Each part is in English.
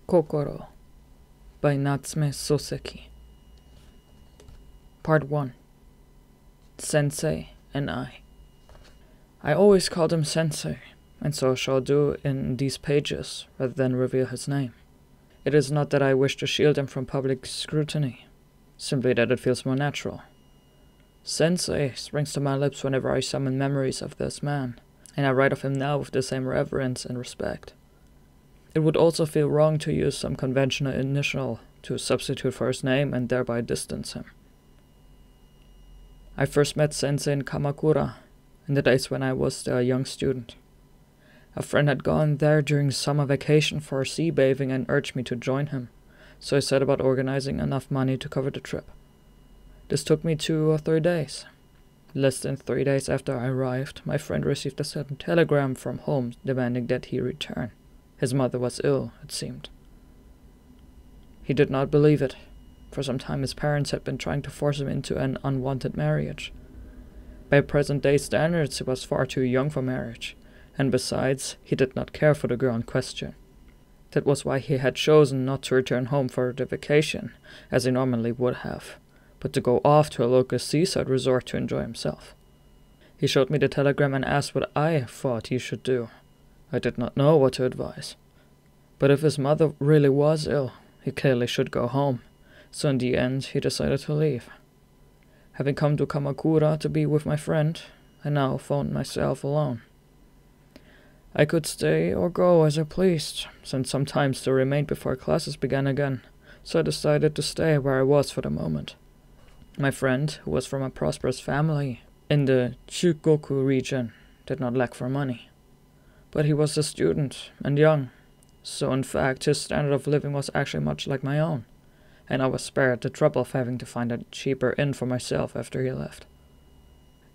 Kokoro by Natsume Soseki. Part 1. Sensei and I. I always called him Sensei, and so shall do in these pages, rather than reveal his name. It is not that I wish to shield him from public scrutiny, simply that it feels more natural. Sensei springs to my lips whenever I summon memories of this man, and I write of him now with the same reverence and respect. It would also feel wrong to use some conventional initial to substitute for his name and thereby distance him. I first met Sensei in Kamakura, in the days when I was still a young student. A friend had gone there during summer vacation for sea bathing and urged me to join him, so I set about organizing enough money to cover the trip. This took me 2 or 3 days. Less than 3 days after I arrived, my friend received a sudden telegram from home demanding that he return. His mother was ill, it seemed. He did not believe it. For some time his parents had been trying to force him into an unwanted marriage. By present-day standards he was far too young for marriage, and besides, he did not care for the girl in question. That was why he had chosen not to return home for the vacation, as he normally would have, but to go off to a local seaside resort to enjoy himself. He showed me the telegram and asked what I thought he should do. I did not know what to advise. But if his mother really was ill, he clearly should go home, so in the end he decided to leave. Having come to Kamakura to be with my friend, I now found myself alone. I could stay or go as I pleased, since some time still remained before classes began again, so I decided to stay where I was for the moment. My friend, who was from a prosperous family in the Chugoku region, did not lack for money. But he was a student and young, so in fact his standard of living was actually much like my own, and I was spared the trouble of having to find a cheaper inn for myself after he left.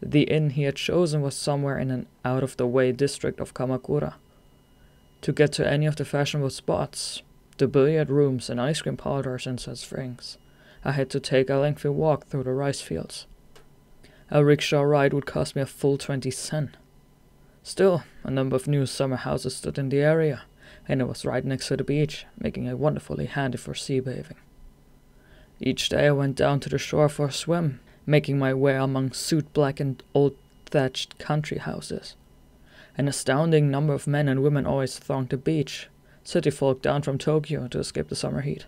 The inn he had chosen was somewhere in an out-of-the-way district of Kamakura. To get to any of the fashionable spots, the billiard rooms and ice cream parlors and such things, I had to take a lengthy walk through the rice fields. A rickshaw ride would cost me a full 20 sen. Still, a number of new summer houses stood in the area, and it was right next to the beach, making it wonderfully handy for sea bathing. Each day I went down to the shore for a swim, making my way among soot-blackened old thatched country houses. An astounding number of men and women always thronged the beach, city folk down from Tokyo to escape the summer heat.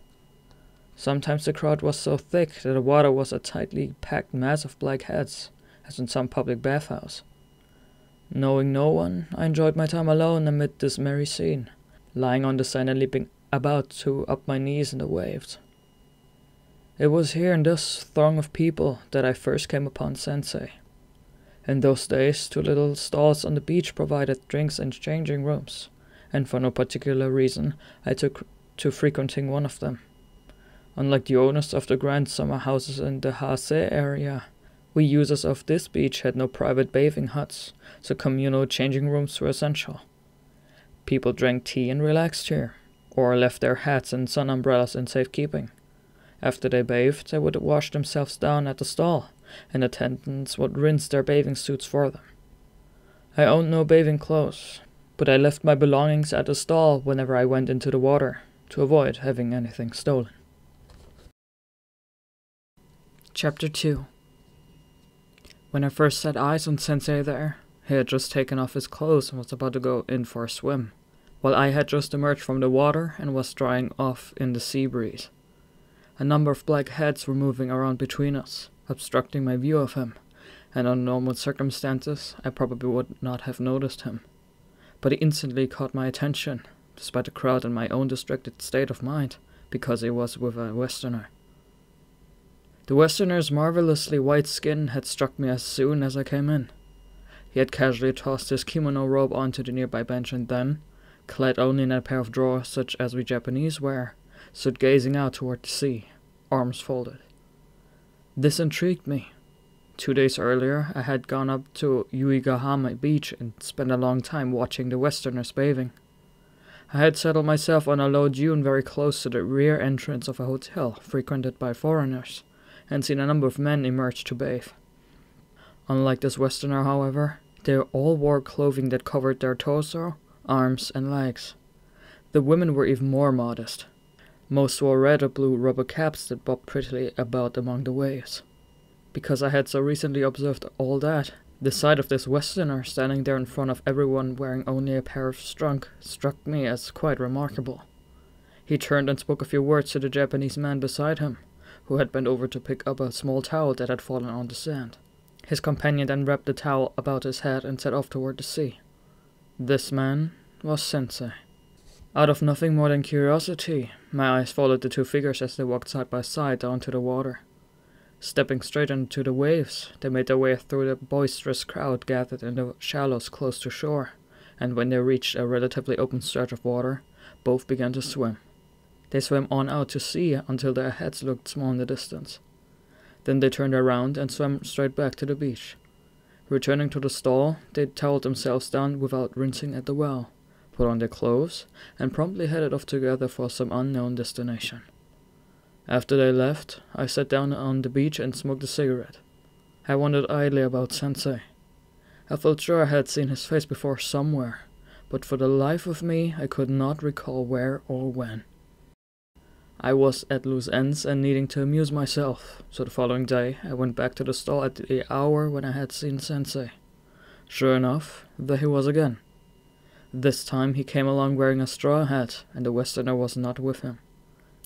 Sometimes the crowd was so thick that the water was a tightly packed mass of black heads, as in some public bathhouse. Knowing no one, I enjoyed my time alone amid this merry scene, lying on the sand and leaping about to up my knees in the waves. It was here in this throng of people that I first came upon Sensei. In those days, 2 little stalls on the beach provided drinks and changing rooms, and for no particular reason, I took to frequenting one of them. Unlike the owners of the grand summer houses in the Hase area, we users of this beach had no private bathing huts, so communal changing rooms were essential. People drank tea and relaxed here, or left their hats and sun umbrellas in safekeeping. After they bathed, they would wash themselves down at the stall, and attendants would rinse their bathing suits for them. I owned no bathing clothes, but I left my belongings at the stall whenever I went into the water, to avoid having anything stolen. Chapter 2. When I first set eyes on Sensei there, he had just taken off his clothes and was about to go in for a swim, while I had just emerged from the water and was drying off in the sea breeze. A number of black heads were moving around between us, obstructing my view of him, and under normal circumstances I probably would not have noticed him. But he instantly caught my attention, despite the crowd and my own distracted state of mind, because he was with a Westerner. The Westerner's marvelously white skin had struck me as soon as I came in. He had casually tossed his kimono robe onto the nearby bench and then, clad only in a pair of drawers such as we Japanese wear, stood gazing out toward the sea, arms folded. This intrigued me. 2 days earlier, I had gone up to Yuigahama Beach and spent a long time watching the Westerners bathing. I had settled myself on a low dune very close to the rear entrance of a hotel frequented by foreigners, and seen a number of men emerge to bathe. Unlike this Westerner, however, they all wore clothing that covered their torso, arms, and legs. The women were even more modest. Most wore red or blue rubber caps that bobbed prettily about among the waves. Because I had so recently observed all that, the sight of this Westerner standing there in front of everyone wearing only a pair of trunks struck me as quite remarkable. He turned and spoke a few words to the Japanese man beside him, who had bent over to pick up a small towel that had fallen on the sand. His companion then wrapped the towel about his head and set off toward the sea. This man was Sensei. Out of nothing more than curiosity, my eyes followed the two figures as they walked side by side down to the water. Stepping straight into the waves, they made their way through the boisterous crowd gathered in the shallows close to shore, and when they reached a relatively open stretch of water, both began to swim. They swam on out to sea until their heads looked small in the distance. Then they turned around and swam straight back to the beach. Returning to the stall, they toweled themselves down without rinsing at the well, put on their clothes, and promptly headed off together for some unknown destination. After they left, I sat down on the beach and smoked a cigarette. I wondered idly about Sensei. I felt sure I had seen his face before somewhere, but for the life of me I could not recall where or when. I was at loose ends and needing to amuse myself, so the following day I went back to the stall at the hour when I had seen Sensei. Sure enough, there he was again. This time he came along wearing a straw hat, and the Westerner was not with him.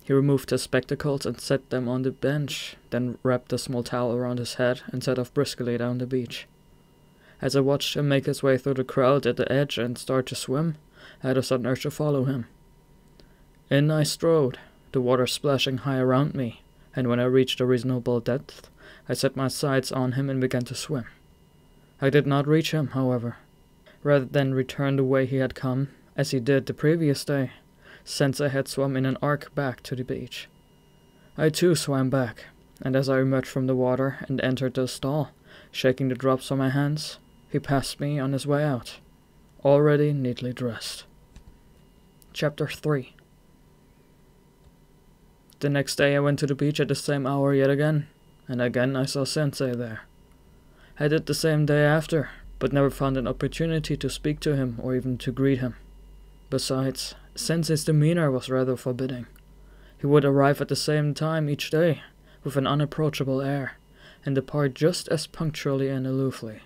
He removed his spectacles and set them on the bench, then wrapped a small towel around his head and set off briskly down the beach. As I watched him make his way through the crowd at the edge and start to swim, I had a sudden urge to follow him. In I strode, the water splashing high around me, and when I reached a reasonable depth, I set my sights on him and began to swim. I did not reach him, however. Rather than return the way he had come, as he did the previous day, Sensei had swum in an arc back to the beach. I too swam back, and as I emerged from the water and entered the stall, shaking the drops from my hands, he passed me on his way out, already neatly dressed. Chapter 3. The next day I went to the beach at the same hour yet again, and again I saw Sensei there. I did the same day after, but never found an opportunity to speak to him or even to greet him. Besides, Sensei's demeanor was rather forbidding. He would arrive at the same time each day, with an unapproachable air, and depart just as punctually and aloofly.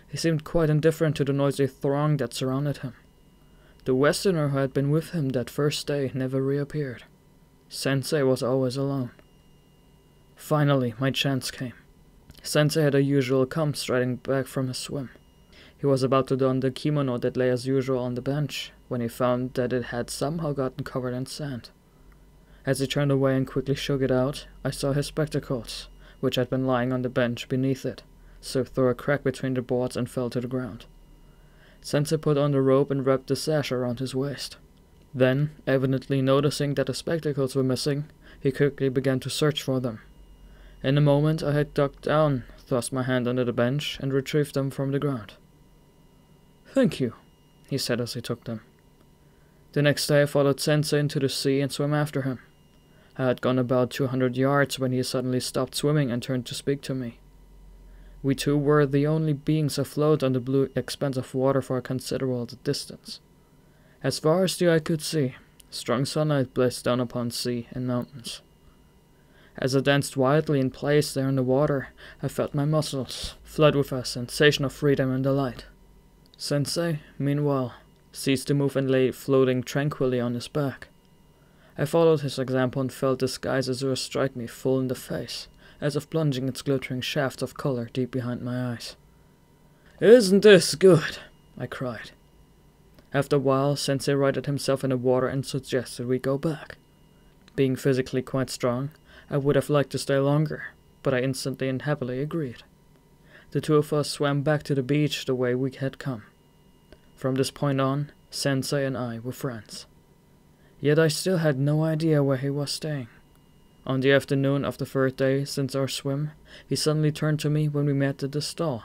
He seemed quite indifferent to the noisy throng that surrounded him. The Westerner who had been with him that first day never reappeared. Sensei was always alone. Finally, my chance came. Sensei had a usual come striding back from his swim. He was about to don the kimono that lay as usual on the bench, when he found that it had somehow gotten covered in sand. As he turned away and quickly shook it out, I saw his spectacles, which had been lying on the bench beneath it, slipped through a crack between the boards and fell to the ground. Sensei put on the rope and wrapped the sash around his waist. Then, evidently noticing that the spectacles were missing, he quickly began to search for them. In a moment I had ducked down, thrust my hand under the bench, and retrieved them from the ground. "Thank you," he said as he took them. The next day I followed Sensei into the sea and swam after him. I had gone about 200 yards when he suddenly stopped swimming and turned to speak to me. We two were the only beings afloat on the blue expanse of water for a considerable distance. As far as the eye could see, strong sunlight blazed down upon sea and mountains. As I danced wildly in place there in the water, I felt my muscles flood with a sensation of freedom and delight. Sensei, meanwhile, ceased to move and lay floating tranquilly on his back. I followed his example and felt the sky's azure strike me full in the face, as if plunging its glittering shafts of color deep behind my eyes. "Isn't this good?" I cried. After a while, Sensei righted himself in the water and suggested we go back. Being physically quite strong, I would have liked to stay longer, but I instantly and happily agreed. The two of us swam back to the beach the way we had come. From this point on, Sensei and I were friends. Yet I still had no idea where he was staying. On the afternoon of the third day since our swim, he suddenly turned to me when we met at the stall.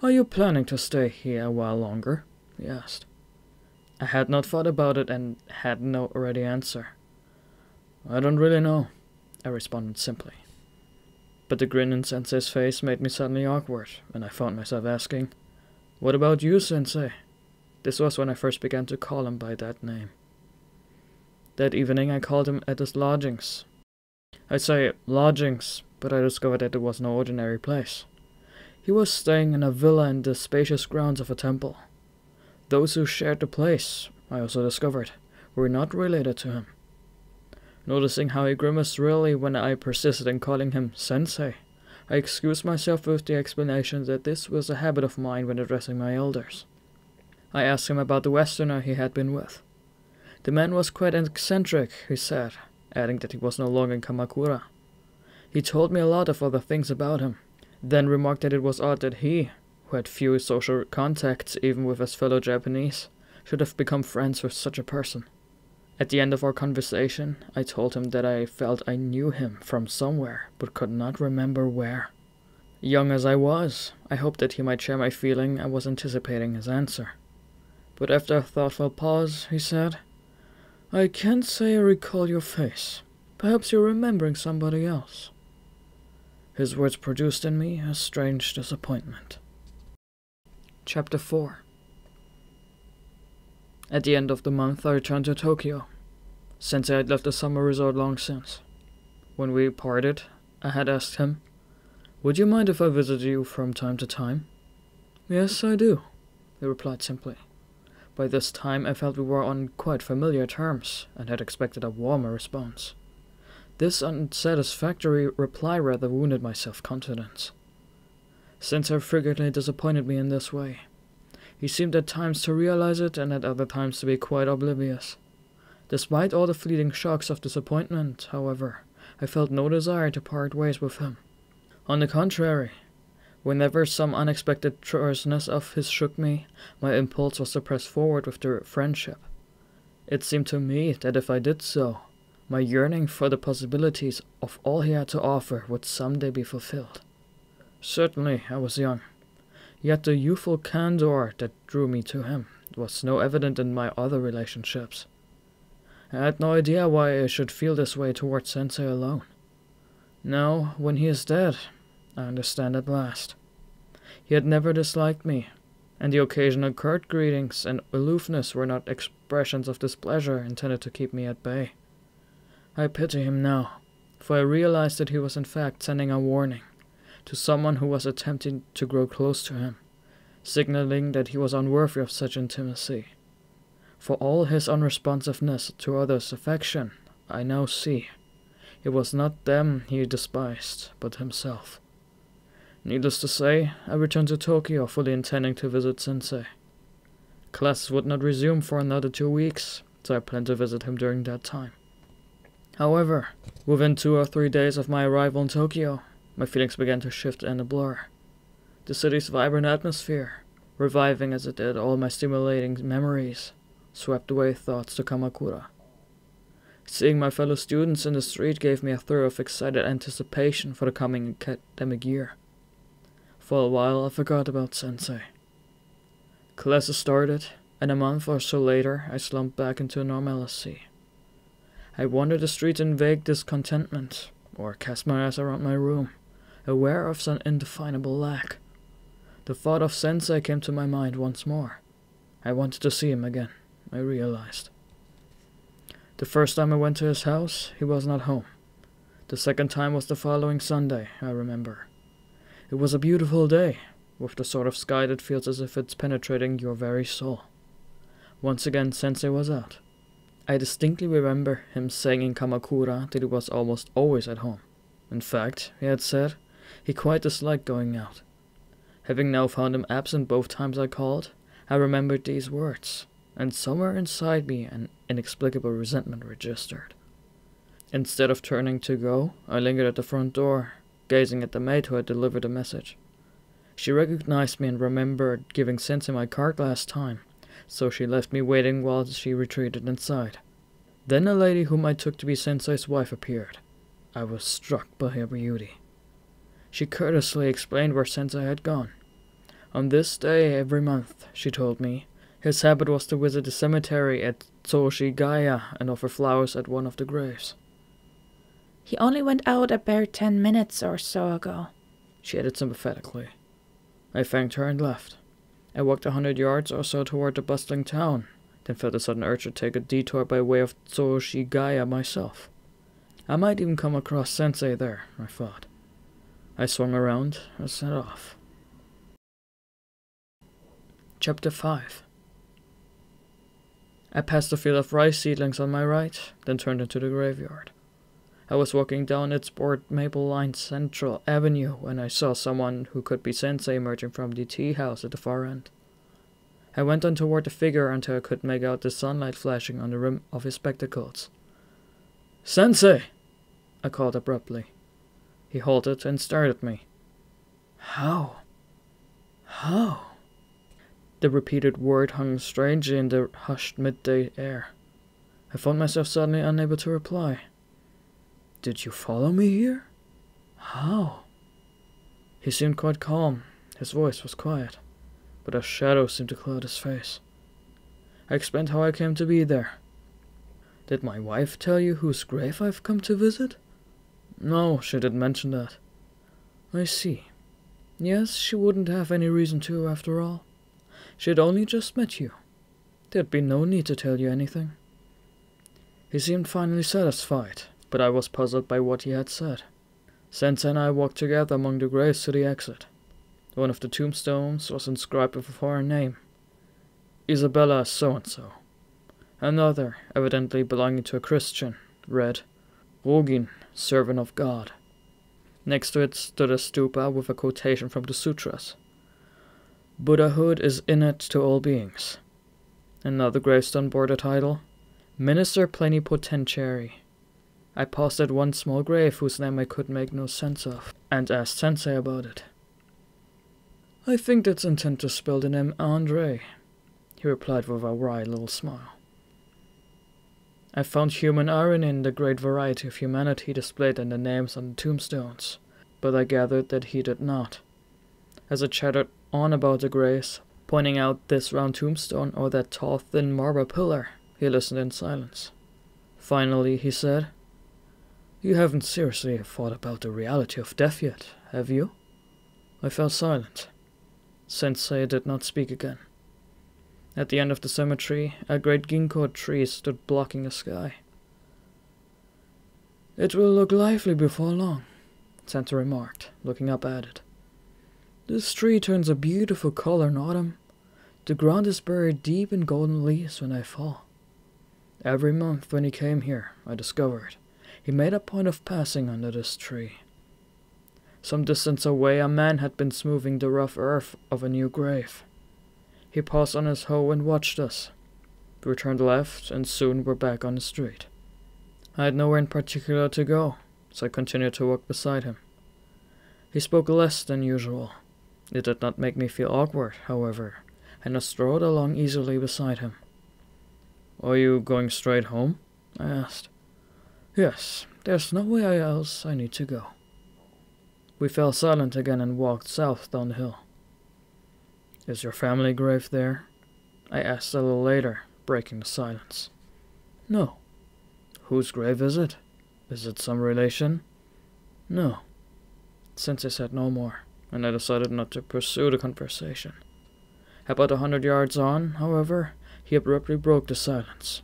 "Are you planning to stay here a while longer?" he asked. I had not thought about it and had no ready answer. "I don't really know," I responded simply. But the grin in Sensei's face made me suddenly awkward, and I found myself asking, "What about you, Sensei?" This was when I first began to call him by that name. That evening I called him at his lodgings. I say lodgings, but I discovered that it was no ordinary place. He was staying in a villa in the spacious grounds of a temple. Those who shared the place, I also discovered, were not related to him. Noticing how he grimaced really when I persisted in calling him sensei, I excused myself with the explanation that this was a habit of mine when addressing my elders. I asked him about the Westerner he had been with. The man was quite eccentric, he said, adding that he was no longer in Kamakura. He told me a lot of other things about him, then remarked that it was odd that he, who had few social contacts even with his fellow Japanese, should have become friends with such a person. At the end of our conversation, I told him that I felt I knew him from somewhere, but could not remember where. Young as I was, I hoped that he might share my feeling and was anticipating his answer. But after a thoughtful pause, he said, "I can't say I recall your face. Perhaps you're remembering somebody else." His words produced in me a strange disappointment. Chapter 4. At the end of the month, I returned to Tokyo. Sensei had left the summer resort long since. When we parted, I had asked him, "Would you mind if I visited you from time to time?" "Yes, I do," he replied simply. By this time, I felt we were on quite familiar terms, and had expected a warmer response. This unsatisfactory reply rather wounded my self-confidence. Sensei frequently disappointed me in this way. He seemed at times to realize it, and at other times to be quite oblivious. Despite all the fleeting shocks of disappointment, however, I felt no desire to part ways with him. On the contrary, whenever some unexpected terseness of his shook me, my impulse was to press forward with the friendship. It seemed to me that if I did so, my yearning for the possibilities of all he had to offer would someday be fulfilled. Certainly, I was young, yet the youthful candor that drew me to him was no evident in my other relationships. I had no idea why I should feel this way towards Sensei alone. Now, when he is dead, I understand at last. He had never disliked me, and the occasional curt greetings and aloofness were not expressions of displeasure intended to keep me at bay. I pity him now, for I realized that he was in fact sending a warning to someone who was attempting to grow close to him, signaling that he was unworthy of such intimacy. For all his unresponsiveness to others' affection, I now see, it was not them he despised, but himself. Needless to say, I returned to Tokyo fully intending to visit Sensei. Classes would not resume for another 2 weeks, so I planned to visit him during that time. However, within 2 or 3 days of my arrival in Tokyo, my feelings began to shift and a blur. The city's vibrant atmosphere, reviving as it did all my stimulating memories, swept away thoughts to Kamakura. Seeing my fellow students in the street gave me a thrill of excited anticipation for the coming academic year. For a while I forgot about Sensei. Classes started, and a month or so later I slumped back into normalcy. I wandered the streets in vague discontentment, or cast my eyes around my room, aware of some indefinable lack. The thought of Sensei came to my mind once more. I wanted to see him again, I realized. The first time I went to his house, he was not home. The second time was the following Sunday, I remember. It was a beautiful day, with the sort of sky that feels as if it's penetrating your very soul. Once again, Sensei was out. I distinctly remember him saying in Kamakura that he was almost always at home. In fact, he had said, he quite disliked going out. Having now found him absent both times I called, I remembered these words, and somewhere inside me an inexplicable resentment registered. Instead of turning to go, I lingered at the front door, gazing at the maid who had delivered the message. She recognized me and remembered giving Sensei my card last time, so she left me waiting while she retreated inside. Then a lady whom I took to be Sensei's wife appeared. I was struck by her beauty. She courteously explained where Sensei had gone. On this day every month, she told me, his habit was to visit the cemetery at Tsushigaya and offer flowers at one of the graves. "He only went out a bare 10 minutes or so ago," she added sympathetically. I thanked her and left. I walked 100 yards or so toward the bustling town, then felt a sudden urge to take a detour by way of Tsushigaya myself. I might even come across Sensei there, I thought. I swung around and set off. Chapter 5. I passed a field of rice seedlings on my right, then turned into the graveyard. I was walking down its board maple-lined Central Avenue when I saw someone who could be Sensei emerging from the tea house at the far end. I went on toward the figure until I could make out the sunlight flashing on the rim of his spectacles. "Sensei!" I called abruptly. He halted and stared at me. How? The repeated word hung strangely in the hushed midday air. I found myself suddenly unable to reply. "Did you follow me here? How?" He seemed quite calm. His voice was quiet, but a shadow seemed to cloud his face. I explained how I came to be there. "Did my wife tell you whose grave I've come to visit?" "No, she didn't mention that." "I see. Yes, she wouldn't have any reason to, after all. She had only just met you. There'd be no need to tell you anything." He seemed finally satisfied, but I was puzzled by what he had said. Sensei and I walked together among the graves to the exit. One of the tombstones was inscribed with a foreign name. Isabella so-and-so. Another, evidently belonging to a Christian, read, Rogin, servant of God. Next to it stood a stupa with a quotation from the sutras. Buddhahood is innate to all beings. Another gravestone bore the title, Minister Plenipotentiary. I paused at one small grave whose name I could make no sense of, and asked Sensei about it. "I think that's intent to spell the name Andre," he replied with a wry little smile. I found human irony in the great variety of humanity displayed in the names on the tombstones, but I gathered that he did not. As I chattered on about the graves, pointing out this round tombstone or that tall thin marble pillar, he listened in silence. Finally he said, "You haven't seriously thought about the reality of death yet, have you?" I fell silent. Sensei did not speak again. At the end of the cemetery, a great ginkgo tree stood blocking the sky. "It will look lively before long," Sensei remarked, looking up at it. "This tree turns a beautiful color in autumn. The ground is buried deep in golden leaves when they fall. Every month when he came here, I discovered, he made a point of passing under this tree. Some distance away, a man had been smoothing the rough earth of a new grave. He paused on his hoe and watched us. We turned left, and soon were back on the street. I had nowhere in particular to go, so I continued to walk beside him. He spoke less than usual. It did not make me feel awkward, however, and I strode along easily beside him. "Are you going straight home?" I asked. "Yes, there's nowhere else I need to go." We fell silent again and walked south down the hill. "Is your family grave there?" I asked a little later, breaking the silence. "No." "Whose grave is it? Is it some relation?" "No." Sensei said no more, and I decided not to pursue the conversation. About 100 yards on, however, he abruptly broke the silence.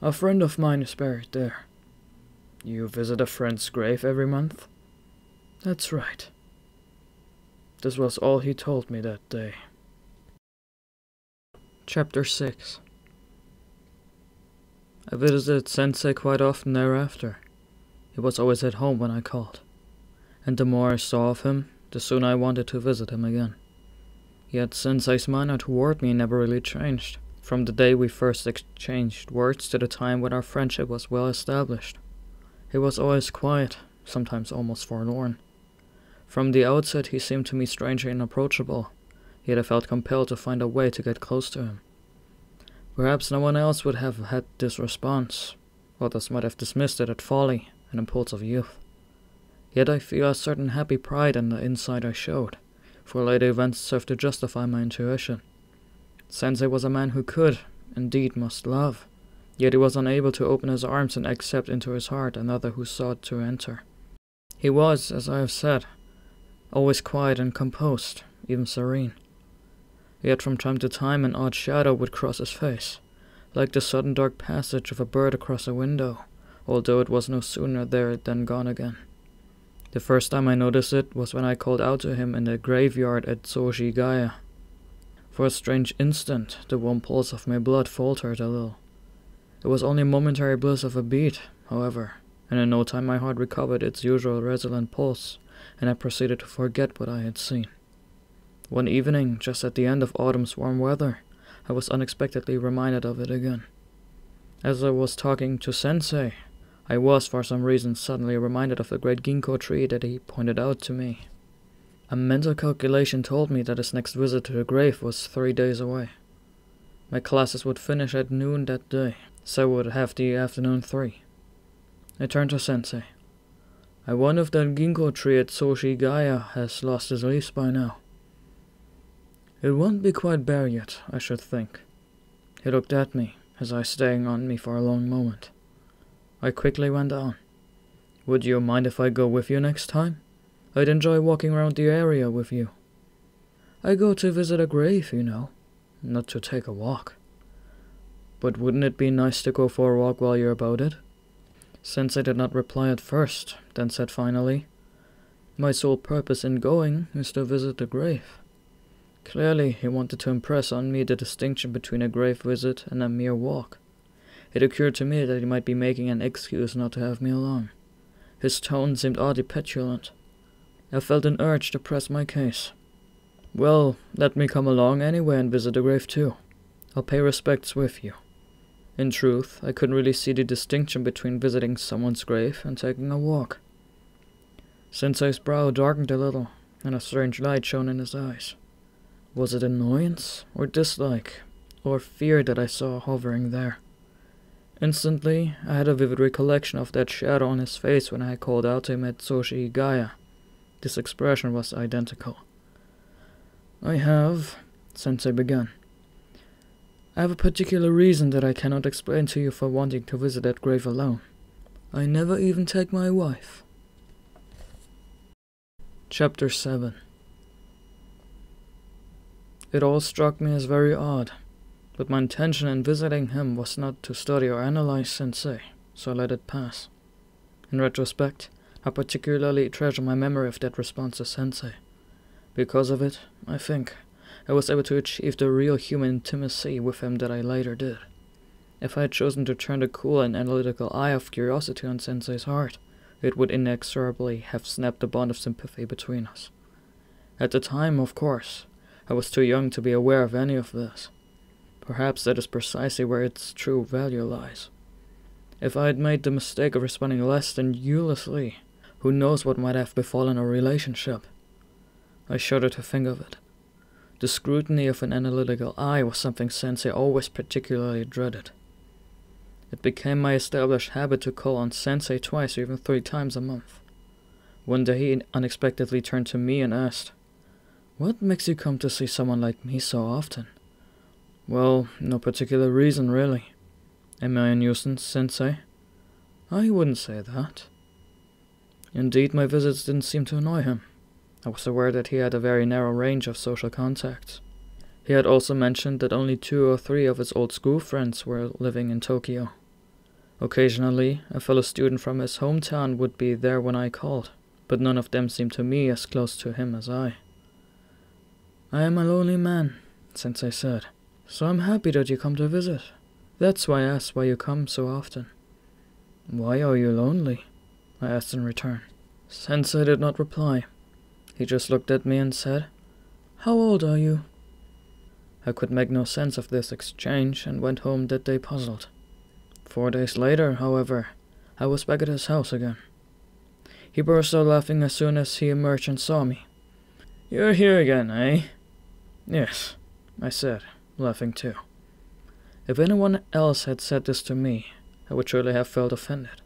"A friend of mine is buried there." "You visit a friend's grave every month?" "That's right." This was all he told me that day. Chapter 6. I visited Sensei quite often thereafter. He was always at home when I called, and the more I saw of him, the sooner I wanted to visit him again. Yet Sensei's manner toward me never really changed, from the day we first exchanged words to the time when our friendship was well established. He was always quiet, sometimes almost forlorn. From the outset he seemed to me strangely unapproachable, yet I felt compelled to find a way to get close to him. Perhaps no one else would have had this response. Others might have dismissed it as folly, an impulse of youth. Yet I feel a certain happy pride in the insight I showed, for later events served to justify my intuition. Sensei was a man who could, indeed must love, yet he was unable to open his arms and accept into his heart another who sought to enter. He was, as I have said, always quiet and composed, even serene. Yet from time to time an odd shadow would cross his face, like the sudden dark passage of a bird across a window, although it was no sooner there than gone again. The first time I noticed it was when I called out to him in the graveyard at Soshigaya. For a strange instant, the warm pulse of my blood faltered a little. It was only a momentary bliss of a beat, however, and in no time my heart recovered its usual resonant pulse, and I proceeded to forget what I had seen. One evening, just at the end of autumn's warm weather, I was unexpectedly reminded of it again. As I was talking to Sensei, I was, for some reason, suddenly reminded of the great ginkgo tree that he pointed out to me. A mental calculation told me that his next visit to the grave was 3 days away. My classes would finish at noon that day, so I would have the afternoon free. I turned to Sensei. I wonder if that ginkgo tree at Soshigaya has lost its leaves by now. It won't be quite bare yet, I should think. He looked at me, his eyes staying on me for a long moment. I quickly went on. Would you mind if I go with you next time? I'd enjoy walking around the area with you. I go to visit a grave, you know, not to take a walk. But wouldn't it be nice to go for a walk while you're about it? Sensei did not reply at first, then said finally, My sole purpose in going is to visit the grave. Clearly, he wanted to impress on me the distinction between a grave visit and a mere walk. It occurred to me that he might be making an excuse not to have me along. His tone seemed oddly petulant. I felt an urge to press my case. Well, let me come along anyway and visit the grave too. I'll pay respects with you. In truth, I couldn't really see the distinction between visiting someone's grave and taking a walk. Sensei's brow darkened a little, and a strange light shone in his eyes. Was it annoyance, or dislike, or fear that I saw hovering there? Instantly, I had a vivid recollection of that shadow on his face when I called out to him at Soshigaya. This expression was identical. Sensei began. I have a particular reason that I cannot explain to you for wanting to visit that grave alone. I never even take my wife. Chapter 7. It all struck me as very odd, but my intention in visiting him was not to study or analyze Sensei, so I let it pass. In retrospect, I particularly treasure my memory of that response to Sensei. Because of it, I think, I was able to achieve the real human intimacy with him that I later did. If I had chosen to turn the cool and analytical eye of curiosity on Sensei's heart, it would inexorably have snapped the bond of sympathy between us. At the time, of course, I was too young to be aware of any of this. Perhaps that is precisely where its true value lies. If I had made the mistake of responding less than eulessly, who knows what might have befallen our relationship? I shudder to think of it. The scrutiny of an analytical eye was something Sensei always particularly dreaded. It became my established habit to call on Sensei twice or even 3 times a month. One day he unexpectedly turned to me and asked, What makes you come to see someone like me so often? Well, no particular reason, really. Am I a nuisance, Sensei? I wouldn't say that. Indeed, my visits didn't seem to annoy him. I was aware that he had a very narrow range of social contacts. He had also mentioned that only 2 or 3 of his old school friends were living in Tokyo. Occasionally, a fellow student from his hometown would be there when I called, but none of them seemed to me as close to him as I. I am a lonely man, Sensei said, so I'm happy that you come to visit. That's why I asked why you come so often. Why are you lonely? I asked in return. Sensei did not reply. He just looked at me and said, How old are you? I could make no sense of this exchange and went home that day puzzled. 4 days later, however, I was back at his house again. He burst out laughing as soon as he emerged and saw me. You're here again, eh? Yes, I said, laughing too. If anyone else had said this to me, I would surely have felt offended.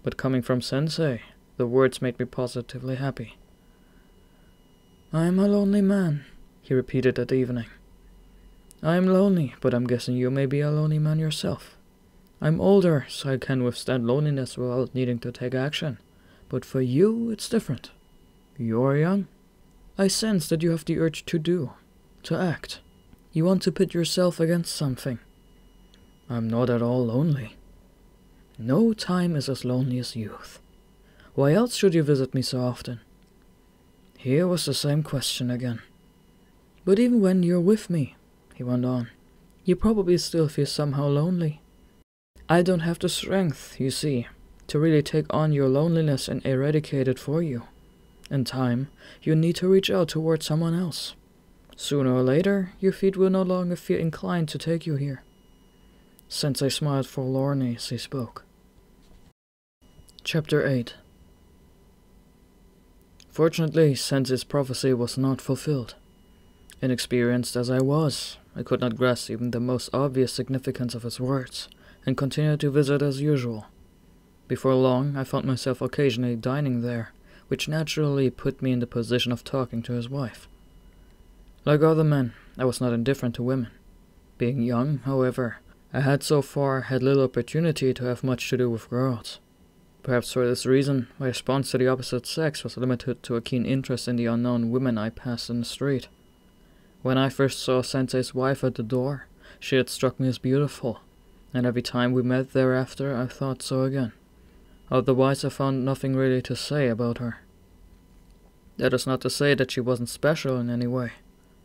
But coming from Sensei, the words made me positively happy. I am a lonely man, he repeated that evening. I am lonely, but I'm guessing you may be a lonely man yourself. I'm older, so I can withstand loneliness without needing to take action. But for you, it's different. You're young. I sense that you have the urge to do, to act. You want to pit yourself against something. I'm not at all lonely. No time is as lonely as youth. Why else should you visit me so often? Here was the same question again. But even when you're with me, he went on, you probably still feel somehow lonely. I don't have the strength, you see, to really take on your loneliness and eradicate it for you. In time, you need to reach out towards someone else. Sooner or later, your feet will no longer feel inclined to take you here. Sensei smiled forlornly as he spoke. Chapter 8. Fortunately, Sensei's prophecy was not fulfilled. Inexperienced as I was, I could not grasp even the most obvious significance of his words, and continued to visit as usual. Before long, I found myself occasionally dining there, which naturally put me in the position of talking to his wife. Like other men, I was not indifferent to women. Being young, however, I had so far had little opportunity to have much to do with girls. Perhaps for this reason, my response to the opposite sex was limited to a keen interest in the unknown women I passed in the street. When I first saw Sensei's wife at the door, she had struck me as beautiful, and every time we met thereafter I thought so again. Otherwise I found nothing really to say about her. That is not to say that she wasn't special in any way.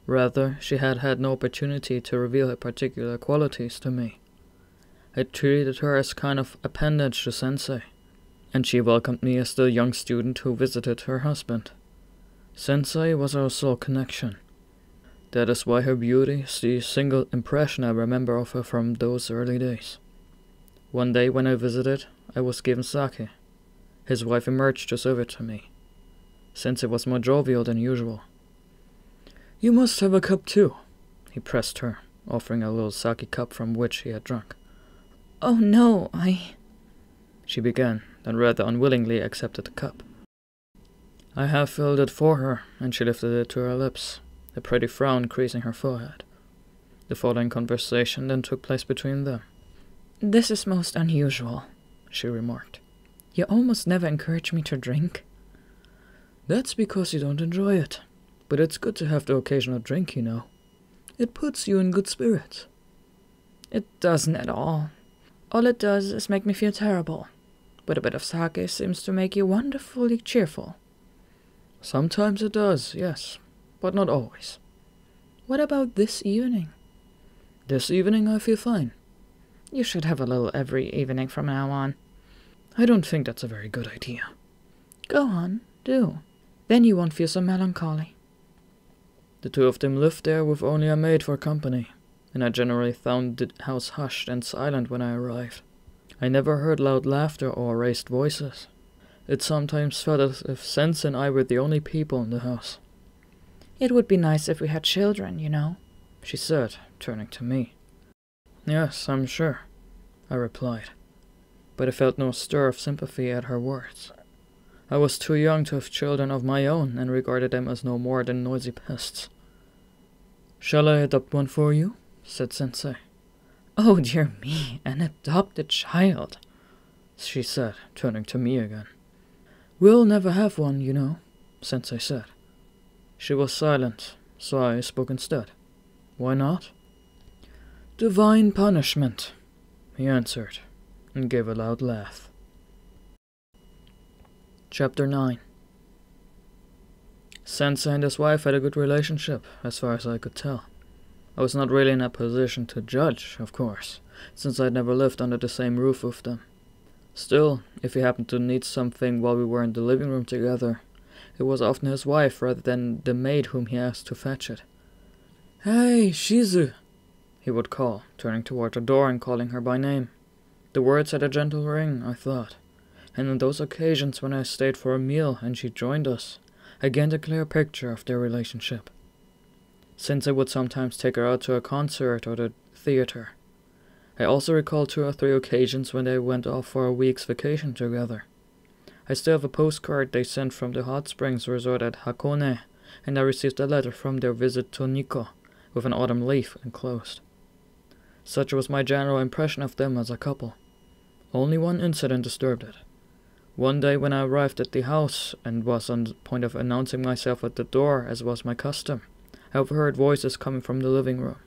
Rather, she had had no opportunity to reveal her particular qualities to me. I treated her as kind of appendage to Sensei, and she welcomed me as the young student who visited her husband. Sensei was our sole connection. That is why her beauty is the single impression I remember of her from those early days. One day when I visited, I was given sake. His wife emerged to serve it to me. Sensei was more jovial than usual. "You must have a cup too," he pressed her, offering a little sake cup from which he had drunk. Oh no, She began, then rather unwillingly accepted the cup. I half filled it for her, and she lifted it to her lips, a pretty frown creasing her forehead. The following conversation then took place between them. This is most unusual, she remarked. You almost never encourage me to drink. That's because you don't enjoy it. But it's good to have the occasional drink, you know. It puts you in good spirits. It doesn't at all. All it does is make me feel terrible. But a bit of sake seems to make you wonderfully cheerful. Sometimes it does, yes, but not always. What about this evening? This evening I feel fine. You should have a little every evening from now on. I don't think that's a very good idea. Go on, do. Then you won't feel so melancholy. The two of them lived there with only a maid for company, and I generally found the house hushed and silent when I arrived. I never heard loud laughter or raised voices. It sometimes felt as if Sensei and I were the only people in the house. It would be nice if we had children, you know, she said, turning to me. Yes, I'm sure, I replied, but I felt no stir of sympathy at her words. I was too young to have children of my own and regarded them as no more than noisy pests. Shall I adopt one for you? Said Sensei. Oh dear me, an adopted child, she said, turning to me again. We'll never have one, you know, Sensei said. She was silent, so I spoke instead. Why not? Divine punishment, he answered, and gave a loud laugh. Chapter 9. Sensei and his wife had a good relationship, as far as I could tell. I was not really in a position to judge, of course, since I'd never lived under the same roof with them. Still, if he happened to need something while we were in the living room together, it was often his wife rather than the maid whom he asked to fetch it. "Hey, Shizu," he would call, turning toward the door and calling her by name. The words had a gentle ring, I thought, and on those occasions when I stayed for a meal and she joined us, I gained a clear picture of their relationship. Sensei would sometimes take her out to a concert or the theater. I also recall 2 or 3 occasions when they went off for a week's vacation together. I still have a postcard they sent from the hot springs resort at Hakone, and I received a letter from their visit to Nikko, with an autumn leaf enclosed. Such was my general impression of them as a couple. Only one incident disturbed it. One day when I arrived at the house and was on the point of announcing myself at the door, as was my custom, I overheard voices coming from the living room.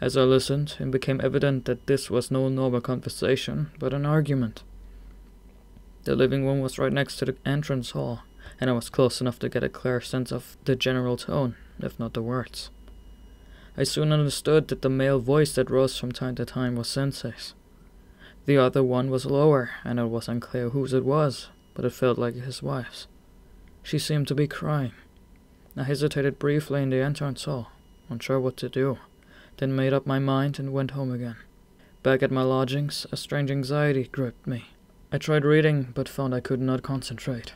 As I listened, it became evident that this was no normal conversation, but an argument. The living room was right next to the entrance hall, and I was close enough to get a clear sense of the general tone, if not the words. I soon understood that the male voice that rose from time to time was Sensei's. The other one was lower, and it was unclear whose it was, but it felt like his wife's. She seemed to be crying. I hesitated briefly in the entrance hall, unsure what to do, then made up my mind and went home again. Back at my lodgings, a strange anxiety gripped me. I tried reading, but found I could not concentrate.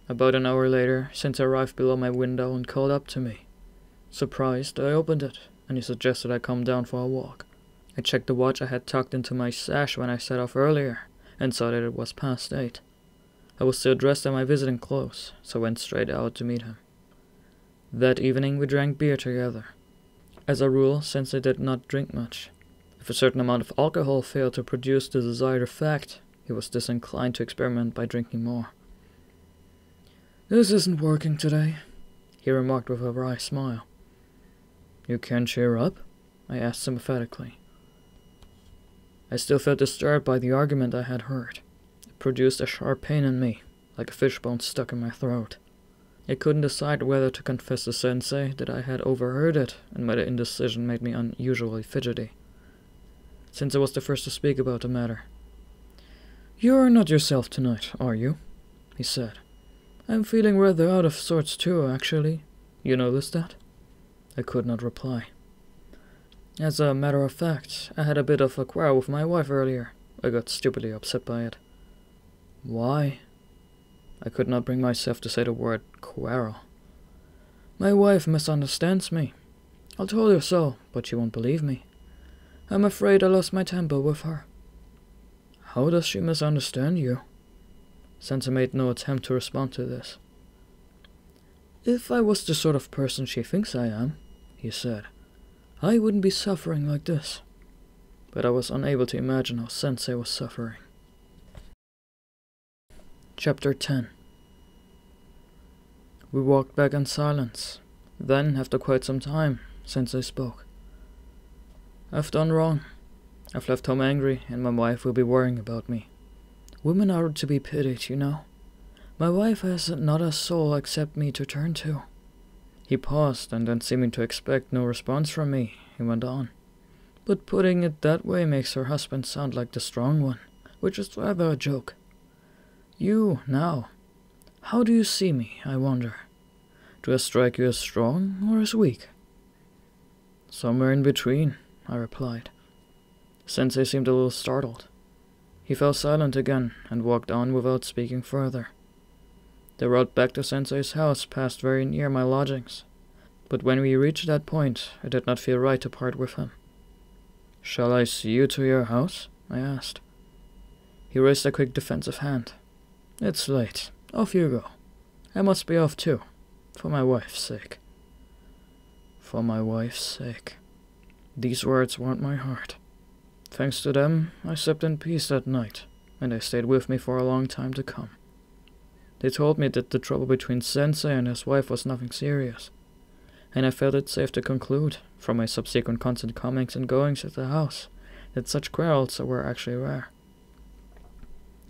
About an hour later, Sensei arrived below my window and called up to me. Surprised, I opened it, and he suggested I come down for a walk. I checked the watch I had tucked into my sash when I set off earlier, and saw that it was past 8. I was still dressed in my visiting clothes, so went straight out to meet him. That evening we drank beer together. As a rule, Sensei did not drink much. If a certain amount of alcohol failed to produce the desired effect, he was disinclined to experiment by drinking more. "This isn't working today," he remarked with a wry smile. "You can't cheer up?" I asked sympathetically. I still felt disturbed by the argument I had heard. It produced a sharp pain in me, like a fishbone stuck in my throat. I couldn't decide whether to confess to Sensei that I had overheard it, and my indecision made me unusually fidgety. Sensei was the first to speak about the matter. "You're not yourself tonight, are you?" he said. "I'm feeling rather out of sorts too, actually. You noticed that?" I could not reply. As a matter of fact, I had a bit of a quarrel with my wife earlier. I got stupidly upset by it. "Why?" I could not bring myself to say the word quarrel. "My wife misunderstands me. I'll tell her so, but she won't believe me. I'm afraid I lost my temper with her." "How does she misunderstand you?" Sensei made no attempt to respond to this. "If I was the sort of person she thinks I am," he said, "I wouldn't be suffering like this." But I was unable to imagine how Sensei was suffering. Chapter 10. We walked back in silence. Then, after quite some time, Sensei spoke. "I've done wrong. I've left home angry, and my wife will be worrying about me. Women are to be pitied, you know. My wife has not a soul except me to turn to." He paused, and then, seeming to expect no response from me, he went on. "But putting it that way makes her husband sound like the strong one, which is rather a joke. You, now, how do you see me, I wonder? Do I strike you as strong or as weak?" "Somewhere in between," I replied. Sensei seemed a little startled. He fell silent again and walked on without speaking further. The road back to Sensei's house passed very near my lodgings, but when we reached that point, it did not feel right to part with him. "Shall I see you to your house?" I asked. He raised a quick defensive hand. "It's late. Off you go. I must be off too, for my wife's sake." For my wife's sake. These words warmed my heart. Thanks to them, I slept in peace that night, and they stayed with me for a long time to come. They told me that the trouble between Sensei and his wife was nothing serious, and I felt it safe to conclude, from my subsequent constant comings and goings at the house, that such quarrels were actually rare.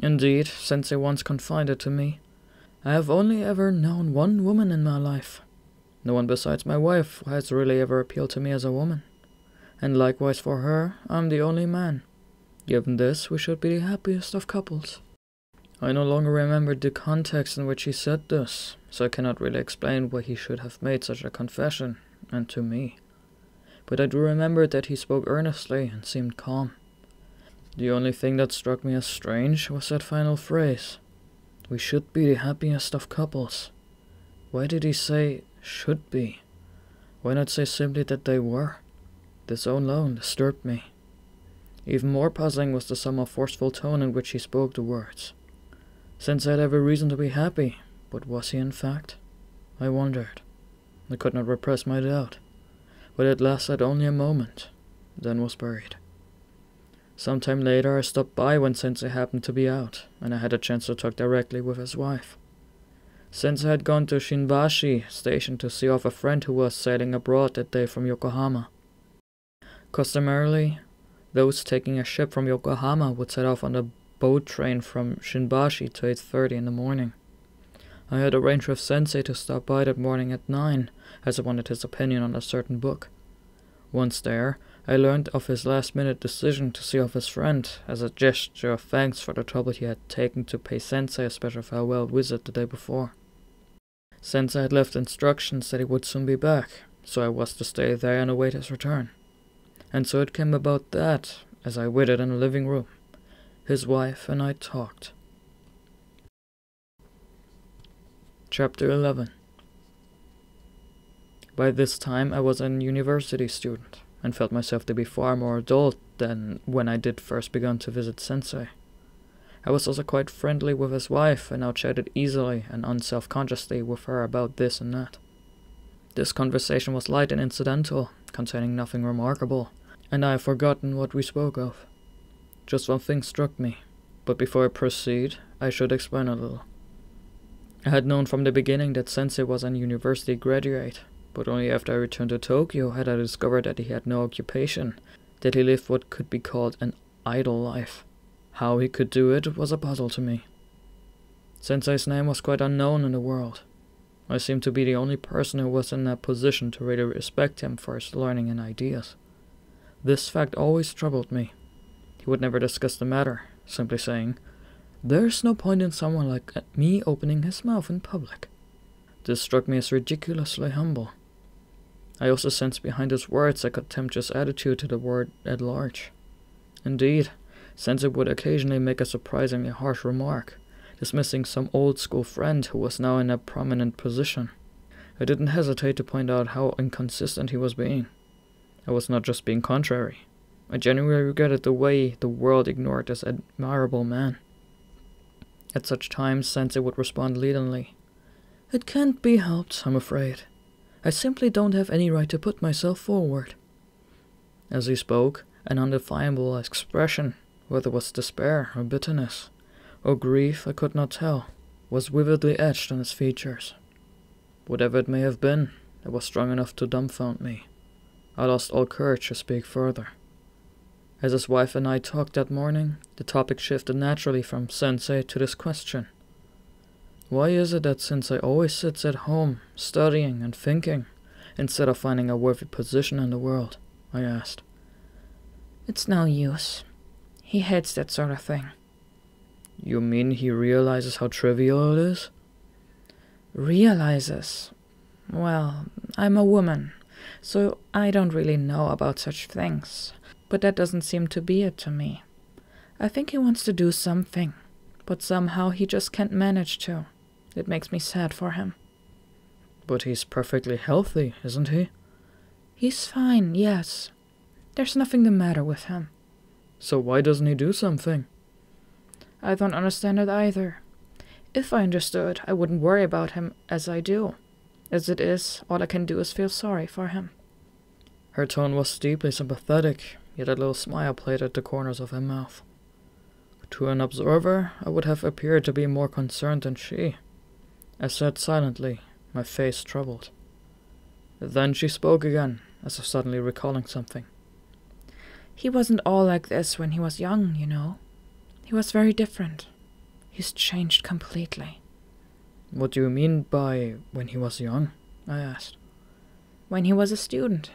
Indeed, Sensei once confided to me, "I have only ever known one woman in my life. No one besides my wife has really ever appealed to me as a woman. And likewise for her, I'm the only man. Given this, we should be the happiest of couples." I no longer remembered the context in which he said this, so I cannot really explain why he should have made such a confession, and to me. But I do remember that he spoke earnestly and seemed calm. The only thing that struck me as strange was that final phrase. We should be the happiest of couples. Why did he say, should be? Why not say simply that they were? This alone disturbed me. Even more puzzling was the somewhat forceful tone in which he spoke the words. Since I had every reason to be happy, but was he in fact? I wondered. I could not repress my doubt, but it lasted only a moment, then was buried. Some time later I stopped by when Sensei happened to be out, and I had a chance to talk directly with his wife. Sensei had gone to Shinbashi station to see off a friend who was sailing abroad that day from Yokohama. Customarily, those taking a ship from Yokohama would set off on the boat train from Shinbashi to 8:30 in the morning. I had arranged with Sensei to stop by that morning at 9, as I wanted his opinion on a certain book. Once there, I learned of his last-minute decision to see off his friend as a gesture of thanks for the trouble he had taken to pay Sensei a special farewell visit the day before. Sensei had left instructions that he would soon be back, so I was to stay there and await his return. And so it came about that, as I waited in the living room, his wife and I talked. Chapter 11. By this time I was a university student, and felt myself to be far more adult than when I did first begin to visit Sensei. I was also quite friendly with his wife, and now chatted easily and unself-consciously with her about this and that. This conversation was light and incidental, containing nothing remarkable, and I have forgotten what we spoke of. Just one thing struck me, but before I proceed, I should explain a little. I had known from the beginning that Sensei was a university graduate, but only after I returned to Tokyo had I discovered that he had no occupation, that he lived what could be called an idle life. How he could do it was a puzzle to me. Sensei's name was quite unknown in the world. I seemed to be the only person who was in a position to really respect him for his learning and ideas. This fact always troubled me. He would never discuss the matter, simply saying, "There's no point in someone like me opening his mouth in public." This struck me as ridiculously humble. I also sensed behind his words a contemptuous attitude to the world at large. Indeed, Sensei would occasionally make a surprisingly harsh remark, dismissing some old-school friend who was now in a prominent position. I didn't hesitate to point out how inconsistent he was being. I was not just being contrary. I genuinely regretted the way the world ignored this admirable man. At such times, Sensei would respond leadingly, "It can't be helped, I'm afraid. I simply don't have any right to put myself forward." As he spoke, an undefinable expression, whether it was despair or bitterness, or grief I could not tell, was vividly etched on his features. Whatever it may have been, it was strong enough to dumbfound me. I lost all courage to speak further. As his wife and I talked that morning, the topic shifted naturally from Sensei to this question. Why is it that Sensei always sits at home, studying and thinking, instead of finding a worthy position in the world? I asked. It's no use. He hates that sort of thing. You mean he realizes how trivial it is? Realizes? Well, I'm a woman, so I don't really know about such things. But that doesn't seem to be it to me. I think he wants to do something, but somehow he just can't manage to. It makes me sad for him. But he's perfectly healthy, isn't he? He's fine, yes. There's nothing the matter with him. So why doesn't he do something? I don't understand it either. If I understood, I wouldn't worry about him as I do. As it is, all I can do is feel sorry for him. Her tone was deeply sympathetic, yet a little smile played at the corners of her mouth. To an observer, I would have appeared to be more concerned than she. I sat silently, my face troubled. Then she spoke again, as if suddenly recalling something. He wasn't all like this when he was young, you know. He was very different. He's changed completely. What do you mean by when he was young? I asked. When he was a student.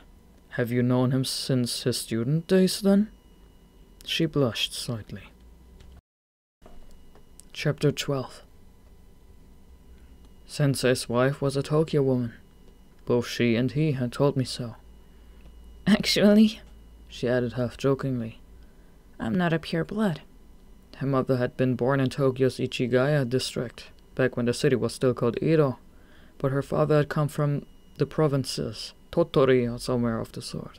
Have you known him since his student days, then? She blushed slightly. Chapter 12. Sensei's wife was a Tokyo woman. Both she and he had told me so. Actually, she added half-jokingly, I'm not a pure blood. Her mother had been born in Tokyo's Ichigaya district, back when the city was still called Edo, but her father had come from the provinces, Tottori or somewhere of the sort.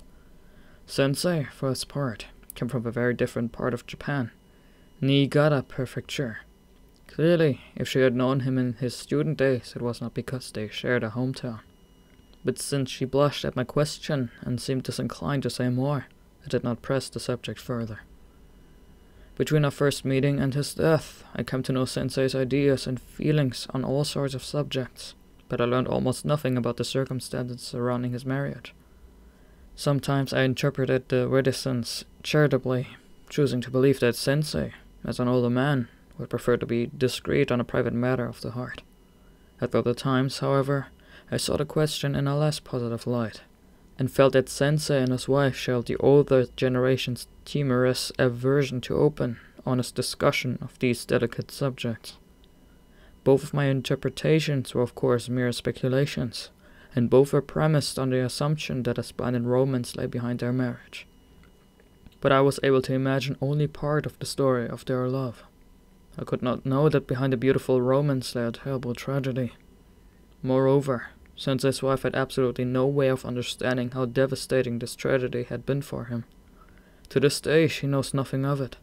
Sensei, for his part, came from a very different part of Japan, Niigata Prefecture. Clearly, if she had known him in his student days, it was not because they shared a hometown. But since she blushed at my question and seemed disinclined to say more, I did not press the subject further. Between our first meeting and his death, I came to know Sensei's ideas and feelings on all sorts of subjects, but I learned almost nothing about the circumstances surrounding his marriage. Sometimes I interpreted the reticence charitably, choosing to believe that Sensei, as an older man, would prefer to be discreet on a private matter of the heart. At other times, however, I saw the question in a less positive light, and felt that Sensei and his wife shared the older generation's timorous aversion to open, honest discussion of these delicate subjects. Both of my interpretations were of course mere speculations, and both were premised on the assumption that a splendid romance lay behind their marriage. But I was able to imagine only part of the story of their love. I could not know that behind the beautiful romance lay a terrible tragedy. Moreover, Sensei's wife had absolutely no way of understanding how devastating this tragedy had been for him. To this day, she knows nothing of it.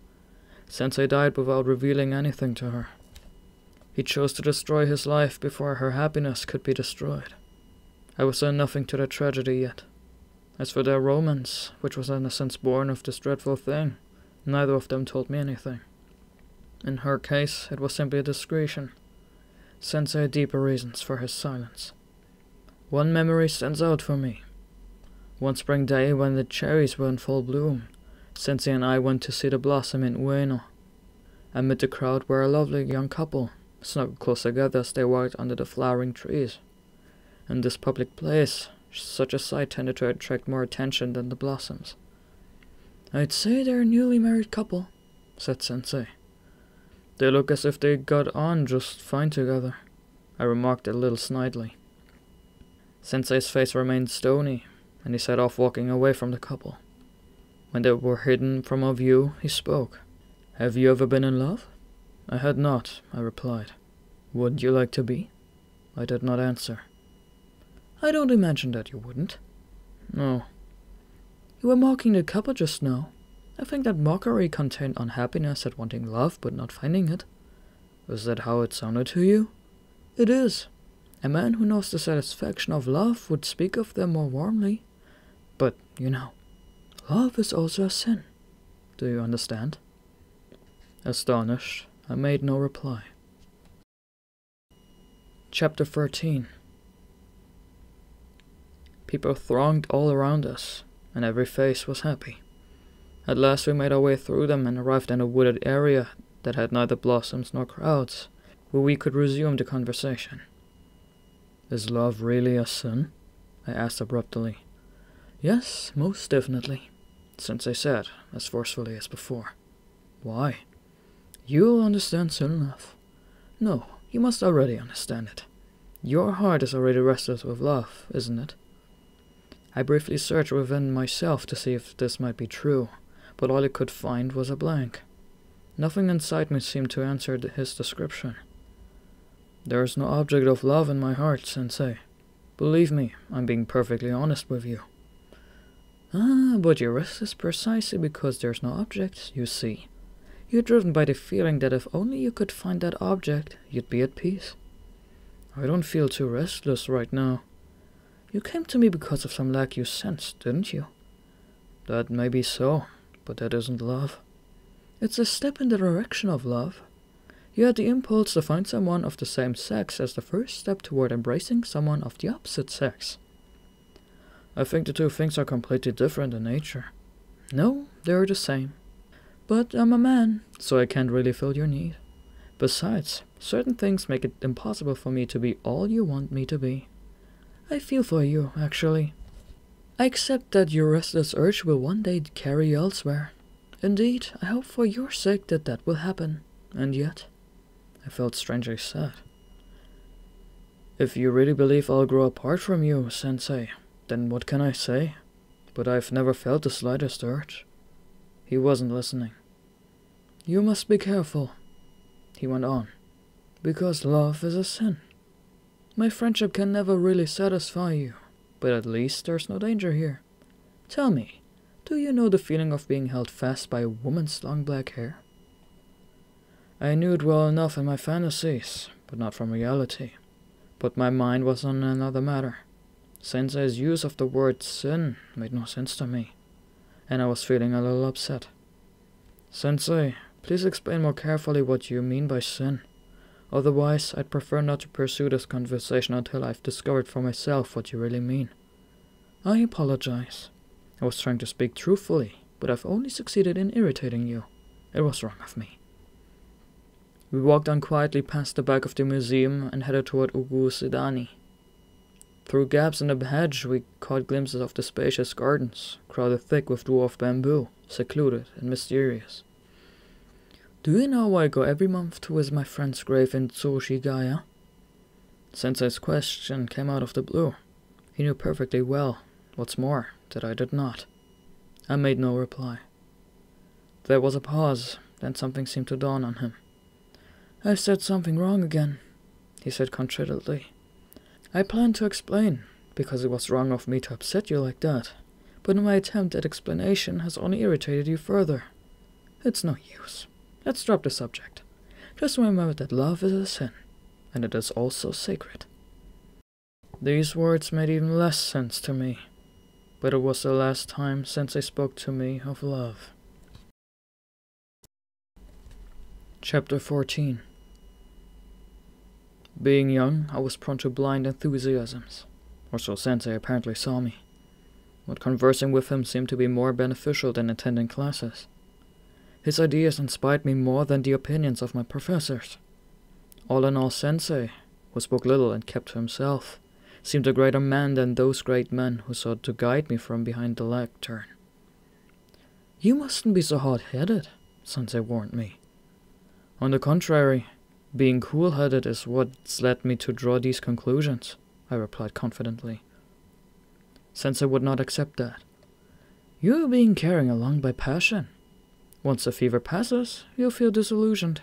Sensei died without revealing anything to her. He chose to destroy his life before her happiness could be destroyed. I was saying nothing to the tragedy yet. As for their romance, which was in a sense born of this dreadful thing, neither of them told me anything. In her case, it was simply a discretion. Sensei had deeper reasons for his silence. One memory stands out for me. One spring day when the cherries were in full bloom, Sensei and I went to see the blossom in Ueno. Amid the crowd were a lovely young couple, snuggled close together as they walked under the flowering trees. In this public place, such a sight tended to attract more attention than the blossoms. "I'd say they're a newly married couple," said Sensei. "They look as if they got on just fine together," I remarked a little snidely. Sensei's face remained stony, and he set off walking away from the couple. When they were hidden from our view, he spoke. "Have you ever been in love?" "I had not," I replied. "Would you like to be?" I did not answer. "I don't imagine that you wouldn't." "No." "You were mocking the couple just now. I think that mockery contained unhappiness at wanting love but not finding it." "Is that how it sounded to you?" "It is. A man who knows the satisfaction of love would speak of them more warmly. But, you know, love is also a sin. Do you understand?" Astonished, I made no reply. Chapter 13. People thronged all around us, and every face was happy. At last we made our way through them and arrived in a wooded area that had neither blossoms nor crowds, where we could resume the conversation. "Is love really a sin?" I asked abruptly. "Yes, most definitely," Sensei said, as forcefully as before. "Why?" "You'll understand soon enough. No, you must already understand it. Your heart is already restless with love, isn't it?" I briefly searched within myself to see if this might be true, but all I could find was a blank. Nothing inside me seemed to answer his description. "There is no object of love in my heart, Sensei. Believe me, I'm being perfectly honest with you." "Ah, but you're restless precisely because there's no object, you see. You're driven by the feeling that if only you could find that object, you'd be at peace." "I don't feel too restless right now." "You came to me because of some lack you sensed, didn't you?" "That may be so, but that isn't love." "It's a step in the direction of love. You had the impulse to find someone of the same sex as the first step toward embracing someone of the opposite sex." "I think the two things are completely different in nature." "No, they're the same. But I'm a man, so I can't really fill your need. Besides, certain things make it impossible for me to be all you want me to be. I feel for you, actually. I accept that your restless urge will one day carry you elsewhere. Indeed, I hope for your sake that that will happen. And yet," I felt strangely sad. "If you really believe I'll grow apart from you, Sensei, then what can I say? But I've never felt the slightest urge." He wasn't listening. "You must be careful," he went on, "because love is a sin. My friendship can never really satisfy you, but at least there's no danger here. Tell me, do you know the feeling of being held fast by a woman's long black hair?" I knew it well enough in my fantasies, but not from reality. But my mind was on another matter. Sensei's use of the word sin made no sense to me, and I was feeling a little upset. "Sensei, please explain more carefully what you mean by sin. Otherwise, I'd prefer not to pursue this conversation until I've discovered for myself what you really mean." "I apologize. I was trying to speak truthfully, but I've only succeeded in irritating you. It was wrong of me. We walked on quietly past the back of the museum and headed toward Ugusidani. Through gaps in the hedge we caught glimpses of the spacious gardens, crowded thick with dwarf bamboo, secluded and mysterious. Do you know why I go every month to visit my friend's grave in Tsushigaya? Sensei's question came out of the blue. He knew perfectly well, what's more, that I did not. I made no reply. There was a pause, then something seemed to dawn on him. I've said something wrong again, he said contritely. I planned to explain, because it was wrong of me to upset you like that, but my attempt at explanation has only irritated you further. It's no use. Let's drop the subject. Just remember that love is a sin, and it is also sacred. These words made even less sense to me, but it was the last time Sensei spoke to me of love. Chapter 14. Being young, I was prone to blind enthusiasms, or so Sensei apparently saw me. But conversing with him seemed to be more beneficial than attending classes. His ideas inspired me more than the opinions of my professors. All in all, Sensei, who spoke little and kept to himself, seemed a greater man than those great men who sought to guide me from behind the lectern. You mustn't be so hot-headed, Sensei warned me. On the contrary, being cool-headed is what's led me to draw these conclusions, I replied confidently. Sensei would not accept that. You're being carried along by passion. Once the fever passes, you'll feel disillusioned.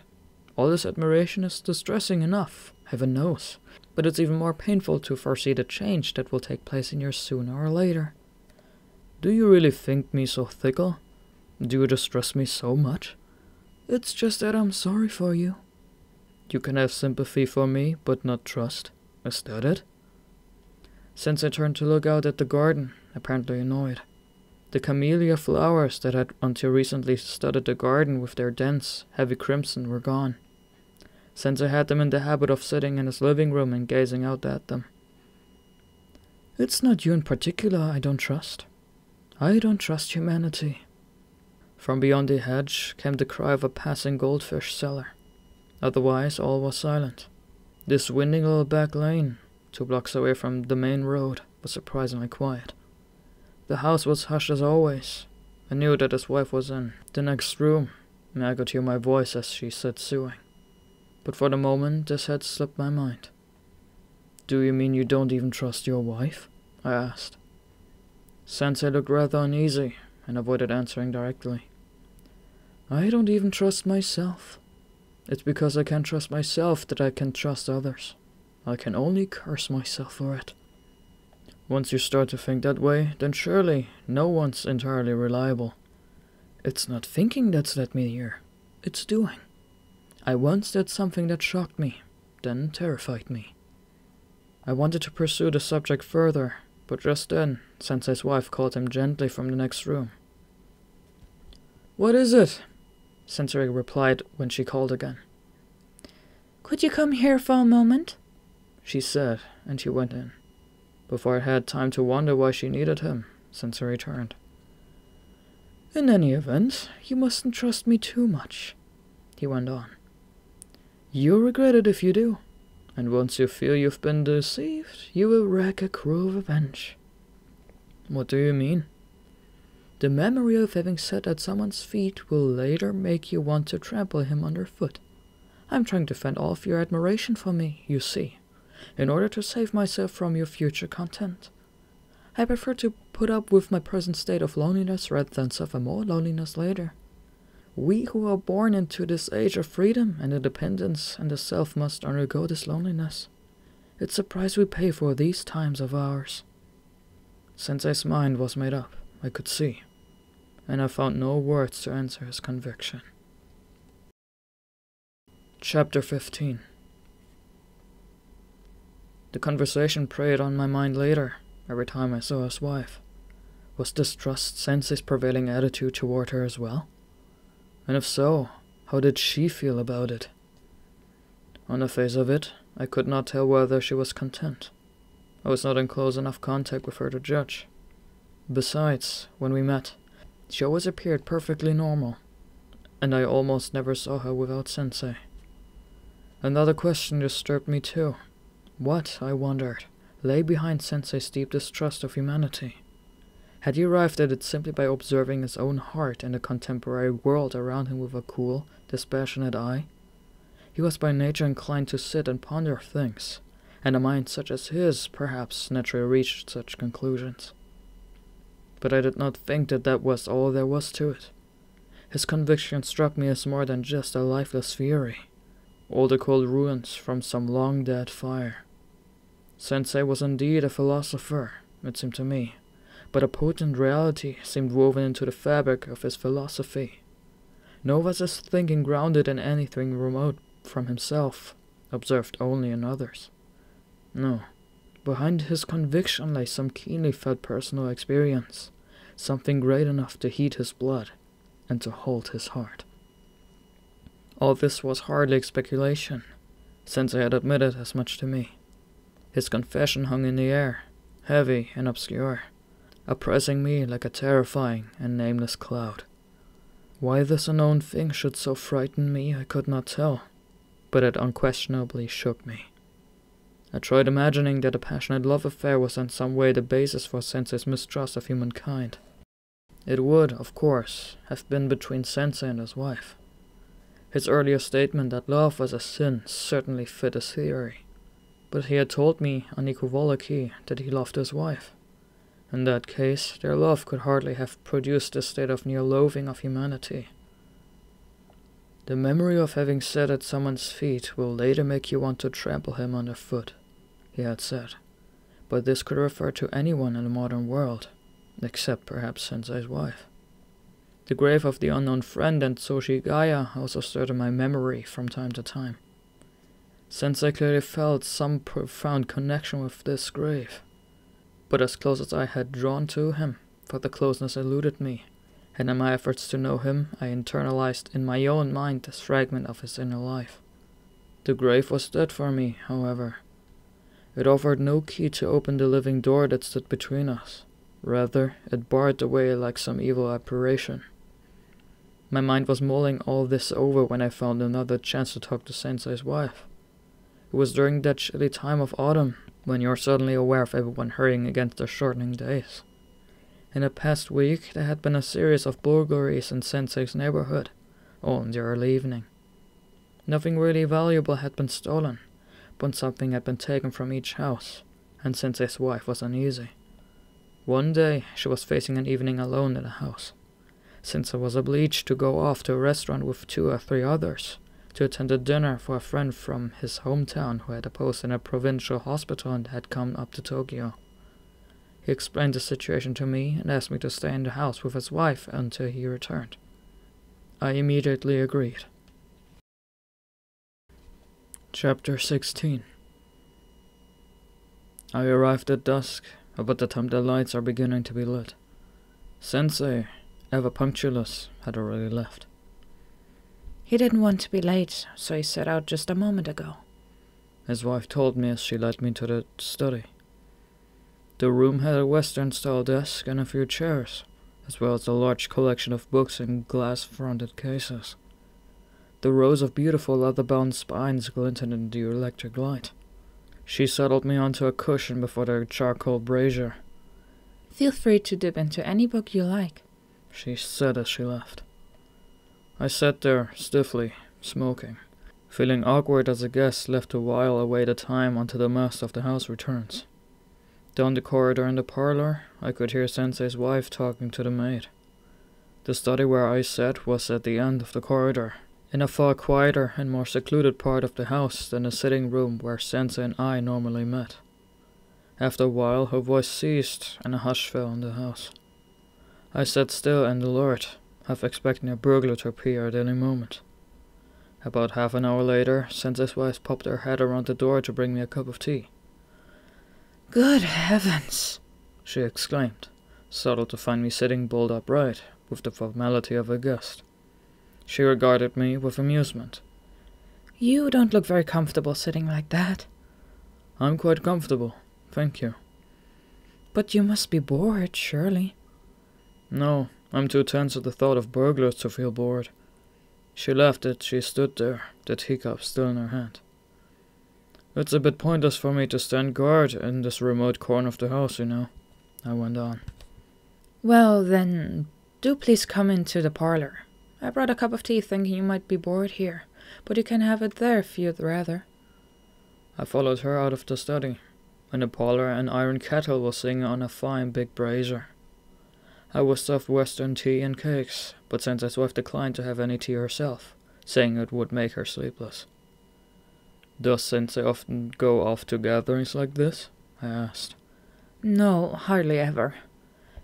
All this admiration is distressing enough, heaven knows, but it's even more painful to foresee the change that will take place in you sooner or later. Do you really think me so fickle? Do you distrust me so much? It's just that I'm sorry for you. You can have sympathy for me, but not trust. Is that it? Sensei turned to look out at the garden, apparently annoyed. The camellia flowers that had until recently studded the garden with their dense, heavy crimson were gone. Sensei had them in the habit of sitting in his living room and gazing out at them. It's not you in particular I don't trust. I don't trust humanity. From beyond the hedge came the cry of a passing goldfish seller. Otherwise all was silent. This winding little back lane, 2 blocks away from the main road, was surprisingly quiet. The house was hushed as always. I knew that his wife was in the next room, and I could hear my voice as she sat sewing. But for the moment this had slipped my mind. Do you mean you don't even trust your wife? I asked. Sensei looked rather uneasy, and avoided answering directly. I don't even trust myself. It's because I can't trust myself that I can trust others. I can only curse myself for it. Once you start to think that way, then surely no one's entirely reliable. It's not thinking that's led me here. It's doing. I once did something that shocked me, then terrified me. I wanted to pursue the subject further, but just then, Sensei's wife called him gently from the next room. What is it? Sensei replied when she called again. Could you come here for a moment? She said, and he went in. Before I had time to wonder why she needed him, Sensei returned. In any event, you mustn't trust me too much, he went on. You'll regret it if you do, and once you feel you've been deceived, you will wreak a cruel revenge. What do you mean? The memory of having sat at someone's feet will later make you want to trample him underfoot. I'm trying to fend off your admiration for me, you see, in order to save myself from your future contempt. I prefer to put up with my present state of loneliness rather than suffer more loneliness later. We who are born into this age of freedom and independence and the self must undergo this loneliness. It's a price we pay for these times of ours. Sensei's mind was made up, I could see, and I found no words to answer his conviction. Chapter 15. The conversation preyed on my mind later, every time I saw his wife. Was distrust Sensei's prevailing attitude toward her as well? And if so, how did she feel about it? On the face of it, I could not tell whether she was content. I was not in close enough contact with her to judge. Besides, when we met, she always appeared perfectly normal, and I almost never saw her without Sensei. Another question disturbed me too. What, I wondered, lay behind Sensei's deep distrust of humanity? Had he arrived at it simply by observing his own heart and the contemporary world around him with a cool, dispassionate eye? He was by nature inclined to sit and ponder things, and a mind such as his perhaps naturally reached such conclusions. But I did not think that that was all there was to it. His conviction struck me as more than just a lifeless fury, all the cold ruins from some long-dead fire. Sensei was indeed a philosopher, it seemed to me, but a potent reality seemed woven into the fabric of his philosophy. Nor was his thinking grounded in anything remote from himself, observed only in others. No, behind his conviction lay some keenly felt personal experience, something great enough to heat his blood and to hold his heart. All this was hardly speculation, Sensei had admitted as much to me. His confession hung in the air, heavy and obscure, oppressing me like a terrifying and nameless cloud. Why this unknown thing should so frighten me I could not tell, but it unquestionably shook me. I tried imagining that a passionate love affair was in some way the basis for Sensei's mistrust of humankind. It would, of course, have been between Sensei and his wife. His earlier statement that love was a sin certainly fit his theory, but he had told me unequivocally that he loved his wife. In that case, their love could hardly have produced a state of near loathing of humanity. The memory of having sat at someone's feet will later make you want to trample him underfoot, he had said, but this could refer to anyone in the modern world, except perhaps Sensei's wife. The grave of the unknown friend and Soshigaya also stirred in my memory from time to time. Sensei clearly felt some profound connection with this grave, but as close as I had drawn to him, for the closeness eluded me, and in my efforts to know him, I internalized in my own mind this fragment of his inner life. The grave was dead for me, however. It offered no key to open the living door that stood between us. Rather, it barred the way like some evil apparition. My mind was mulling all this over when I found another chance to talk to Sensei's wife. It was during that chilly time of autumn, when you're suddenly aware of everyone hurrying against their shortening days. In the past week, there had been a series of burglaries in Sensei's neighborhood, all in the early evening. Nothing really valuable had been stolen, but something had been taken from each house, and Sensei's wife was uneasy. One day, she was facing an evening alone in the house. Sensei was obliged to go off to a restaurant with 2 or 3 others, to attend a dinner for a friend from his hometown who had a post in a provincial hospital and had come up to Tokyo. He explained the situation to me and asked me to stay in the house with his wife until he returned. I immediately agreed. Chapter 16. I arrived at dusk, about the time the lights are beginning to be lit. Sensei, ever punctualist, had already left. He didn't want to be late, so he set out just a moment ago, his wife told me as she led me to the study. The room had a Western-style desk and a few chairs, as well as a large collection of books in glass-fronted cases. The rows of beautiful leather-bound spines glinted in the electric light. She settled me onto a cushion before the charcoal brazier. "Feel free to dip into any book you like," she said as she left. I sat there, stiffly, smoking, feeling awkward as a guest left to while away the time until the master of the house returns. Down the corridor in the parlor, I could hear Sensei's wife talking to the maid. The study where I sat was at the end of the corridor, in a far quieter and more secluded part of the house than the sitting room where Sensei and I normally met. After a while, her voice ceased, and a hush fell on the house. I sat still and alert, half expecting a burglar to appear at any moment. About half an hour later, Sensei's wife popped her head around the door to bring me a cup of tea. "Good heavens!" she exclaimed, startled to find me sitting bolt upright, with the formality of a guest. She regarded me with amusement. "You don't look very comfortable sitting like that." "I'm quite comfortable, thank you." "But you must be bored, surely." No, I'm too tense at the thought of burglars to feel bored. She laughed as she stood there, the teacup still in her hand. It's a bit pointless for me to stand guard in this remote corner of the house, you know, I went on. Well, then, do please come into the parlor. I brought a cup of tea thinking you might be bored here, but you can have it there if you'd rather. I followed her out of the study. In the parlor, an iron kettle was singing on a fine big brazier. I was served Western tea and cakes, but Sensei's wife declined to have any tea herself, saying it would make her sleepless. Does Sensei often go off to gatherings like this? I asked. No, hardly ever.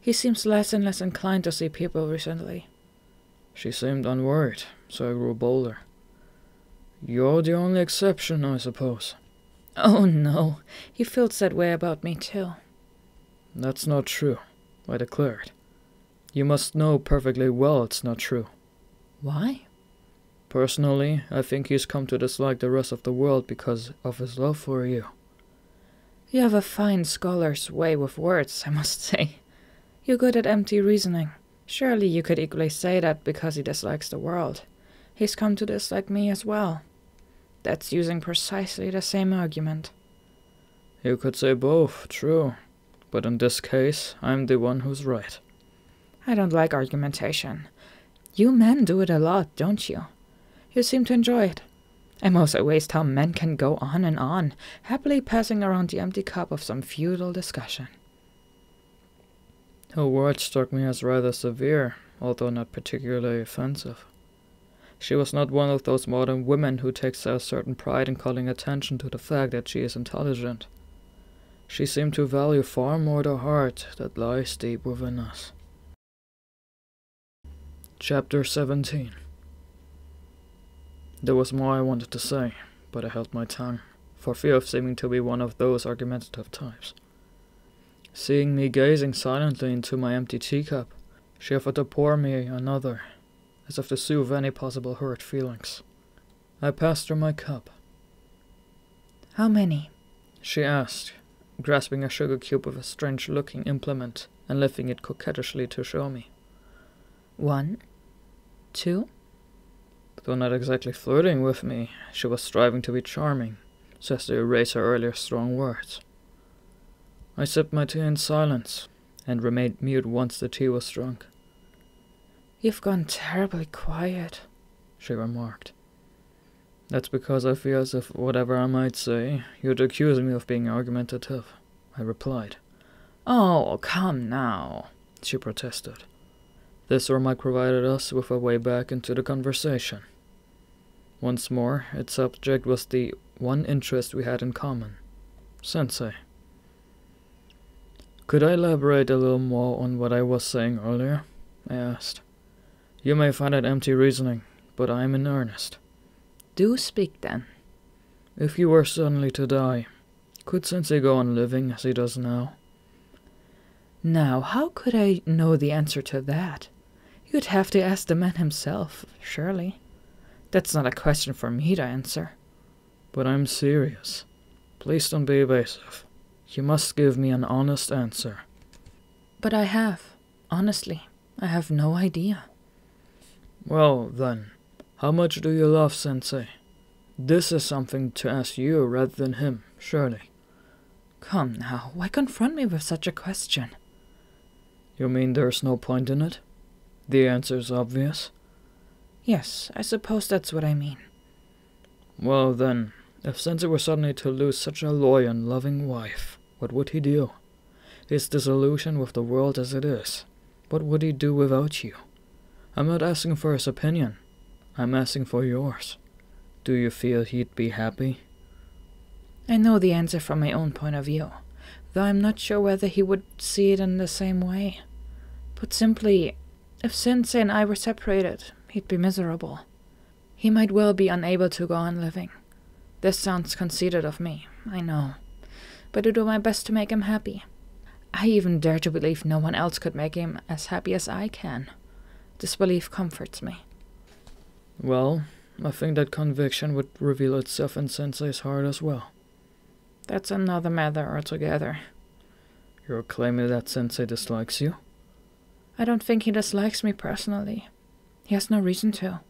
He seems less and less inclined to see people recently. She seemed unworried, so I grew bolder. You're the only exception, I suppose. Oh no, he feels that way about me too. That's not true, I declared. You must know perfectly well it's not true. Why? Personally, I think he's come to dislike the rest of the world because of his love for you. You have a fine scholar's way with words, I must say. You're good at empty reasoning. Surely you could equally say that because he dislikes the world. He's come to dislike me as well. That's using precisely the same argument. You could say both, true. But in this case, I'm the one who's right. I don't like argumentation. You men do it a lot, don't you? You seem to enjoy it. I'm also amazed how men can go on and on, happily passing around the empty cup of some futile discussion. Her words struck me as rather severe, although not particularly offensive. She was not one of those modern women who takes a certain pride in calling attention to the fact that she is intelligent. She seemed to value far more the heart that lies deep within us. Chapter 17. There was more I wanted to say, but I held my tongue, for fear of seeming to be one of those argumentative types. Seeing me gazing silently into my empty teacup, she offered to pour me another, as if to soothe any possible hurt feelings. I passed her my cup. How many? She asked, grasping a sugar cube with a strange-looking implement and lifting it coquettishly to show me. 1, 2? Though not exactly flirting with me, she was striving to be charming, so as to erase her earlier strong words. I sipped my tea in silence, and remained mute once the tea was drunk. You've gone terribly quiet, she remarked. That's because I feel as if whatever I might say, you'd accuse me of being argumentative, I replied. Oh, come now, she protested. This remark provided us with a way back into the conversation. Once more, its subject was the one interest we had in common, Sensei. Could I elaborate a little more on what I was saying earlier? I asked. You may find it empty reasoning, but I am in earnest. Do speak then. If you were suddenly to die, could Sensei go on living as he does now? Now, how could I know the answer to that? You'd have to ask the man himself, surely. That's not a question for me to answer. But I'm serious. Please don't be evasive. You must give me an honest answer. But I have. Honestly, I have no idea. Well, then, how much do you love Sensei? This is something to ask you rather than him, surely. Come now, why confront me with such a question? You mean there's no point in it? The answer's obvious? Yes, I suppose that's what I mean. Well then, if Sensei were suddenly to lose such a loyal and loving wife, what would he do? His disillusion with the world as it is, what would he do without you? I'm not asking for his opinion. I'm asking for yours. Do you feel he'd be happy? I know the answer from my own point of view, though I'm not sure whether he would see it in the same way. Put simply, if Sensei and I were separated, he'd be miserable. He might well be unable to go on living. This sounds conceited of me, I know, but I do my best to make him happy. I even dare to believe no one else could make him as happy as I can. This belief comforts me. Well, I think that conviction would reveal itself in Sensei's heart as well. That's another matter altogether. You're claiming that Sensei dislikes you? I don't think he dislikes me personally. He has no reason to.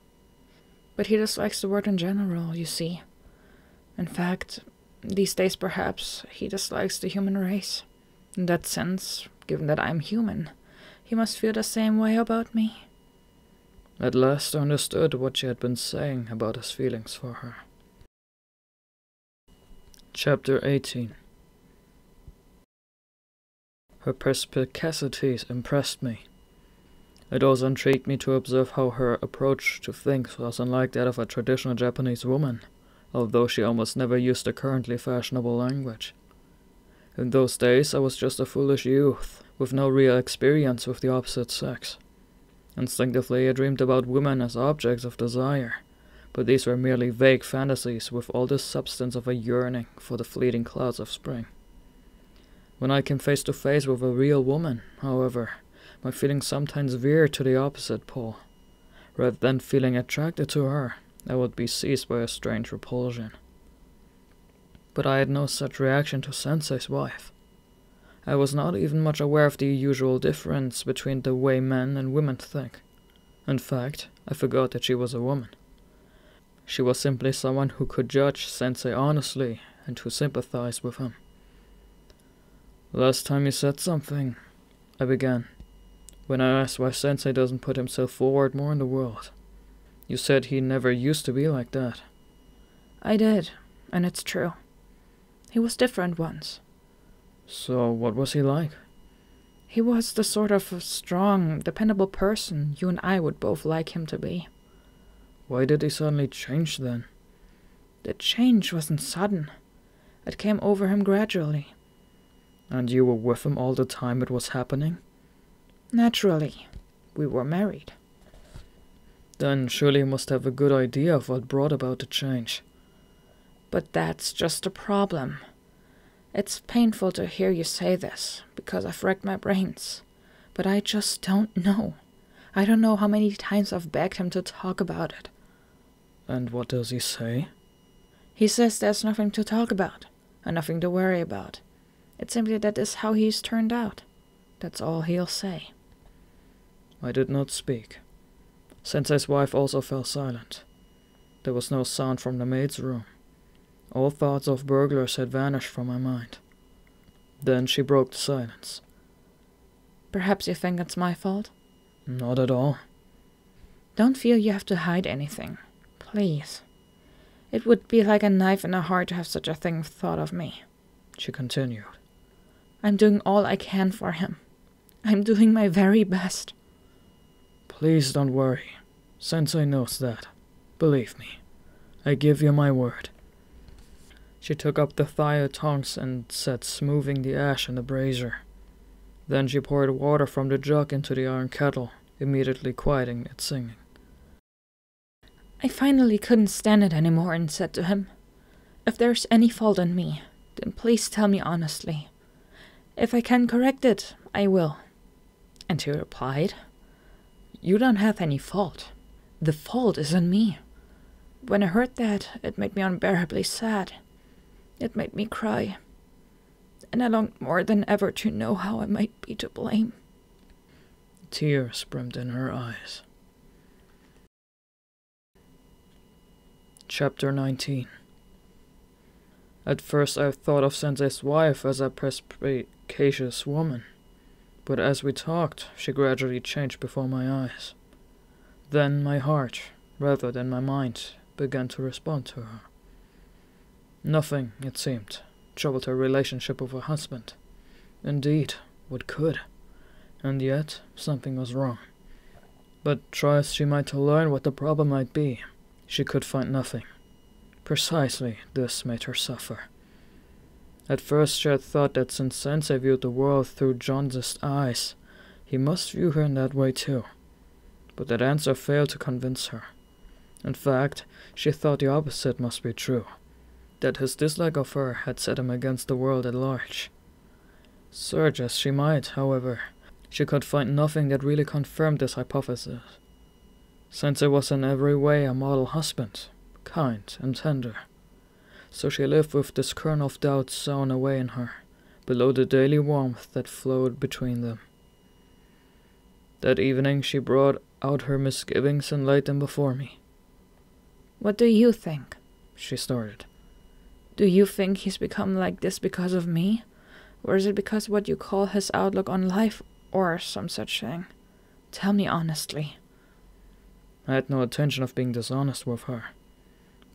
But he dislikes the word in general, you see. In fact, these days perhaps he dislikes the human race. In that sense, given that I'm human, he must feel the same way about me. At last I understood what she had been saying about his feelings for her. Chapter 18. Her perspicacity impressed me. It also intrigued me to observe how her approach to things was unlike that of a traditional Japanese woman, although she almost never used the currently fashionable language. In those days I was just a foolish youth, with no real experience with the opposite sex. Instinctively I dreamed about women as objects of desire, but these were merely vague fantasies with all the substance of a yearning for the fleeting clouds of spring. When I came face to face with a real woman, however, my feelings sometimes veered to the opposite pole. Rather than feeling attracted to her, I would be seized by a strange repulsion. But I had no such reaction to Sensei's wife. I was not even much aware of the usual difference between the way men and women think. In fact, I forgot that she was a woman. She was simply someone who could judge Sensei honestly and to sympathize with him. "Last time you said something," I began, when I asked why Sensei doesn't put himself forward more in the world. "You said he never used to be like that." I did, and it's true. He was different once. So what was he like? He was the sort of strong, dependable person you and I would both like him to be. Why did he suddenly change then? The change wasn't sudden. It came over him gradually. And you were with him all the time it was happening? Naturally. We were married. Then surely you must have a good idea of what brought about the change. But that's just the problem. It's painful to hear you say this, because I've racked my brains. But I just don't know. I don't know how many times I've begged him to talk about it. And what does he say? He says there's nothing to talk about, and nothing to worry about. It's simply that is how he's turned out. That's all he'll say. I did not speak. Sensei's wife also fell silent. There was no sound from the maid's room. All thoughts of burglars had vanished from my mind. Then she broke the silence. Perhaps you think it's my fault? Not at all. Don't feel you have to hide anything. Please. It would be like a knife in the heart to have such a thing thought of me, she continued. I'm doing all I can for him. I'm doing my very best. Please don't worry. Sensei knows that. Believe me. I give you my word. She took up the fire tongs and sat smoothing the ash in the brazier. Then she poured water from the jug into the iron kettle, immediately quieting its singing. I finally couldn't stand it anymore and said to him, "If there's any fault in me, then please tell me honestly. If I can correct it, I will." And he replied, "You don't have any fault. The fault is in me." When I heard that, it made me unbearably sad. It made me cry. And I longed more than ever to know how I might be to blame. Tears brimmed in her eyes. Chapter 19. At first I thought of Sensei's wife as a perspicacious woman, but as we talked, she gradually changed before my eyes. Then my heart, rather than my mind, began to respond to her. Nothing, it seemed, troubled her relationship with her husband. Indeed, what could? And yet, something was wrong. But try as she might to learn what the problem might be, she could find nothing. Precisely this made her suffer. At first she had thought that since Sensei viewed the world through jaundiced eyes, he must view her in that way too. But that answer failed to convince her. In fact, she thought the opposite must be true, that his dislike of her had set him against the world at large. Search as she might, however, she could find nothing that really confirmed this hypothesis. Sensei was in every way a model husband, kind and tender. So she lived with this kernel of doubt sewn away in her, below the daily warmth that flowed between them. That evening she brought out her misgivings and laid them before me. "What do you think?" she started. "Do you think he's become like this because of me? Or is it because what you call his outlook on life, or some such thing? Tell me honestly." I had no intention of being dishonest with her,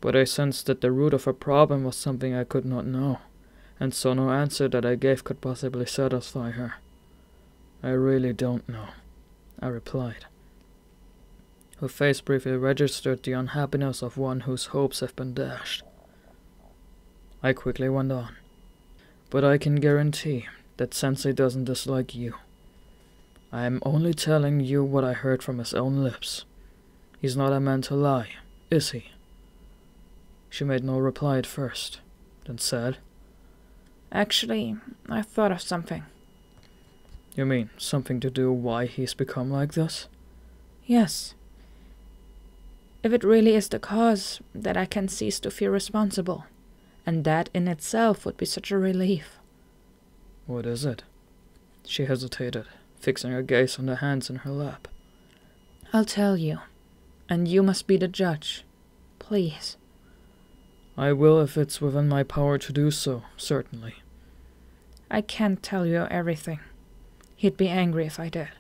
but I sensed that the root of her problem was something I could not know, and so no answer that I gave could possibly satisfy her. "I really don't know," I replied. Her face briefly registered the unhappiness of one whose hopes have been dashed. I quickly went on. "But I can guarantee that Sensei doesn't dislike you. I am only telling you what I heard from his own lips. He's not a man to lie, is he?" She made no reply at first, then said, "Actually, I've thought of something." "You mean something to do why he's become like this?" "Yes. If it really is the cause, that I can cease to feel responsible, and that in itself would be such a relief." "What is it?" She hesitated, fixing her gaze on the hands in her lap. "I'll tell you, and you must be the judge. Please." "I will if it's within my power to do so, certainly." "I can't tell you everything. He'd be angry if I did.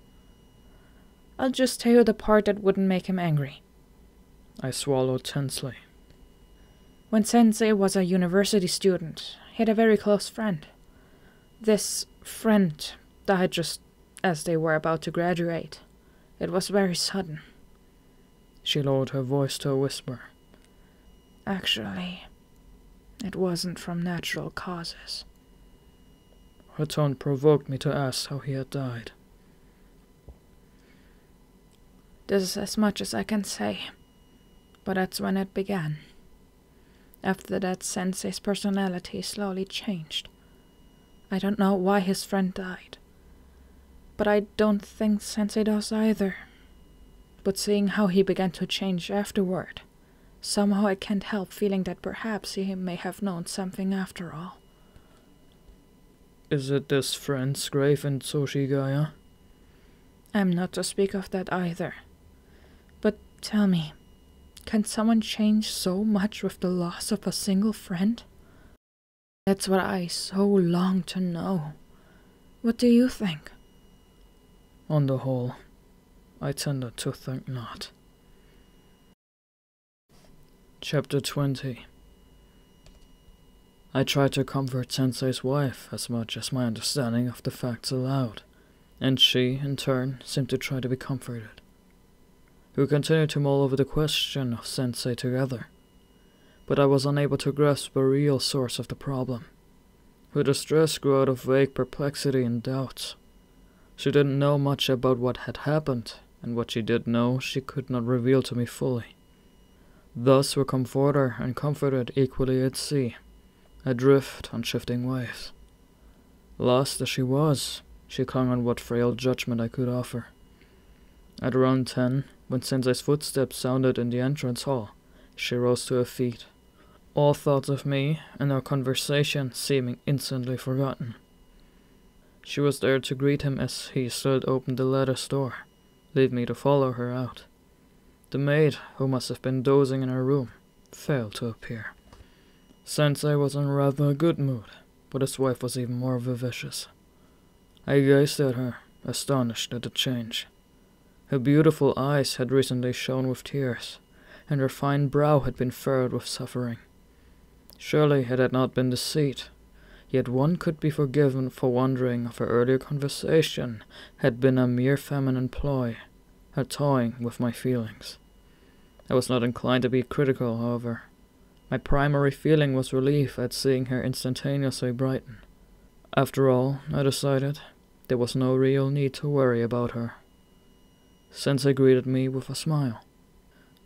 I'll just tell you the part that wouldn't make him angry." I swallowed tensely. When Sensei was a university student, he had a very close friend. This friend died just as they were about to graduate. It was very sudden. She lowered her voice to a whisper. Actually, it wasn't from natural causes." Her tone provoked me to ask how he had died. "This is as much as I can say, but that's when it began. After that, Sensei's personality slowly changed. I don't know why his friend died, but I don't think Sensei does either. But seeing how he began to change afterward, somehow I can't help feeling that perhaps he may have known something after all." "Is it this friend's grave in Tsushigaya?" "I'm not to speak of that either. But tell me, can someone change so much with the loss of a single friend? That's what I so long to know. What do you think?" On the whole, I tended to think not. Chapter 20. I tried to comfort Sensei's wife as much as my understanding of the facts allowed, and she, in turn, seemed to try to be comforted. We continued to mull over the question of Sensei together, but I was unable to grasp the real source of the problem. Her distress grew out of vague perplexity and doubts. She didn't know much about what had happened, and what she did know she could not reveal to me fully. Thus we comforter and comforted equally at sea, adrift on shifting waves. Lost as she was, she clung on what frail judgment I could offer. At around 10, when Sensei's footsteps sounded in the entrance hall, she rose to her feet, all thoughts of me and our conversation seeming instantly forgotten. She was there to greet him as he stood open the latter's door, leave me to follow her out. The maid, who must have been dozing in her room, failed to appear. Sensei was in rather a good mood, but his wife was even more vivacious. I gazed at her, astonished at the change. Her beautiful eyes had recently shone with tears, and her fine brow had been furrowed with suffering. Surely it had not been deceit, yet one could be forgiven for wondering if her earlier conversation had been a mere feminine ploy, a toying with my feelings. I was not inclined to be critical, however. My primary feeling was relief at seeing her instantaneously brighten. After all, I decided, there was no real need to worry about her. Sensei greeted me with a smile.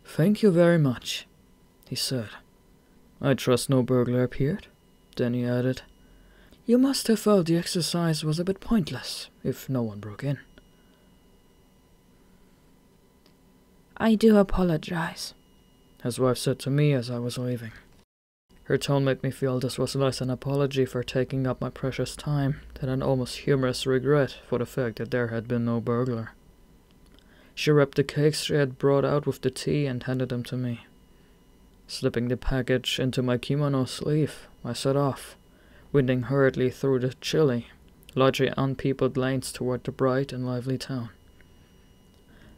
"Thank you very much," he said. "I trust no burglar appeared?" Then he added, "You must have felt the exercise was a bit pointless, if no one broke in." "I do apologize," his wife said to me as I was leaving. Her tone made me feel this was less an apology for taking up my precious time than an almost humorous regret for the fact that there had been no burglar. She wrapped the cakes she had brought out with the tea and handed them to me. Slipping the package into my kimono sleeve, I set off, winding hurriedly through the chilly, largely unpeopled lanes toward the bright and lively town.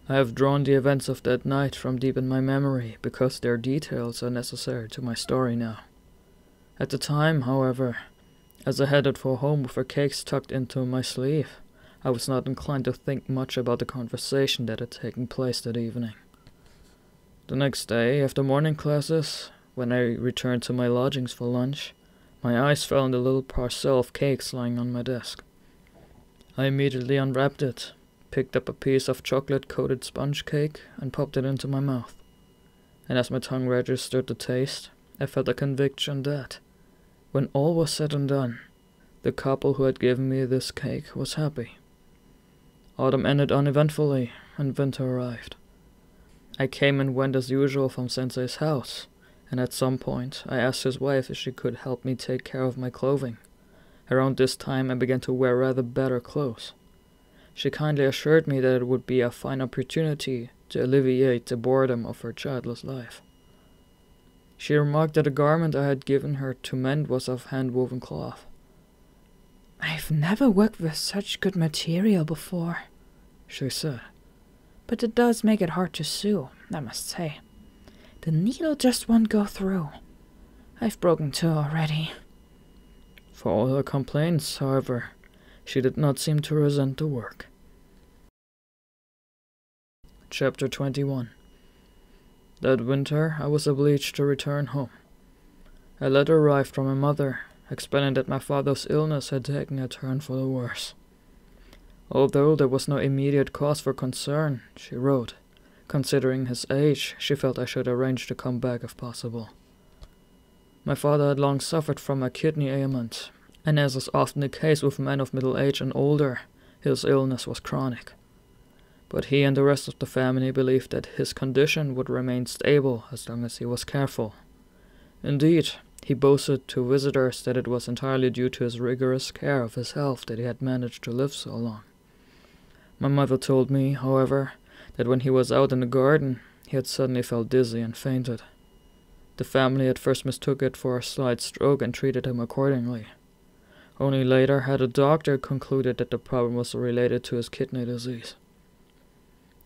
I have drawn the events of that night from deep in my memory because their details are necessary to my story now. At the time, however, as I headed for home with her cakes tucked into my sleeve, I was not inclined to think much about the conversation that had taken place that evening. The next day, after morning classes, when I returned to my lodgings for lunch, my eyes fell on the little parcel of cakes lying on my desk. I immediately unwrapped it, picked up a piece of chocolate-coated sponge cake, and popped it into my mouth. And as my tongue registered the taste, I felt a conviction that, when all was said and done, the couple who had given me this cake was happy. Autumn ended uneventfully, and winter arrived. I came and went as usual from Sensei's house, and at some point I asked his wife if she could help me take care of my clothing. Around this time I began to wear rather better clothes. She kindly assured me that it would be a fine opportunity to alleviate the boredom of her childless life. She remarked that the garment I had given her to mend was of hand-woven cloth. "I've never worked with such good material before," she said. "But it does make it hard to sew, I must say. The needle just won't go through. I've broken two already." For all her complaints, however, she did not seem to resent the work. Chapter 21. That winter, I was obliged to return home. A letter arrived from my mother, explaining that my father's illness had taken a turn for the worse. Although there was no immediate cause for concern, she wrote, considering his age, she felt I should arrange to come back if possible. My father had long suffered from a kidney ailment, and as is often the case with men of middle age and older, his illness was chronic. But he and the rest of the family believed that his condition would remain stable as long as he was careful. Indeed, he boasted to visitors that it was entirely due to his rigorous care of his health that he had managed to live so long. My mother told me, however, that when he was out in the garden, he had suddenly felt dizzy and fainted. The family at first mistook it for a slight stroke and treated him accordingly. Only later had a doctor concluded that the problem was related to his kidney disease.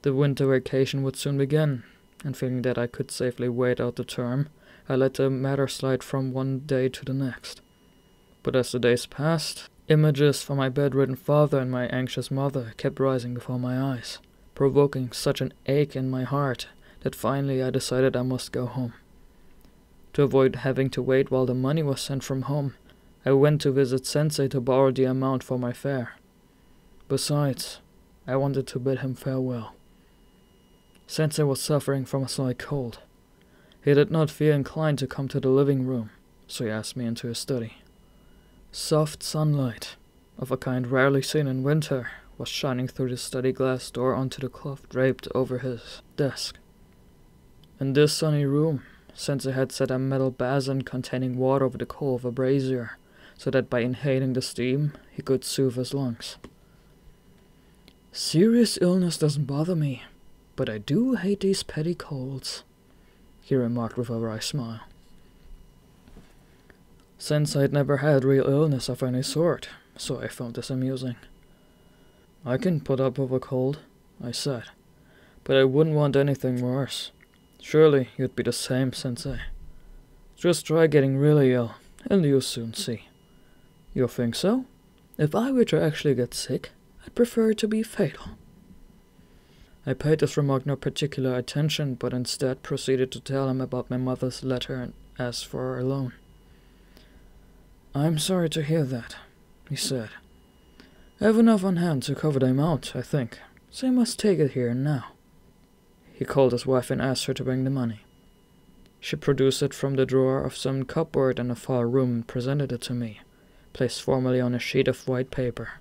The winter vacation would soon begin, and feeling that I could safely wait out the term, I let the matter slide from one day to the next. But as the days passed, images from my bedridden father and my anxious mother kept rising before my eyes, provoking such an ache in my heart that finally I decided I must go home. To avoid having to wait while the money was sent from home, I went to visit Sensei to borrow the amount for my fare. Besides, I wanted to bid him farewell. Sensei was suffering from a slight cold. He did not feel inclined to come to the living room, so he asked me into his study. Soft sunlight, of a kind rarely seen in winter, was shining through the study glass door onto the cloth draped over his desk. In this sunny room, Sensei had set a metal basin containing water over the coal of a brazier, so that by inhaling the steam, he could soothe his lungs. "Serious illness doesn't bother me, but I do hate these petty colds," he remarked with a wry smile. Sensei had never had real illness of any sort, so I found this amusing. "I can put up with a cold," I said, "but I wouldn't want anything worse. Surely you'd be the same, Sensei. Just try getting really ill, and you'll soon see." "You think so? If I were to actually get sick, I'd prefer it to be fatal." I paid this remark no particular attention, but instead proceeded to tell him about my mother's letter and asked for a loan. "I'm sorry to hear that," he said. "I have enough on hand to cover the amount, I think, so I must take it here and now." He called his wife and asked her to bring the money. She produced it from the drawer of some cupboard in a far room and presented it to me, placed formally on a sheet of white paper.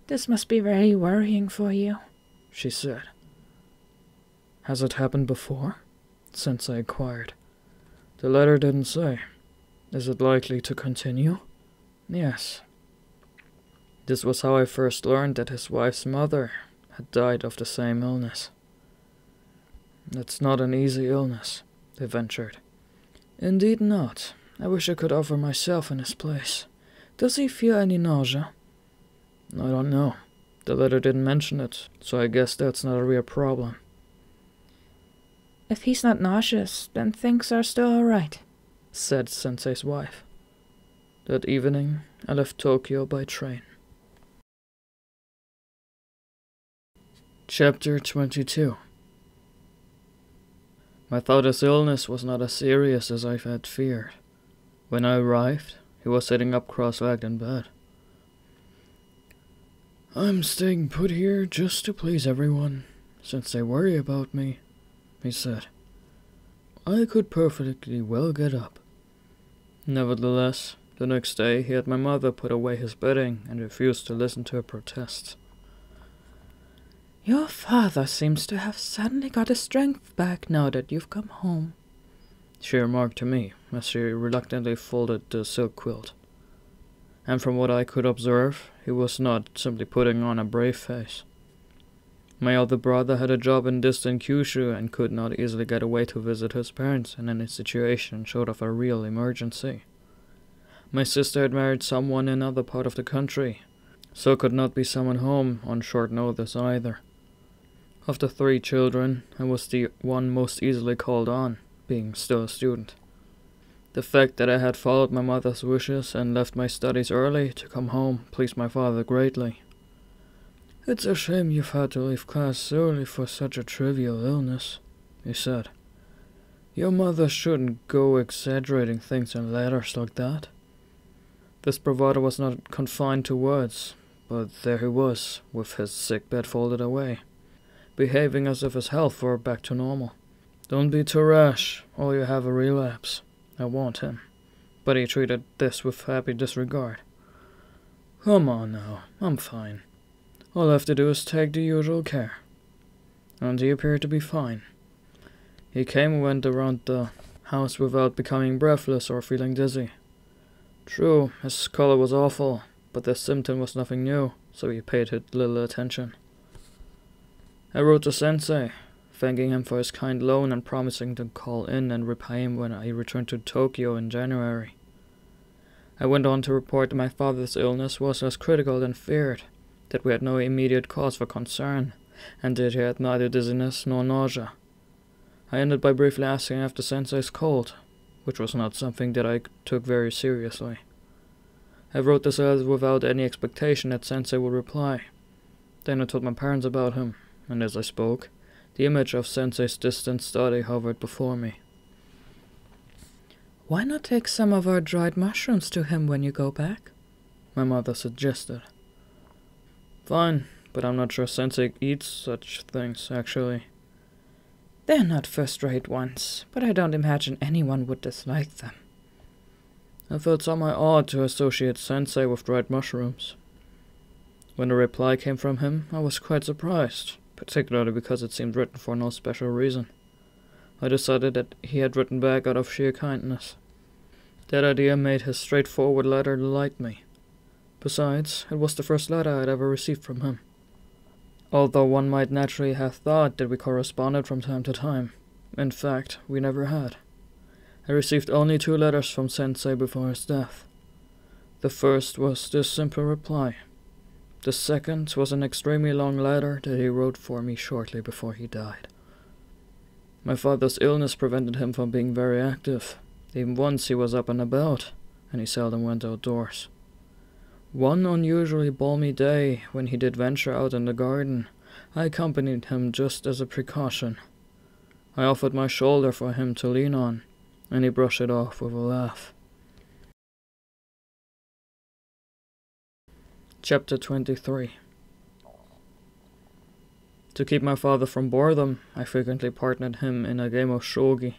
"This must be very worrying for you," she said. "Has it happened before?" Sensei inquired. "The letter didn't say. Is it likely to continue?" "Yes." This was how I first learned that his wife's mother had died of the same illness. "It's not an easy illness," they ventured. "Indeed not. I wish I could offer myself in his place. Does he feel any nausea?" "I don't know. The letter didn't mention it, so I guess that's not a real problem." "If he's not nauseous, then things are still alright," said Sensei's wife. That evening, I left Tokyo by train. Chapter 22. My father's illness was not as serious as I had feared. When I arrived, he was sitting up cross-legged in bed. "I'm staying put here just to please everyone, since they worry about me," he said. I could perfectly well get up. Nevertheless, the next day he had my mother put away his bedding and refused to listen to her protests. "Your father seems to have suddenly got his strength back now that you've come home," she remarked to me as she reluctantly folded the silk quilt. And from what I could observe, he was not simply putting on a brave face. My other brother had a job in distant Kyushu and could not easily get away to visit his parents in any situation short of a real emergency. My sister had married someone in another part of the country, so could not be summoned home on short notice either. Of the 3 children, I was the one most easily called on, being still a student. The fact that I had followed my mother's wishes and left my studies early to come home pleased my father greatly. "It's a shame you've had to leave class early for such a trivial illness," he said. "Your mother shouldn't go exaggerating things in letters like that." This bravado was not confined to words, but there he was, with his sick bed folded away, behaving as if his health were back to normal. "Don't be too rash, or you have a relapse," I warned him, but he treated this with happy disregard. "Come on now, I'm fine. All I have to do is take the usual care." And he appeared to be fine. He came and went around the house without becoming breathless or feeling dizzy. True, his color was awful, but this symptom was nothing new, so he paid it little attention. I wrote to Sensei, thanking him for his kind loan and promising to call in and repay him when I returned to Tokyo in January. I went on to report that my father's illness was as critical than feared, that we had no immediate cause for concern, and that he had neither dizziness nor nausea. I ended by briefly asking after Sensei's cold, which was not something that I took very seriously. I wrote this letter without any expectation that Sensei would reply. Then I told my parents about him, and as I spoke, the image of Sensei's distant study hovered before me. "Why not take some of our dried mushrooms to him when you go back?" my mother suggested. "Fine, but I'm not sure Sensei eats such things, actually." "They're not first-rate ones, but I don't imagine anyone would dislike them." I felt somehow odd to associate Sensei with dried mushrooms. When the reply came from him, I was quite surprised, particularly because it seemed written for no special reason. I decided that he had written back out of sheer kindness. That idea made his straightforward letter delight me. Besides, it was the first letter I had ever received from him. Although one might naturally have thought that we corresponded from time to time, in fact, we never had. I received only 2 letters from Sensei before his death. The first was this simple reply. The second was an extremely long letter that he wrote for me shortly before he died. My father's illness prevented him from being very active. Even once he was up and about, and he seldom went outdoors. One unusually balmy day, when he did venture out in the garden, I accompanied him just as a precaution. I offered my shoulder for him to lean on, and he brushed it off with a laugh. Chapter 23. To keep my father from boredom, I frequently partnered him in a game of shogi.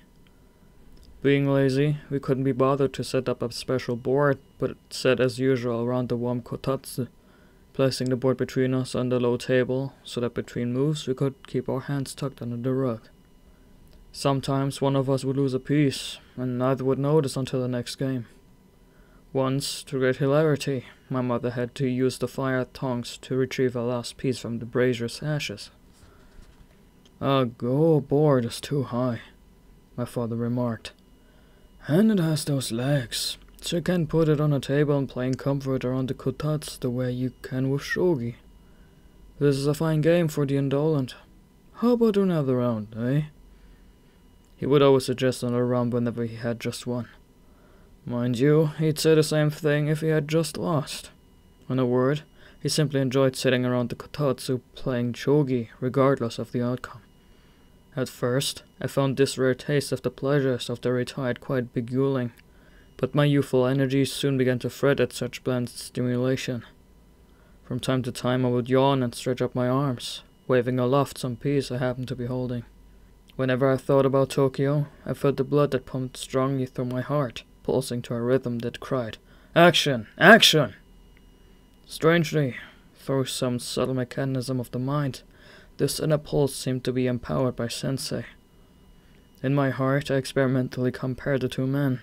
Being lazy, we couldn't be bothered to set up a special board, but sat as usual around the warm kotatsu, placing the board between us on the low table, so that between moves we could keep our hands tucked under the rug. Sometimes one of us would lose a piece, and neither would notice until the next game. Once, to great hilarity, my mother had to use the fire tongs to retrieve a lost piece from the brazier's ashes. "A go board is too high," my father remarked. "And it has those legs, so you can't put it on a table and play in comfort around the kotatsu the way you can with shogi. This is a fine game for the indolent. How about another round, eh?" He would always suggest another round whenever he had just won. Mind you, he'd say the same thing if he had just lost. In a word, he simply enjoyed sitting around the kotatsu playing shogi, regardless of the outcome. At first, I found this rare taste of the pleasures of the retired quite beguiling, but my youthful energies soon began to fret at such bland stimulation. From time to time I would yawn and stretch up my arms, waving aloft some piece I happened to be holding. Whenever I thought about Tokyo, I felt the blood that pumped strongly through my heart, pulsing to a rhythm that cried, "Action! Action!" Strangely, through some subtle mechanism of the mind, this inner pulse seemed to be empowered by Sensei. In my heart, I experimentally compared the two men,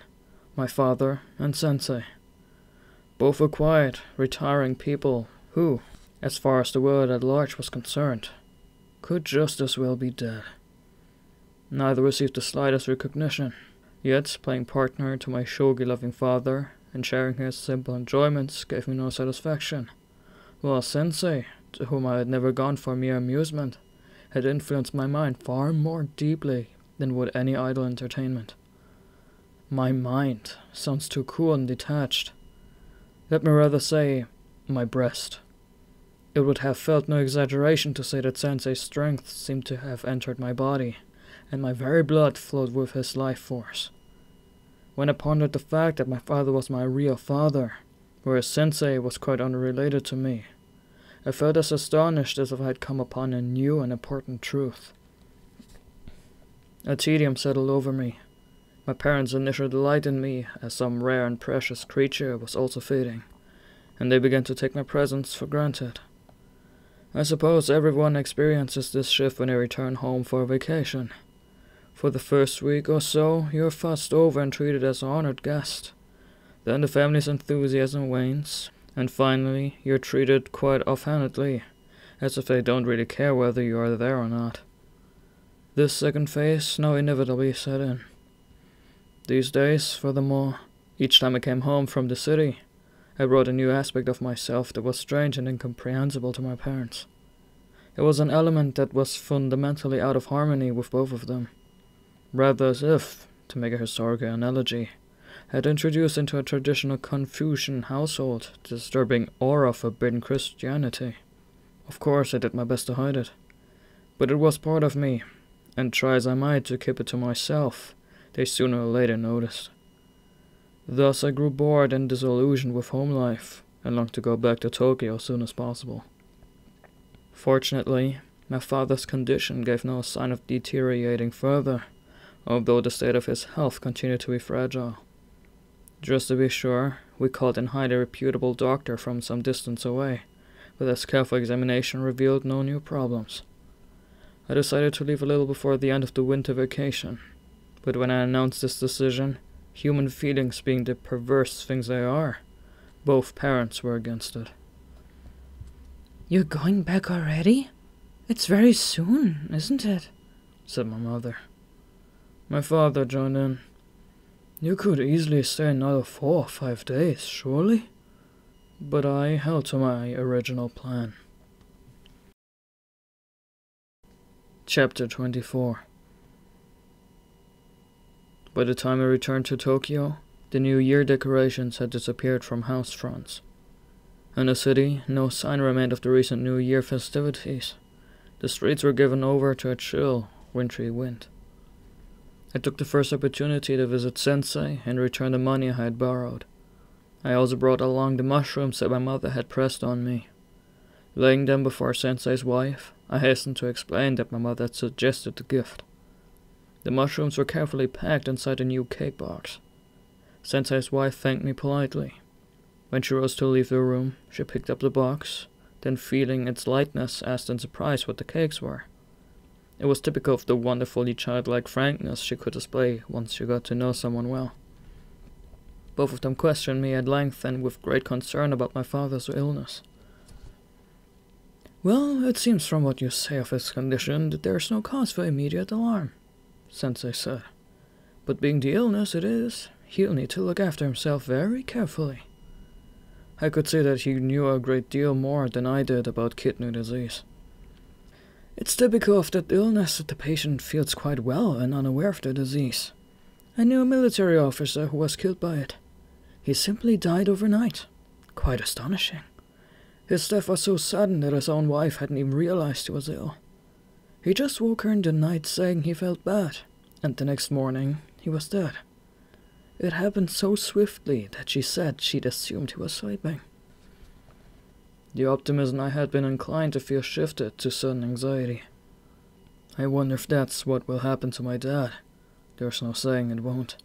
my father and Sensei. Both were quiet, retiring people who, as far as the world at large was concerned, could just as well be dead. Neither received the slightest recognition, yet playing partner to my shogi-loving father and sharing his simple enjoyments gave me no satisfaction, while Sensei, to whom I had never gone for mere amusement, had influenced my mind far more deeply than would any idle entertainment. My mind sounds too cool and detached. Let me rather say, my breast. It would have felt no exaggeration to say that Sensei's strength seemed to have entered my body, and my very blood flowed with his life force. When I pondered the fact that my father was my real father, whereas Sensei was quite unrelated to me, I felt as astonished as if I had come upon a new and important truth. A tedium settled over me. My parents' initial delight in me as some rare and precious creature was also fading, and they began to take my presence for granted. I suppose everyone experiences this shift when they return home for a vacation. For the first week or so, you are fussed over and treated as an honored guest. Then the family's enthusiasm wanes, and finally you're treated quite offhandedly, as if they don't really care whether you are there or not. This second phase now inevitably set in. These days, furthermore, each time I came home from the city, I brought a new aspect of myself that was strange and incomprehensible to my parents. It was an element that was fundamentally out of harmony with both of them. Rather as if, to make a historical analogy, I had introduced into a traditional Confucian household the disturbing aura of forbidden Christianity. Of course I did my best to hide it, but it was part of me, and try as I might to keep it to myself, they sooner or later noticed. Thus I grew bored and disillusioned with home life, and longed to go back to Tokyo as soon as possible. Fortunately, my father's condition gave no sign of deteriorating further, although the state of his health continued to be fragile. Just to be sure, we called in a highly reputable doctor from some distance away, but his careful examination revealed no new problems. I decided to leave a little before the end of the winter vacation, but when I announced this decision, human feelings being the perverse things they are, both parents were against it. "You're going back already? It's very soon, isn't it?" said my mother. My father joined in. "You could easily stay another 4 or 5 days, surely?" But I held to my original plan. Chapter 24. By the time I returned to Tokyo, the New Year decorations had disappeared from house fronts. In the city, no sign remained of the recent New Year festivities. The streets were given over to a chill, wintry wind. I took the first opportunity to visit Sensei and return the money I had borrowed. I also brought along the mushrooms that my mother had pressed on me. Laying them before Sensei's wife, I hastened to explain that my mother had suggested the gift. The mushrooms were carefully packed inside a new cake box. Sensei's wife thanked me politely. When she rose to leave the room, she picked up the box, then feeling its lightness, asked in surprise what the cakes were. It was typical of the wonderfully childlike frankness she could display once she got to know someone well. Both of them questioned me at length and with great concern about my father's illness. "Well, it seems from what you say of his condition that there is no cause for immediate alarm," Sensei said. "But being the illness it is, he'll need to look after himself very carefully." I could see that he knew a great deal more than I did about kidney disease. It's typical of that illness that the patient feels quite well and unaware of the disease. I knew a military officer who was killed by it. He simply died overnight. Quite astonishing. His death was so sudden that his own wife hadn't even realized he was ill. He just woke her in the night saying he felt bad, and the next morning he was dead. It happened so swiftly that she said she'd assumed he was sleeping. The optimism I had been inclined to feel shifted to sudden anxiety. I wonder if that's what will happen to my dad. There's no saying it won't.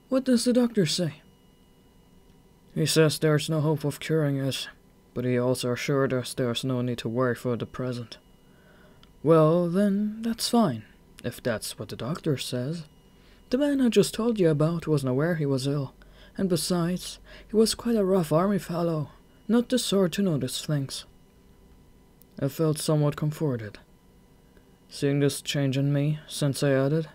"What does the doctor say?" "He says there's no hope of curing it, but he also assured us there's no need to worry for the present." "Well, then, that's fine, if that's what the doctor says. The man I just told you about wasn't aware he was ill, and besides, he was quite a rough army fellow, not the sort to notice things." I felt somewhat comforted. Seeing this change in me, Sensei added,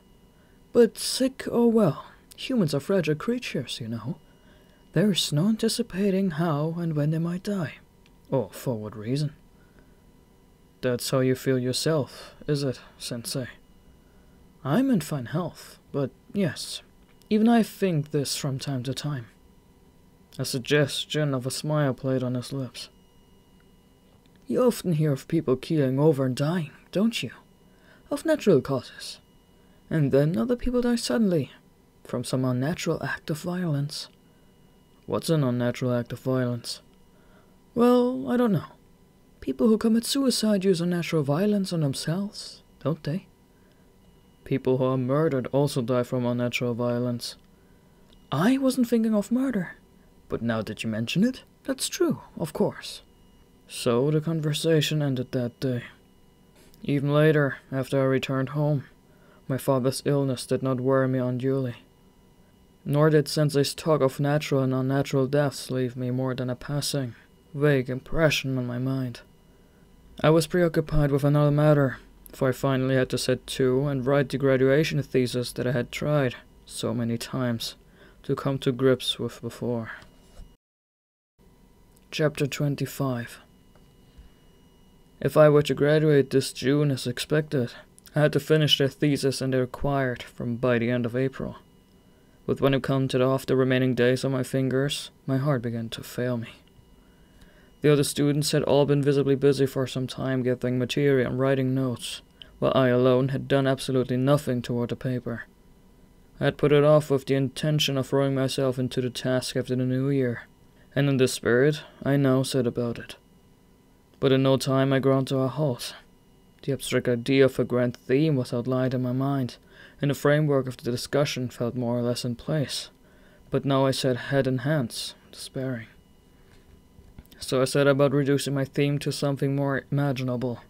"But sick or well, humans are fragile creatures, you know. There's no anticipating how and when they might die, or for what reason." "That's how you feel yourself, is it, Sensei?" "I'm in fine health, but yes, even I think this from time to time." A suggestion of a smile played on his lips. "You often hear of people keeling over and dying, don't you? Of natural causes. And then other people die suddenly, from some unnatural act of violence." "What's an unnatural act of violence?" "Well, I don't know. People who commit suicide use unnatural violence on themselves, don't they?" "People who are murdered also die from unnatural violence." "I wasn't thinking of murder. But now that you mention it, that's true, of course." So the conversation ended that day. Even later, after I returned home, my father's illness did not worry me unduly. Nor did Sensei's talk of natural and unnatural deaths leave me more than a passing, vague impression on my mind. I was preoccupied with another matter, for I finally had to sit to and write the graduation thesis that I had tried, so many times, to come to grips with before. Chapter 25. If I were to graduate this June as expected, I had to finish the thesis and the required from by the end of April. But when it came to off the remaining days on my fingers, my heart began to fail me. The other students had all been visibly busy for some time gathering material and writing notes, while I alone had done absolutely nothing toward the paper. I had put it off with the intention of throwing myself into the task after the new year, and in this spirit I now set about it. But in no time I ground to a halt. The abstract idea of a grand theme was outlined in my mind, and the framework of the discussion felt more or less in place. But now I sat head in hands, despairing. So I set about reducing my theme to something more imaginable.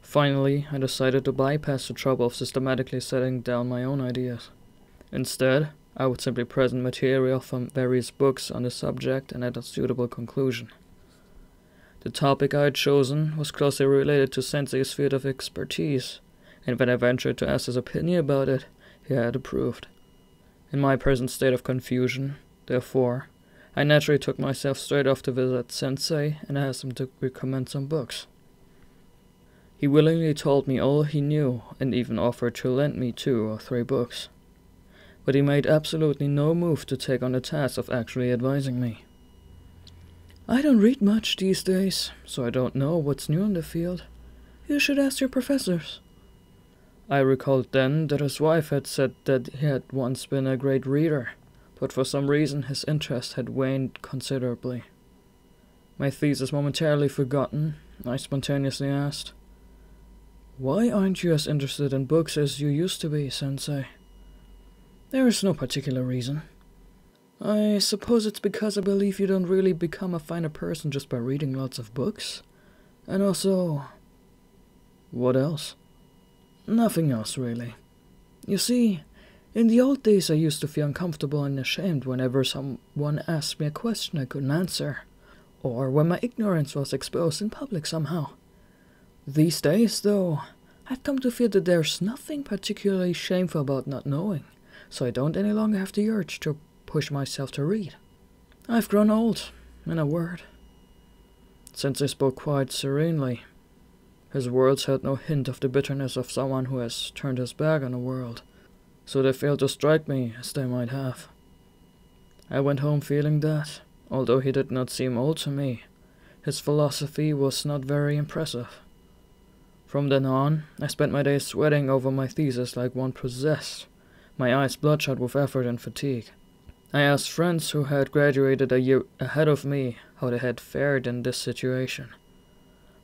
Finally, I decided to bypass the trouble of systematically setting down my own ideas. Instead, I would simply present material from various books on the subject and at a suitable conclusion. The topic I had chosen was closely related to Sensei's field of expertise, and when I ventured to ask his opinion about it, he had approved. In my present state of confusion, therefore, I naturally took myself straight off to visit Sensei and asked him to recommend some books. He willingly told me all he knew and even offered to lend me 2 or 3 books. But he made absolutely no move to take on the task of actually advising me. "I don't read much these days, so I don't know what's new in the field. You should ask your professors." I recalled then that his wife had said that he had once been a great reader, but for some reason his interest had waned considerably. My thesis momentarily forgotten, I spontaneously asked, "Why aren't you as interested in books as you used to be, Sensei?" "There is no particular reason. I suppose it's because I believe you don't really become a finer person just by reading lots of books. And also..." "What else?" "Nothing else, really. You see, In the old days I used to feel uncomfortable and ashamed whenever someone asked me a question I couldn't answer, or when my ignorance was exposed in public somehow. These days, though, I've come to feel that there's nothing particularly shameful about not knowing, so I don't any longer have the urge to push myself to read. I've grown old, in a word. Sensei spoke quite serenely. His words had no hint of the bitterness of someone who has turned his back on the world, so they failed to strike me as they might have. I went home feeling that, although he did not seem old to me, his philosophy was not very impressive. From then on, I spent my days sweating over my thesis like one possessed, my eyes bloodshot with effort and fatigue. I asked friends who had graduated a year ahead of me how they had fared in this situation.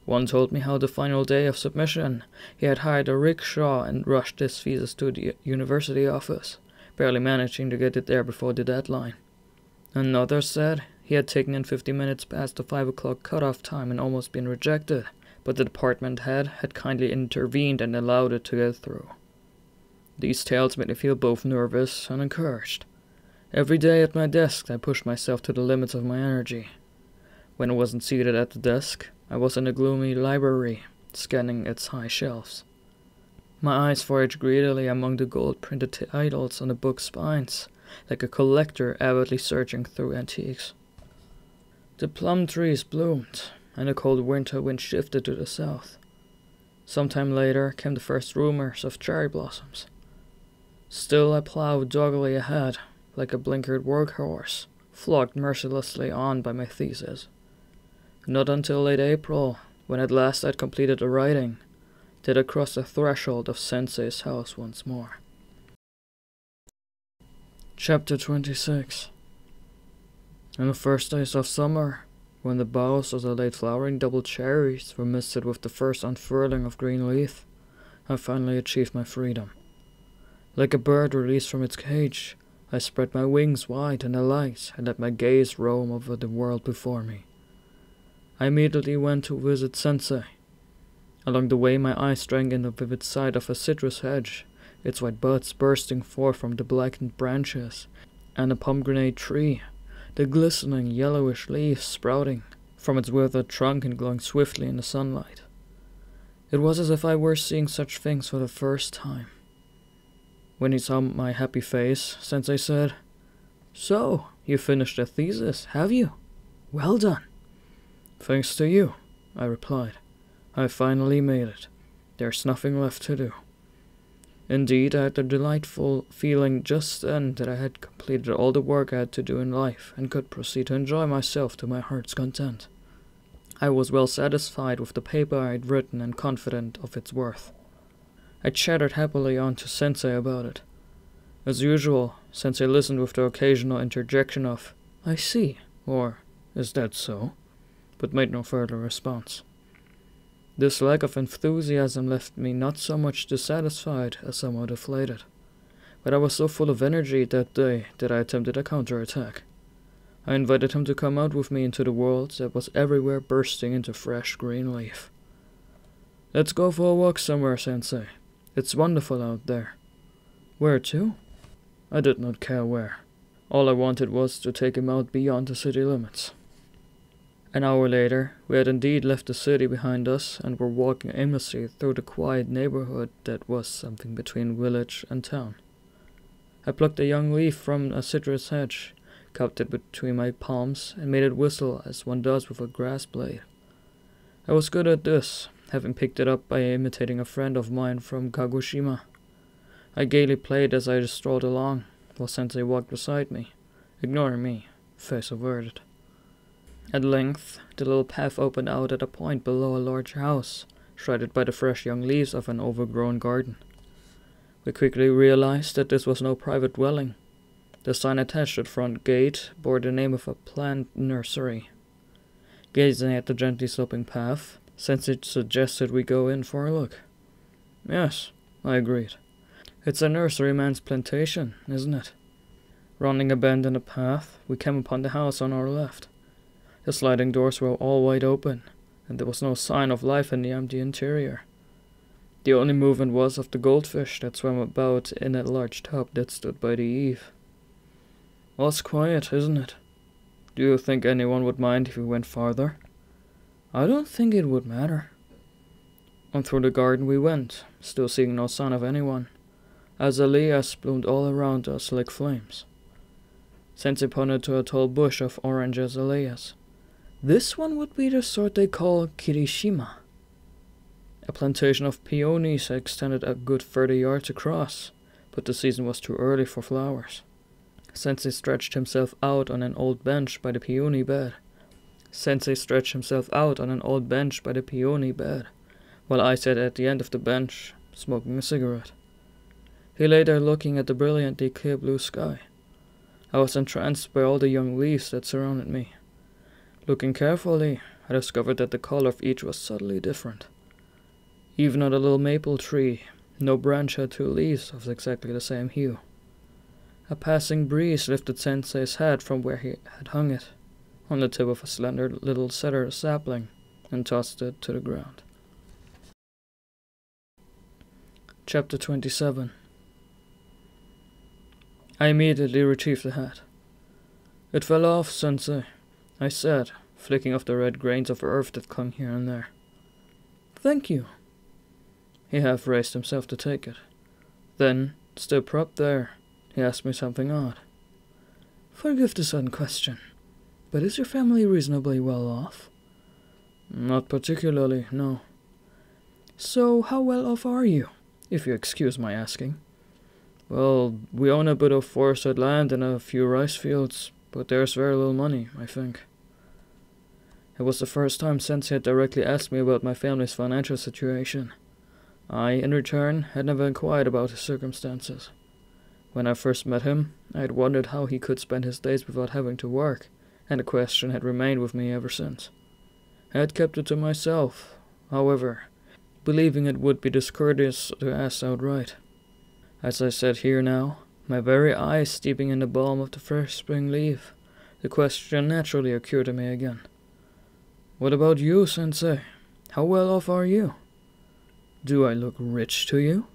One told me how the final day of submission he had hired a rickshaw and rushed his thesis to the university office, barely managing to get it there before the deadline. Another said he had taken in 50 minutes past the 5 o'clock cutoff time and almost been rejected, but the department head had kindly intervened and allowed it to get through. These tales made me feel both nervous and encouraged. Every day at my desk I pushed myself to the limits of my energy. When I wasn't seated at the desk, I was in a gloomy library, scanning its high shelves. My eyes foraged greedily among the gold-printed titles on the book spines, like a collector avidly searching through antiques. The plum trees bloomed, and the cold winter wind shifted to the south. Sometime later came the first rumors of cherry blossoms. Still I plowed doggedly ahead, like a blinkered workhorse, flogged mercilessly on by my thesis. Not until late April, when at last I'd completed the writing, did I cross the threshold of Sensei's house once more. Chapter 26. In the first days of summer, when the boughs of the late-flowering double cherries were misted with the first unfurling of green leaf, I finally achieved my freedom. Like a bird released from its cage, I spread my wings wide in the light and let my gaze roam over the world before me. I immediately went to visit Sensei. Along the way my eyes drank in the vivid sight of a citrus hedge, its white buds bursting forth from the blackened branches, and a pomegranate tree, the glistening yellowish leaves sprouting from its withered trunk and glowing swiftly in the sunlight. It was as if I were seeing such things for the first time. When he saw my happy face, Sensei said, "So, you finished the thesis, have you? Well done." "Thanks to you," I replied. "I finally made it. There's nothing left to do." Indeed, I had the delightful feeling just then that I had completed all the work I had to do in life and could proceed to enjoy myself to my heart's content. I was well satisfied with the paper I had written and confident of its worth. I chattered happily on to Sensei about it. As usual, Sensei listened with the occasional interjection of, "I see," or "Is that so?" but made no further response. This lack of enthusiasm left me not so much dissatisfied as somewhat deflated, but I was so full of energy that day that I attempted a counterattack. I invited him to come out with me into the world that was everywhere bursting into fresh green leaf. "Let's go for a walk somewhere, Sensei. It's wonderful out there." "Where to?" I did not care where. All I wanted was to take him out beyond the city limits. An hour later, we had indeed left the city behind us and were walking aimlessly through the quiet neighborhood that was something between village and town. I plucked a young leaf from a citrus hedge, cupped it between my palms, and made it whistle as one does with a grass blade. I was good at this, having picked it up by imitating a friend of mine from Kagoshima. I gaily played as I strolled along, while Sensei walked beside me, ignoring me, face averted. At length, the little path opened out at a point below a large house, shrouded by the fresh young leaves of an overgrown garden. We quickly realized that this was no private dwelling. The sign attached at the front gate bore the name of a plant nursery. Gazing at the gently sloping path, Sensei suggested we go in for a look. "Yes," I agreed. "It's a nurseryman's plantation, isn't it?" Rounding a bend in the path, we came upon the house on our left. The sliding doors were all wide open, and there was no sign of life in the empty interior. The only movement was of the goldfish that swam about in a large tub that stood by the eave. All was quiet, isn't it? Do you think anyone would mind if we went farther? I don't think it would matter. On through the garden we went, still seeing no sign of anyone. Azaleas bloomed all around us like flames. Sensei pointed to a tall bush of orange azaleas. This one would be the sort they call Kirishima. A plantation of peonies extended a good 30 yards across, but the season was too early for flowers. Sensei stretched himself out on an old bench by the peony bed. While I sat at the end of the bench, smoking a cigarette. He lay there looking at the brilliantly clear blue sky. I was entranced by all the young leaves that surrounded me. Looking carefully, I discovered that the color of each was subtly different. Even on the little maple tree, no branch had 2 leaves of exactly the same hue. A passing breeze lifted Sensei's head from where he had hung it, on the tip of a slender little cedar sapling, and tossed it to the ground. Chapter 27. I immediately retrieved the hat. It fell off, Sensei, I said, flicking off the red grains of earth that clung here and there. Thank you. He half raised himself to take it. Then, still propped there, he asked me something odd. Forgive the sudden question, but is your family reasonably well off? Not particularly, no. So how well off are you, if you excuse my asking? Well, we own a bit of forested land and a few rice fields, but there's very little money, I think. It was the first time Sensei had directly asked me about my family's financial situation. I, in return, had never inquired about his circumstances. When I first met him, I had wondered how he could spend his days without having to work, and the question had remained with me ever since. I had kept it to myself, however, believing it would be discourteous to ask outright. As I sat here now, my very eyes steeping in the balm of the fresh spring leaf, the question naturally occurred to me again. What about you, Sensei? How well off are you? Do I look rich to you?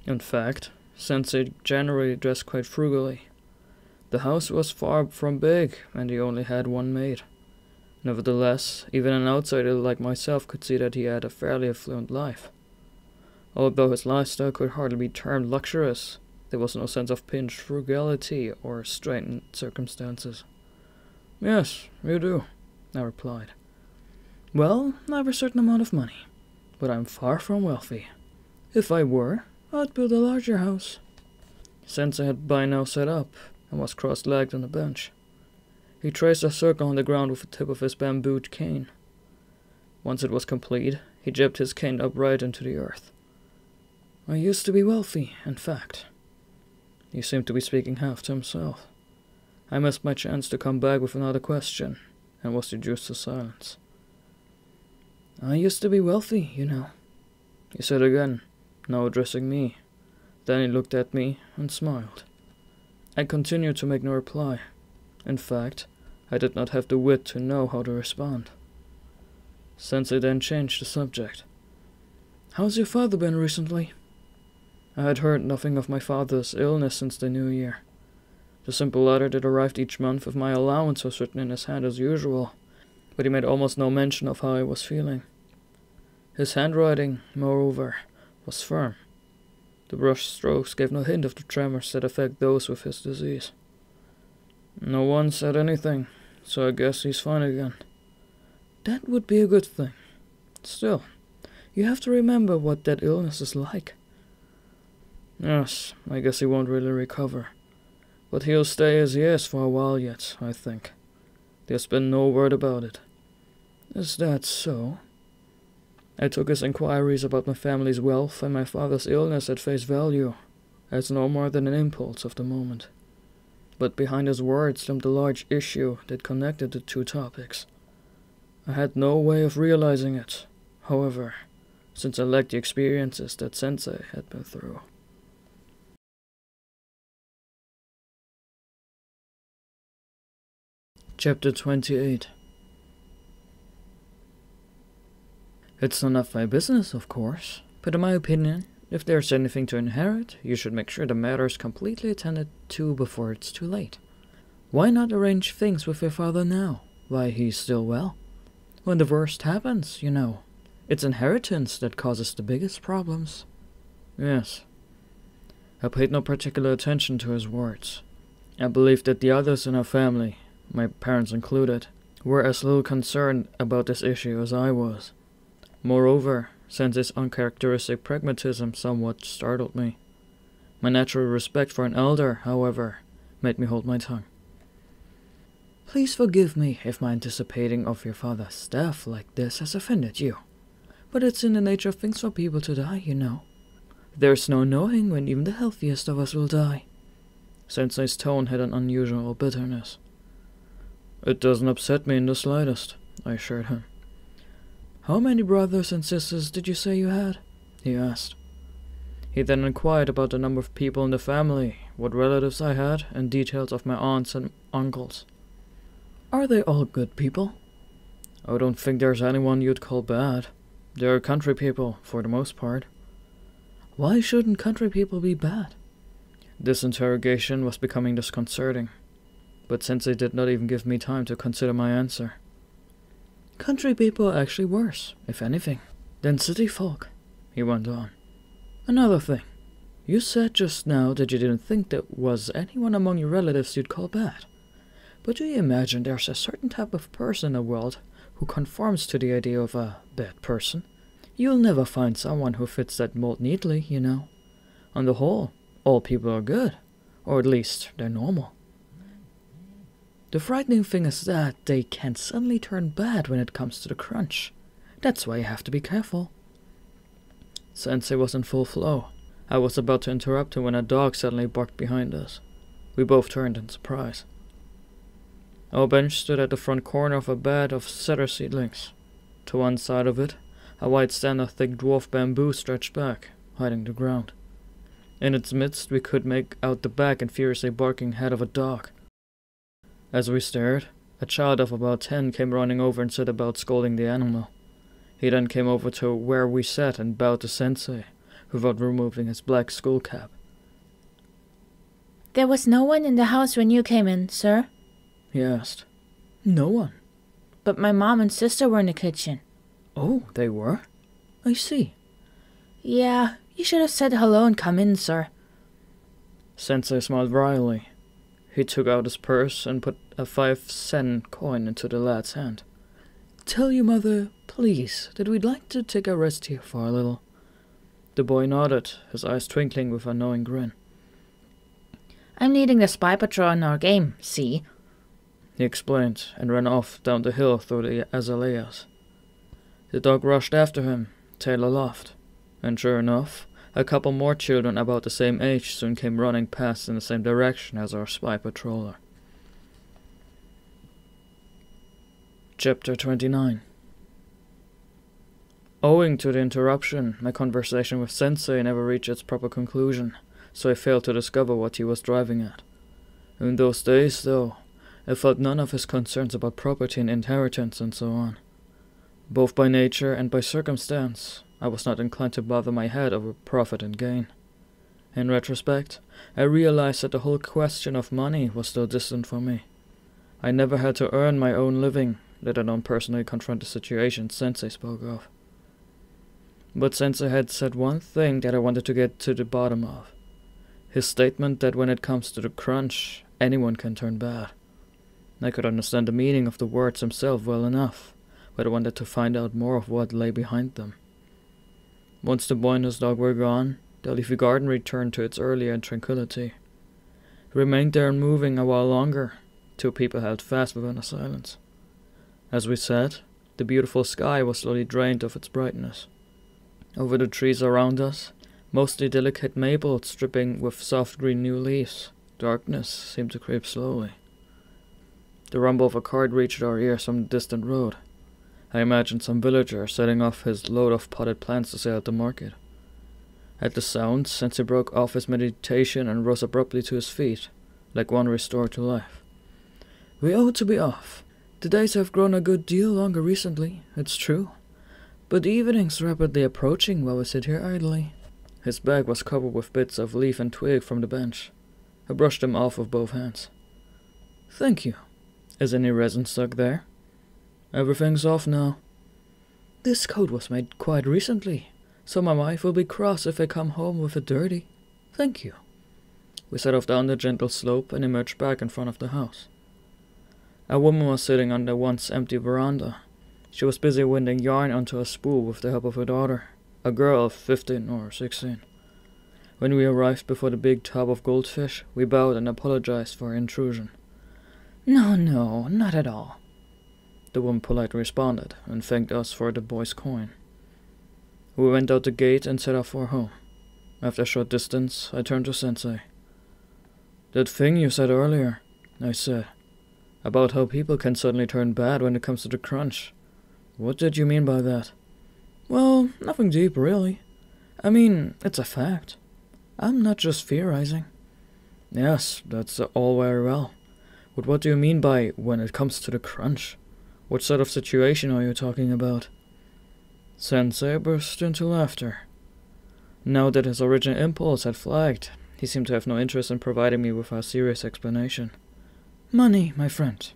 In fact, Sensei generally dressed quite frugally. The house was far from big, and he only had one maid. Nevertheless, even an outsider like myself could see that he had a fairly affluent life. Although his lifestyle could hardly be termed luxurious, there was no sense of pinched frugality or straitened circumstances. Yes, you do, I replied. Well, I have a certain amount of money, but I'm far from wealthy. If I were, I'd build a larger house. Sensei had by now sat up, and was cross-legged on the bench. He traced a circle on the ground with the tip of his bambooed cane. Once it was complete, he jabbed his cane upright into the earth. I used to be wealthy, in fact. He seemed to be speaking half to himself. I missed my chance to come back with another question, and was reduced to silence. I used to be wealthy, you know, he said again, now addressing me. Then he looked at me and smiled. I continued to make no reply. In fact, I did not have the wit to know how to respond. Sensei then changed the subject. How's your father been recently? I had heard nothing of my father's illness since the new year. The simple letter that arrived each month with my allowance was written in his hand as usual, but he made almost no mention of how I was feeling. His handwriting, moreover, was firm. The brush strokes gave no hint of the tremors that affect those with his disease. No one said anything, so I guess he's fine again. That would be a good thing. Still, you have to remember what that illness is like. Yes, I guess he won't really recover. But he'll stay as he is for a while yet, I think. There's been no word about it. Is that so? I took his inquiries about my family's wealth and my father's illness at face value, as no more than an impulse of the moment. But behind his words loomed a large issue that connected the two topics. I had no way of realizing it, however, since I lacked the experiences that Sensei had been through. Chapter 28. It's none of my business, of course, But in my opinion, if there's anything to inherit, you should make sure the matter is completely attended to before it's too late. Why not arrange things with your father now, while he's still well? When the worst happens, you know, it's inheritance that causes the biggest problems. Yes. I paid no particular attention to his words. I believed that the others in our family, my parents included, were as little concerned about this issue as I was. Moreover, Sensei's uncharacteristic pragmatism somewhat startled me. My natural respect for an elder, however, made me hold my tongue. Please forgive me if my anticipating of your father's death like this has offended you. But it's in the nature of things for people to die, you know. There's no knowing when even the healthiest of us will die. Sensei's tone had an unusual bitterness. It doesn't upset me in the slightest, I assured him. How many brothers and sisters did you say you had? He asked. He then inquired about the number of people in the family, what relatives I had, and details of my aunts and uncles. Are they all good people? I don't think there's anyone you'd call bad. They're country people, for the most part. Why shouldn't country people be bad? This interrogation was becoming disconcerting, but Sensei did not even give me time to consider my answer. Country people are actually worse, if anything, than city folk, he went on. Another thing, you said just now that you didn't think there was anyone among your relatives you'd call bad. But do you imagine there's a certain type of person in the world who conforms to the idea of a bad person? You'll never find someone who fits that mold neatly, you know. On the whole, all people are good, or at least they're normal. The frightening thing is that they can suddenly turn bad when it comes to the crunch. That's why you have to be careful. Sensei was in full flow. I was about to interrupt him when a dog suddenly barked behind us. We both turned in surprise. Our bench stood at the front corner of a bed of cedar seedlings. To one side of it, a wide stand of thick dwarf bamboo stretched back, hiding the ground. In its midst we could make out the back and furiously barking head of a dog. As we stared, a child of about 10 came running over and set about scolding the animal. He then came over to where we sat and bowed to Sensei, without removing his black skull cap. There was no one in the house when you came in, sir? He asked. No one. But my mom and sister were in the kitchen. Oh, they were? I see. Yeah, you should have said hello and come in, sir. Sensei smiled wryly. He took out his purse and put a 5-cent coin into the lad's hand. Tell your mother, please, that we'd like to take a rest here for a little. The boy nodded, his eyes twinkling with a knowing grin. I'm leading the spy patrol in our game, see? He explained, and ran off down the hill through the azaleas. The dog rushed after him, tail aloft, and sure enough, a couple more children about the same age soon came running past in the same direction as our spy patroller. Chapter 29. Owing to the interruption, my conversation with Sensei never reached its proper conclusion, so I failed to discover what he was driving at. In those days, though, I felt none of his concerns about property and inheritance and so on. Both by nature and by circumstance, I was not inclined to bother my head over profit and gain. In retrospect, I realized that the whole question of money was still distant from me. I never had to earn my own living, let alone personally confront the situation Sensei spoke of. But Sensei had said one thing that I wanted to get to the bottom of. His statement that when it comes to the crunch, anyone can turn bad. I could understand the meaning of the words himself well enough, but I wanted to find out more of what lay behind them. Once the boy and his dog were gone, the leafy garden returned to its earlier tranquility. It remained there unmoving a while longer. Two people held fast within the silence. As we sat, the beautiful sky was slowly drained of its brightness. Over the trees around us, mostly delicate maples dripping with soft green new leaves, darkness seemed to creep slowly. The rumble of a cart reached our ears from the distant road. I imagined some villager setting off his load of potted plants to sell at the market. At the sound, Sensei broke off his meditation and rose abruptly to his feet, like one restored to life. We ought to be off. The days have grown a good deal longer recently, it's true. But the evening's rapidly approaching while we sit here idly. His bag was covered with bits of leaf and twig from the bench. I brushed them off with both hands. Thank you. Is any resin stuck there? Everything's off now. This coat was made quite recently, so my wife will be cross if I come home with it dirty. Thank you. We set off down the gentle slope and emerged back in front of the house. A woman was sitting on the once empty veranda. She was busy winding yarn onto a spool with the help of her daughter, a girl of 15 or 16. When we arrived before the big tub of goldfish, we bowed and apologized for our intrusion. No, not at all, the woman politely responded, and thanked us for the boy's coin. We went out the gate and set off for home. After a short distance, I turned to Sensei. That thing you said earlier, I said, about how people can suddenly turn bad when it comes to the crunch. What did you mean by that? Well, nothing deep, really. I mean, it's a fact. I'm not just theorizing. Yes, that's all very well. But what do you mean by when it comes to the crunch? What sort of situation are you talking about? Sensei burst into laughter. Now that his original impulse had flagged, he seemed to have no interest in providing me with a serious explanation. Money, my friend.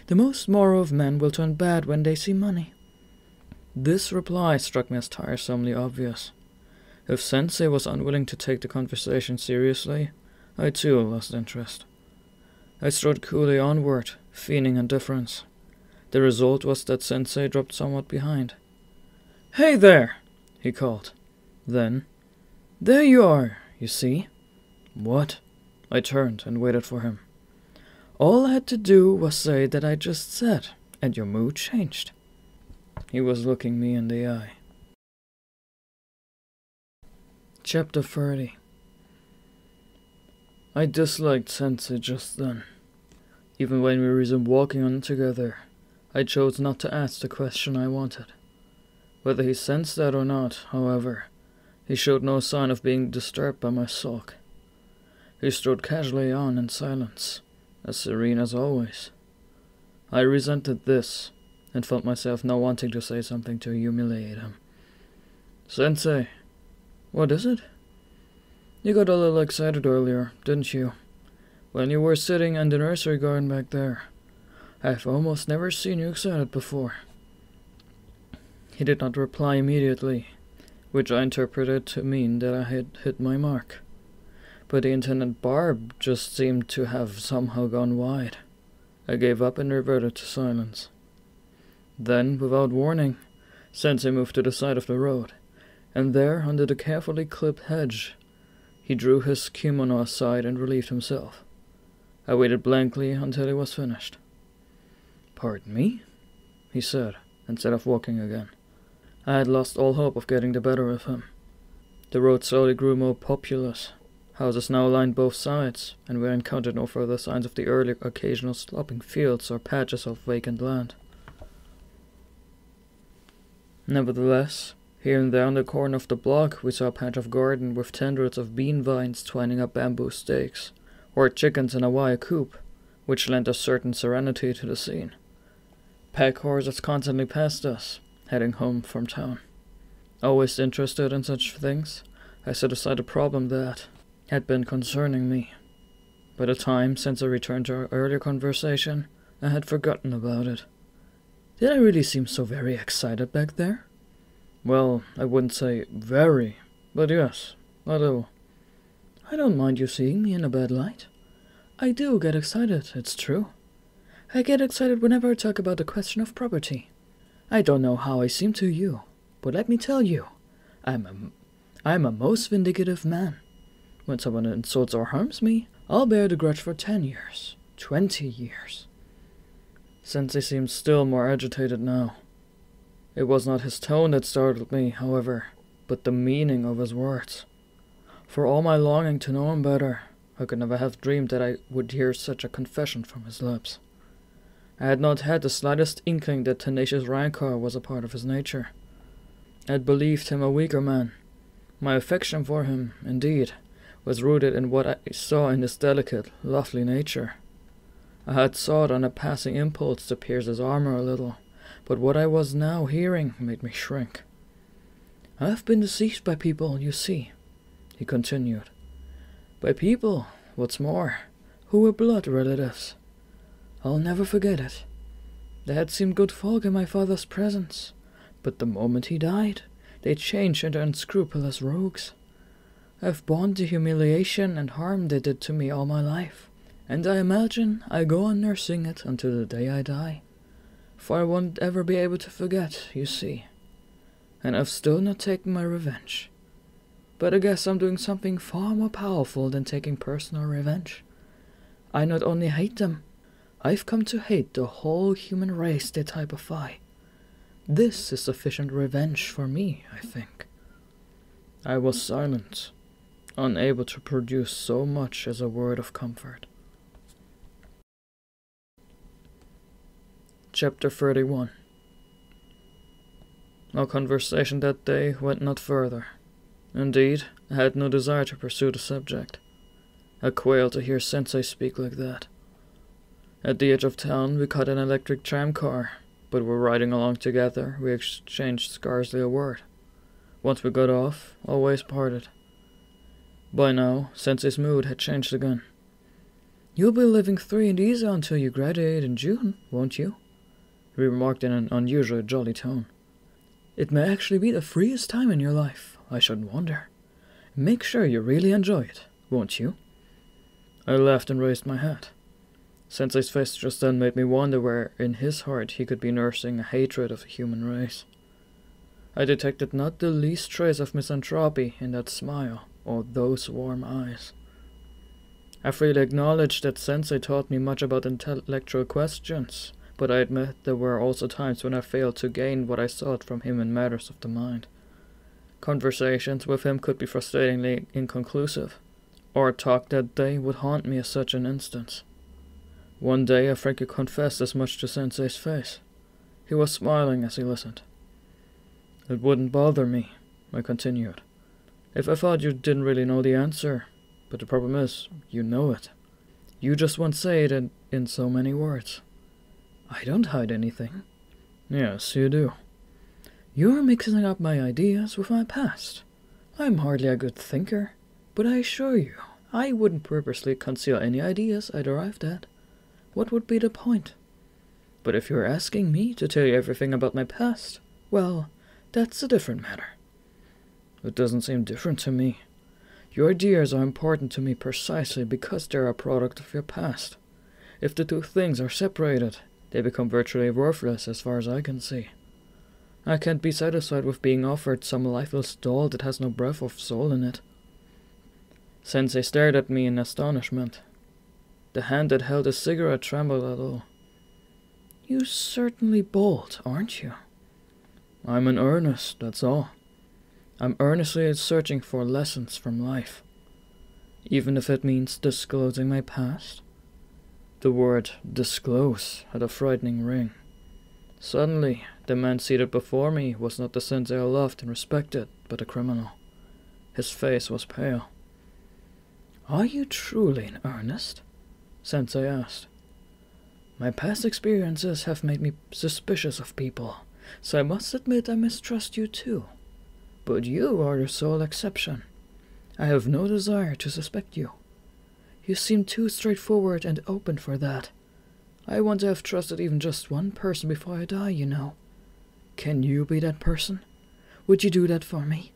The most moral of men will turn bad when they see money. This reply struck me as tiresomely obvious. If Sensei was unwilling to take the conversation seriously, I too lost interest. I strode coolly onward, feigning indifference. The result was that Sensei dropped somewhat behind. Hey there, he called. Then, there you are, you see? What? I turned and waited for him. All I had to do was say that I just said, and your mood changed. He was looking me in the eye. Chapter 30. I disliked Sensei just then. Even when we resumed walking on together, I chose not to ask the question I wanted. Whether he sensed that or not, however, he showed no sign of being disturbed by my sulk. He strode casually on in silence, as serene as always. I resented this, and felt myself now wanting to say something to humiliate him. Sensei, what is it? You got a little excited earlier, didn't you? When you were sitting in the nursery garden back there. I've almost never seen you excited before. He did not reply immediately, which I interpreted to mean that I had hit my mark. But the intended barb just seemed to have somehow gone wide. I gave up and reverted to silence. Then, without warning, Sensei moved to the side of the road, and there, under the carefully clipped hedge, he drew his kimono aside and relieved himself. I waited blankly until he was finished. Pardon me? He said, and set off walking again. I had lost all hope of getting the better of him. The road slowly grew more populous. Houses now lined both sides, and we encountered no further signs of the earlier occasional sloping fields or patches of vacant land. Nevertheless, here and there on the corner of the block we saw a patch of garden with tendrils of bean vines twining up bamboo stakes, or chickens in a wire coop, which lent a certain serenity to the scene. Pack horses constantly passed us, heading home from town. Always interested in such things, I set aside a problem that had been concerning me. By the time since I returned to our earlier conversation, I had forgotten about it. Did I really seem so very excited back there? Well, I wouldn't say very, but yes, a little. I don't mind you seeing me in a bad light. I do get excited, it's true. I get excited whenever I talk about the question of property. I don't know how I seem to you, but let me tell you, I'm a most vindicative man. When someone insults or harms me, I'll bear the grudge for 10 years, 20 years. Sensei seemed still more agitated now. It was not his tone that startled me, however, but the meaning of his words. For all my longing to know him better, I could never have dreamed that I would hear such a confession from his lips. I had not had the slightest inkling that tenacious rancor was a part of his nature. I had believed him a weaker man. My affection for him, indeed, was rooted in what I saw in his delicate, lovely nature. I had sought on a passing impulse to pierce his armor a little, but what I was now hearing made me shrink. I've been deceived by people, you see, he continued. By people, what's more, who were blood relatives. I'll never forget it. They had seemed good folk in my father's presence, but the moment he died, they changed into unscrupulous rogues. I've borne the humiliation and harm they did to me all my life, and I imagine I go on nursing it until the day I die. For I won't ever be able to forget, you see. And I've still not taken my revenge. But I guess I'm doing something far more powerful than taking personal revenge. I not only hate them, I've come to hate the whole human race they typify. This is sufficient revenge for me, I think. I was silent, unable to produce so much as a word of comfort. Chapter 31. Our conversation that day went not further. Indeed, I had no desire to pursue the subject. I quailed to hear Sensei speak like that. At the edge of town, we caught an electric tramcar, but while riding along together, we exchanged scarcely a word. Once we got off, our ways parted. By now, Sensei's mood had changed again. You'll be living free and easy until you graduate in June, won't you? He remarked in an unusually jolly tone. It may actually be the freest time in your life, I shouldn't wonder. Make sure you really enjoy it, won't you? I laughed and raised my hat. Sensei's face just then made me wonder where, in his heart, he could be nursing a hatred of the human race. I detected not the least trace of misanthropy in that smile, or those warm eyes. I freely acknowledged that Sensei taught me much about intellectual questions, but I admit there were also times when I failed to gain what I sought from him in matters of the mind. Conversations with him could be frustratingly inconclusive. Our talk that day would haunt me as such an instance. One day I frankly confessed as much to Sensei's face. He was smiling as he listened. It wouldn't bother me, I continued, if I thought you didn't really know the answer, but the problem is, you know it. You just won't say it in so many words. I don't hide anything. Yes, you do. You're mixing up my ideas with my past. I'm hardly a good thinker, but I assure you, I wouldn't purposely conceal any ideas I arrived at. What would be the point? But if you're asking me to tell you everything about my past, well, that's a different matter. It doesn't seem different to me. Your ideas are important to me precisely because they're a product of your past. If the two things are separated, they become virtually worthless as far as I can see. I can't be satisfied with being offered some lifeless doll that has no breath of soul in it. Sensei stared at me in astonishment. The hand that held a cigarette trembled a little. You're certainly bold, aren't you? I'm in earnest, that's all. I'm earnestly searching for lessons from life, even if it means disclosing my past. The word disclose had a frightening ring. Suddenly, the man seated before me was not the sensei I loved and respected, but a criminal. His face was pale. Are you truly in earnest? Sensei asked. My past experiences have made me suspicious of people, so I must admit I mistrust you too. But you are the sole exception. I have no desire to suspect you. You seem too straightforward and open for that. I want to have trusted even just one person before I die, you know. Can you be that person? Would you do that for me?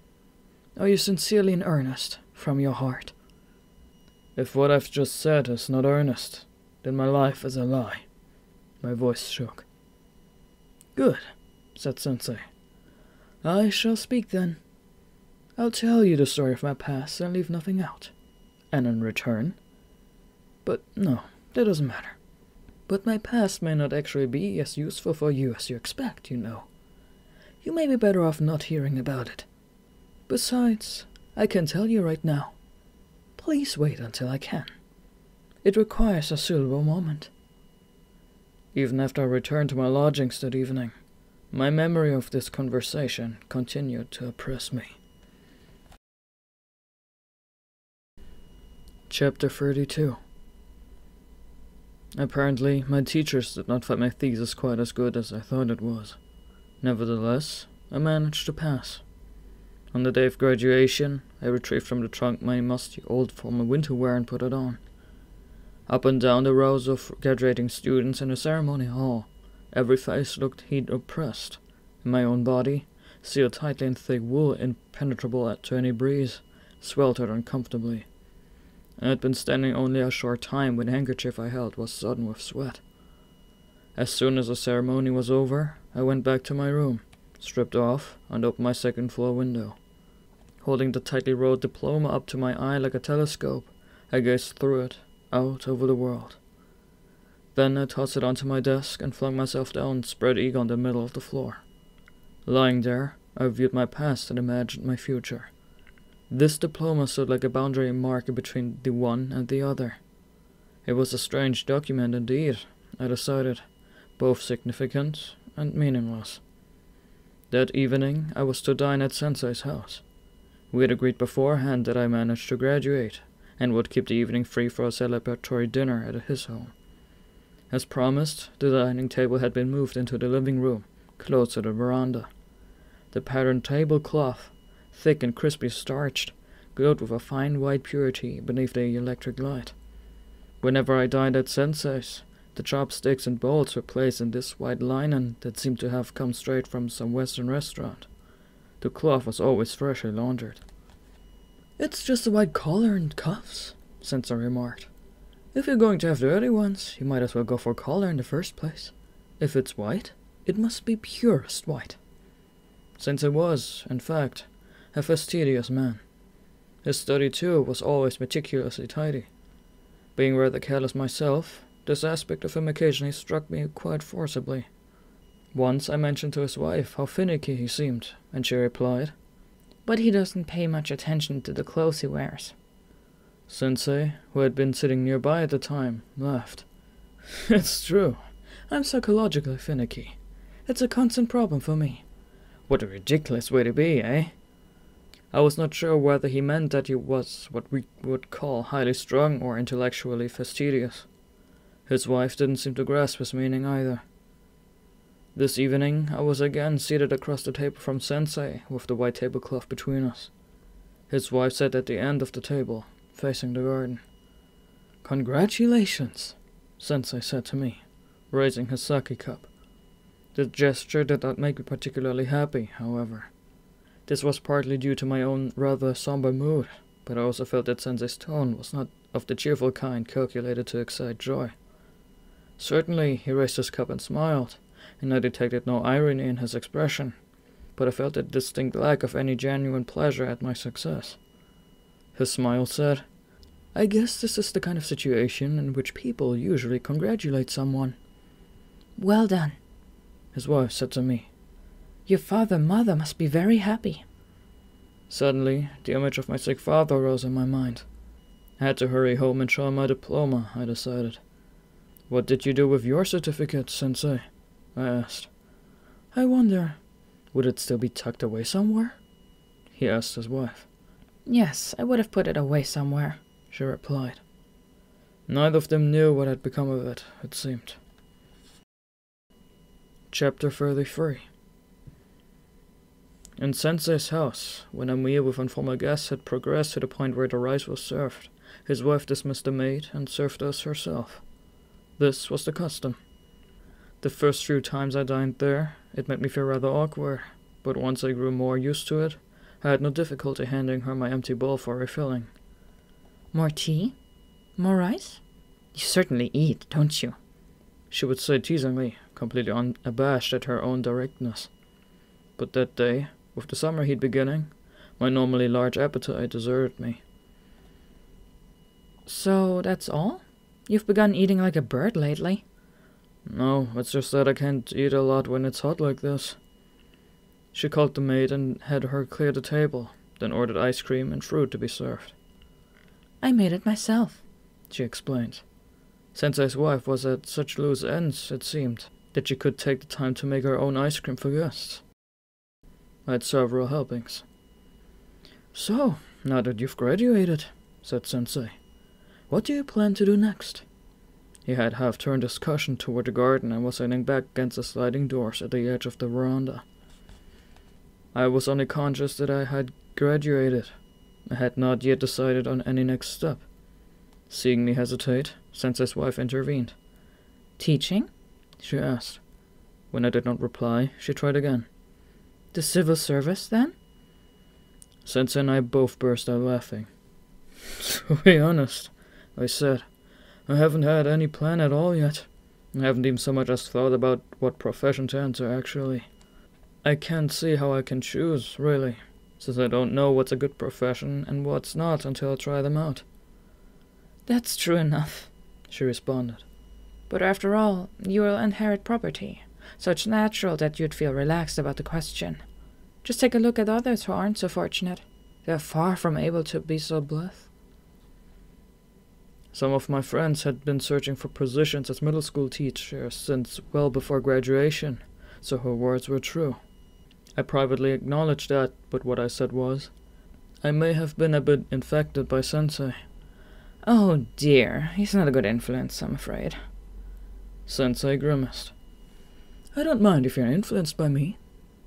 Are you sincerely in earnest, from your heart? If what I've just said is not earnest, then my life is a lie. My voice shook. Good, said Sensei. I shall speak then. I'll tell you the story of my past and leave nothing out. And in return... But no, that doesn't matter. But my past may not actually be as useful for you as you expect, you know. You may be better off not hearing about it. Besides, I can tell you right now. Please wait until I can. It requires a suitable moment. Even after I returned to my lodgings that evening, my memory of this conversation continued to oppress me. Chapter 32. Apparently, my teachers did not find my thesis quite as good as I thought it was. Nevertheless, I managed to pass. On the day of graduation, I retrieved from the trunk my musty old formal winter wear and put it on. Up and down the rows of graduating students in the ceremony hall, every face looked heat-oppressed, and my own body, sealed tightly in thick wool impenetrable to any breeze, sweltered uncomfortably. I had been standing only a short time when the handkerchief I held was sodden with sweat. As soon as the ceremony was over, I went back to my room, stripped off, and opened my second-floor window. Holding the tightly rolled diploma up to my eye like a telescope, I gazed through it, out over the world. Then I tossed it onto my desk and flung myself down, spread eagle on the middle of the floor. Lying there, I viewed my past and imagined my future. This diploma stood like a boundary marker between the one and the other. It was a strange document indeed, I decided, both significant and meaningless. That evening, I was to dine at Sensei's house. We had agreed beforehand that I managed to graduate, and would keep the evening free for a celebratory dinner at his home. As promised, the dining table had been moved into the living room, close to the veranda. The patterned tablecloth, thick and crisply starched, glowed with a fine white purity beneath the electric light. Whenever I dined at Sensei's, the chopsticks and bowls were placed in this white linen that seemed to have come straight from some Western restaurant. The cloth was always freshly laundered. "It's just a white collar and cuffs," Sensei remarked. "If you're going to have dirty ones, you might as well go for collar in the first place. If it's white, it must be purest white." Sensei was, in fact, a fastidious man. His study, too, was always meticulously tidy. Being rather careless myself, this aspect of him occasionally struck me quite forcibly. Once I mentioned to his wife how finicky he seemed, and she replied, "But he doesn't pay much attention to the clothes he wears." Sensei, who had been sitting nearby at the time, laughed. "It's true. I'm psychologically finicky. It's a constant problem for me. What a ridiculous way to be, eh?" I was not sure whether he meant that he was what we would call highly strung or intellectually fastidious. His wife didn't seem to grasp his meaning either. This evening I was again seated across the table from Sensei, with the white tablecloth between us. His wife sat at the end of the table, facing the garden. "Congratulations," Sensei said to me, raising his sake cup. The gesture did not make me particularly happy, however. This was partly due to my own rather somber mood, but I also felt that Sensei's tone was not of the cheerful kind calculated to excite joy. Certainly he raised his cup and smiled, and I detected no irony in his expression, but I felt a distinct lack of any genuine pleasure at my success. His smile said, "I guess this is the kind of situation in which people usually congratulate someone." "Well done," his wife said to me. "Your father and mother must be very happy." Suddenly, the image of my sick father rose in my mind. I had to hurry home and show him my diploma, I decided. "What did you do with your certificate, Sensei?" I asked. "I wonder, would it still be tucked away somewhere?" he asked his wife. "Yes, I would have put it away somewhere," she replied. Neither of them knew what had become of it, it seemed. Chapter 33. In Sensei's house, when a meal with informal guests had progressed to the point where the rice was served, his wife dismissed the maid and served us herself. This was the custom. The first few times I dined there, it made me feel rather awkward, but once I grew more used to it, I had no difficulty handing her my empty bowl for refilling. "More tea? More rice? You certainly eat, don't you?" she would say teasingly, completely unabashed at her own directness. But that day, with the summer heat beginning, my normally large appetite deserted me. "So that's all? You've begun eating like a bird lately?" "No, it's just that I can't eat a lot when it's hot like this." She called the maid and had her clear the table, then ordered ice cream and fruit to be served. "I made it myself," she explained. Sensei's wife was at such loose ends, it seemed, that she could take the time to make her own ice cream for guests. I had several helpings. "So, now that you've graduated," said Sensei, "what do you plan to do next?" He had half-turned his cushion toward the garden and was leaning back against the sliding doors at the edge of the veranda. I was only conscious that I had graduated. I had not yet decided on any next step. Seeing me hesitate, Sensei's wife intervened. Teaching? She asked. When I did not reply, she tried again. The civil service, then? Sensei and I both burst out laughing. To be honest, I said, I haven't had any plan at all yet. I haven't even so much as thought about what profession to enter, actually. I can't see how I can choose, really, since I don't know what's a good profession and what's not until I try them out. That's true enough, she responded. But after all, you will inherit property, so it's natural that you'd feel relaxed about the question. Just take a look at others who aren't so fortunate. They're far from able to be so blessed. Some of my friends had been searching for positions as middle school teachers since well before graduation, so her words were true. I privately acknowledged that, but what I said was, I may have been a bit infected by Sensei. Oh dear, he's not a good influence, I'm afraid. Sensei grimaced. I don't mind if you're influenced by me.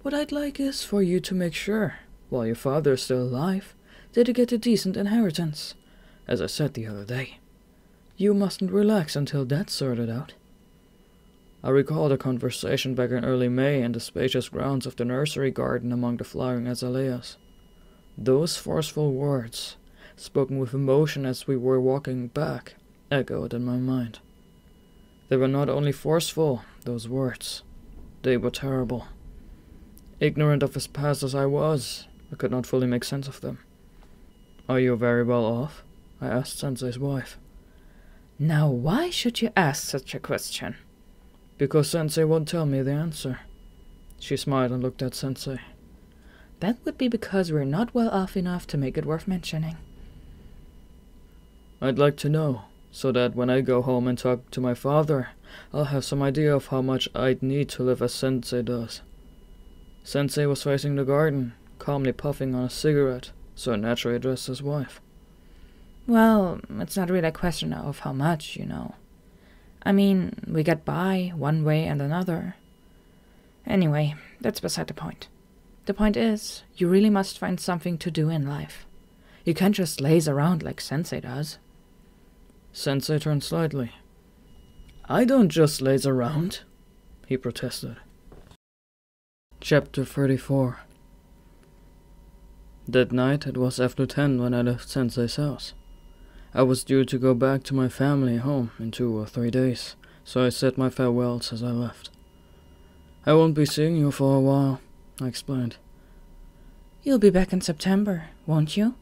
What I'd like is for you to make sure, while your father is still alive, that you get a decent inheritance. As I said the other day, you mustn't relax until that's sorted out. I recalled a conversation back in early May in the spacious grounds of the nursery garden among the flowering azaleas. Those forceful words, spoken with emotion as we were walking back, echoed in my mind. They were not only forceful, those words. They were terrible. Ignorant of his past as I was, I could not fully make sense of them. Are you very well off? I asked Sensei's wife. Now why should you ask such a question? Because Sensei won't tell me the answer. She smiled and looked at Sensei. That would be because we're not well off enough to make it worth mentioning. I'd like to know, so that when I go home and talk to my father, I'll have some idea of how much I'd need to live as Sensei does. Sensei was facing the garden, calmly puffing on a cigarette, so I naturally addressed his wife. Well, it's not really a question of how much, you know. I mean, we get by one way and another. Anyway, that's beside the point. The point is, you really must find something to do in life. You can't just laze around like Sensei does. Sensei turned slightly. I don't just laze around, he protested. Chapter 34. That night it was after 10 when I left Sensei's house. I was due to go back to my family home in 2 or 3 days, so I said my farewells as I left. I won't be seeing you for a while, I explained. You'll be back in September, won't you?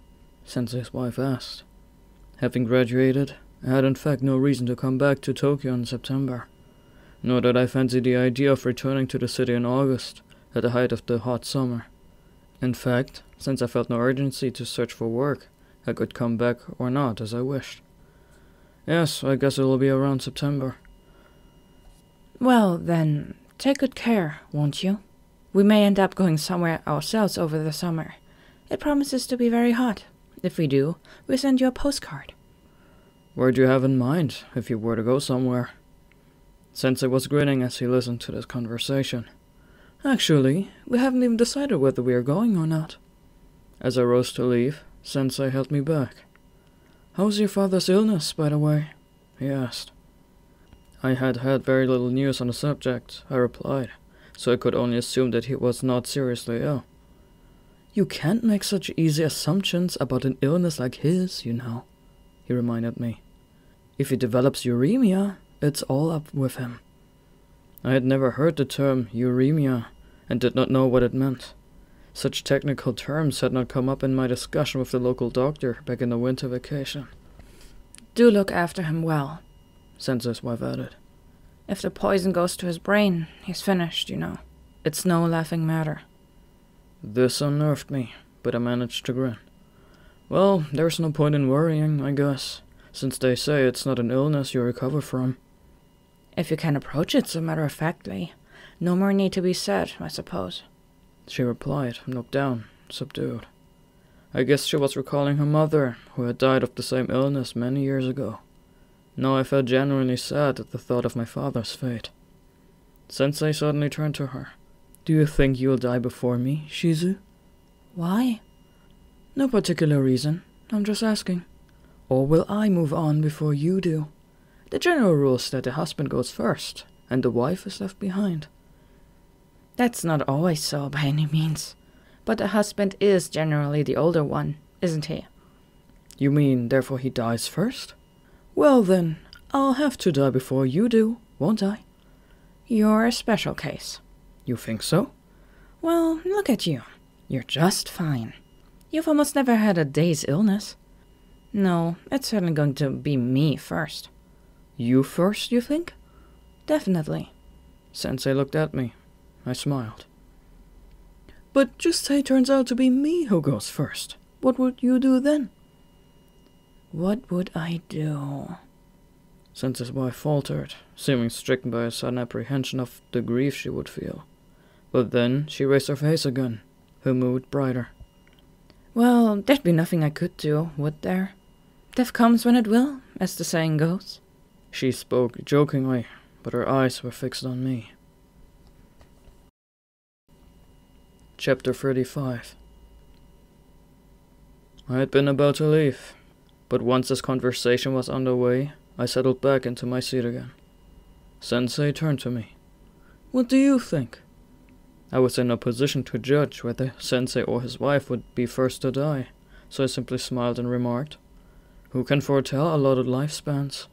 Sensei's wife asked. Having graduated, I had in fact no reason to come back to Tokyo in September, nor did I fancy the idea of returning to the city in August, at the height of the hot summer. In fact, since I felt no urgency to search for work, I could come back or not as I wished. Yes, I guess it'll be around September. Well, then, take good care, won't you? We may end up going somewhere ourselves over the summer. It promises to be very hot. If we do, we'll send you a postcard. Where'd you have in mind, if you were to go somewhere? Sensei was grinning as he listened to this conversation. Actually, we haven't even decided whether we are going or not. As I rose to leave, Sensei held me back. How's your father's illness, by the way? He asked. I had very little news on the subject, I replied, so I could only assume that he was not seriously ill. You can't make such easy assumptions about an illness like his, you know, he reminded me. If he develops uremia, it's all up with him. I had never heard the term uremia and did not know what it meant. Such technical terms had not come up in my discussion with the local doctor back in the winter vacation. Do look after him well, Sensei's wife added. If the poison goes to his brain, he's finished, you know. It's no laughing matter. This unnerved me, but I managed to grin. Well, there's no point in worrying, I guess, since they say it's not an illness you recover from. If you can approach it so matter-of-factly, no more need to be said, I suppose. She replied, and looked down, subdued. I guess she was recalling her mother, who had died of the same illness many years ago. Now I felt genuinely sad at the thought of my father's fate. Sensei suddenly turned to her. Do you think you'll die before me, Shizu? Why? No particular reason. I'm just asking. Or will I move on before you do? The general rule is that the husband goes first, and the wife is left behind. That's not always so by any means. But the husband is generally the older one, isn't he? You mean, therefore he dies first? Well then, I'll have to die before you do, won't I? You're a special case. You think so? Well, look at you. You're just fine. You've almost never had a day's illness. No, it's certainly going to be me first. You first, you think? Definitely. Sensei looked at me. I smiled. But just say it turns out to be me who goes first. What would you do then? What would I do? Sensei's wife faltered, seeming stricken by a sudden apprehension of the grief she would feel. But then she raised her face again, her mood brighter. Well, there'd be nothing I could do, would there? Death comes when it will, as the saying goes. She spoke jokingly, but her eyes were fixed on me. Chapter 35. I had been about to leave, but once this conversation was underway, I settled back into my seat again. Sensei turned to me. What do you think? I was in no position to judge whether Sensei or his wife would be first to die, so I simply smiled and remarked, Who can foretell allotted lifespans?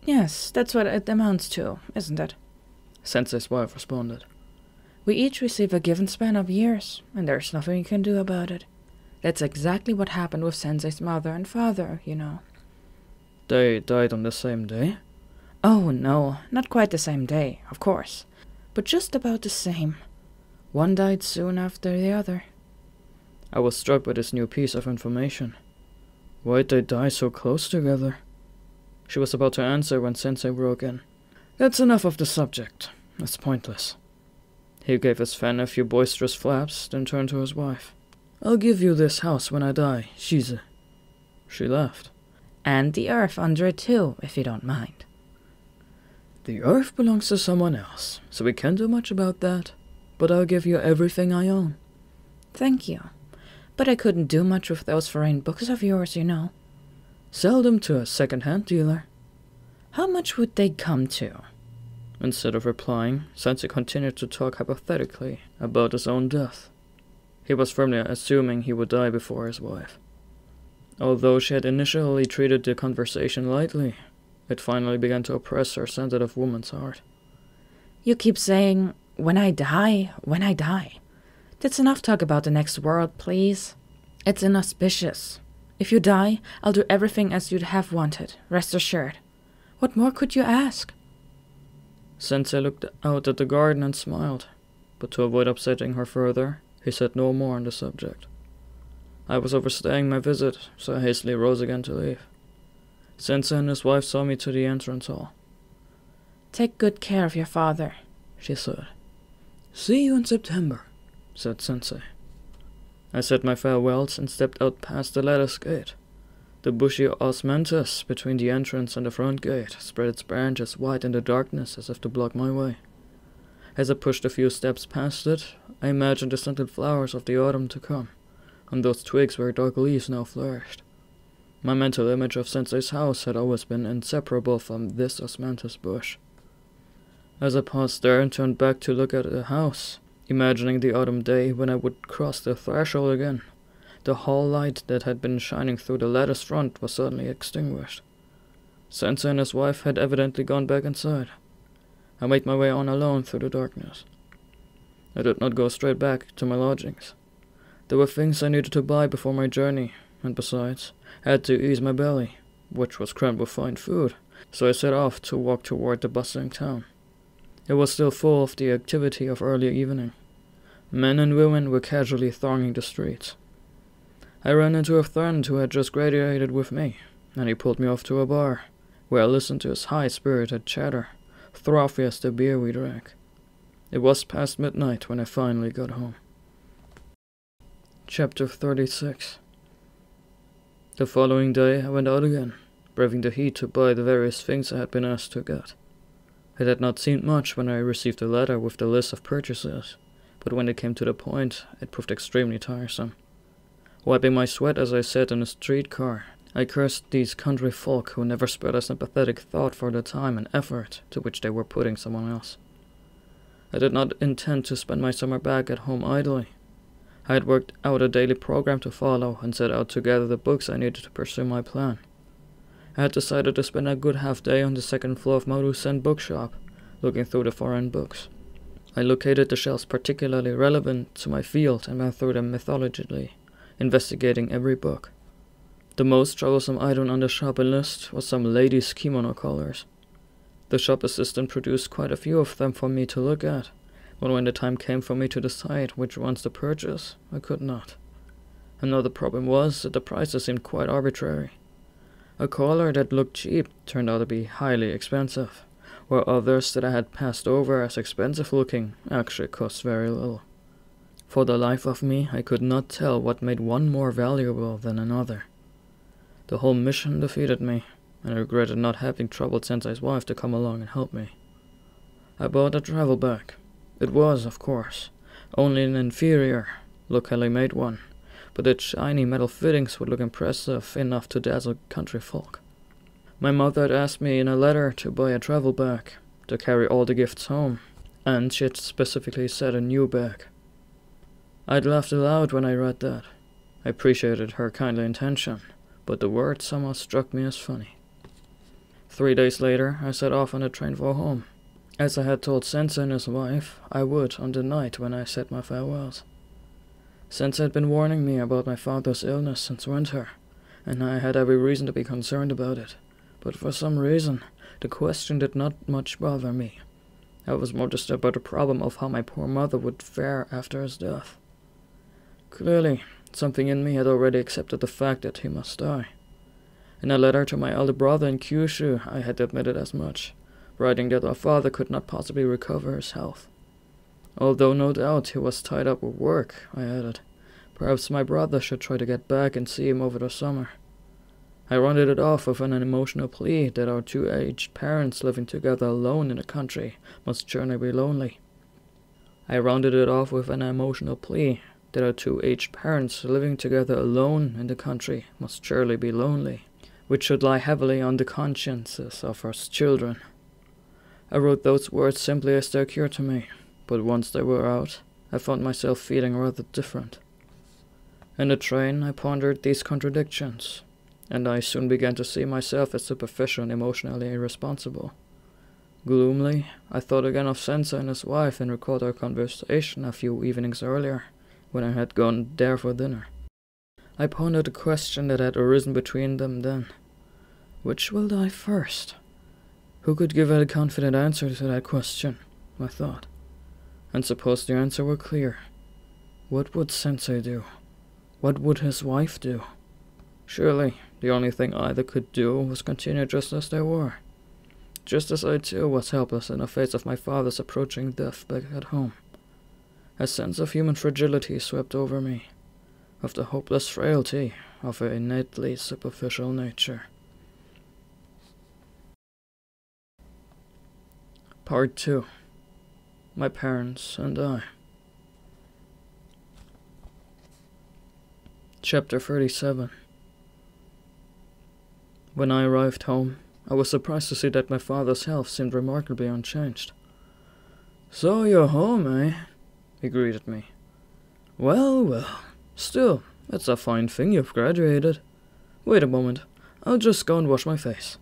Yes, that's what it amounts to, isn't it? Sensei's wife responded. We each receive a given span of years, and there's nothing you can do about it. That's exactly what happened with Sensei's mother and father, you know. They died on the same day? Oh, no, not quite the same day, of course, but just about the same. One died soon after the other. I was struck by this new piece of information. Why'd they die so close together? She was about to answer when Sensei broke in. That's enough of the subject. It's pointless. He gave his fan a few boisterous flaps, then turned to his wife. I'll give you this house when I die, Shizu. She laughed. And the earth under it too, if you don't mind. The earth belongs to someone else, so we can't do much about that. But I'll give you everything I own. Thank you. But I couldn't do much with those foreign books of yours, you know. Sell them to a second-hand dealer. How much would they come to? Instead of replying, Sensei continued to talk hypothetically about his own death. He was firmly assuming he would die before his wife. Although she had initially treated the conversation lightly, it finally began to oppress her sensitive woman's heart. You keep saying, when I die, when I die. That's enough talk about the next world, please. It's inauspicious. If you die, I'll do everything as you'd have wanted, rest assured. What more could you ask? Sensei looked out at the garden and smiled, but to avoid upsetting her further, he said no more on the subject. I was overstaying my visit, so I hastily rose again to leave. Sensei and his wife saw me to the entrance hall. Take good care of your father, she said. See you in September, said Sensei. I said my farewells and stepped out past the lattice gate. The bushy osmanthus between the entrance and the front gate spread its branches wide in the darkness as if to block my way. As I pushed a few steps past it, I imagined the scented flowers of the autumn to come, on those twigs where dark leaves now flourished. My mental image of Sensei's house had always been inseparable from this osmanthus bush. As I paused there and turned back to look at the house, imagining the autumn day when I would cross the threshold again, the hall light that had been shining through the lattice front was suddenly extinguished. Sensei and his wife had evidently gone back inside. I made my way on alone through the darkness. I did not go straight back to my lodgings. There were things I needed to buy before my journey, and besides, I had to ease my belly, which was crammed with fine food, so I set off to walk toward the bustling town. It was still full of the activity of early evening. Men and women were casually thronging the streets. I ran into a friend who had just graduated with me, and he pulled me off to a bar, where I listened to his high-spirited chatter, frothy as the beer we drank. It was past midnight when I finally got home. Chapter 36. The following day I went out again, braving the heat to buy the various things I had been asked to get. It had not seemed much when I received a letter with the list of purchases, but when it came to the point, it proved extremely tiresome. Wiping my sweat as I sat in a streetcar, I cursed these country folk who never spared a sympathetic thought for the time and effort to which they were putting someone else. I did not intend to spend my summer back at home idly. I had worked out a daily program to follow and set out to gather the books I needed to pursue my plan. I had decided to spend a good half day on the second floor of Maru-sen bookshop, looking through the foreign books. I located the shelves particularly relevant to my field and went through them methodically, investigating every book. The most troublesome item on the shopping list was some ladies' kimono collars. The shop assistant produced quite a few of them for me to look at, but when the time came for me to decide which ones to purchase, I could not. Another problem was that the prices seemed quite arbitrary. A collar that looked cheap turned out to be highly expensive, while others that I had passed over as expensive looking actually cost very little. For the life of me, I could not tell what made one more valuable than another. The whole mission defeated me, and I regretted not having troubled Sensei's wife to come along and help me. I bought a travel bag. It was, of course, only an inferior, locally made one, but its shiny metal fittings would look impressive enough to dazzle country folk. My mother had asked me in a letter to buy a travel bag, to carry all the gifts home, and she had specifically said a new bag. I'd laughed aloud when I read that. I appreciated her kindly intention, but the word somehow struck me as funny. 3 days later, I set off on the train for home, as I had told Sensei and his wife I would on the night when I said my farewells. Sensei had been warning me about my father's illness since winter, and I had every reason to be concerned about it, but for some reason, the question did not much bother me. I was more disturbed by the problem of how my poor mother would fare after his death. Clearly, something in me had already accepted the fact that he must die. In a letter to my elder brother in Kyushu, I had admitted as much, writing that our father could not possibly recover his health. Although no doubt he was tied up with work, I added, perhaps my brother should try to get back and see him over the summer. I rounded it off with an emotional plea that our two aged parents living together alone in the country must surely be lonely. Which should lie heavily on the consciences of us children. I wrote those words simply as they occurred to me, but once they were out, I found myself feeling rather different. In the train, I pondered these contradictions, and I soon began to see myself as superficial and emotionally irresponsible. Gloomily, I thought again of Sensei and his wife and recalled our conversation a few evenings earlier, when I had gone there for dinner. I pondered the question that had arisen between them then. Which will die first? Who could give a confident answer to that question? I thought. And suppose the answer were clear. What would Sensei do? What would his wife do? Surely, the only thing either could do was continue just as they were. Just as I too was helpless in the face of my father's approaching death back at home. A sense of human fragility swept over me, of the hopeless frailty of an innately superficial nature. Part 2. My Parents and I. Chapter 37. When I arrived home, I was surprised to see that my father's health seemed remarkably unchanged. "So you're home, eh?" he greeted me. Well, still, it's a fine thing you've graduated. Wait a moment, I'll just go and wash my face."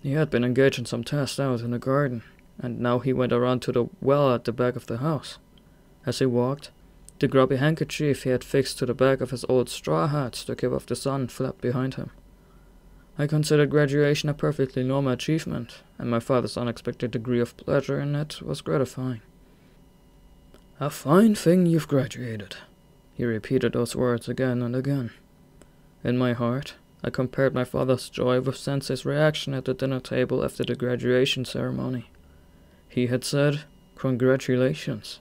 He had been engaged in some tasks out in the garden, and now he went around to the well at the back of the house. As he walked, the grubby handkerchief he had fixed to the back of his old straw hat to keep off the sun flapped behind him. I considered graduation a perfectly normal achievement, and my father's unexpected degree of pleasure in it was gratifying. "A fine thing you've graduated." He repeated those words again and again. In my heart, I compared my father's joy with Sensei's reaction at the dinner table after the graduation ceremony. He had said, "Congratulations,"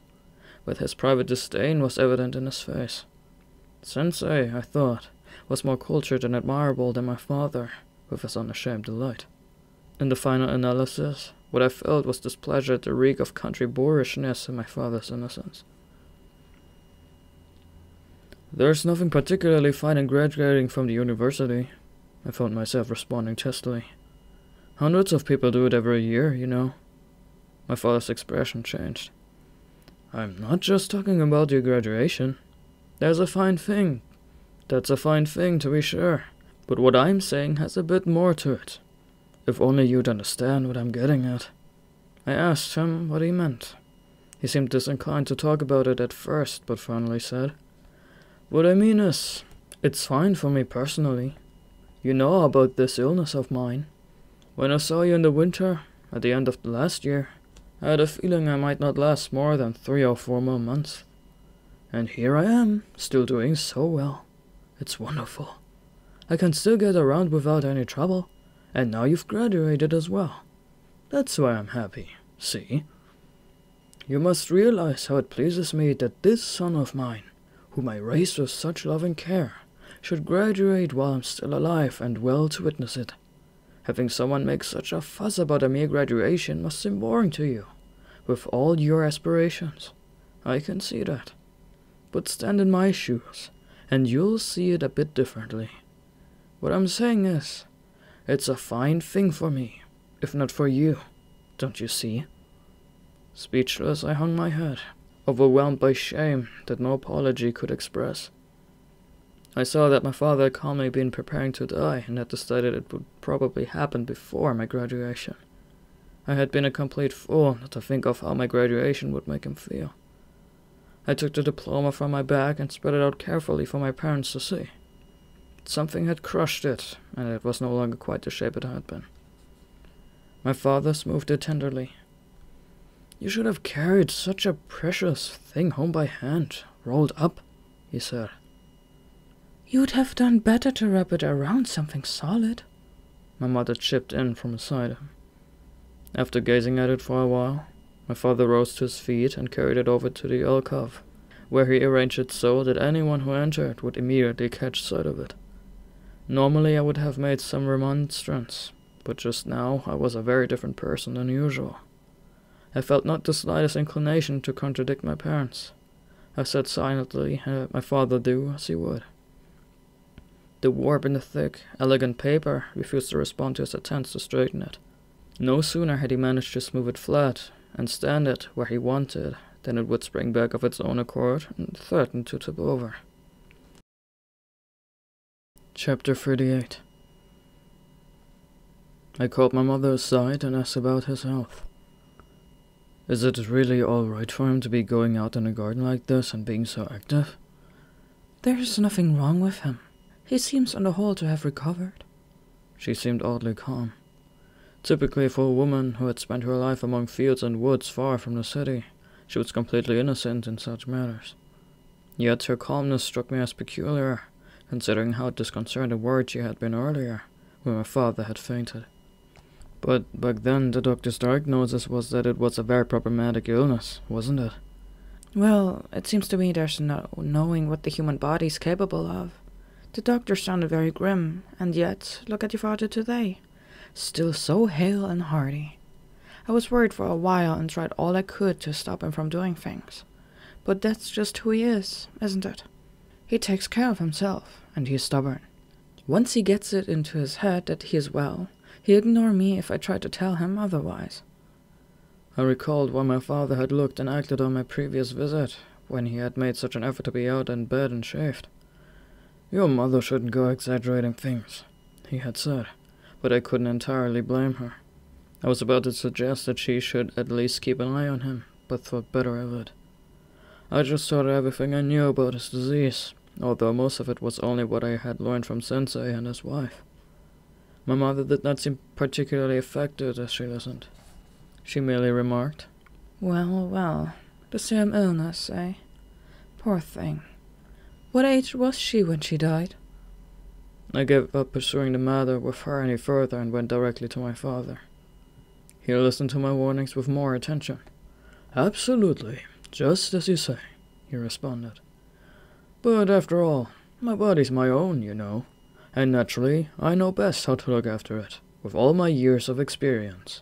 but his private disdain was evident in his face. Sensei, I thought, was more cultured and admirable than my father, with his unashamed delight. In the final analysis, what I felt was displeasure at the reek of country boorishness in my father's innocence. There's nothing particularly fine in graduating from the university, I found myself responding testily. Hundreds of people do it every year, you know. My father's expression changed. I'm not just talking about your graduation. That's a fine thing, to be sure. But what I'm saying has a bit more to it. If only you'd understand what I'm getting at. I asked him what he meant. He seemed disinclined to talk about it at first, but finally said, "What I mean is, it's fine for me personally. You know about this illness of mine. When I saw you in the winter, at the end of the last year, I had a feeling I might not last more than 3 or 4 more months. And here I am, still doing so well. It's wonderful. I can still get around without any trouble, and now you've graduated as well. That's why I'm happy, see? You must realize how it pleases me that this son of mine, whom I raised with such loving care, should graduate while I'm still alive and well to witness it. Having someone make such a fuss about a mere graduation must seem boring to you, with all your aspirations. I can see that. But stand in my shoes, and you'll see it a bit differently. What I'm saying is, it's a fine thing for me, if not for you, don't you see?" Speechless, I hung my head, overwhelmed by shame that no apology could express. I saw that my father had calmly been preparing to die and had decided it would probably happen before my graduation. I had been a complete fool not to think of how my graduation would make him feel. I took the diploma from my bag and spread it out carefully for my parents to see. Something had crushed it, and it was no longer quite the shape it had been. My father smoothed it tenderly. "You should have carried such a precious thing home by hand, rolled up," he said. "You'd have done better to wrap it around something solid," my mother chipped in from beside him. After gazing at it for a while, my father rose to his feet and carried it over to the alcove, where he arranged it so that anyone who entered would immediately catch sight of it. Normally I would have made some remonstrance, but just now I was a very different person than usual. I felt not the slightest inclination to contradict my parents. I sat silently and let my father do as he would. The warp in the thick, elegant paper refused to respond to his attempts to straighten it. No sooner had he managed to smooth it flat and stand it where he wanted than it would spring back of its own accord and threaten to tip over. Chapter 38. I called my mother aside and asked about his health. Is it really all right for him to be going out in a garden like this and being so active? "There's nothing wrong with him. He seems on the whole to have recovered." She seemed oddly calm. Typically for a woman who had spent her life among fields and woods far from the city, she was completely innocent in such matters. Yet her calmness struck me as peculiar, considering how disconcerted and worried she had been earlier, when my father had fainted. But back then the doctor's diagnosis was that it was a very problematic illness, wasn't it? "Well, it seems to me there's no knowing what the human body is capable of. The doctor sounded very grim, and yet, look at your father today. Still so hale and hearty. I was worried for a while and tried all I could to stop him from doing things. But that's just who he is, isn't it? He takes care of himself, and he's stubborn. Once he gets it into his head that he is well, he'll ignore me if I try to tell him otherwise." I recalled why my father had looked and acted on my previous visit, when he had made such an effort to be out in bed and shaved. "Your mother shouldn't go exaggerating things," he had said, but I couldn't entirely blame her. I was about to suggest that she should at least keep an eye on him, but thought better of it. I just told her everything I knew about his disease, although most of it was only what I had learned from Sensei and his wife. My mother did not seem particularly affected as she listened. She merely remarked, Well, well, the same illness, eh? Poor thing. What age was she when she died?" I gave up pursuing the matter with her any further and went directly to my father. He listened to my warnings with more attention. "Absolutely, just as you say," he responded. "But after all, my body's my own, you know, and naturally I know best how to look after it, with all my years of experience."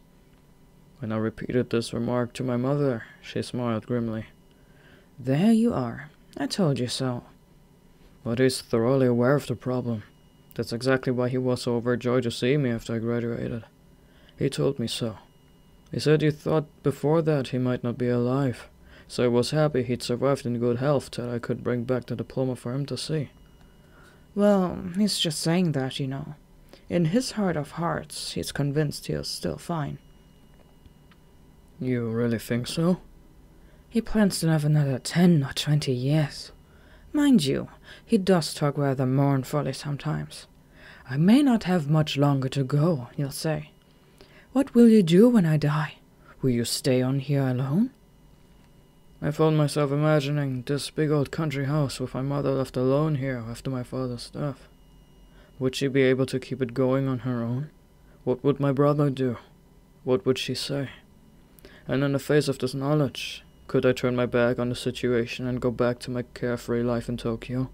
When I repeated this remark to my mother, she smiled grimly. "There you are. I told you so." But he's thoroughly aware of the problem. That's exactly why he was so overjoyed to see me after I graduated. He told me so. He said he thought before that he might not be alive, so he was happy he'd survived in good health till I could bring back the diploma for him to see. Well, he's just saying that, you know. In his heart of hearts, he's convinced he is still fine. You really think so? He plans to have another 10 or 20 years. Mind you, he does talk rather mournfully sometimes. I may not have much longer to go, he'll say. What will you do when I die? Will you stay on here alone? I found myself imagining this big old country house with my mother left alone here after my father's death. Would she be able to keep it going on her own? What would my brother do? What would she say? And in the face of this knowledge, could I turn my back on the situation and go back to my carefree life in Tokyo?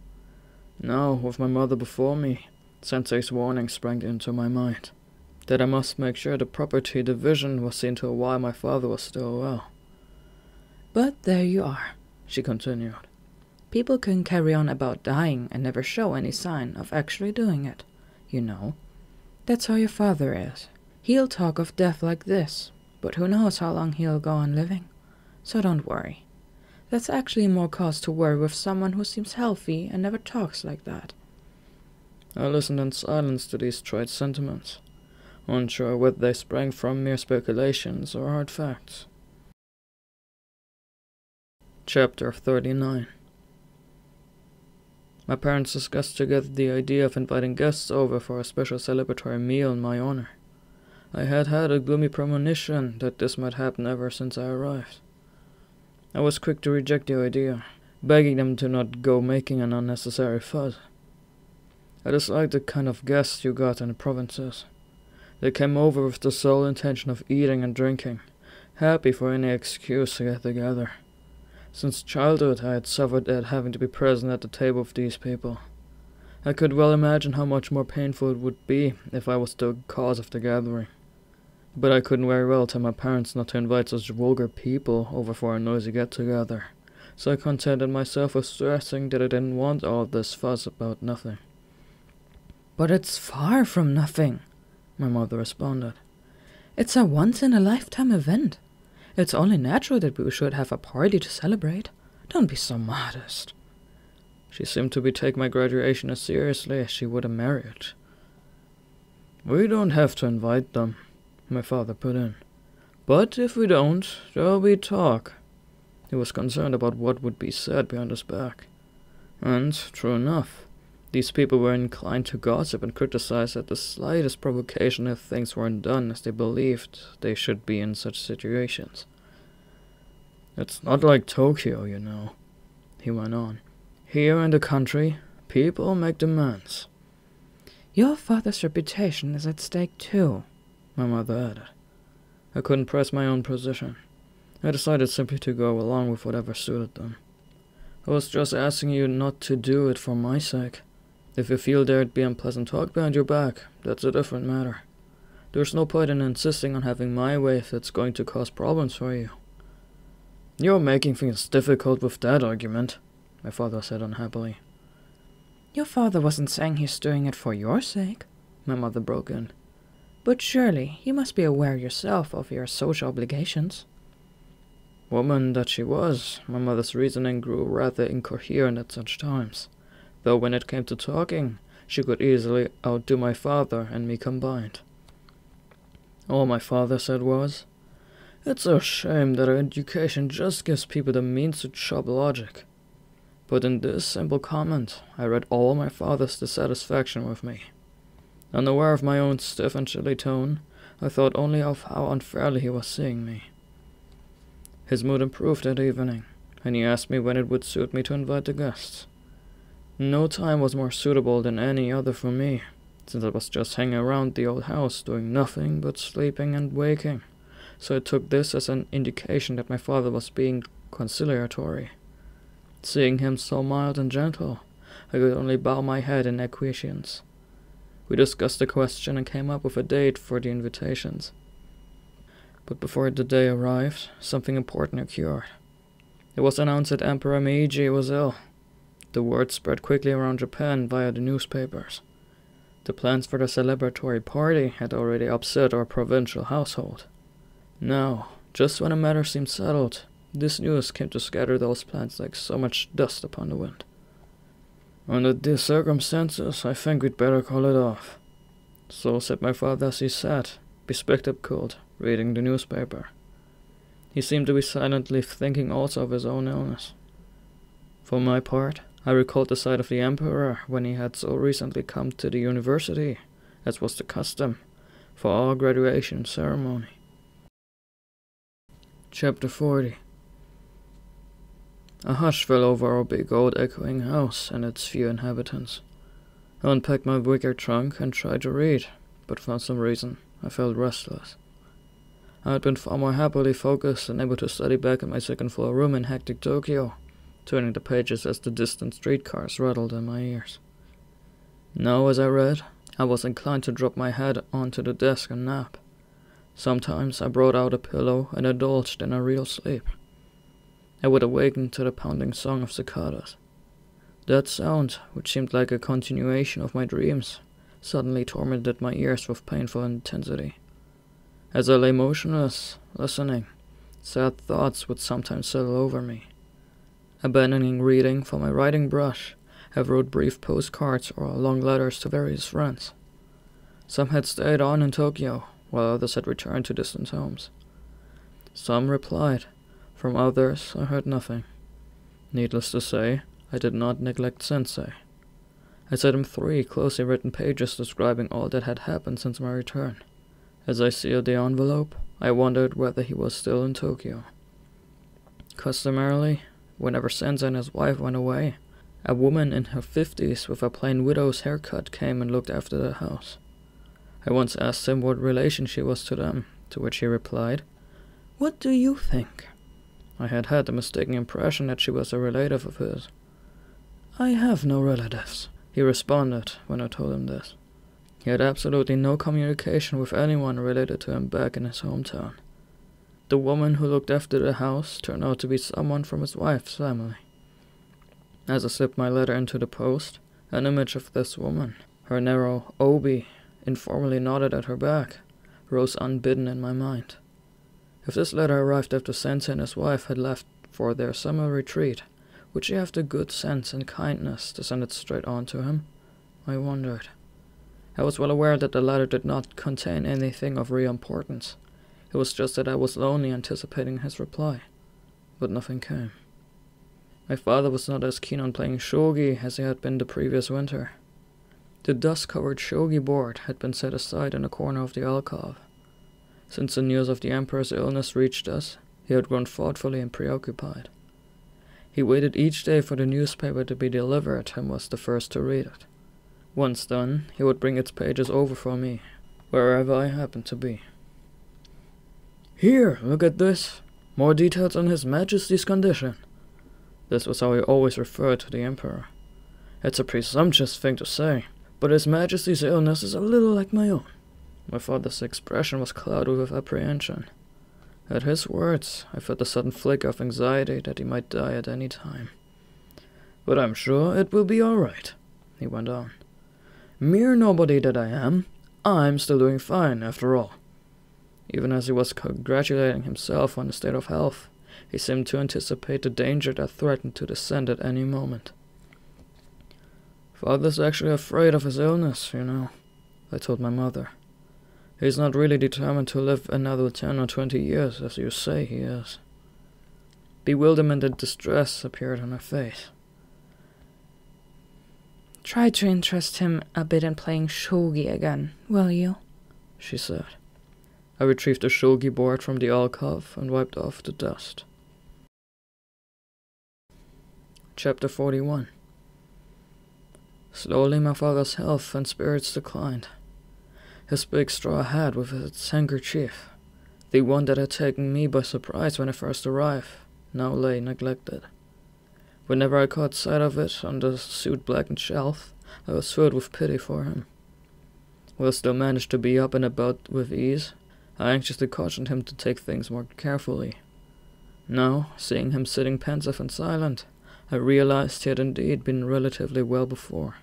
Now, with my mother before me, Sensei's warning sprang into my mind, that I must make sure the property division was seen to while my father was still well. But there you are, she continued. People can carry on about dying and never show any sign of actually doing it, you know. That's how your father is. He'll talk of death like this, but who knows how long he'll go on living. So don't worry. That's actually more cause to worry with someone who seems healthy and never talks like that. I listened in silence to these trite sentiments, unsure whether they sprang from mere speculations or hard facts. Chapter 39. My parents discussed together the idea of inviting guests over for a special celebratory meal in my honor. I had had a gloomy premonition that this might happen ever since I arrived. I was quick to reject the idea, begging them to not go making an unnecessary fuss. I disliked the kind of guests you got in the provinces. They came over with the sole intention of eating and drinking, happy for any excuse to get together. Since childhood I had suffered at having to be present at the table of these people. I could well imagine how much more painful it would be if I was the cause of the gathering. But I couldn't very well tell my parents not to invite such vulgar people over for a noisy get-together, so I contented myself with stressing that I didn't want all this fuss about nothing. But it's far from nothing, my mother responded. It's a once-in-a-lifetime event. It's only natural that we should have a party to celebrate. Don't be so modest. She seemed to be taking my graduation as seriously as she would a marriage. We don't have to invite them, my father put in. But if we don't, there'll be talk. He was concerned about what would be said behind his back. And, true enough, these people were inclined to gossip and criticize at the slightest provocation if things weren't done as they believed they should be in such situations. It's not like Tokyo, you know, he went on. Here in the country, people make demands. Your father's reputation is at stake too, my mother added. I couldn't press my own position. I decided simply to go along with whatever suited them. I was just asking you not to do it for my sake. If you feel there'd be unpleasant talk behind your back, that's a different matter. There's no point in insisting on having my way if it's going to cause problems for you. You're making things difficult with that argument, my father said unhappily. Your father wasn't saying he's doing it for your sake, my mother broke in. But surely you must be aware yourself of your social obligations. Woman that she was, my mother's reasoning grew rather incoherent at such times. Though when it came to talking, she could easily outdo my father and me combined. All my father said was, "It's a shame that our education just gives people the means to chop logic." But in this simple comment, I read all my father's dissatisfaction with me. Unaware of my own stiff and chilly tone, I thought only of how unfairly he was seeing me. His mood improved that evening, and he asked me when it would suit me to invite the guests. No time was more suitable than any other for me, since I was just hanging around the old house doing nothing but sleeping and waking, so I took this as an indication that my father was being conciliatory. Seeing him so mild and gentle, I could only bow my head in acquiescence. We discussed the question and came up with a date for the invitations. But before the day arrived, something important occurred. It was announced that Emperor Meiji was ill. The word spread quickly around Japan via the newspapers. The plans for the celebratory party had already upset our provincial household. Now, just when the matter seemed settled, this news came to scatter those plans like so much dust upon the wind. Under these circumstances, I think we'd better call it off. So said my father as he sat, bespectacled, reading the newspaper. He seemed to be silently thinking also of his own illness. For my part, I recalled the sight of the emperor when he had so recently come to the university, as was the custom, for our graduation ceremony. Chapter 40. A hush fell over our big old echoing house and its few inhabitants. I unpacked my wicker trunk and tried to read, but for some reason I felt restless. I had been far more happily focused and able to study back in my second-floor room in hectic Tokyo, turning the pages as the distant streetcars rattled in my ears. Now, as I read, I was inclined to drop my head onto the desk and nap. Sometimes I brought out a pillow and indulged in a real sleep. I would awaken to the pounding song of cicadas. That sound, which seemed like a continuation of my dreams, suddenly tormented my ears with painful intensity. As I lay motionless, listening, sad thoughts would sometimes settle over me. Abandoning reading for my writing brush, I wrote brief postcards or long letters to various friends. Some had stayed on in Tokyo, while others had returned to distant homes. Some replied. From others, I heard nothing. Needless to say, I did not neglect Sensei. I sent him 3 closely written pages describing all that had happened since my return. As I sealed the envelope, I wondered whether he was still in Tokyo. Customarily, whenever Sensei and his wife went away, a woman in her 50s with a plain widow's haircut came and looked after the house. I once asked him what relation she was to them, to which he replied, "What do you think?" I had the mistaken impression that she was a relative of his. "I have no relatives," he responded when I told him this. He had absolutely no communication with anyone related to him back in his hometown. The woman who looked after the house turned out to be someone from his wife's family. As I slipped my letter into the post, an image of this woman, her narrow obi, informally knotted at her back, rose unbidden in my mind. If this letter arrived after Sensei and his wife had left for their summer retreat, would she have the good sense and kindness to send it straight on to him? I wondered. I was well aware that the letter did not contain anything of real importance. It was just that I was lonely anticipating his reply. But nothing came. My father was not as keen on playing shogi as he had been the previous winter. The dust-covered shogi board had been set aside in a corner of the alcove. Since the news of the emperor's illness reached us, he had grown thoughtfully and preoccupied. He waited each day for the newspaper to be delivered and was the first to read it. Once done, he would bring its pages over for me, wherever I happened to be. "Here, look at this. More details on His Majesty's condition." This was how he always referred to the emperor. It's a presumptuous thing to say, but His Majesty's illness is a little like my own. My father's expression was clouded with apprehension. At his words, I felt a sudden flicker of anxiety that he might die at any time. "But I'm sure it will be all right," he went on. "Mere nobody that I am, I'm still doing fine, after all." Even as he was congratulating himself on his state of health, he seemed to anticipate the danger that threatened to descend at any moment. "Father's actually afraid of his illness, you know," I told my mother. "He's not really determined to live another 10 or 20 years, as you say he is." Bewilderment and distress appeared on her face. "Try to interest him a bit in playing shogi again, will you?" she said. I retrieved the shogi board from the alcove and wiped off the dust. Chapter 41. Slowly my father's health and spirits declined. His big straw hat with its handkerchief, the one that had taken me by surprise when I first arrived, now lay neglected. Whenever I caught sight of it on the soot-blackened shelf, I was filled with pity for him. While still managed to be up and about with ease, I anxiously cautioned him to take things more carefully. Now, seeing him sitting pensive and silent, I realized he had indeed been relatively well before.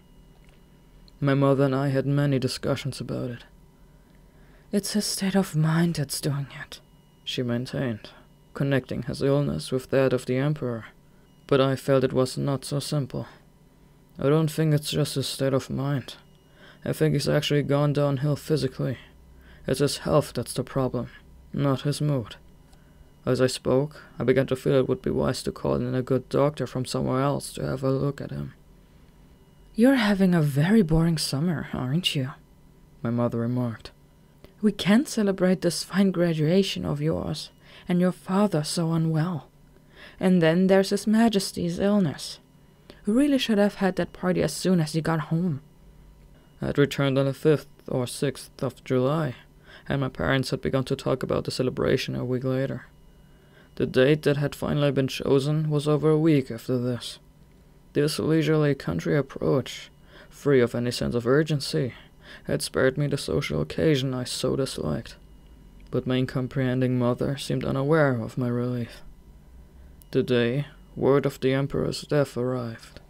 My mother and I had many discussions about it. "It's his state of mind that's doing it," she maintained, connecting his illness with that of the Emperor. But I felt it was not so simple. I don't think it's just his state of mind. I think he's actually gone downhill physically. It's his health that's the problem, not his mood. As I spoke, I began to feel it would be wise to call in a good doctor from somewhere else to have a look at him. "You're having a very boring summer, aren't you?" my mother remarked. "We can't celebrate this fine graduation of yours, and your father so unwell. And then there's His Majesty's illness. We really should have had that party as soon as you got home." I had returned on the 5th or 6th of July, and my parents had begun to talk about the celebration a week later. The date that had finally been chosen was over a week after this. This leisurely country approach, free of any sense of urgency, had spared me the social occasion I so disliked. But my incomprehending mother seemed unaware of my relief. The day word of the Emperor's death arrived.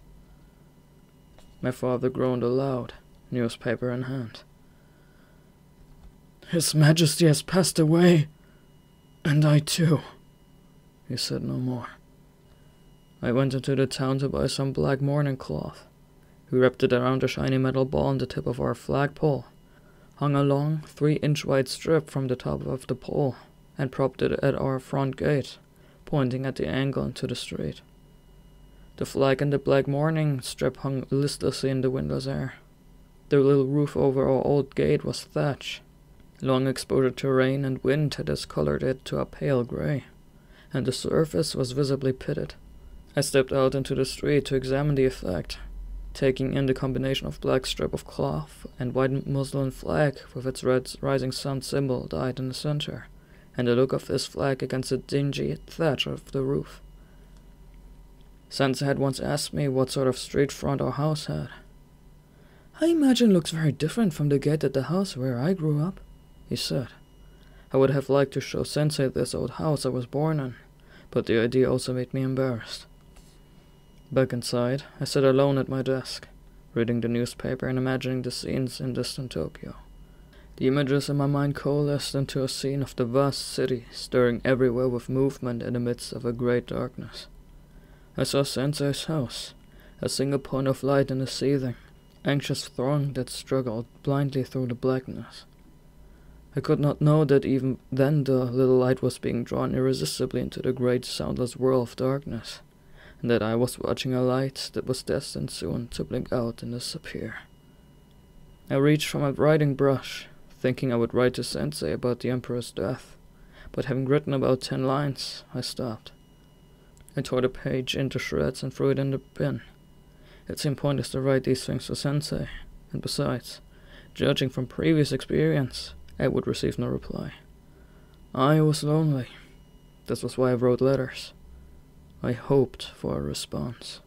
My father groaned aloud, newspaper in hand. "His Majesty has passed away, and I too." He said no more. I went into the town to buy some black mourning cloth. We wrapped it around a shiny metal ball on the tip of our flagpole, hung a long 3-inch wide strip from the top of the pole, and propped it at our front gate, pointing at the angle into the street. The flag and the black mourning strip hung listlessly in the window's air. The little roof over our old gate was thatch. Long exposure to rain and wind had discolored it to a pale grey, and the surface was visibly pitted. I stepped out into the street to examine the effect, taking in the combination of black strip of cloth and white muslin flag with its red rising sun symbol dyed in the center, and the look of this flag against the dingy thatch of the roof. Sensei had once asked me what sort of street front our house had. "I imagine it looks very different from the gate at the house where I grew up," he said. I would have liked to show Sensei this old house I was born in, but the idea also made me embarrassed. Back inside, I sat alone at my desk, reading the newspaper and imagining the scenes in distant Tokyo. The images in my mind coalesced into a scene of the vast city, stirring everywhere with movement in the midst of a great darkness. I saw Sensei's house, a single point of light in the seething, anxious throng that struggled blindly through the blackness. I could not know that even then the little light was being drawn irresistibly into the great soundless whirl of darkness, and that I was watching a light that was destined soon to blink out and disappear. I reached for my writing brush, thinking I would write to Sensei about the Emperor's death, but having written about 10 lines, I stopped. I tore the page into shreds and threw it in the bin. It seemed pointless to write these things to Sensei, and besides, judging from previous experience, I would receive no reply. I was lonely. This was why I wrote letters. I hoped for a response.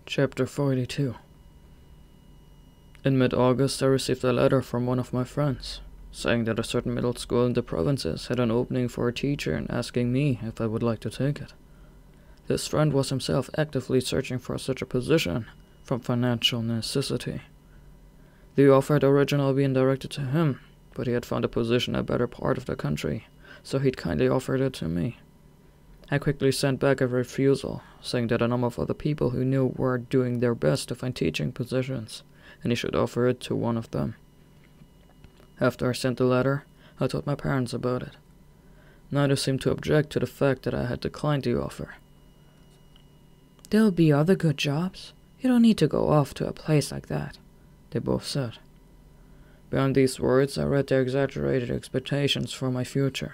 Chapter 42. In mid-August, I received a letter from one of my friends, saying that a certain middle school in the provinces had an opening for a teacher and asking me if I would like to take it. This friend was himself actively searching for such a position from financial necessity. The offer had originally been directed to him, but he had found a position in a better part of the country, so he'd kindly offered it to me. I quickly sent back a refusal, saying that a number of other people who knew were doing their best to find teaching positions, and he should offer it to one of them. After I sent the letter, I told my parents about it. Neither seemed to object to the fact that I had declined the offer. "There'll be other good jobs. You don't need to go off to a place like that," they both said. Beyond these words, I read their exaggerated expectations for my future.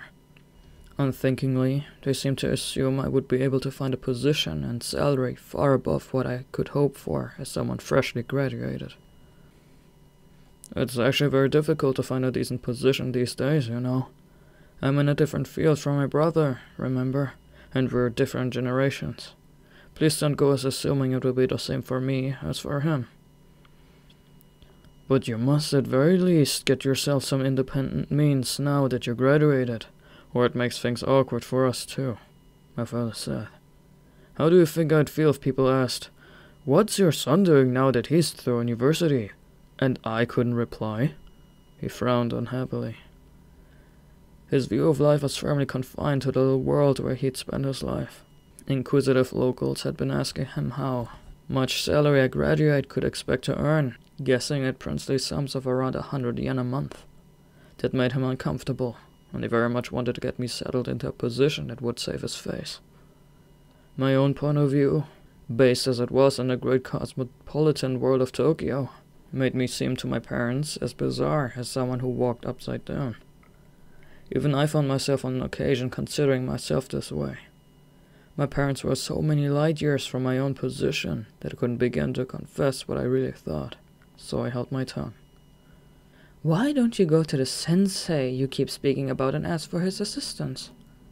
Unthinkingly, they seemed to assume I would be able to find a position and salary far above what I could hope for as someone freshly graduated. It's actually very difficult to find a decent position these days, you know. I'm in a different field from my brother, remember, and we're different generations. Please don't go as assuming it will be the same for me as for him. But you must at very least get yourself some independent means now that you're graduated, or it makes things awkward for us too. my father said. How do you think I'd feel if people asked, "What's your son doing now that he's through university?" And I couldn't reply? He frowned unhappily. His view of life was firmly confined to the little world where he'd spent his life. Inquisitive locals had been asking him how much salary a graduate could expect to earn, guessing at princely sums of around 100 yen a month. That made him uncomfortable, and he very much wanted to get me settled into a position that would save his face. My own point of view, based as it was in the great cosmopolitan world of Tokyo, made me seem to my parents as bizarre as someone who walked upside down. Even I found myself on occasion considering myself this way. My parents were so many light years from my own position that I couldn't begin to confess what I really thought, so I held my tongue. Why don't you go to the sensei you keep speaking about and ask for his assistance?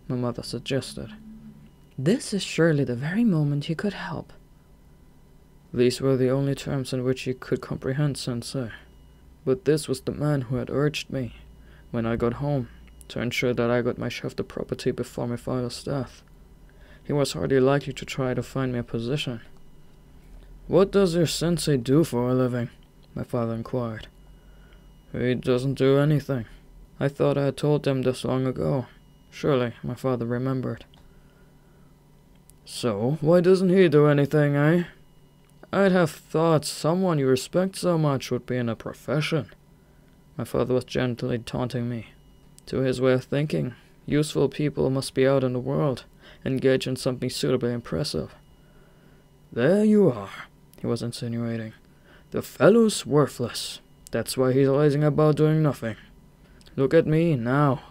My mother suggested. This is surely the very moment he could help. These were the only terms in which he could comprehend sensei, but this was the man who had urged me, when I got home, to ensure that I got my share of the property before my father's death. He was hardly likely to try to find me a position. "What does your sensei do for a living?" my father inquired. "He doesn't do anything. I thought I had told them this long ago." Surely, my father remembered. "So, why doesn't he do anything, eh? I'd have thought someone you respect so much would be in a profession." My father was gently taunting me. To his way of thinking, useful people must be out in the world, engaged in something suitably impressive. "There you are," he was insinuating. "The fellow's worthless. That's why he's lazing about doing nothing. Look at me, now.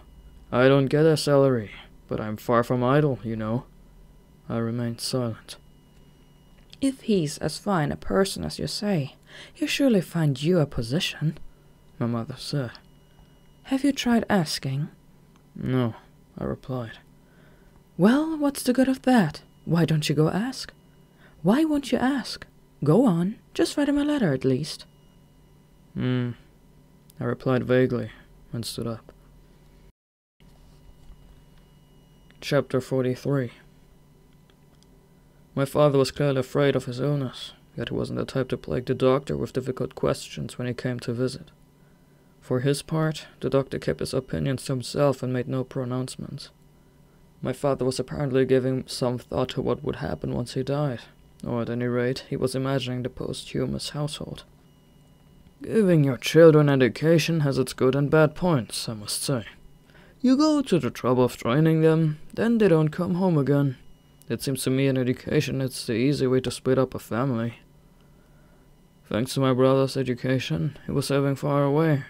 I don't get a salary, but I'm far from idle, you know." I remained silent. If he's as fine a person as you say, he'll surely find you a position, my mother said. Have you tried asking? "No," I replied. Well, what's the good of that? Why don't you go ask? Why won't you ask? Go on, just write him a letter at least. I replied vaguely and stood up. Chapter 43. My father was clearly afraid of his illness, yet he wasn't the type to plague the doctor with difficult questions when he came to visit. For his part, the doctor kept his opinions to himself and made no pronouncements. My father was apparently giving some thought to what would happen once he died, or at any rate, he was imagining the posthumous household. Giving your children education has its good and bad points, I must say. You go to the trouble of training them, then they don't come home again. It seems to me in education it's the easy way to split up a family. Thanks to my brother's education, he was living far away,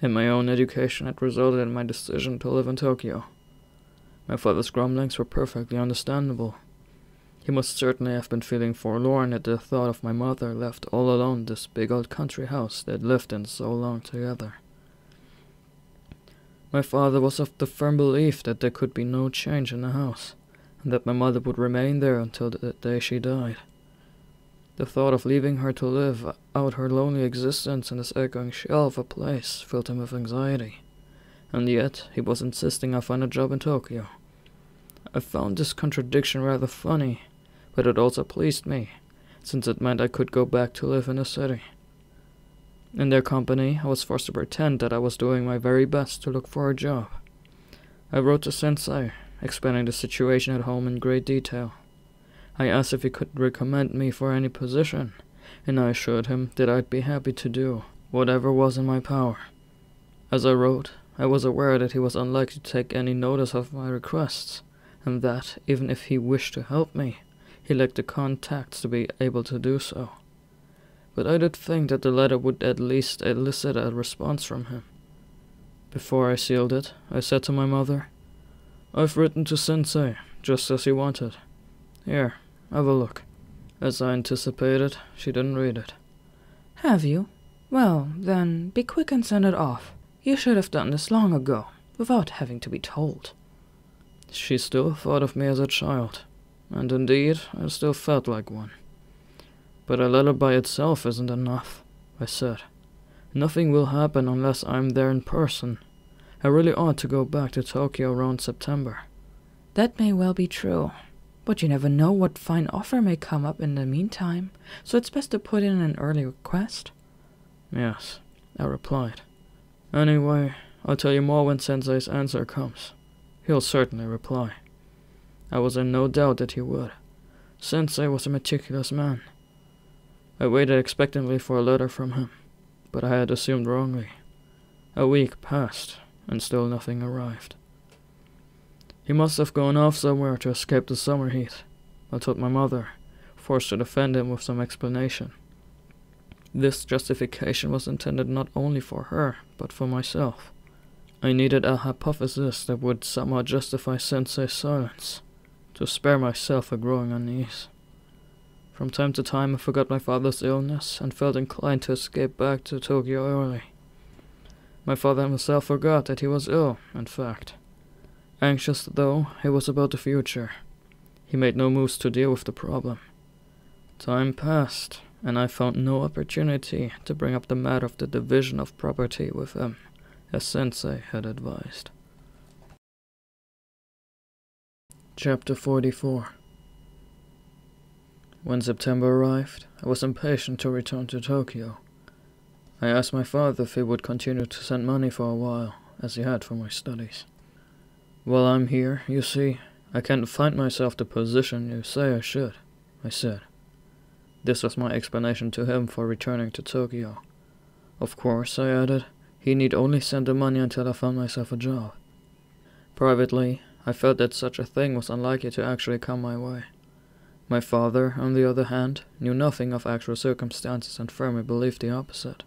and my own education had resulted in my decision to live in Tokyo. My father's grumblings were perfectly understandable. He must certainly have been feeling forlorn at the thought of my mother left all alone in this big old country house they'd lived in so long together. My father was of the firm belief that there could be no change in the house, and that my mother would remain there until the day she died. The thought of leaving her to live out her lonely existence in this echoing shell of a place filled him with anxiety, and yet he was insisting I find a job in Tokyo. I found this contradiction rather funny, but it also pleased me, since it meant I could go back to live in the city. In their company, I was forced to pretend that I was doing my very best to look for a job. I wrote to Sensei, explaining the situation at home in great detail. I asked if he could recommend me for any position, and I assured him that I'd be happy to do whatever was in my power. As I wrote, I was aware that he was unlikely to take any notice of my requests, and that, even if he wished to help me, he lacked the contacts to be able to do so. But I did think that the letter would at least elicit a response from him. Before I sealed it, I said to my mother, "I've written to Sensei, just as he wanted. Here, have a look." As I anticipated, she didn't read it. Have you? Well, then, be quick and send it off. You should have done this long ago, without having to be told. She still thought of me as a child, and indeed, I still felt like one. But a letter by itself isn't enough, I said. Nothing will happen unless I'm there in person. I really ought to go back to Tokyo around September. That may well be true, but you never know what fine offer may come up in the meantime, so it's best to put in an early request. Yes, I replied. Anyway, I'll tell you more when Sensei's answer comes. He'll certainly reply. I was in no doubt that he would. Sensei was a meticulous man. I waited expectantly for a letter from him, but I had assumed wrongly. A week passed, and still nothing arrived. He must have gone off somewhere to escape the summer heat, I told my mother, forced to defend him with some explanation. This justification was intended not only for her, but for myself. I needed a hypothesis that would somehow justify Sensei's silence, to spare myself a growing unease. From time to time I forgot my father's illness and felt inclined to escape back to Tokyo early. My father himself forgot that he was ill, in fact. Anxious though he was about the future, he made no moves to deal with the problem. Time passed, and I found no opportunity to bring up the matter of the division of property with him, as Sensei had advised. Chapter 44. When September arrived, I was impatient to return to Tokyo. I asked my father if he would continue to send money for a while, as he had for my studies. While I'm here, you see, I can't find myself the position you say I should, I said. This was my explanation to him for returning to Tokyo. Of course, I added, he need only send the money until I found myself a job. Privately, I felt that such a thing was unlikely to actually come my way. My father, on the other hand, knew nothing of actual circumstances and firmly believed the opposite.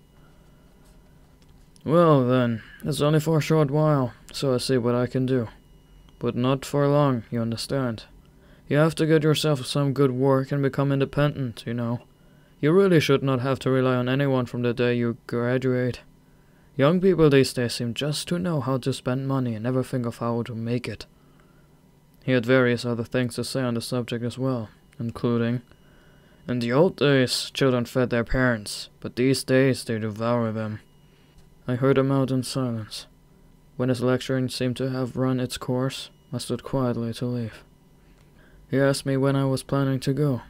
Well then, it's only for a short while, so I see what I can do. But not for long, you understand. You have to get yourself some good work and become independent, you know. You really should not have to rely on anyone from the day you graduate. Young people these days seem just to know how to spend money and never think of how to make it. He had various other things to say on the subject as well, including, in the old days, children fed their parents, but these days they devour them. I heard him out in silence. When his lecturing seemed to have run its course, I stood quietly to leave. He asked me when I was planning to go.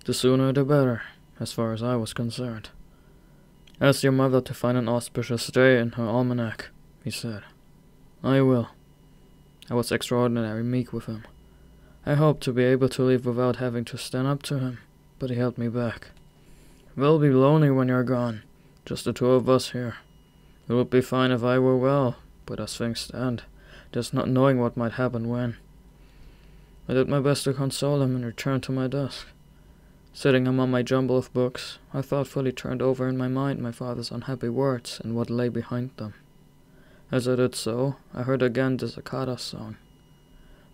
The sooner the better, as far as I was concerned. Ask your mother to find an auspicious day in her almanac, he said. I will. I was extraordinarily meek with him. I hoped to be able to leave without having to stand up to him, but he held me back. We'll be lonely when you're gone, just the two of us here. It would be fine if I were well, but as things stand, just not knowing what might happen when. I did my best to console him and returned to my desk. Sitting among my jumble of books, I thoughtfully turned over in my mind my father's unhappy words and what lay behind them. As I did so, I heard again the cicada song.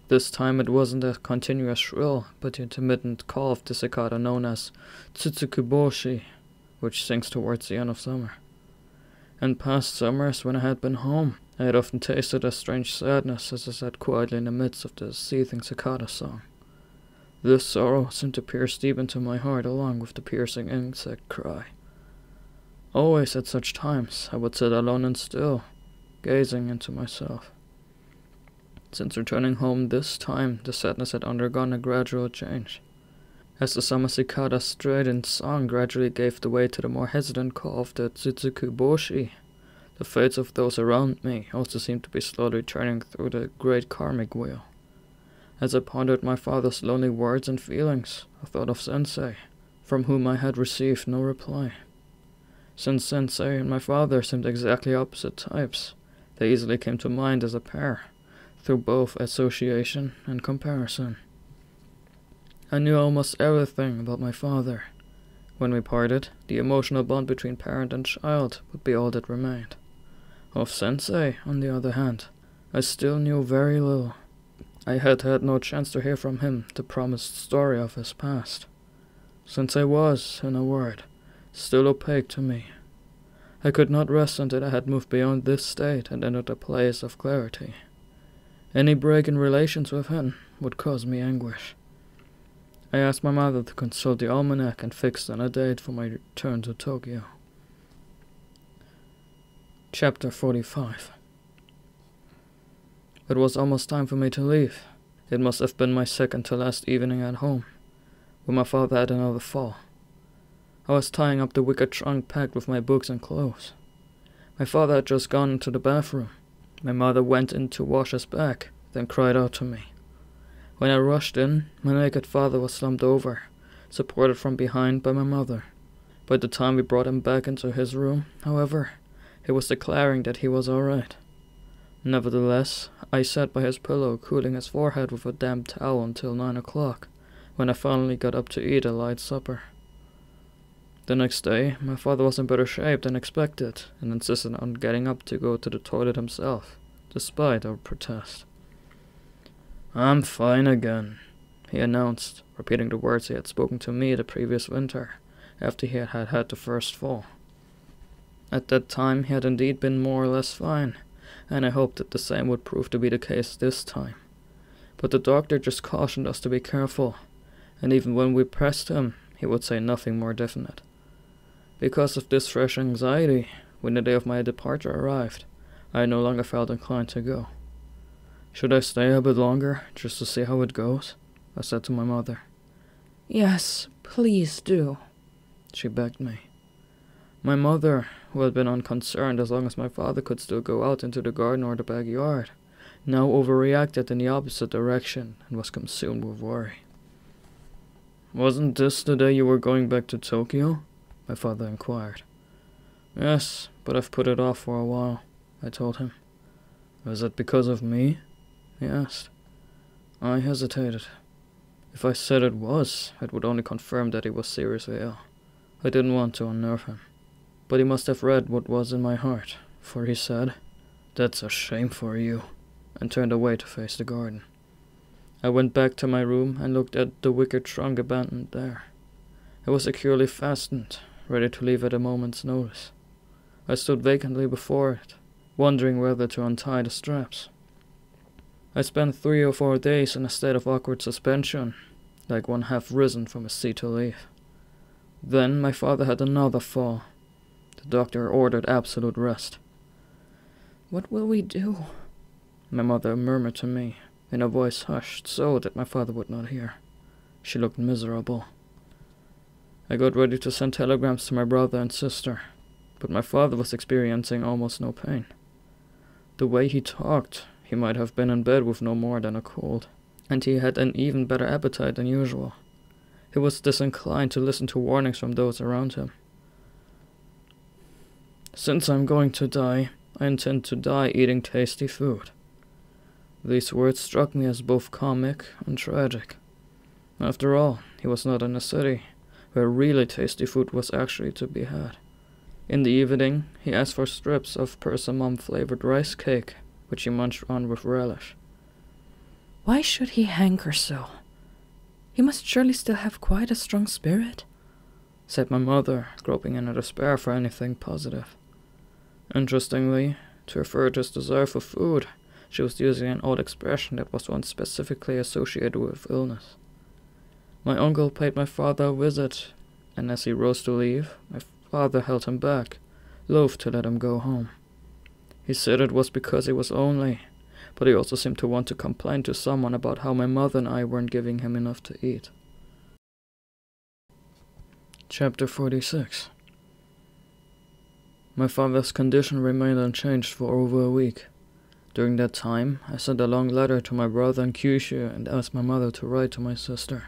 This time it wasn't a continuous shrill, but the intermittent call of the cicada known as tsutsukuboshi, which sings towards the end of summer. In past summers, when I had been home, I had often tasted a strange sadness as I sat quietly in the midst of the seething cicada song. This sorrow seemed to pierce deep into my heart along with the piercing insect cry. Always at such times I would sit alone and still, gazing into myself. Since returning home this time, the sadness had undergone a gradual change. As the summer cicada's strident song gradually gave the way to the more hesitant call of the tsutsukuboshi, the fates of those around me also seemed to be slowly turning through the great karmic wheel. As I pondered my father's lonely words and feelings, I thought of Sensei, from whom I had received no reply. Since Sensei and my father seemed exactly opposite types, they easily came to mind as a pair, through both association and comparison. I knew almost everything about my father. When we parted, the emotional bond between parent and child would be all that remained. Of Sensei, on the other hand, I still knew very little. I had had no chance to hear from him the promised story of his past. Sensei was, in a word, still opaque to me. I could not rest until I had moved beyond this state and entered a place of clarity. Any break in relations with him would cause me anguish. I asked my mother to consult the almanac and fixed on a date for my return to Tokyo. Chapter 45. It was almost time for me to leave, It must have been my second to last evening at home, when my father had another fall. I was tying up the wicker trunk packed with my books and clothes. My father had just gone into the bathroom. My mother went in to wash his back, then cried out to me. When I rushed in, my naked father was slumped over, supported from behind by my mother. By the time we brought him back into his room, however, he was declaring that he was alright. Nevertheless, I sat by his pillow, cooling his forehead with a damp towel until 9 o'clock, when I finally got up to eat a light supper. The next day, my father was in better shape than expected, and insisted on getting up to go to the toilet himself, despite our protest. "I'm fine again," he announced, repeating the words he had spoken to me the previous winter, after he had had the first fall. At that time he had indeed been more or less fine, and I hoped that the same would prove to be the case this time. But the doctor just cautioned us to be careful, and even when we pressed him, he would say nothing more definite. Because of this fresh anxiety, when the day of my departure arrived, I no longer felt inclined to go. "Should I stay a bit longer, just to see how it goes?" I said to my mother. "Yes, please do," she begged me. My mother, who had been unconcerned as long as my father could still go out into the garden or the backyard, now overreacted in the opposite direction and was consumed with worry. "Wasn't this the day you were going back to Tokyo?" my father inquired. "Yes, but I've put it off for a while," I told him. "Is it because of me?" he asked. I hesitated. If I said it was, it would only confirm that he was seriously ill. I didn't want to unnerve him. But he must have read what was in my heart, for he said, "That's a shame for you," and turned away to face the garden. I went back to my room and looked at the wicker trunk abandoned there. It was securely fastened, ready to leave at a moment's notice. I stood vacantly before it, wondering whether to untie the straps. I spent 3 or 4 days in a state of awkward suspension, like one half risen from a seat to leave. Then my father had another fall. The doctor ordered absolute rest. "What will we do?" my mother murmured to me, in a voice hushed so that my father would not hear. She looked miserable. I got ready to send telegrams to my brother and sister, but my father was experiencing almost no pain. The way he talked, he might have been in bed with no more than a cold, and he had an even better appetite than usual. He was disinclined to listen to warnings from those around him. "Since I'm going to die, I intend to die eating tasty food." These words struck me as both comic and tragic. After all, he was not in a city, where really tasty food was actually to be had. In the evening, he asked for strips of persimmon-flavored rice cake, which he munched on with relish. "Why should he hanker so? He must surely still have quite a strong spirit," said my mother, groping in her despair for anything positive. Interestingly, to refer to his desire for food, she was using an old expression that was once specifically associated with illness. My uncle paid my father a visit, and as he rose to leave, my father held him back, loath to let him go home. He said it was because he was lonely, but he also seemed to want to complain to someone about how my mother and I weren't giving him enough to eat. Chapter 46. My father's condition remained unchanged for over a week. During that time, I sent a long letter to my brother in Kyushu and asked my mother to write to my sister.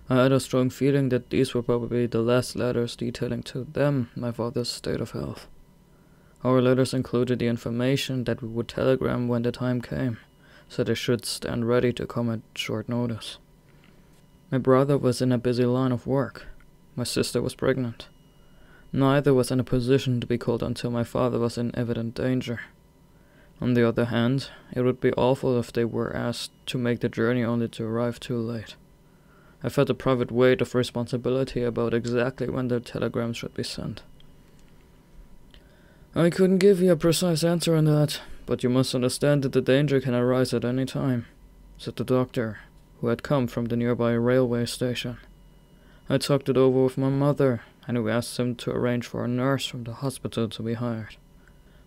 I had a strong feeling that these were probably the last letters detailing to them my father's state of health. Our letters included the information that we would telegram when the time came, so they should stand ready to come at short notice. My brother was in a busy line of work. My sister was pregnant. Neither was in a position to be called until my father was in evident danger. On the other hand, it would be awful if they were asked to make the journey only to arrive too late. I felt a private weight of responsibility about exactly when the telegram should be sent. "I couldn't give you a precise answer on that, but you must understand that the danger can arise at any time," said the doctor, who had come from the nearby railway station. I talked it over with my mother, and we asked him to arrange for a nurse from the hospital to be hired.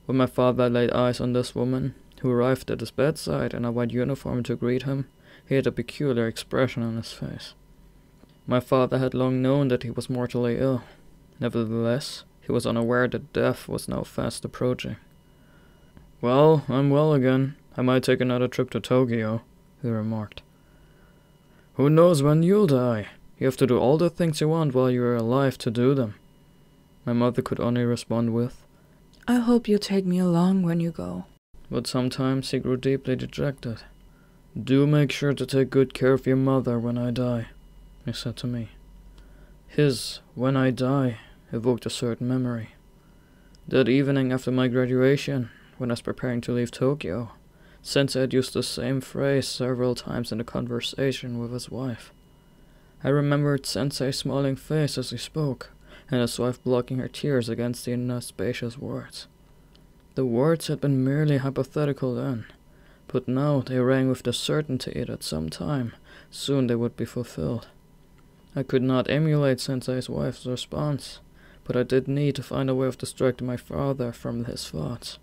When my father laid eyes on this woman, who arrived at his bedside in a white uniform to greet him, he had a peculiar expression on his face. My father had long known that he was mortally ill. Nevertheless, he was unaware that death was now fast approaching. "Well, I'm well again. I might take another trip to Tokyo," he remarked. "Who knows when you'll die? You have to do all the things you want while you're alive to do them." My mother could only respond with, "I hope you take me along when you go." But sometimes he grew deeply dejected. "Do make sure to take good care of your mother when I die," he said to me. His "when I die" evoked a certain memory. That evening after my graduation, when I was preparing to leave Tokyo, Sensei had used the same phrase several times in a conversation with his wife. I remembered Sensei's smiling face as he spoke, and his wife blocking her tears against the inauspicious words. The words had been merely hypothetical then, but now they rang with the certainty that sometime soon they would be fulfilled. I could not emulate Sensei's wife's response, but I did need to find a way of distracting my father from his thoughts.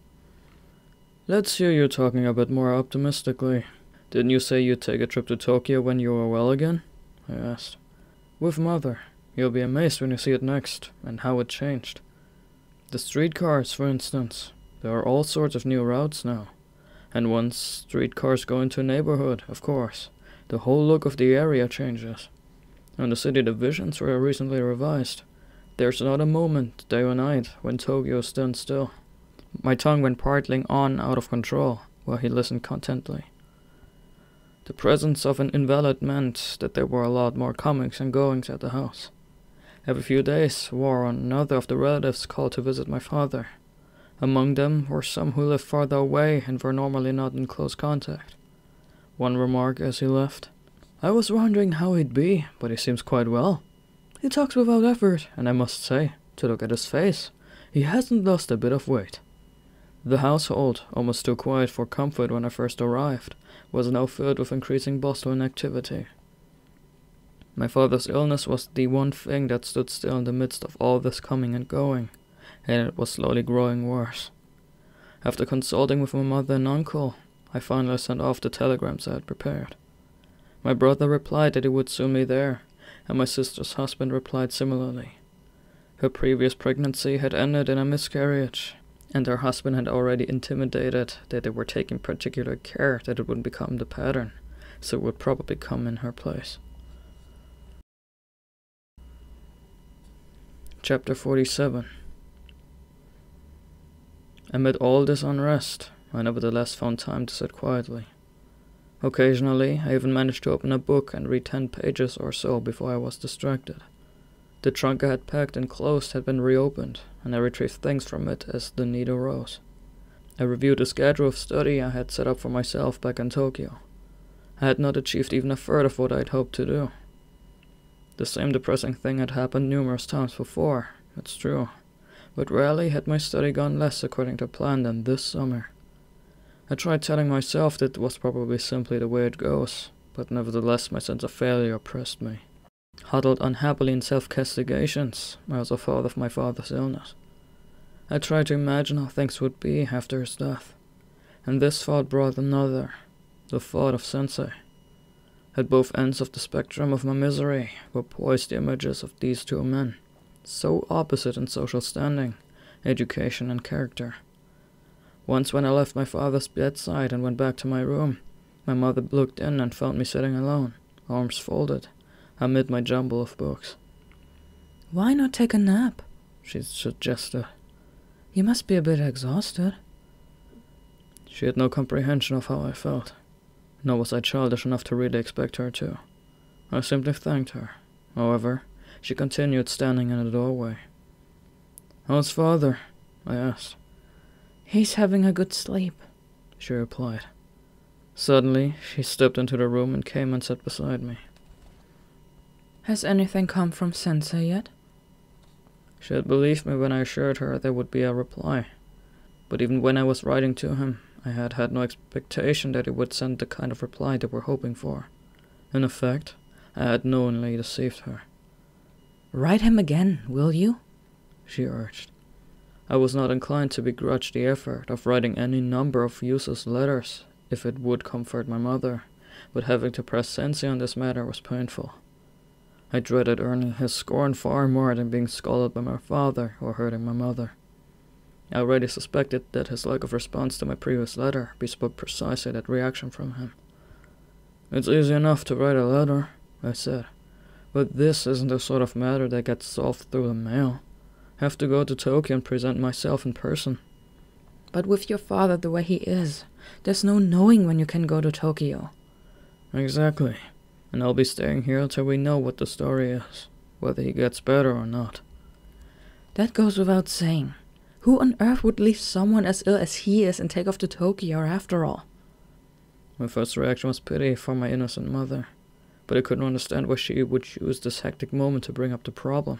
"Let's hear you talking a bit more optimistically. Didn't you say you'd take a trip to Tokyo when you were well again?" I asked. "With Mother. You'll be amazed when you see it next, and how it changed. The streetcars, for instance. There are all sorts of new routes now. And once streetcars go into a neighborhood, of course, the whole look of the area changes. And the city divisions were recently revised. There's not a moment, day or night, when Tokyo stands still." My tongue went prattling on out of control, while he listened contentedly. The presence of an invalid meant that there were a lot more comings and goings at the house. Every few days, one or another of the relatives called to visit my father. Among them were some who lived farther away and were normally not in close contact. One remarked as he left, "I was wondering how he'd be, but he seems quite well. He talks without effort, and I must say, to look at his face, he hasn't lost a bit of weight." The household, almost too quiet for comfort when I first arrived, was now filled with increasing bustle and activity. My father's illness was the one thing that stood still in the midst of all this coming and going, and it was slowly growing worse. After consulting with my mother and uncle, I finally sent off the telegrams I had prepared. My brother replied that he would soon be there, and my sister's husband replied similarly. Her previous pregnancy had ended in a miscarriage, and her husband had already intimated that they were taking particular care that it wouldn't become the pattern, so it would probably come in her place. Chapter 47. Amid all this unrest, I nevertheless found time to sit quietly. Occasionally, I even managed to open a book and read 10 pages or so before I was distracted. The trunk I had packed and closed had been reopened, and I retrieved things from it as the need arose. I reviewed the schedule of study I had set up for myself back in Tokyo. I had not achieved even a third of what I had hoped to do. The same depressing thing had happened numerous times before, it's true, but rarely had my study gone less according to plan than this summer. I tried telling myself that it was probably simply the way it goes, but nevertheless my sense of failure oppressed me. Huddled unhappily in self-castigations, I also thought of my father's illness. I tried to imagine how things would be after his death, and this thought brought another, the thought of Sensei. At both ends of the spectrum of my misery were poised the images of these two men, so opposite in social standing, education, and character. Once when I left my father's bedside and went back to my room, my mother looked in and found me sitting alone, arms folded, amid my jumble of books. "Why not take a nap?" she suggested. "You must be a bit exhausted." She had no comprehension of how I felt, nor was I childish enough to really expect her to. I simply thanked her. However, she continued standing in the doorway. "How's father?" I asked. "He's having a good sleep," she replied. Suddenly, she stepped into the room and came and sat beside me. "Has anything come from Sensei yet?" She had believed me when I assured her there would be a reply, but even when I was writing to him, I had had no expectation that he would send the kind of reply they were hoping for. In effect, I had knowingly deceived her. "Write him again, will you?" she urged. I was not inclined to begrudge the effort of writing any number of useless letters if it would comfort my mother, but having to press sensei on this matter was painful. I dreaded earning his scorn far more than being scolded by my father or hurting my mother. I already suspected that his lack of response to my previous letter bespoke precisely that reaction from him. "It's easy enough to write a letter," I said, "but this isn't the sort of matter that gets solved through the mail. Have to go to Tokyo and present myself in person." "But with your father the way he is, there's no knowing when you can go to Tokyo." "Exactly. And I'll be staying here until we know what the story is, whether he gets better or not." "That goes without saying. Who on earth would leave someone as ill as he is and take off to Tokyo after all?" My first reaction was pity for my innocent mother, but I couldn't understand why she would choose this hectic moment to bring up the problem.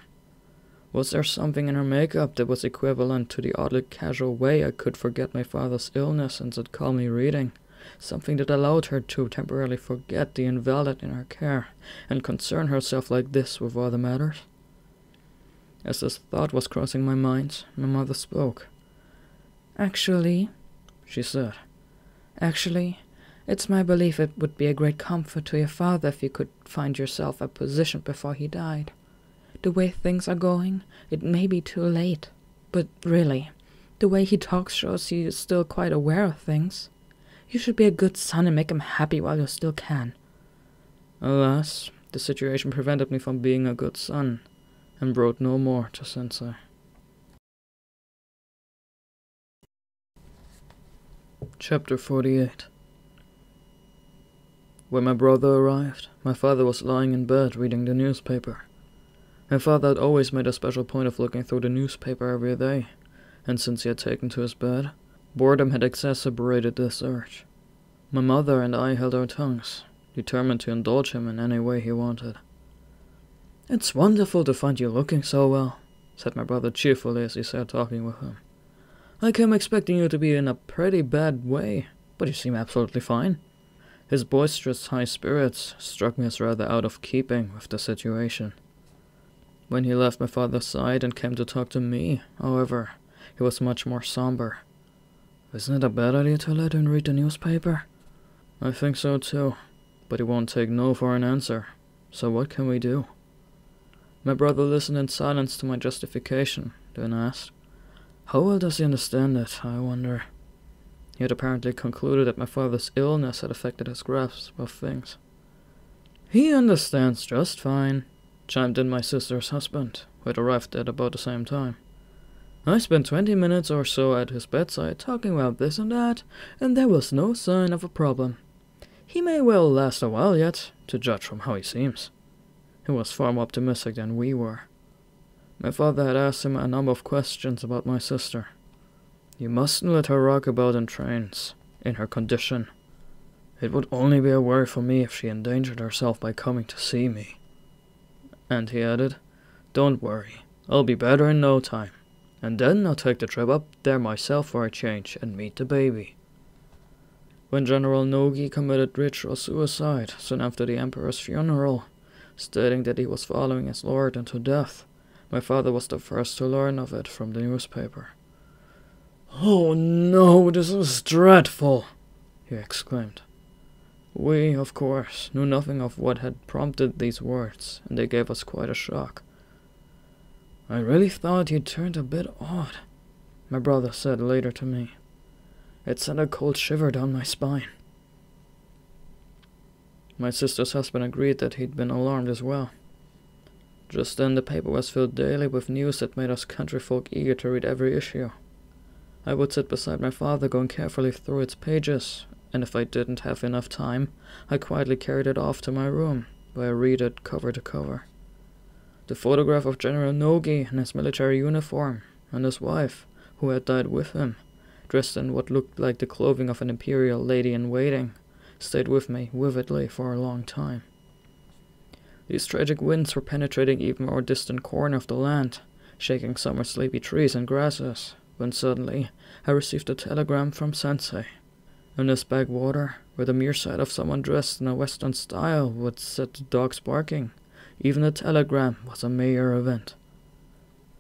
Was there something in her makeup that was equivalent to the oddly casual way I could forget my father's illness and sit calmly reading? Something that allowed her to temporarily forget the invalid in her care and concern herself like this with other matters? As this thought was crossing my mind, my mother spoke. Actually, she said. Actually, it's my belief it would be a great comfort to your father if you could find yourself a position before he died. The way things are going, it may be too late. But really, the way he talks shows he is still quite aware of things. You should be a good son and make him happy while you still can." Alas, the situation prevented me from being a good son, and wrote no more to Sensei. Chapter 48. When my brother arrived, my father was lying in bed reading the newspaper. My father had always made a special point of looking through the newspaper every day, and since he had taken to his bed, boredom had exacerbated this urge. My mother and I held our tongues, determined to indulge him in any way he wanted. "It's wonderful to find you looking so well," said my brother cheerfully as he sat talking with him. "I came expecting you to be in a pretty bad way, but you seem absolutely fine." His boisterous high spirits struck me as rather out of keeping with the situation. When he left my father's side and came to talk to me, however, he was much more somber. "Isn't it a bad idea to let him read the newspaper?" "I think so too, but he won't take no for an answer, so what can we do?" My brother listened in silence to my justification, then asked, "How well does he understand it, I wonder?" He had apparently concluded that my father's illness had affected his grasp of things. "He understands just fine," chimed in my sister's husband, who had arrived at about the same time. "I spent 20 minutes or so at his bedside talking about this and that, and there was no sign of a problem. He may well last a while yet, to judge from how he seems." He was far more optimistic than we were. My father had asked him a number of questions about my sister. "You mustn't let her rock about in trains, in her condition. It would only be a worry for me if she endangered herself by coming to see me." And he added, "Don't worry, I'll be better in no time. And then I'll take the trip up there myself for a change and meet the baby." When General Nogi committed ritual suicide soon after the emperor's funeral, stating that he was following his lord into death, my father was the first to learn of it from the newspaper. "Oh no, this is dreadful," he exclaimed. We, of course, knew nothing of what had prompted these words, and they gave us quite a shock. "I really thought you turned a bit odd," my brother said later to me. "It sent a cold shiver down my spine." My sister's husband agreed that he'd been alarmed as well. Just then the paper was filled daily with news that made us country folk eager to read every issue. I would sit beside my father going carefully through its pages, and if I didn't have enough time, I quietly carried it off to my room, where I read it cover to cover. The photograph of General Nogi in his military uniform, and his wife, who had died with him, dressed in what looked like the clothing of an imperial lady-in-waiting, stayed with me vividly for a long time. These tragic winds were penetrating even more distant corner of the land, shaking summer sleepy trees and grasses, when suddenly I received a telegram from Sensei. In this backwater, where the mere sight of someone dressed in a Western style would set the dogs barking, even a telegram was a major event.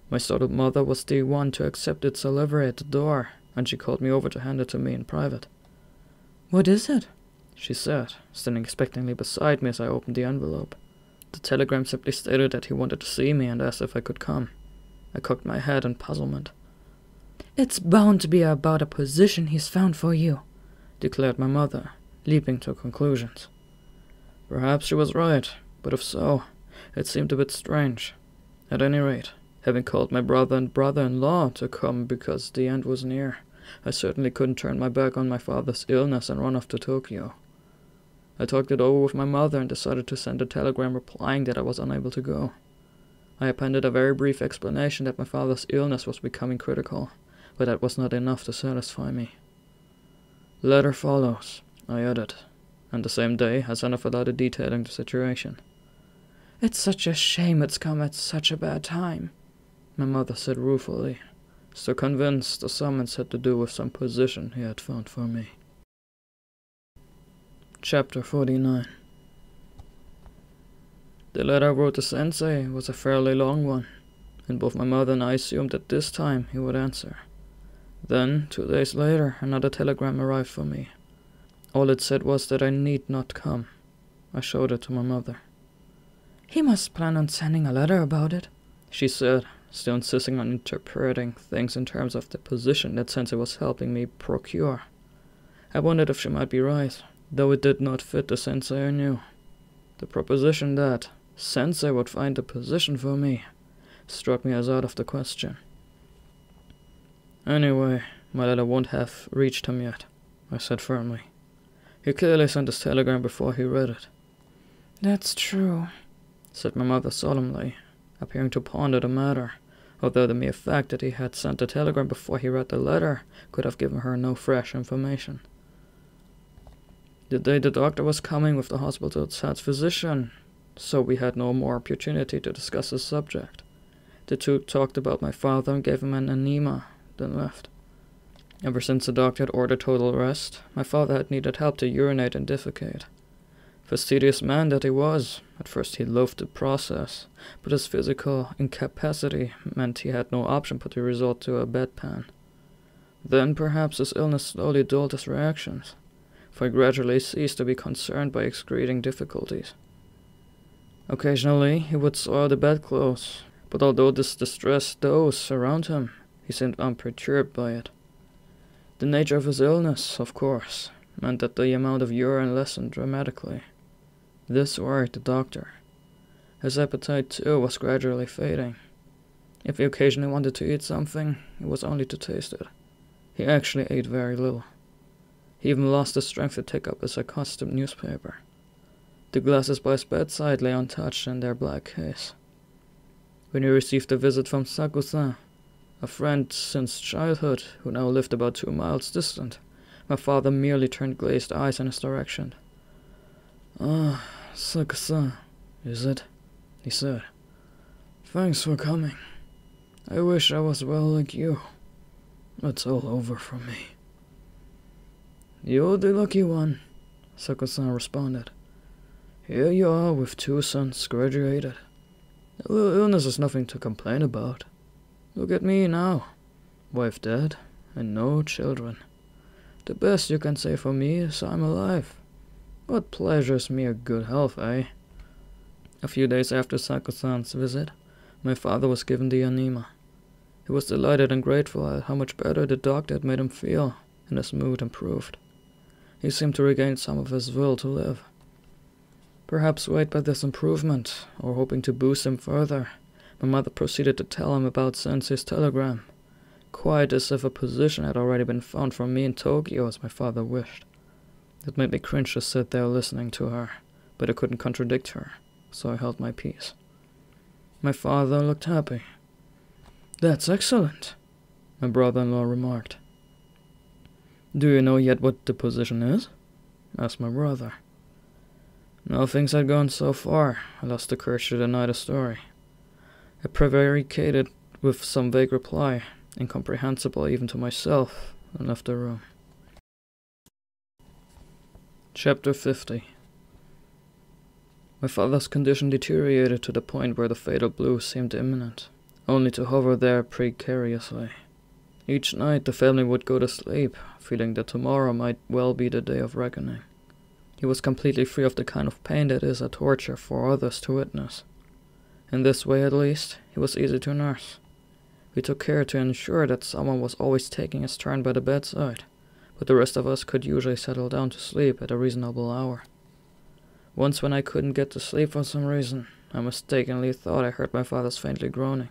My startled mother was the one to accept its delivery at the door, and she called me over to hand it to me in private. "What is it?" she said, standing expectantly beside me as I opened the envelope. The telegram simply stated that he wanted to see me and asked if I could come. I cocked my head in puzzlement. "It's bound to be about a position he's found for you," declared my mother, leaping to conclusions. Perhaps she was right, but if so, it seemed a bit strange. At any rate, having called my brother and brother-in-law to come because the end was near, I certainly couldn't turn my back on my father's illness and run off to Tokyo. I talked it over with my mother and decided to send a telegram replying that I was unable to go. I appended a very brief explanation that my father's illness was becoming critical, but that was not enough to satisfy me. "Letter follows," I added, and the same day I sent off a letter detailing the situation. "It's such a shame it's come at such a bad time," my mother said ruefully, still convinced the summons had to do with some position he had found for me. Chapter 49. The letter I wrote to Sensei was a fairly long one, and both my mother and I assumed that this time he would answer. Then, 2 days later, another telegram arrived for me. All it said was that I need not come. I showed it to my mother. "He must plan on sending a letter about it," she said, still insisting on interpreting things in terms of the position that Sensei was helping me procure. I wondered if she might be right, though it did not fit the Sensei I knew. The proposition that Sensei would find a position for me struck me as out of the question. "Anyway, my letter won't have reached him yet," I said firmly. "He clearly sent his telegram before he read it." "That's true," said my mother solemnly, appearing to ponder the matter, although the mere fact that he had sent the telegram before he read the letter could have given her no fresh information. The day the doctor was coming with the hospital's head physician, so we had no more opportunity to discuss the subject. The two talked about my father and gave him an enema, then left. Ever since the doctor had ordered total rest, my father had needed help to urinate and defecate. Fastidious man that he was, at first he loathed the process, but his physical incapacity meant he had no option but to resort to a bedpan. Then perhaps his illness slowly dulled his reactions, for he gradually ceased to be concerned by excreting difficulties. Occasionally he would soil the bedclothes, but although this distressed those around him, he seemed unperturbed by it. The nature of his illness, of course, meant that the amount of urine lessened dramatically. This worried the doctor. His appetite, too, was gradually fading. If he occasionally wanted to eat something, it was only to taste it. He actually ate very little. He even lost the strength to take up his accustomed newspaper. The glasses by his bedside lay untouched in their black case. When he received a visit from Sakusan, a friend since childhood who now lived about 2 miles distant, my father merely turned glazed eyes in his direction. "Ah, Sakusan, is it?" he said. "Thanks for coming. I wish I was well like you. It's all over for me." "You're the lucky one," Sakusan responded. "Here you are with 2 sons graduated. A little illness is nothing to complain about. Look at me now. Wife dead, and no children. The best you can say for me is I'm alive. What pleasures mere good health, eh?" A few days after Sakusan's visit, my father was given the enema. He was delighted and grateful at how much better the doctor had made him feel, and his mood improved. He seemed to regain some of his will to live. Perhaps swayed by this improvement, or hoping to boost him further, my mother proceeded to tell him about Sensei's telegram, quite as if a position had already been found for me in Tokyo as my father wished. It made me cringe to sit there listening to her, but I couldn't contradict her, so I held my peace. My father looked happy. "That's excellent," my brother-in-law remarked. "Do you know yet what the position is?" asked my brother. Now things had gone so far, I lost the courage to deny the story. I prevaricated with some vague reply, incomprehensible even to myself, and left the room. Chapter 50. My father's condition deteriorated to the point where the fatal blow seemed imminent. only to hover there precariously. Each night the family would go to sleep, feeling that tomorrow might well be the day of reckoning. He was completely free of the kind of pain that is a torture for others to witness. In this way, at least, he was easy to nurse. We took care to ensure that someone was always taking his turn by the bedside, but the rest of us could usually settle down to sleep at a reasonable hour. Once when I couldn't get to sleep for some reason, I mistakenly thought I heard my father's faintly groaning.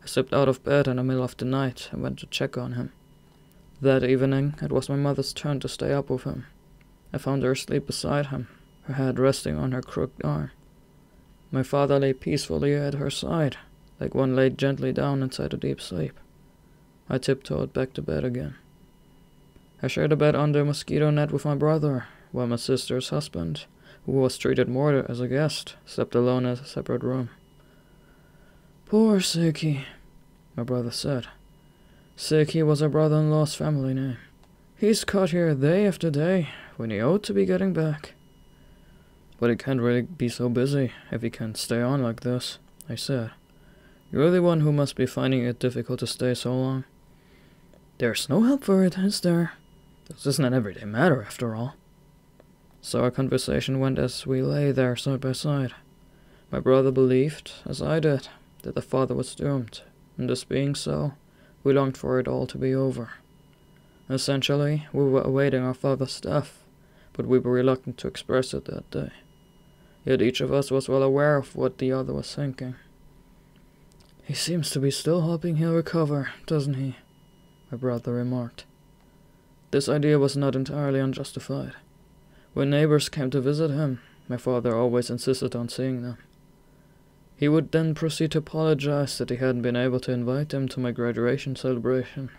I slipped out of bed in the middle of the night and went to check on him. That evening, it was my mother's turn to stay up with him. I found her asleep beside him, her head resting on her crooked arm. My father lay peacefully at her side, like one laid gently down inside a deep sleep. I tiptoed back to bed again. I shared a bed under a mosquito net with my brother, while my sister's husband, who was treated more as a guest, slept alone in a separate room. "Poor Seki," my brother said. Seki was our brother-in-law's family name. "He's caught here day after day, when he ought to be getting back." "But he can't really be so busy, if he can stay on like this," I said. "You're the one who must be finding it difficult to stay so long." "There's no help for it, is there? This isn't an everyday matter, after all." So our conversation went as we lay there side by side. My brother believed, as I did, that the father was doomed, and this being so, we longed for it all to be over. Essentially, we were awaiting our father's death, but we were reluctant to express it that day. Yet each of us was well aware of what the other was thinking. "He seems to be still hoping he'll recover, doesn't he?" my brother remarked. This idea was not entirely unjustified. When neighbors came to visit him, my father always insisted on seeing them. He would then proceed to apologize that he hadn't been able to invite them to my graduation celebration,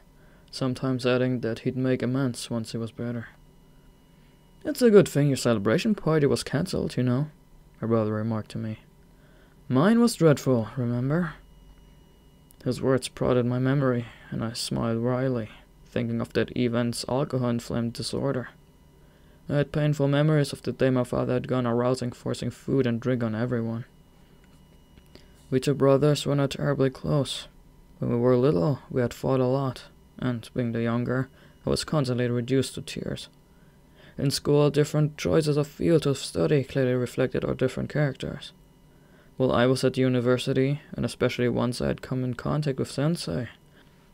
sometimes adding that he'd make amends once he was better. "It's a good thing your celebration party was cancelled, you know," my brother remarked to me. "Mine was dreadful, remember?" His words prodded my memory, and I smiled wryly, thinking of that event's alcohol-inflamed disorder. I had painful memories of the day my father had gone arousing, forcing food and drink on everyone. We two brothers were not terribly close. When we were little, we had fought a lot, and, being the younger, I was constantly reduced to tears. In school, different choices of field of study clearly reflected our different characters. While I was at university, and especially once I had come in contact with sensei,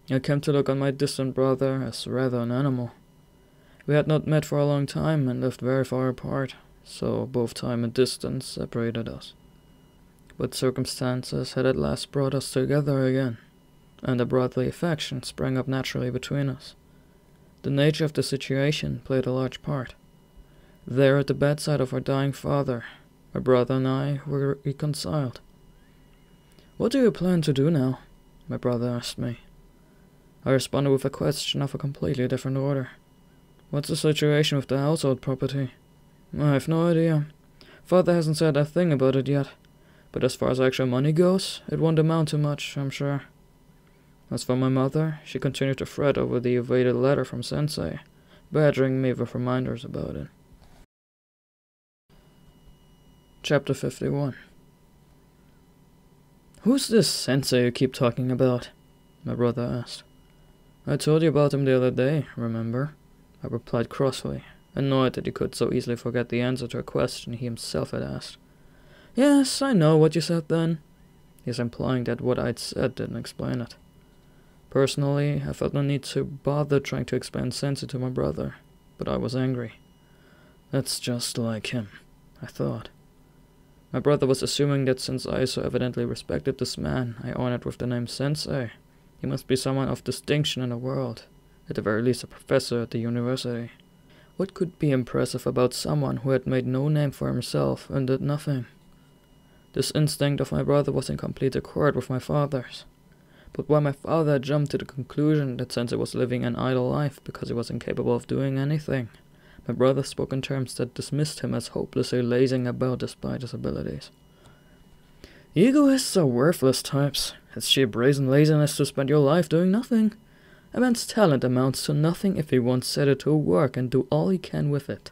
I came to look on my distant brother as rather an animal. We had not met for a long time and lived very far apart, so both time and distance separated us. But circumstances had at last brought us together again, and a brotherly affection sprang up naturally between us. The nature of the situation played a large part. There at the bedside of our dying father, my brother and I were reconciled. "What do you plan to do now?" my brother asked me. I responded with a question of a completely different order. "What's the situation with the household property?" "I have no idea. Father hasn't said a thing about it yet. But as far as actual money goes, it won't amount to much, I'm sure." As for my mother, she continued to fret over the evaded letter from sensei, badgering me with reminders about it. Chapter 51. "Who's this sensei you keep talking about?" my brother asked. "I told you about him the other day, remember?" I replied crossly, annoyed that he could so easily forget the answer to a question he himself had asked. "Yes, I know what you said then." He's implying that what I'd said didn't explain it. Personally, I felt no need to bother trying to explain sensei to my brother, but I was angry. That's just like him, I thought. My brother was assuming that since I so evidently respected this man I honored with the name sensei, he must be someone of distinction in the world, at the very least a professor at the university. What could be impressive about someone who had made no name for himself and did nothing? This instinct of my brother was in complete accord with my father's. But when my father jumped to the conclusion that sensei was living an idle life because he was incapable of doing anything, my brother spoke in terms that dismissed him as hopelessly lazing about despite his abilities. "Egoists are worthless types. It's sheer brazen laziness to spend your life doing nothing. A man's talent amounts to nothing if he won't set it to work and do all he can with it."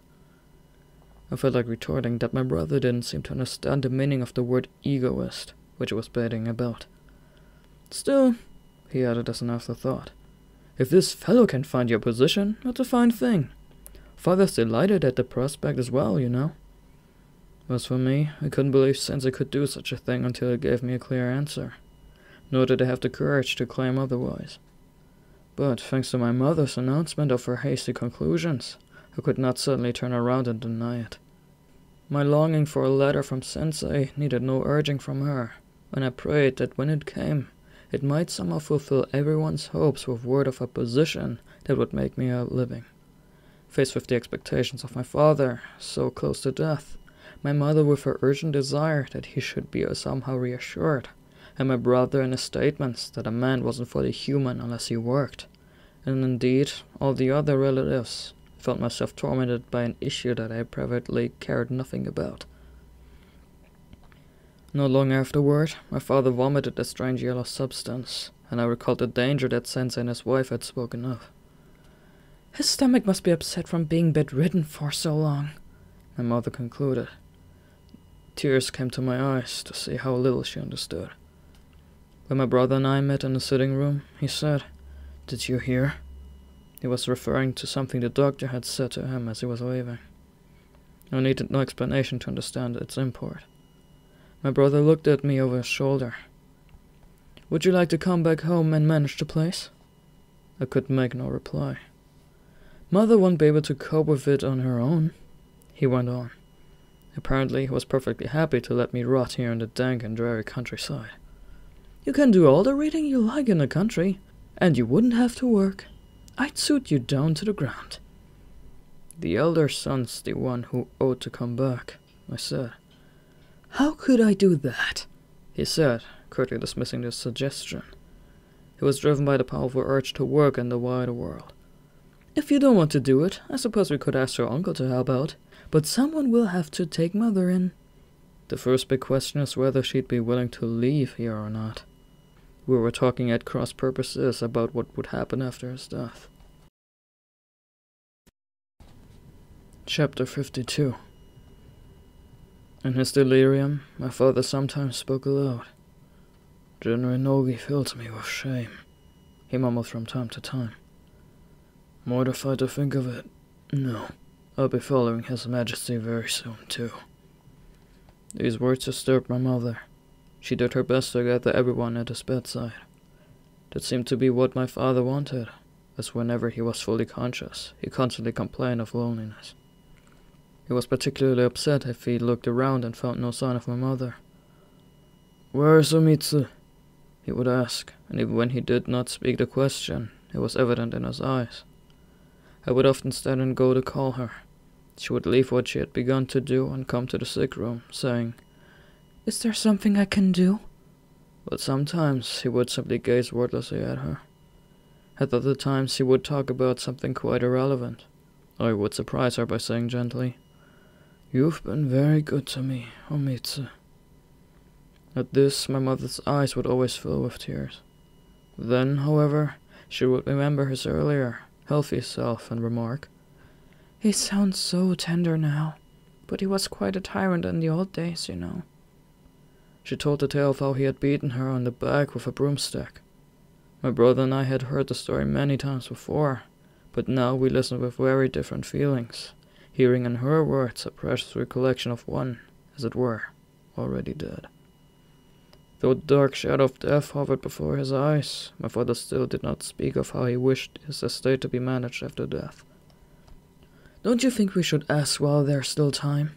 I felt like retorting that my brother didn't seem to understand the meaning of the word egoist, which he was betting about. Still, he added as an afterthought, if this fellow can find your position, that's a fine thing. Father's delighted at the prospect as well, you know. As for me, I couldn't believe Sensei could do such a thing until he gave me a clear answer, nor did I have the courage to claim otherwise. But thanks to my mother's announcement of her hasty conclusions, I could not suddenly turn around and deny it. My longing for a letter from Sensei needed no urging from her, and I prayed that when it came, it might somehow fulfill everyone's hopes with word of a position that would make me a living. Faced with the expectations of my father, so close to death, my mother with her urgent desire that he should be somehow reassured, and my brother in his statements that a man wasn't fully human unless he worked, and indeed all the other relatives, I felt myself tormented by an issue that I privately cared nothing about. Not long afterward, my father vomited a strange yellow substance, and I recalled the danger that Sensei and his wife had spoken of. His stomach must be upset from being bedridden for so long, my mother concluded. Tears came to my eyes to see how little she understood. When my brother and I met in the sitting room, he said, "Did you hear?" He was referring to something the doctor had said to him as he was leaving. I needed no explanation to understand its import. My brother looked at me over his shoulder. "Would you like to come back home and manage the place?" I could make no reply. "Mother won't be able to cope with it on her own," he went on. Apparently he was perfectly happy to let me rot here in the dank and dreary countryside. "You can do all the reading you like in the country, and you wouldn't have to work. I'd suit you down to the ground." "The elder son's the one who ought to come back," I said. "How could I do that?" he said, curtly dismissing the suggestion. He was driven by the powerful urge to work in the wider world. "If you don't want to do it, I suppose we could ask your uncle to help out, but someone will have to take Mother in." The first big question is whether she'd be willing to leave here or not. We were talking at cross purposes about what would happen after his death. Chapter 52. In his delirium, my father sometimes spoke aloud. "General Nogi fills me with shame," he mumbled from time to time. "Mortified to think of it. No, I'll be following His Majesty very soon, too." These words disturbed my mother. She did her best to gather everyone at his bedside. That seemed to be what my father wanted, as whenever he was fully conscious, he constantly complained of loneliness. He was particularly upset if he looked around and found no sign of my mother. "Where is Umitsu?" he would ask, and even when he did not speak the question, it was evident in his eyes. I would often stand and go to call her. She would leave what she had begun to do and come to the sick room, saying, "Is there something I can do?" But sometimes he would simply gaze wordlessly at her. At other times he would talk about something quite irrelevant, or he would surprise her by saying gently, "You've been very good to me, Umitsu." At this, my mother's eyes would always fill with tears. Then, however, she would remember his earlier, healthy self and remark, "He sounds so tender now, but he was quite a tyrant in the old days, you know." She told the tale of how he had beaten her on the back with a broomstick. My brother and I had heard the story many times before, but now we listened with very different feelings, hearing in her words a precious recollection of one, as it were, already dead. Though the dark shadow of death hovered before his eyes, my father still did not speak of how he wished his estate to be managed after death. "Don't you think we should ask while there's still time?"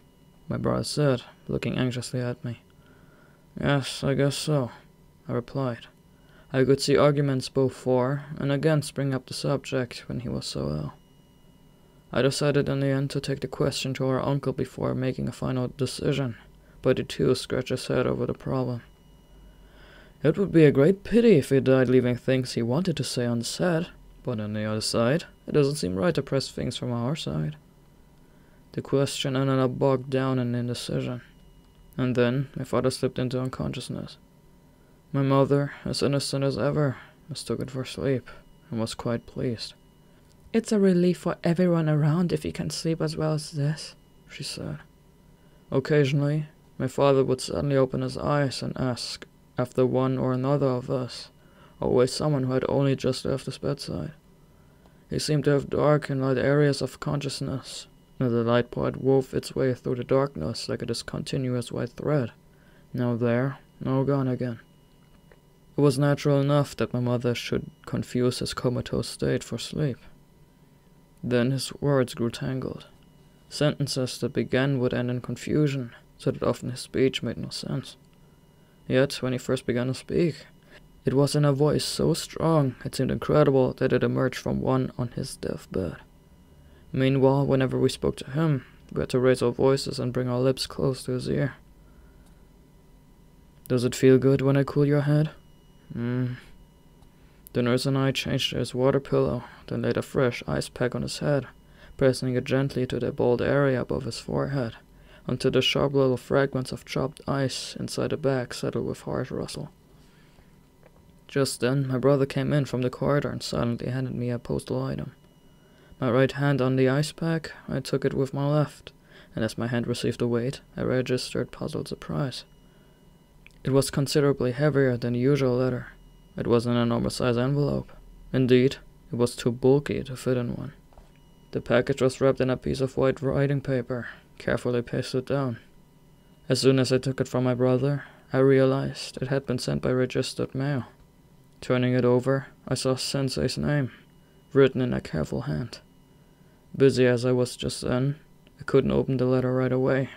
my brother said, looking anxiously at me. "Yes, I guess so," I replied. I could see arguments both for and against bringing up the subject when he was so ill. I decided in the end to take the question to our uncle before making a final decision, but he too scratched his head over the problem. It would be a great pity if he died leaving things he wanted to say unsaid, but on the other side, it doesn't seem right to press things from our side. The question ended up bogged down in indecision, and then my father slipped into unconsciousness. My mother, as innocent as ever, mistook it for sleep, and was quite pleased. "It's a relief for everyone around if you can sleep as well as this," she said. Occasionally, my father would suddenly open his eyes and ask, after one or another of us, always someone who had only just left his bedside. He seemed to have dark and light areas of consciousness, and the light part wove its way through the darkness like a discontinuous white thread, now there, now gone again. It was natural enough that my mother should confuse his comatose state for sleep. Then his words grew tangled. Sentences that began would end in confusion, so that often his speech made no sense. Yet, when he first began to speak, it was in a voice so strong it seemed incredible that it emerged from one on his deathbed. Meanwhile, whenever we spoke to him, we had to raise our voices and bring our lips close to his ear. "Does it feel good when I cool your head?" The nurse and I changed his water pillow, then laid a fresh ice pack on his head, pressing it gently to the bald area above his forehead, until the sharp little fragments of chopped ice inside the bag settled with harsh rustle. Just then, my brother came in from the corridor and silently handed me a postal item. My right hand on the ice pack, I took it with my left, and as my hand received the weight, I registered puzzled surprise. It was considerably heavier than the usual letter. It was in a normal-size envelope. Indeed, it was too bulky to fit in one. The package was wrapped in a piece of white writing paper, carefully pasted down. As soon as I took it from my brother, I realized it had been sent by registered mail. Turning it over, I saw Sensei's name, written in a careful hand. Busy as I was just then, I couldn't open the letter right away,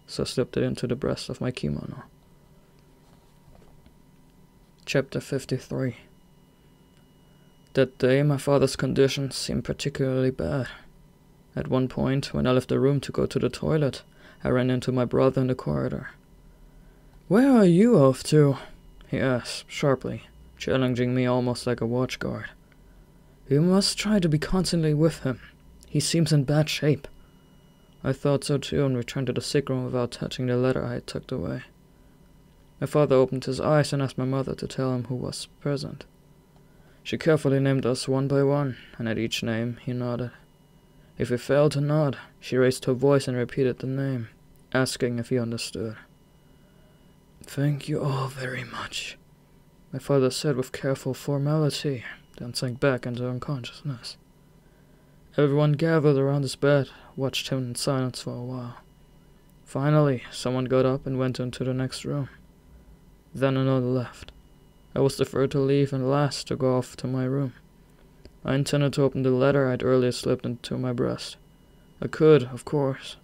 so I slipped it into the breast of my kimono. Chapter 53. That day, my father's condition seemed particularly bad. At one point, when I left the room to go to the toilet, I ran into my brother in the corridor. "Where are you off to?" he asked, sharply, challenging me almost like a watchguard. "You must try to be constantly with him. He seems in bad shape." I thought so too and returned to the sick room without touching the letter I had tucked away. My father opened his eyes and asked my mother to tell him who was present. She carefully named us one by one, and at each name he nodded. If he failed to nod, she raised her voice and repeated the name, asking if he understood. "Thank you all very much," my father said with careful formality, then sank back into unconsciousness. Everyone gathered around his bed, watched him in silence for a while. Finally, someone got up and went into the next room. Then another left. I was the third to leave and last to go off to my room. I intended to open the letter I'd earlier slipped into my breast. I could, of course,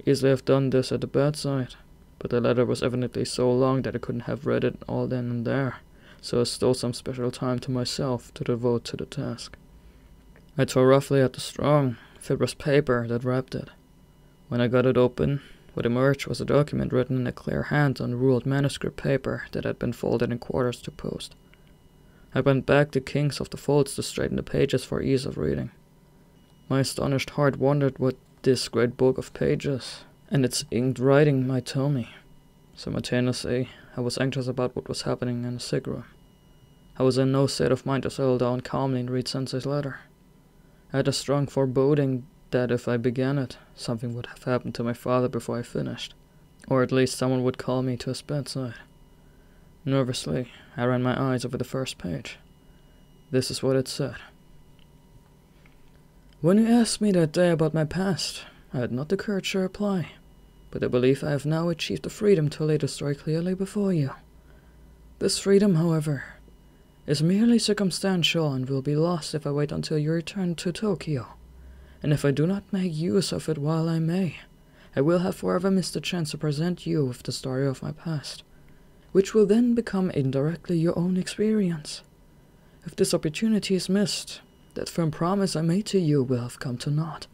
easily have done this at the bedside, but the letter was evidently so long that I couldn't have read it all then and there, so I stole some special time to myself to devote to the task. I tore roughly at the strong, fibrous paper that wrapped it. When I got it open, what emerged was a document written in a clear hand on ruled manuscript paper that had been folded in quarters to post. I bent back the kinks of the folds to straighten the pages for ease of reading. My astonished heart wondered what this great book of pages and its inked writing might tell me. Simultaneously, I was anxious about what was happening in the sick room. I was in no state of mind to settle down calmly and read Sensei's letter. I had a strong foreboding that if I began it, something would have happened to my father before I finished, or at least someone would call me to his bedside. Nervously, I ran my eyes over the first page. This is what it said. "When you asked me that day about my past, I had not the courage to reply, but I believe I have now achieved the freedom to lay the story clearly before you. This freedom, however, is merely circumstantial and will be lost if I wait until you return to Tokyo. And if I do not make use of it while I may, I will have forever missed the chance to present you with the story of my past, which will then become indirectly your own experience. If this opportunity is missed, that firm promise I made to you will have come to naught.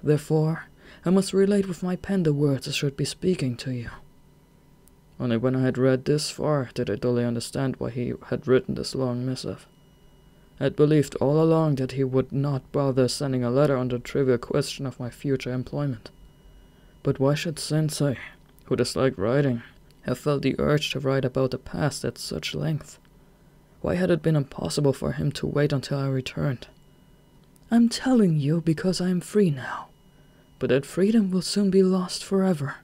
Therefore, I must relate with my pen the words I should be speaking to you." Only when I had read this far did I dully understand why he had written this long missive. I had believed all along that he would not bother sending a letter on the trivial question of my future employment. But why should Sensei, who disliked writing, have felt the urge to write about the past at such length? Why had it been impossible for him to wait until I returned? "I'm telling you because I am free now, but that freedom will soon be lost forever."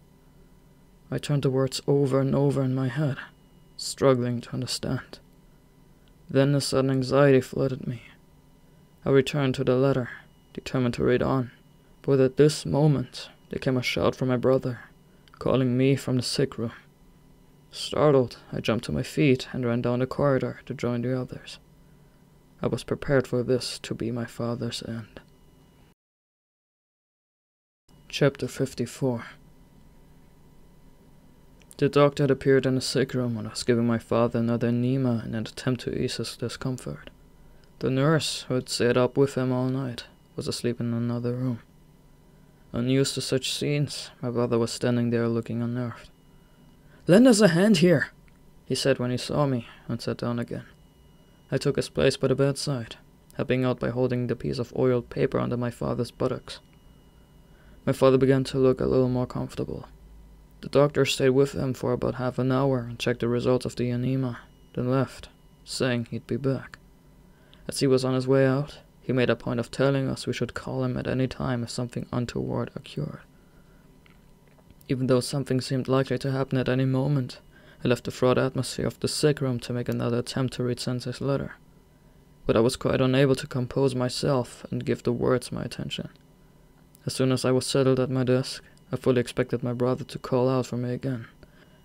I turned the words over and over in my head, struggling to understand. Then a sudden anxiety flooded me. I returned to the letter, determined to read on, but at this moment there came a shout from my brother, calling me from the sick room. Startled, I jumped to my feet and ran down the corridor to join the others. I was prepared for this to be my father's end. Chapter 54. The doctor had appeared in the sick room when I was giving my father another enema in an attempt to ease his discomfort. The nurse, who had stayed up with him all night, was asleep in another room. Unused to such scenes, my brother was standing there looking unnerved. "Lend us a hand here," he said when he saw me, and sat down again. I took his place by the bedside, helping out by holding the piece of oiled paper under my father's buttocks. My father began to look a little more comfortable. The doctor stayed with him for about half an hour and checked the results of the enema, then left, saying he'd be back. As he was on his way out, he made a point of telling us we should call him at any time if something untoward occurred. Even though something seemed likely to happen at any moment, I left the fraught atmosphere of the sick room to make another attempt to read Sensei's letter. But I was quite unable to compose myself and give the words my attention. As soon as I was settled at my desk, I fully expected my brother to call out for me again,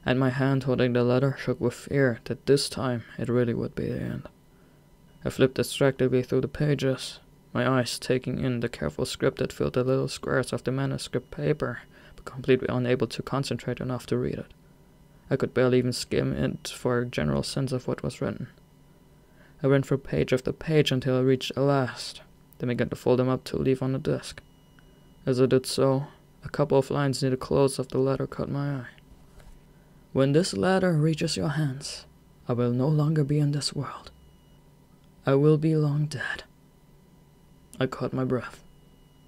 and my hand holding the letter shook with fear that this time it really would be the end. I flipped distractedly through the pages, my eyes taking in the careful script that filled the little squares of the manuscript paper, but completely unable to concentrate enough to read it. I could barely even skim it for a general sense of what was written. I went through page after page until I reached the last, then began to fold them up to leave on the desk. As I did so, a couple of lines near the close of the letter caught my eye. "When this letter reaches your hands, I will no longer be in this world. I will be long dead." I caught my breath.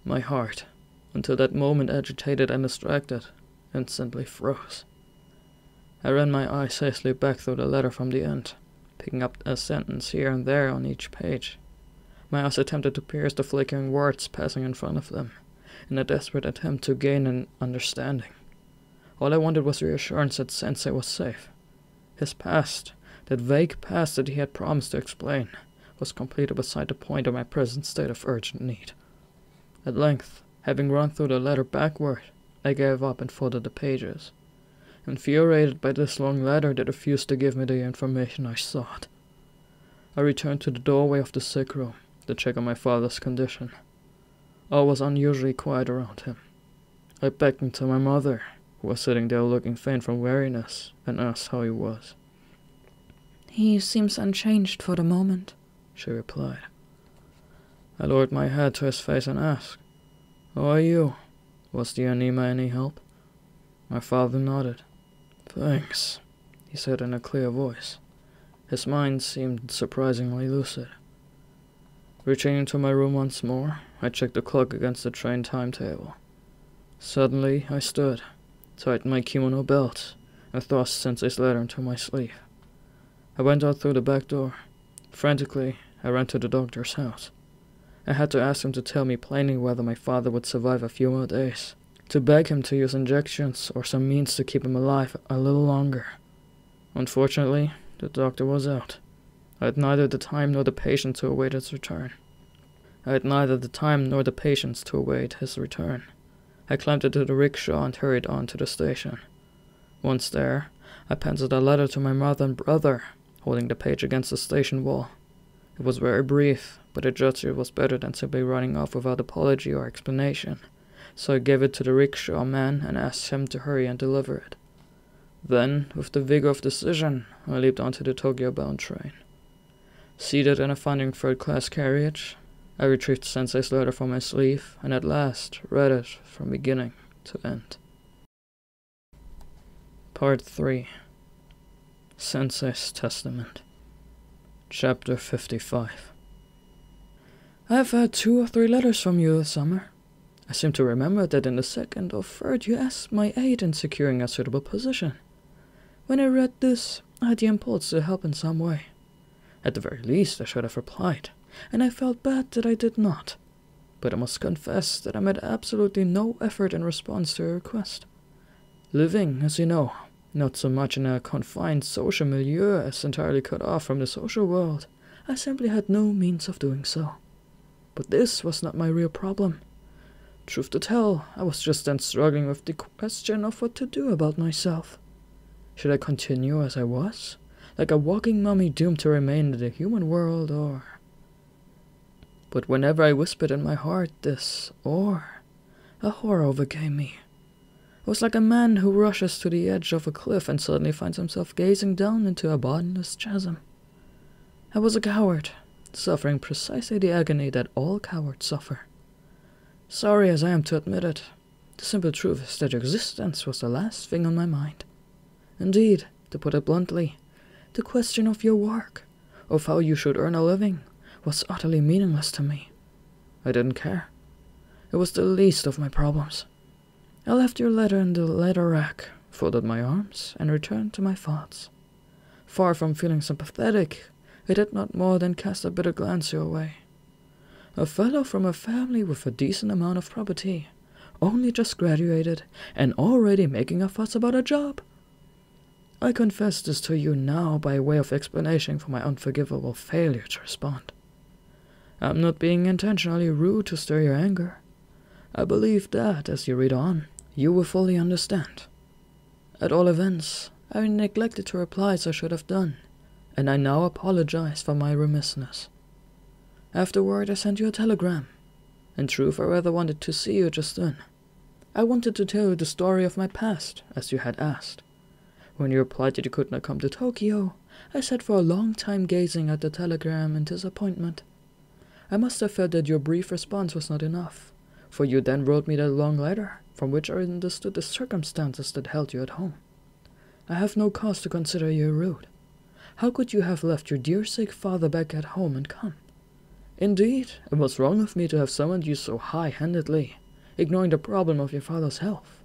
My heart, until that moment agitated and distracted, instantly froze. I ran my eyes hastily back through the letter from the end, picking up a sentence here and there on each page. My eyes attempted to pierce the flickering words passing in front of them, in a desperate attempt to gain an understanding. All I wanted was reassurance that Sensei was safe. His past, that vague past that he had promised to explain, was completely beside the point of my present state of urgent need. At length, having run through the letter backward, I gave up and folded the pages, infuriated by this long letter that refused to give me the information I sought. I returned to the doorway of the sick room to check on my father's condition. All was unusually quiet around him. I beckoned to my mother, who was sitting there looking faint from weariness, and asked how he was. "He seems unchanged for the moment," she replied. I lowered my head to his face and asked, "How are you? Was the enema any help?" My father nodded. "Thanks," he said in a clear voice. His mind seemed surprisingly lucid. Returning to my room once more, I checked the clock against the train timetable. Suddenly, I stood, tightened my kimono belt, and thrust Sensei's letter into my sleeve. I went out through the back door. Frantically, I ran to the doctor's house. I had to ask him to tell me plainly whether my father would survive a few more days, to beg him to use injections or some means to keep him alive a little longer. Unfortunately, the doctor was out. I had neither the time nor the patience to await his return. I climbed into the rickshaw and hurried on to the station. Once there, I penciled a letter to my mother and brother, holding the page against the station wall. It was very brief, but I judged it was better than simply running off without apology or explanation, so I gave it to the rickshaw man and asked him to hurry and deliver it. Then, with the vigor of decision, I leaped onto the Tokyo-bound train. Seated in a thundering third-class carriage, I retrieved Sensei's letter from my sleeve and at last read it from beginning to end. Part 3. Sensei's Testament. Chapter 55. I have had 2 or 3 letters from you this summer. I seem to remember that in the second or third you asked my aid in securing a suitable position. When I read this, I had the impulse to help in some way. At the very least, I should have replied, and I felt bad that I did not. But I must confess that I made absolutely no effort in response to your request. Living, as you know, not so much in a confined social milieu as entirely cut off from the social world, I simply had no means of doing so. But this was not my real problem. Truth to tell, I was just then struggling with the question of what to do about myself. Should I continue as I was, like a walking mummy doomed to remain in the human world, or... But whenever I whispered in my heart this "or," a horror overcame me. It was like a man who rushes to the edge of a cliff and suddenly finds himself gazing down into a bottomless chasm. I was a coward, suffering precisely the agony that all cowards suffer. Sorry as I am to admit it, the simple truth is that your existence was the last thing on my mind. Indeed, to put it bluntly, the question of your work, of how you should earn a living, was utterly meaningless to me. I didn't care. It was the least of my problems. I left your letter in the letter rack, folded my arms, and returned to my thoughts. Far from feeling sympathetic, it did not more than cast a bitter glance your way. A fellow from a family with a decent amount of property, only just graduated, and already making a fuss about a job. I confess this to you now by way of explanation for my unforgivable failure to respond. I'm not being intentionally rude to stir your anger. I believe that, as you read on, you will fully understand. At all events, I neglected to reply as I should have done, and I now apologize for my remissness. Afterward, I sent you a telegram. In truth, I rather wanted to see you just then. I wanted to tell you the story of my past, as you had asked. When you replied that you could not come to Tokyo, I sat for a long time gazing at the telegram in disappointment. I must have felt that your brief response was not enough, for you then wrote me that long letter, from which I understood the circumstances that held you at home. I have no cause to consider you rude. How could you have left your dear sick father back at home and come? Indeed, it was wrong of me to have summoned you so high-handedly, ignoring the problem of your father's health.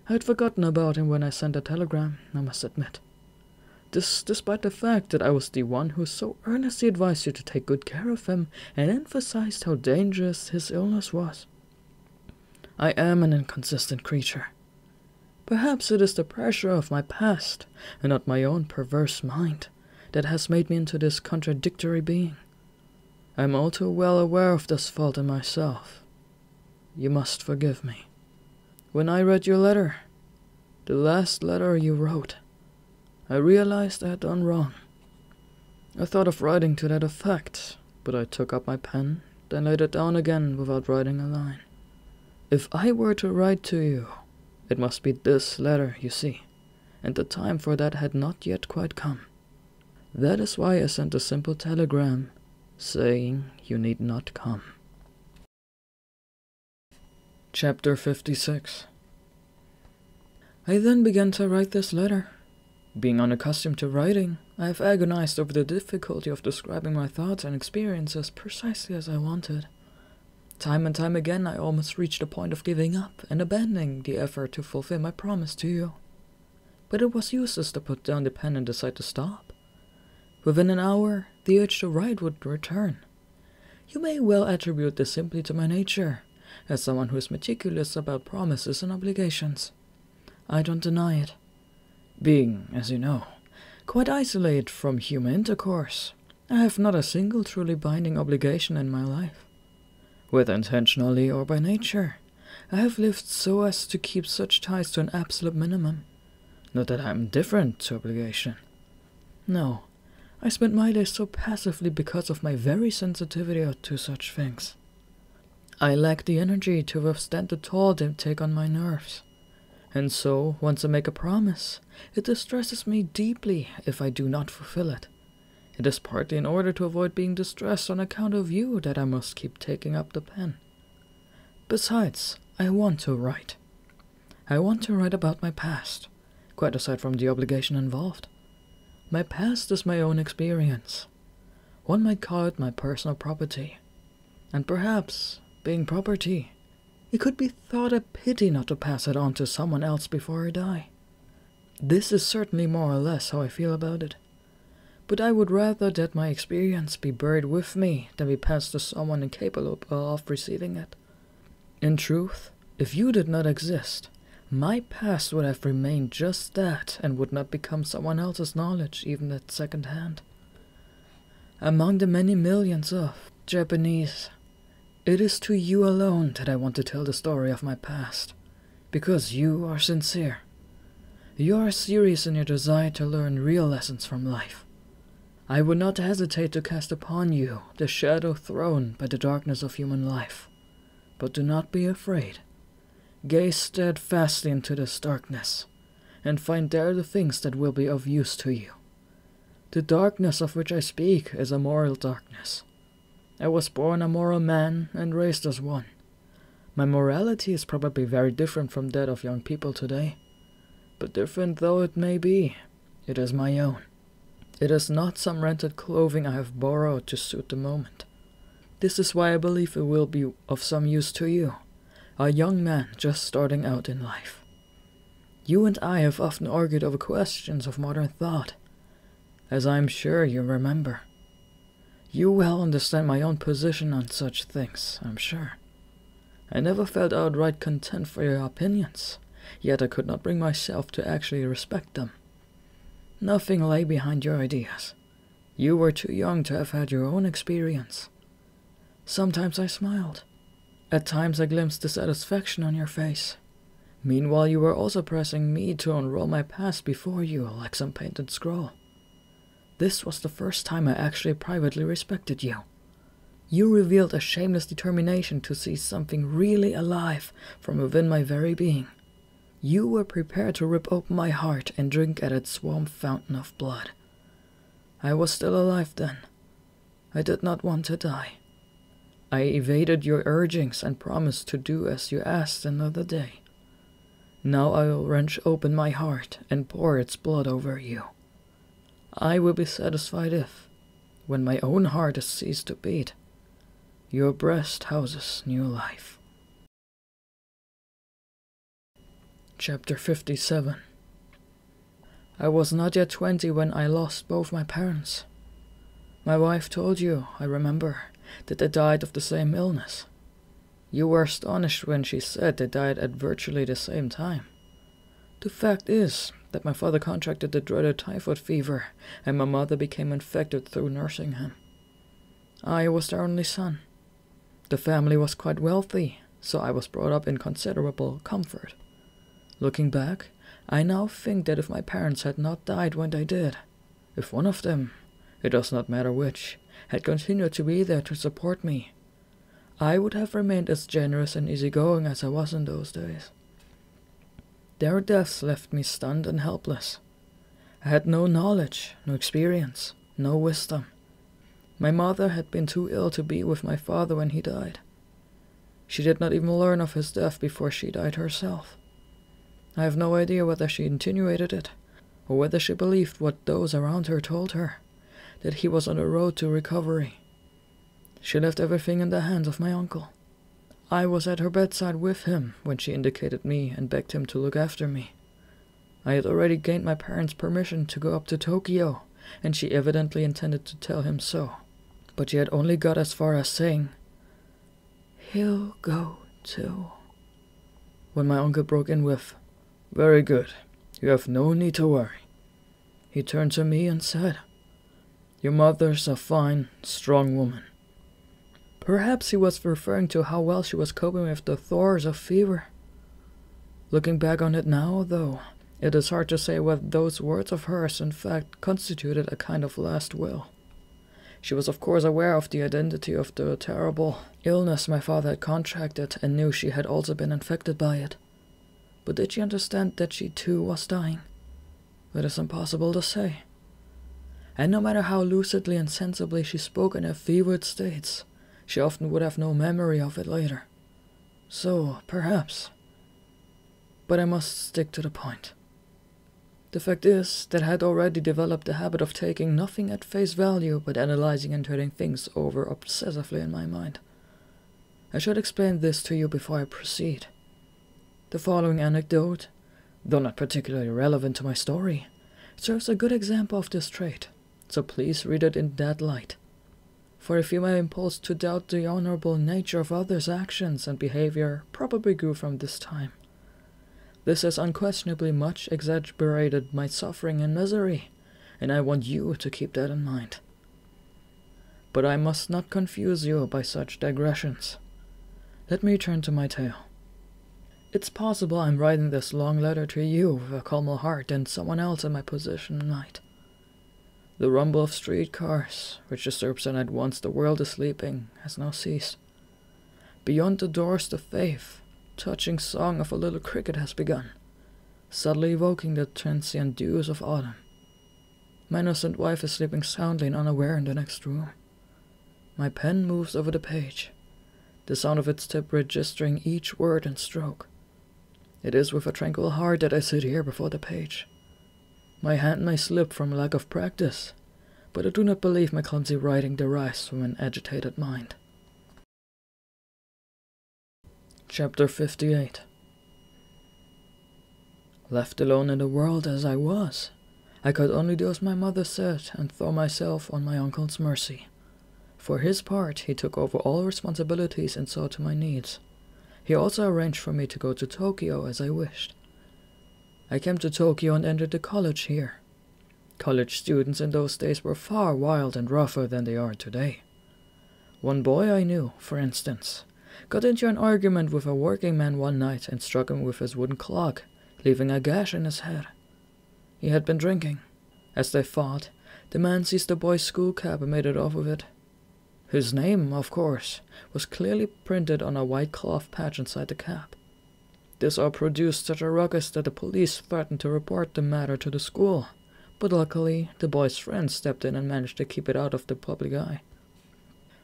I had forgotten about him when I sent the telegram, I must admit. This despite the fact that I was the one who so earnestly advised you to take good care of him and emphasized how dangerous his illness was. I am an inconsistent creature. Perhaps it is the pressure of my past, and not my own perverse mind, that has made me into this contradictory being. I am all too well aware of this fault in myself. You must forgive me. When I read your letter, the last letter you wrote, I realized I had done wrong. I thought of writing to that effect, but I took up my pen, then laid it down again without writing a line. If I were to write to you, it must be this letter, you see, and the time for that had not yet quite come. That is why I sent a simple telegram, saying you need not come. Chapter 56. I then began to write this letter. Being unaccustomed to writing, I have agonized over the difficulty of describing my thoughts and experiences precisely as I wanted. Time and time again I almost reached the point of giving up and abandoning the effort to fulfill my promise to you. But it was useless to put down the pen and decide to stop. Within an hour, the urge to write would return. You may well attribute this simply to my nature, as someone who is meticulous about promises and obligations. I don't deny it. Being, as you know, quite isolated from human intercourse, I have not a single truly binding obligation in my life. Whether intentionally or by nature, I have lived so as to keep such ties to an absolute minimum. Not that I am indifferent to obligation. No, I spend my days so passively because of my very sensitivity to such things. I lack the energy to withstand the toll they take on my nerves. And so, once I make a promise, it distresses me deeply if I do not fulfill it. It is partly in order to avoid being distressed on account of you that I must keep taking up the pen. Besides, I want to write. I want to write about my past, quite aside from the obligation involved. My past is my own experience. One might call it my personal property. And perhaps, being property, it could be thought a pity not to pass it on to someone else before I die. This is certainly more or less how I feel about it. But I would rather that my experience be buried with me than be passed to someone incapable of receiving it. In truth, if you did not exist, my past would have remained just that and would not become someone else's knowledge even at second hand. Among the many millions of Japanese, it is to you alone that I want to tell the story of my past, because you are sincere. You are serious in your desire to learn real lessons from life. I would not hesitate to cast upon you the shadow thrown by the darkness of human life. But do not be afraid. Gaze steadfastly into this darkness, and find there the things that will be of use to you. The darkness of which I speak is a moral darkness. I was born a moral man and raised as one. My morality is probably very different from that of young people today. But different though it may be, it is my own. It is not some rented clothing I have borrowed to suit the moment. This is why I believe it will be of some use to you, a young man just starting out in life. You and I have often argued over questions of modern thought, as I am sure you remember. You well understand my own position on such things, I'm sure. I never felt outright content for your opinions, yet I could not bring myself to actually respect them. Nothing lay behind your ideas. You were too young to have had your own experience. Sometimes I smiled. At times I glimpsed the satisfaction on your face. Meanwhile you were also pressing me to unroll my past before you like some painted scroll. This was the first time I actually privately respected you. You revealed a shameless determination to see something really alive from within my very being. You were prepared to rip open my heart and drink at its warm fountain of blood. I was still alive then. I did not want to die. I evaded your urgings and promised to do as you asked another day. Now I will wrench open my heart and pour its blood over you. I will be satisfied if, when my own heart has ceased to beat, your breast houses new life. Chapter 57. I was not yet 20 when I lost both my parents. My wife told you, I remember, that they died of the same illness. You were astonished when she said they died at virtually the same time. The fact is that my father contracted the dreaded typhoid fever, and my mother became infected through nursing him. I was their only son. The family was quite wealthy, so I was brought up in considerable comfort. Looking back, I now think that if my parents had not died when they did, if one of them, it does not matter which, had continued to be there to support me, I would have remained as generous and easygoing as I was in those days. Their deaths left me stunned and helpless. I had no knowledge, no experience, no wisdom. My mother had been too ill to be with my father when he died. She did not even learn of his death before she died herself. I have no idea whether she insinuated it, or whether she believed what those around her told her, that he was on the road to recovery. She left everything in the hands of my uncle. I was at her bedside with him when she indicated me and begged him to look after me. I had already gained my parents' permission to go up to Tokyo, and she evidently intended to tell him so. But she had only got as far as saying, "He'll go too," when my uncle broke in with, "Very good, you have no need to worry." He turned to me and said, "Your mother's a fine, strong woman." Perhaps he was referring to how well she was coping with the thorns of fever. Looking back on it now, though, it is hard to say whether those words of hers in fact constituted a kind of last will. She was of course aware of the identity of the terrible illness my father had contracted and knew she had also been infected by it. But did she understand that she too was dying? It is impossible to say. And no matter how lucidly and sensibly she spoke in her fevered states, she often would have no memory of it later. So, perhaps. But I must stick to the point. The fact is that I had already developed the habit of taking nothing at face value but analyzing and turning things over obsessively in my mind. I should explain this to you before I proceed. The following anecdote, though not particularly relevant to my story, serves a good example of this trait, so please read it in that light. For if you may impulse to doubt the honorable nature of others' actions and behavior probably grew from this time. This has unquestionably much exaggerated my suffering and misery, and I want you to keep that in mind. But I must not confuse you by such digressions. Let me turn to my tale. It's possible I'm writing this long letter to you with a calmer heart than someone else in my position might. The rumble of streetcars, which disturbs the night once the world is sleeping, has now ceased. Beyond the doors the faith, touching song of a little cricket has begun, subtly evoking the transient dews of autumn. My innocent wife is sleeping soundly and unaware in the next room. My pen moves over the page, the sound of its tip registering each word and stroke. It is with a tranquil heart that I sit here before the page. My hand may slip from lack of practice, but I do not believe my clumsy writing derives from an agitated mind. Chapter 58. Left alone in the world as I was, I could only do as my mother said and throw myself on my uncle's mercy. For his part, he took over all responsibilities and saw to my needs. He also arranged for me to go to Tokyo as I wished. I came to Tokyo and entered the college here. College students in those days were far wild and rougher than they are today. One boy I knew, for instance, got into an argument with a working man one night and struck him with his wooden clock, leaving a gash in his head. He had been drinking. As they fought, the man seized the boy's school cap and made it off with it. His name, of course, was clearly printed on a white cloth patch inside the cap. This all produced such a ruckus that the police threatened to report the matter to the school, but luckily the boy's friends stepped in and managed to keep it out of the public eye.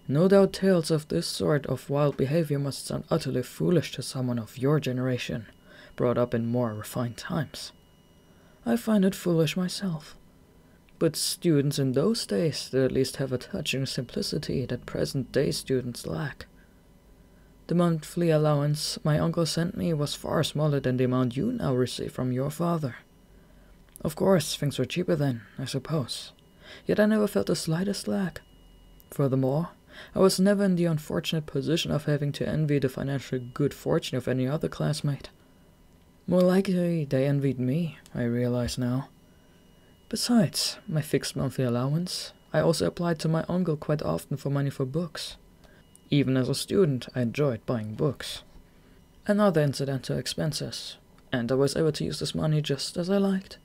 No doubt tales of this sort of wild behavior must sound utterly foolish to someone of your generation, brought up in more refined times. I find it foolish myself. But students in those days did at least have a touching simplicity that present-day students lack. The monthly allowance my uncle sent me was far smaller than the amount you now receive from your father. Of course, things were cheaper then, I suppose, yet I never felt the slightest lack. Furthermore, I was never in the unfortunate position of having to envy the financial good fortune of any other classmate. More likely they envied me, I realize now. Besides my fixed monthly allowance, I also applied to my uncle quite often for money for books. Even as a student, I enjoyed buying books and other incidental expenses, and I was able to use this money just as I liked.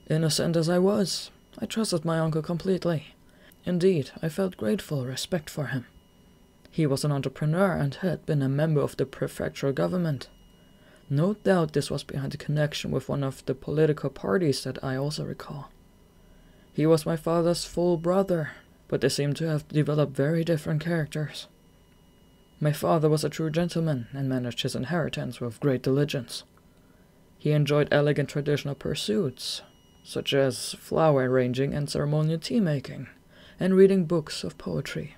Innocent as I was, I trusted my uncle completely. Indeed, I felt grateful respect for him. He was an entrepreneur and had been a member of the prefectural government. No doubt this was behind a connection with one of the political parties that I also recall. He was my father's full brother, but they seemed to have developed very different characters. My father was a true gentleman and managed his inheritance with great diligence. He enjoyed elegant traditional pursuits, such as flower arranging and ceremonial tea-making, and reading books of poetry.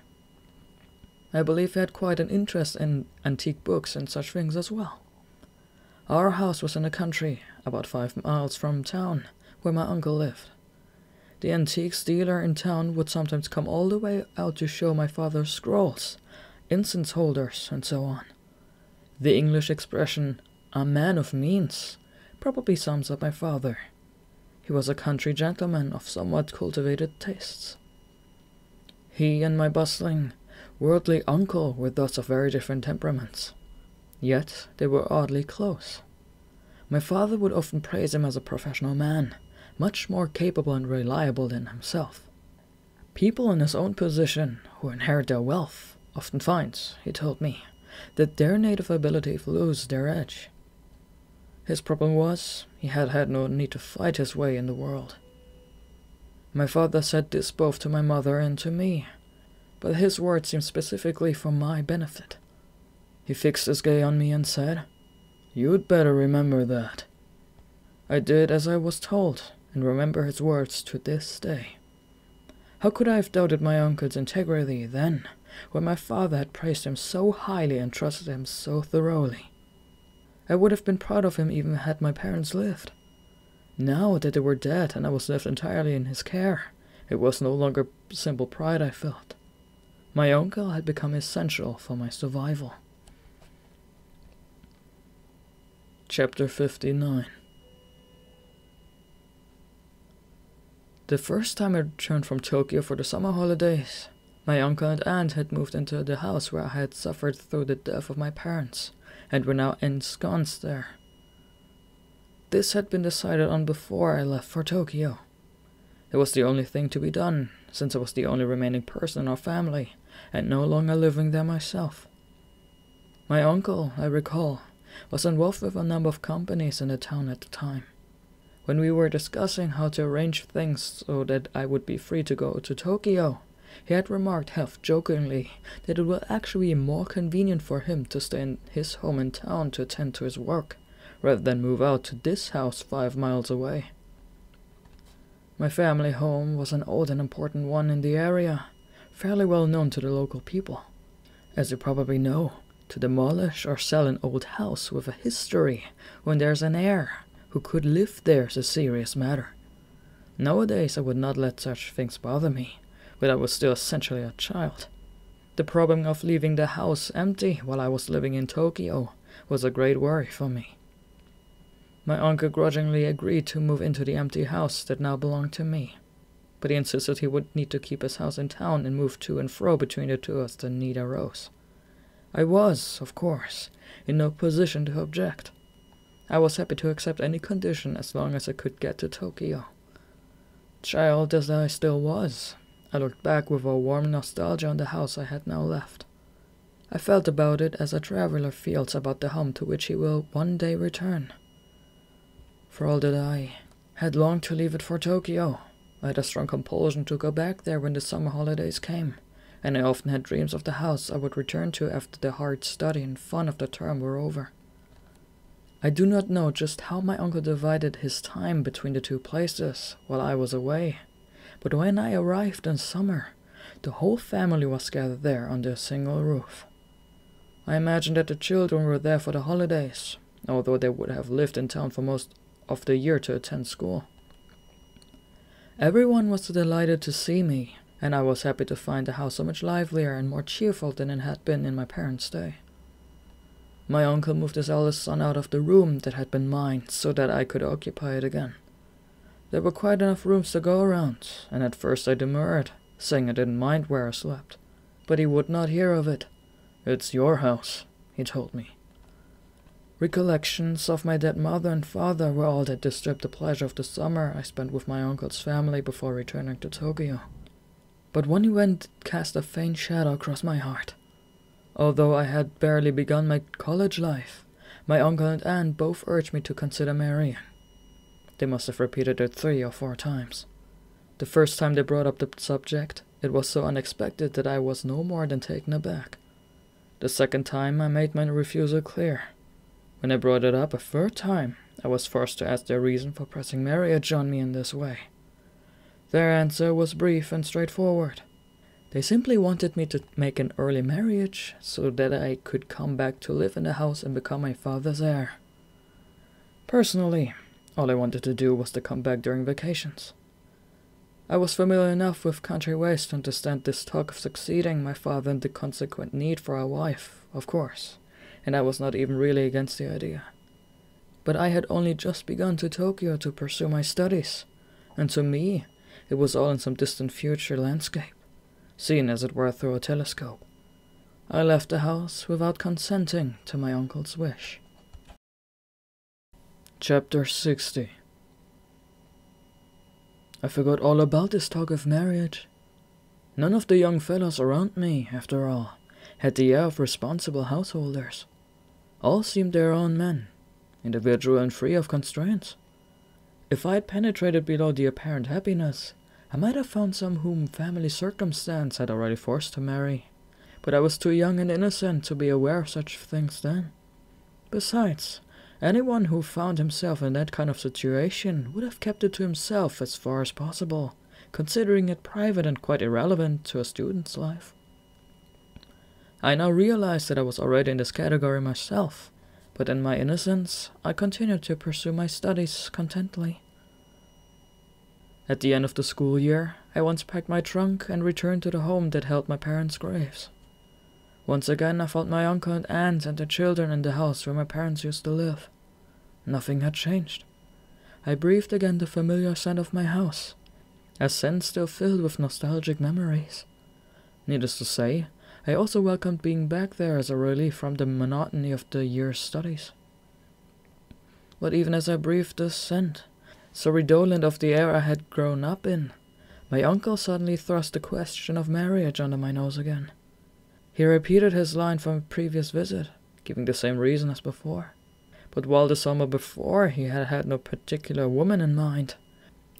I believe he had quite an interest in antique books and such things as well. Our house was in the country, about 5 miles from town, where my uncle lived. The antiques dealer in town would sometimes come all the way out to show my father scrolls, incense holders, and so on. The English expression, "a man of means," probably sums up my father. He was a country gentleman of somewhat cultivated tastes. He and my bustling, worldly uncle were thus of very different temperaments. Yet they were oddly close. My father would often praise him as a professional man, much more capable and reliable than himself. People in his own position, who inherit their wealth, often find, he told me, that their native abilities lose their edge. His problem was, he had had no need to fight his way in the world. My father said this both to my mother and to me, but his words seemed specifically for my benefit. He fixed his gaze on me and said, "You'd better remember that." I did as I was told, and remember his words to this day. How could I have doubted my uncle's integrity then, when my father had praised him so highly and trusted him so thoroughly? I would have been proud of him even had my parents lived. Now that they were dead and I was left entirely in his care, it was no longer simple pride I felt. My uncle had become essential for my survival. Chapter 59. The first time I returned from Tokyo for the summer holidays, My uncle and aunt had moved into the house where I had suffered through the death of my parents, and were now ensconced there. This had been decided on before I left for Tokyo. It was the only thing to be done, since I was the only remaining person in our family, and no longer living there myself. My uncle, I recall, was involved with a number of companies in the town at the time. When we were discussing how to arrange things so that I would be free to go to Tokyo, he had remarked half-jokingly that it would actually be more convenient for him to stay in his home in town to attend to his work, rather than move out to this house 5 miles away. My family home was an old and important one in the area, fairly well known to the local people. As you probably know, to demolish or sell an old house with a history when there's an heir who could live there is a serious matter. Nowadays I would not let such things bother me, but I was still essentially a child. The problem of leaving the house empty while I was living in Tokyo was a great worry for me. My uncle grudgingly agreed to move into the empty house that now belonged to me, but he insisted he would need to keep his house in town and move to and fro between the two as the need arose. I was, of course, in no position to object. I was happy to accept any condition as long as I could get to Tokyo. Child as I still was, I looked back with a warm nostalgia on the house I had now left. I felt about it as a traveler feels about the home to which he will one day return. For all that I had longed to leave it for Tokyo, I had a strong compulsion to go back there when the summer holidays came, and I often had dreams of the house I would return to after the hard study and fun of the term were over. I do not know just how my uncle divided his time between the two places while I was away, but when I arrived in summer, the whole family was gathered there under a single roof. I imagine that the children were there for the holidays, although they would have lived in town for most of the year to attend school. Everyone was delighted to see me, and I was happy to find the house so much livelier and more cheerful than it had been in my parents' day. My uncle moved his eldest son out of the room that had been mine so that I could occupy it again. There were quite enough rooms to go around, and at first I demurred, saying I didn't mind where I slept. But he would not hear of it. "It's your house," he told me. Recollections of my dead mother and father were all that disturbed the pleasure of the summer I spent with my uncle's family before returning to Tokyo. But one event cast a faint shadow across my heart. Although I had barely begun my college life, my uncle and aunt both urged me to consider marrying. They must have repeated it 3 or 4 times. The first time they brought up the subject, it was so unexpected that I was no more than taken aback. The second time I made my refusal clear. When I brought it up a third time, I was forced to ask their reason for pressing marriage on me in this way. Their answer was brief and straightforward. They simply wanted me to make an early marriage so that I could come back to live in the house and become my father's heir. Personally, all I wanted to do was to come back during vacations. I was familiar enough with country ways to understand this talk of succeeding my father and the consequent need for a wife, of course, and I was not even really against the idea. But I had only just begun to Tokyo to pursue my studies, and to me, it was all in some distant future landscape, seen as it were through a telescope. I left the house without consenting to my uncle's wish. Chapter 60. I forgot all about this talk of marriage. None of the young fellows around me, after all, had the air of responsible householders. All seemed their own men, individual and free of constraints. If I had penetrated below the apparent happiness, I might have found some whom family circumstance had already forced to marry, but I was too young and innocent to be aware of such things then. Besides, anyone who found himself in that kind of situation would have kept it to himself as far as possible, considering it private and quite irrelevant to a student's life. I now realized that I was already in this category myself, but in my innocence, I continued to pursue my studies contentedly. At the end of the school year, I once packed my trunk and returned to the home that held my parents' graves. Once again I found my uncle and aunt and their children in the house where my parents used to live. Nothing had changed. I breathed again the familiar scent of my house, a scent still filled with nostalgic memories. Needless to say, I also welcomed being back there as a relief from the monotony of the year's studies. But even as I breathed this scent, so redolent of the air I had grown up in, my uncle suddenly thrust the question of marriage under my nose again. He repeated his line from a previous visit, giving the same reason as before. But while the summer before he had had no particular woman in mind,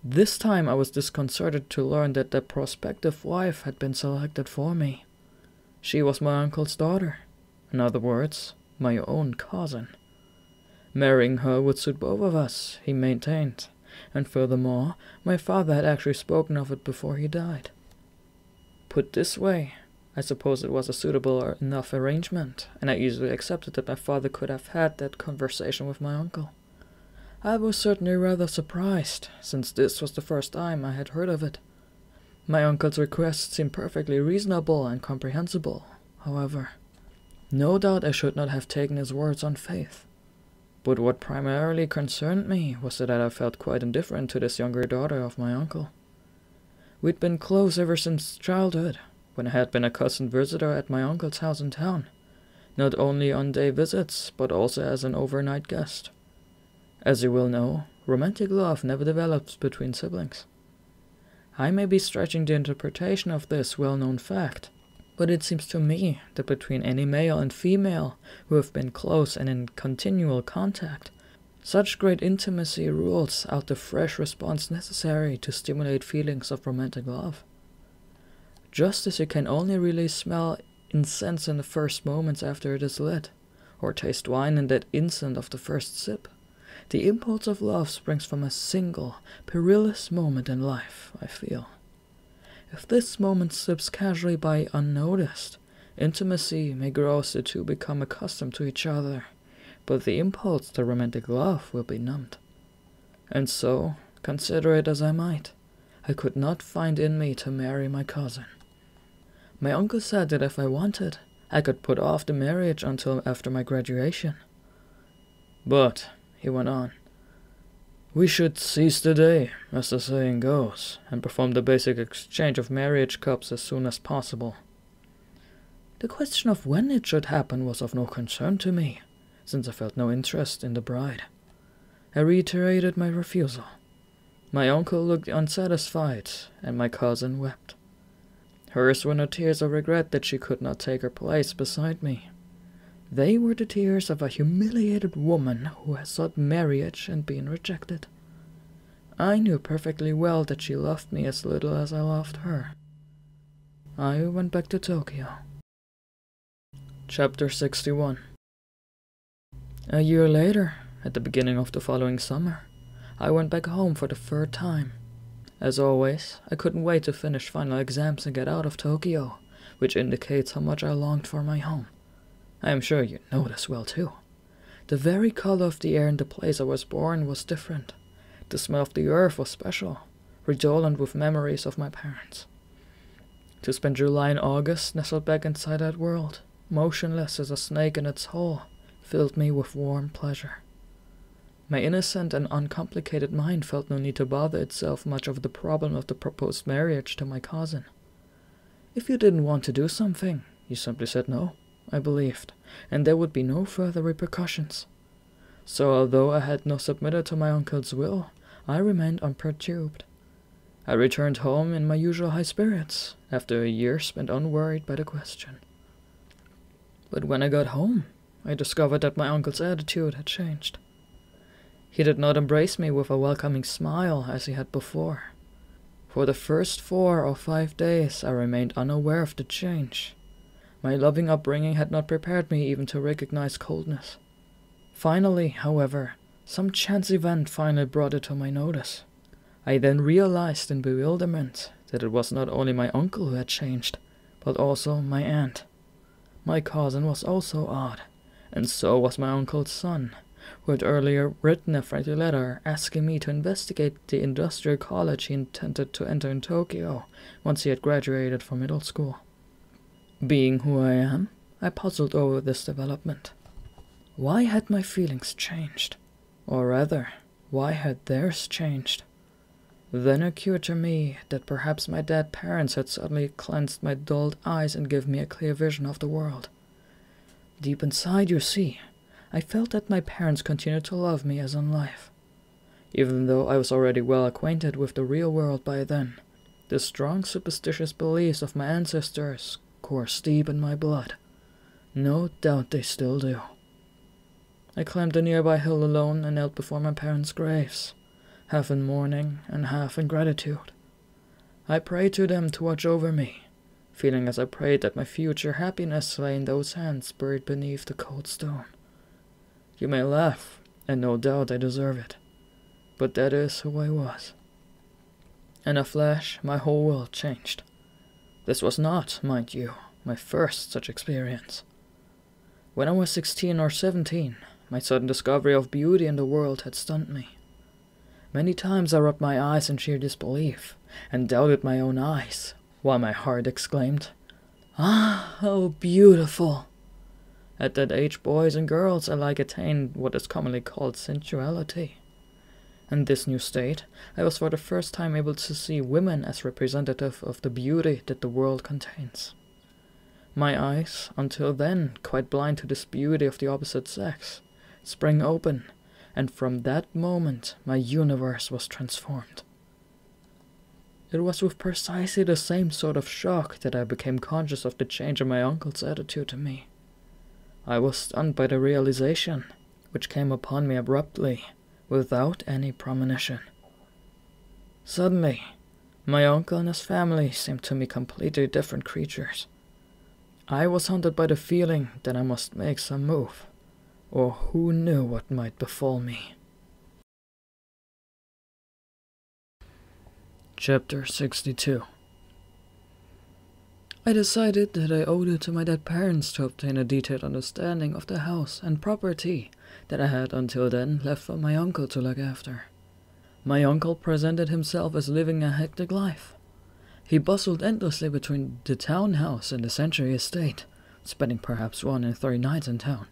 this time I was disconcerted to learn that the prospective wife had been selected for me. She was my uncle's daughter, in other words, my own cousin. Marrying her would suit both of us, he maintained, and furthermore, my father had actually spoken of it before he died. Put this way, I suppose it was a suitable enough arrangement, and I easily accepted that my father could have had that conversation with my uncle. I was certainly rather surprised, since this was the first time I had heard of it. My uncle's request seemed perfectly reasonable and comprehensible, however. No doubt I should not have taken his words on faith. But what primarily concerned me was that I felt quite indifferent to this younger daughter of my uncle. We'd been close ever since childhood, when I had been a cousin visitor at my uncle's house in town, not only on day visits, but also as an overnight guest. As you will know, romantic love never develops between siblings. I may be stretching the interpretation of this well-known fact, but it seems to me that between any male and female who have been close and in continual contact, such great intimacy rules out the fresh response necessary to stimulate feelings of romantic love. Just as you can only really smell incense in the first moments after it is lit, or taste wine in that instant of the first sip, the impulse of love springs from a single, perilous moment in life, I feel. If this moment slips casually by unnoticed, intimacy may grow as the two become accustomed to each other, but the impulse to romantic love will be numbed. And so, consider it as I might, I could not find in me to marry my cousin. My uncle said that if I wanted, I could put off the marriage until after my graduation. But, he went on, we should seize the day, as the saying goes, and perform the basic exchange of marriage cups as soon as possible. The question of when it should happen was of no concern to me, since I felt no interest in the bride. I reiterated my refusal. My uncle looked unsatisfied, and my cousin wept. Hers were no tears of regret that she could not take her place beside me. They were the tears of a humiliated woman who has sought marriage and been rejected. I knew perfectly well that she loved me as little as I loved her. I went back to Tokyo. Chapter 61. A year later, at the beginning of the following summer, I went back home for the third time. As always, I couldn't wait to finish final exams and get out of Tokyo, which indicates how much I longed for my home. I am sure you know this well too. The very color of the air in the place I was born was different. The smell of the earth was special, redolent with memories of my parents. To spend July and August nestled back inside that world, motionless as a snake in its hole, filled me with warm pleasure. My innocent and uncomplicated mind felt no need to bother itself much over the problem of the proposed marriage to my cousin. If you didn't want to do something, you simply said no, I believed, and there would be no further repercussions. So although I had not submitted to my uncle's will, I remained unperturbed. I returned home in my usual high spirits, after a year spent unworried by the question. But when I got home, I discovered that my uncle's attitude had changed. He did not embrace me with a welcoming smile as he had before. For the first 4 or 5 days I remained unaware of the change. My loving upbringing had not prepared me even to recognize coldness. Finally, however, some chance event finally brought it to my notice. I then realized in bewilderment that it was not only my uncle who had changed, but also my aunt. My cousin was also odd, and so was my uncle's son, who had earlier written a friendly letter asking me to investigate the industrial college he intended to enter in Tokyo once he had graduated from middle school. Being who I am, I puzzled over this development. Why had my feelings changed? Or rather, why had theirs changed? Then it occurred to me that perhaps my dead parents had suddenly cleansed my dulled eyes and given me a clear vision of the world. Deep inside, you see, I felt that my parents continued to love me as in life. Even though I was already well acquainted with the real world by then, the strong superstitious beliefs of my ancestors coursed deep in my blood. No doubt they still do. I climbed a nearby hill alone and knelt before my parents' graves, half in mourning and half in gratitude. I prayed to them to watch over me, feeling as I prayed that my future happiness lay in those hands buried beneath the cold stone. You may laugh, and no doubt I deserve it, but that is who I was. In a flash, my whole world changed. This was not, mind you, my first such experience. When I was 16 or 17, my sudden discovery of beauty in the world had stunned me. Many times I rubbed my eyes in sheer disbelief, and doubted my own eyes, while my heart exclaimed, "Ah, how beautiful!" At that age, boys and girls alike attained what is commonly called sensuality. In this new state, I was for the first time able to see women as representative of the beauty that the world contains. My eyes, until then quite blind to this beauty of the opposite sex, sprang open, and from that moment my universe was transformed. It was with precisely the same sort of shock that I became conscious of the change in my uncle's attitude to me. I was stunned by the realization, which came upon me abruptly, without any premonition. Suddenly, my uncle and his family seemed to me completely different creatures. I was haunted by the feeling that I must make some move, or who knew what might befall me. Chapter 62. I decided that I owed it to my dead parents to obtain a detailed understanding of the house and property that I had until then left for my uncle to look after. My uncle presented himself as living a hectic life. He bustled endlessly between the townhouse and the Century estate, spending perhaps 1 in 3 nights in town.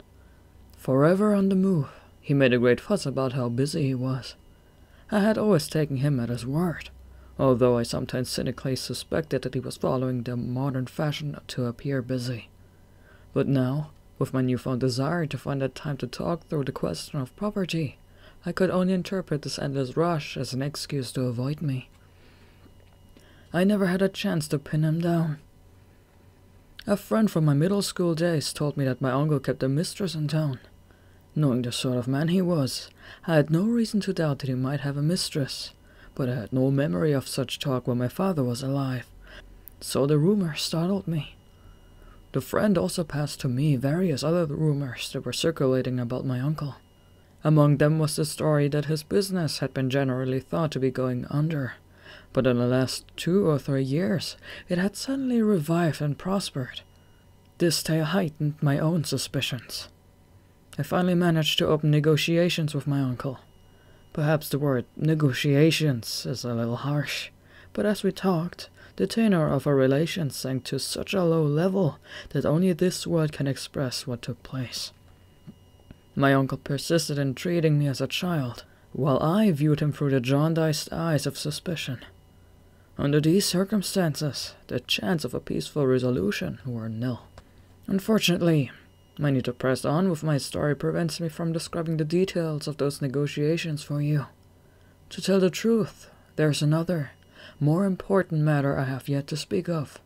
Forever on the move, he made a great fuss about how busy he was. I had always taken him at his word, although I sometimes cynically suspected that he was following the modern fashion to appear busy. But now, with my newfound desire to find the time to talk through the question of property, I could only interpret this endless rush as an excuse to avoid me. I never had a chance to pin him down. A friend from my middle school days told me that my uncle kept a mistress in town. Knowing the sort of man he was, I had no reason to doubt that he might have a mistress, but I had no memory of such talk when my father was alive, so the rumor startled me. The friend also passed to me various other rumors that were circulating about my uncle. Among them was the story that his business had been generally thought to be going under, but in the last 2 or 3 years it had suddenly revived and prospered. This tale heightened my own suspicions. I finally managed to open negotiations with my uncle. Perhaps the word negotiations is a little harsh, but as we talked, the tenor of our relations sank to such a low level that only this word can express what took place. My uncle persisted in treating me as a child, while I viewed him through the jaundiced eyes of suspicion. Under these circumstances, the chance of a peaceful resolution were nil. Unfortunately, my need to press on with my story prevents me from describing the details of those negotiations for you. To tell the truth, there's another, more important matter I have yet to speak of,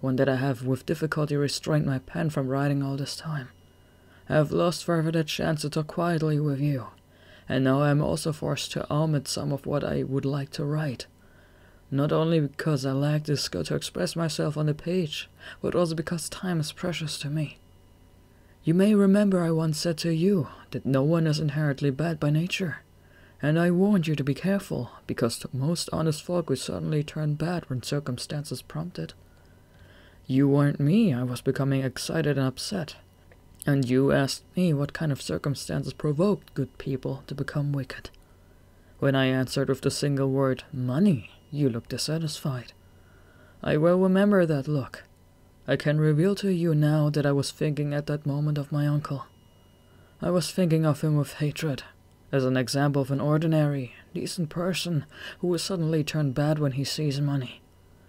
one that I have with difficulty restrained my pen from writing all this time. I have lost forever the chance to talk quietly with you, and now I am also forced to omit some of what I would like to write. Not only because I lack the skill to express myself on the page, but also because time is precious to me. You may remember I once said to you that no one is inherently bad by nature, and I warned you to be careful, because the most honest folk will suddenly turn bad when circumstances prompt it. You warned me I was becoming excited and upset, and you asked me what kind of circumstances provoked good people to become wicked. When I answered with the single word, money, you looked dissatisfied. I well remember that look. I can reveal to you now that I was thinking at that moment of my uncle. I was thinking of him with hatred, as an example of an ordinary, decent person who will suddenly turn bad when he sees money.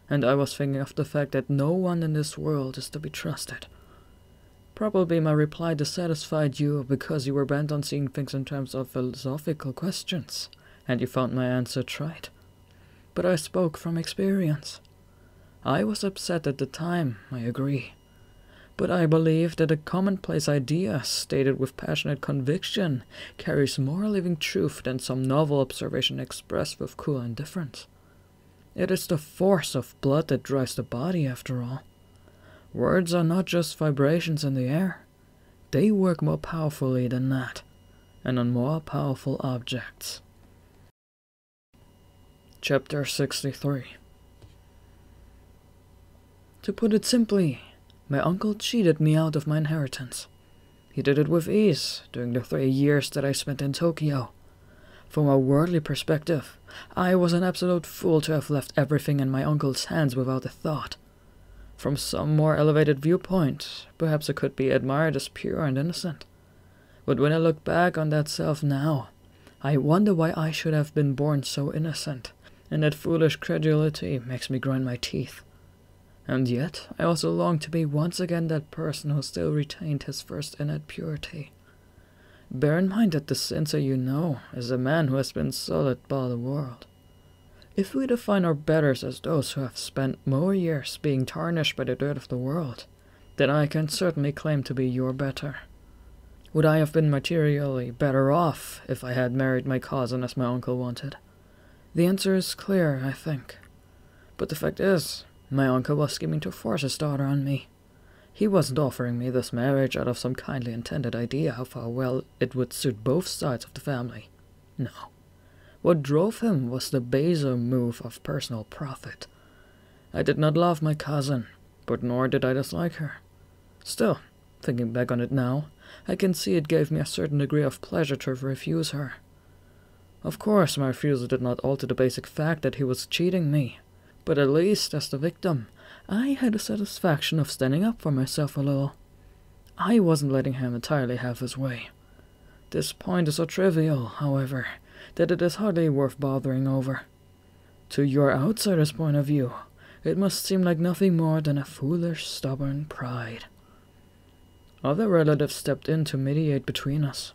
And I was thinking of the fact that no one in this world is to be trusted. Probably my reply dissatisfied you because you were bent on seeing things in terms of philosophical questions, and you found my answer trite. But I spoke from experience. I was upset at the time, I agree. But I believe that a commonplace idea stated with passionate conviction carries more living truth than some novel observation expressed with cool indifference. It is the force of blood that drives the body, after all. Words are not just vibrations in the air. They work more powerfully than that, and on more powerful objects. Chapter 63. To put it simply, my uncle cheated me out of my inheritance. He did it with ease during the 3 years that I spent in Tokyo. From a worldly perspective, I was an absolute fool to have left everything in my uncle's hands without a thought. From some more elevated viewpoint, perhaps it could be admired as pure and innocent. But when I look back on that self now, I wonder why I should have been born so innocent, and that foolish credulity makes me grind my teeth. And yet, I also long to be once again that person who still retained his first innate purity. Bear in mind that the sensei you know is a man who has been sullied by the world. If we define our betters as those who have spent more years being tarnished by the dirt of the world, then I can certainly claim to be your better. Would I have been materially better off if I had married my cousin as my uncle wanted? The answer is clear, I think. But the fact is, my uncle was scheming to force his daughter on me. He wasn't offering me this marriage out of some kindly intended idea how far well it would suit both sides of the family. No. What drove him was the baser move of personal profit. I did not love my cousin, but nor did I dislike her. Still, thinking back on it now, I can see it gave me a certain degree of pleasure to refuse her. Of course, my refusal did not alter the basic fact that he was cheating me, but at least, as the victim, I had the satisfaction of standing up for myself a little. I wasn't letting him entirely have his way. This point is so trivial, however, that it is hardly worth bothering over. To your outsider's point of view, it must seem like nothing more than a foolish, stubborn pride. Other relatives stepped in to mediate between us.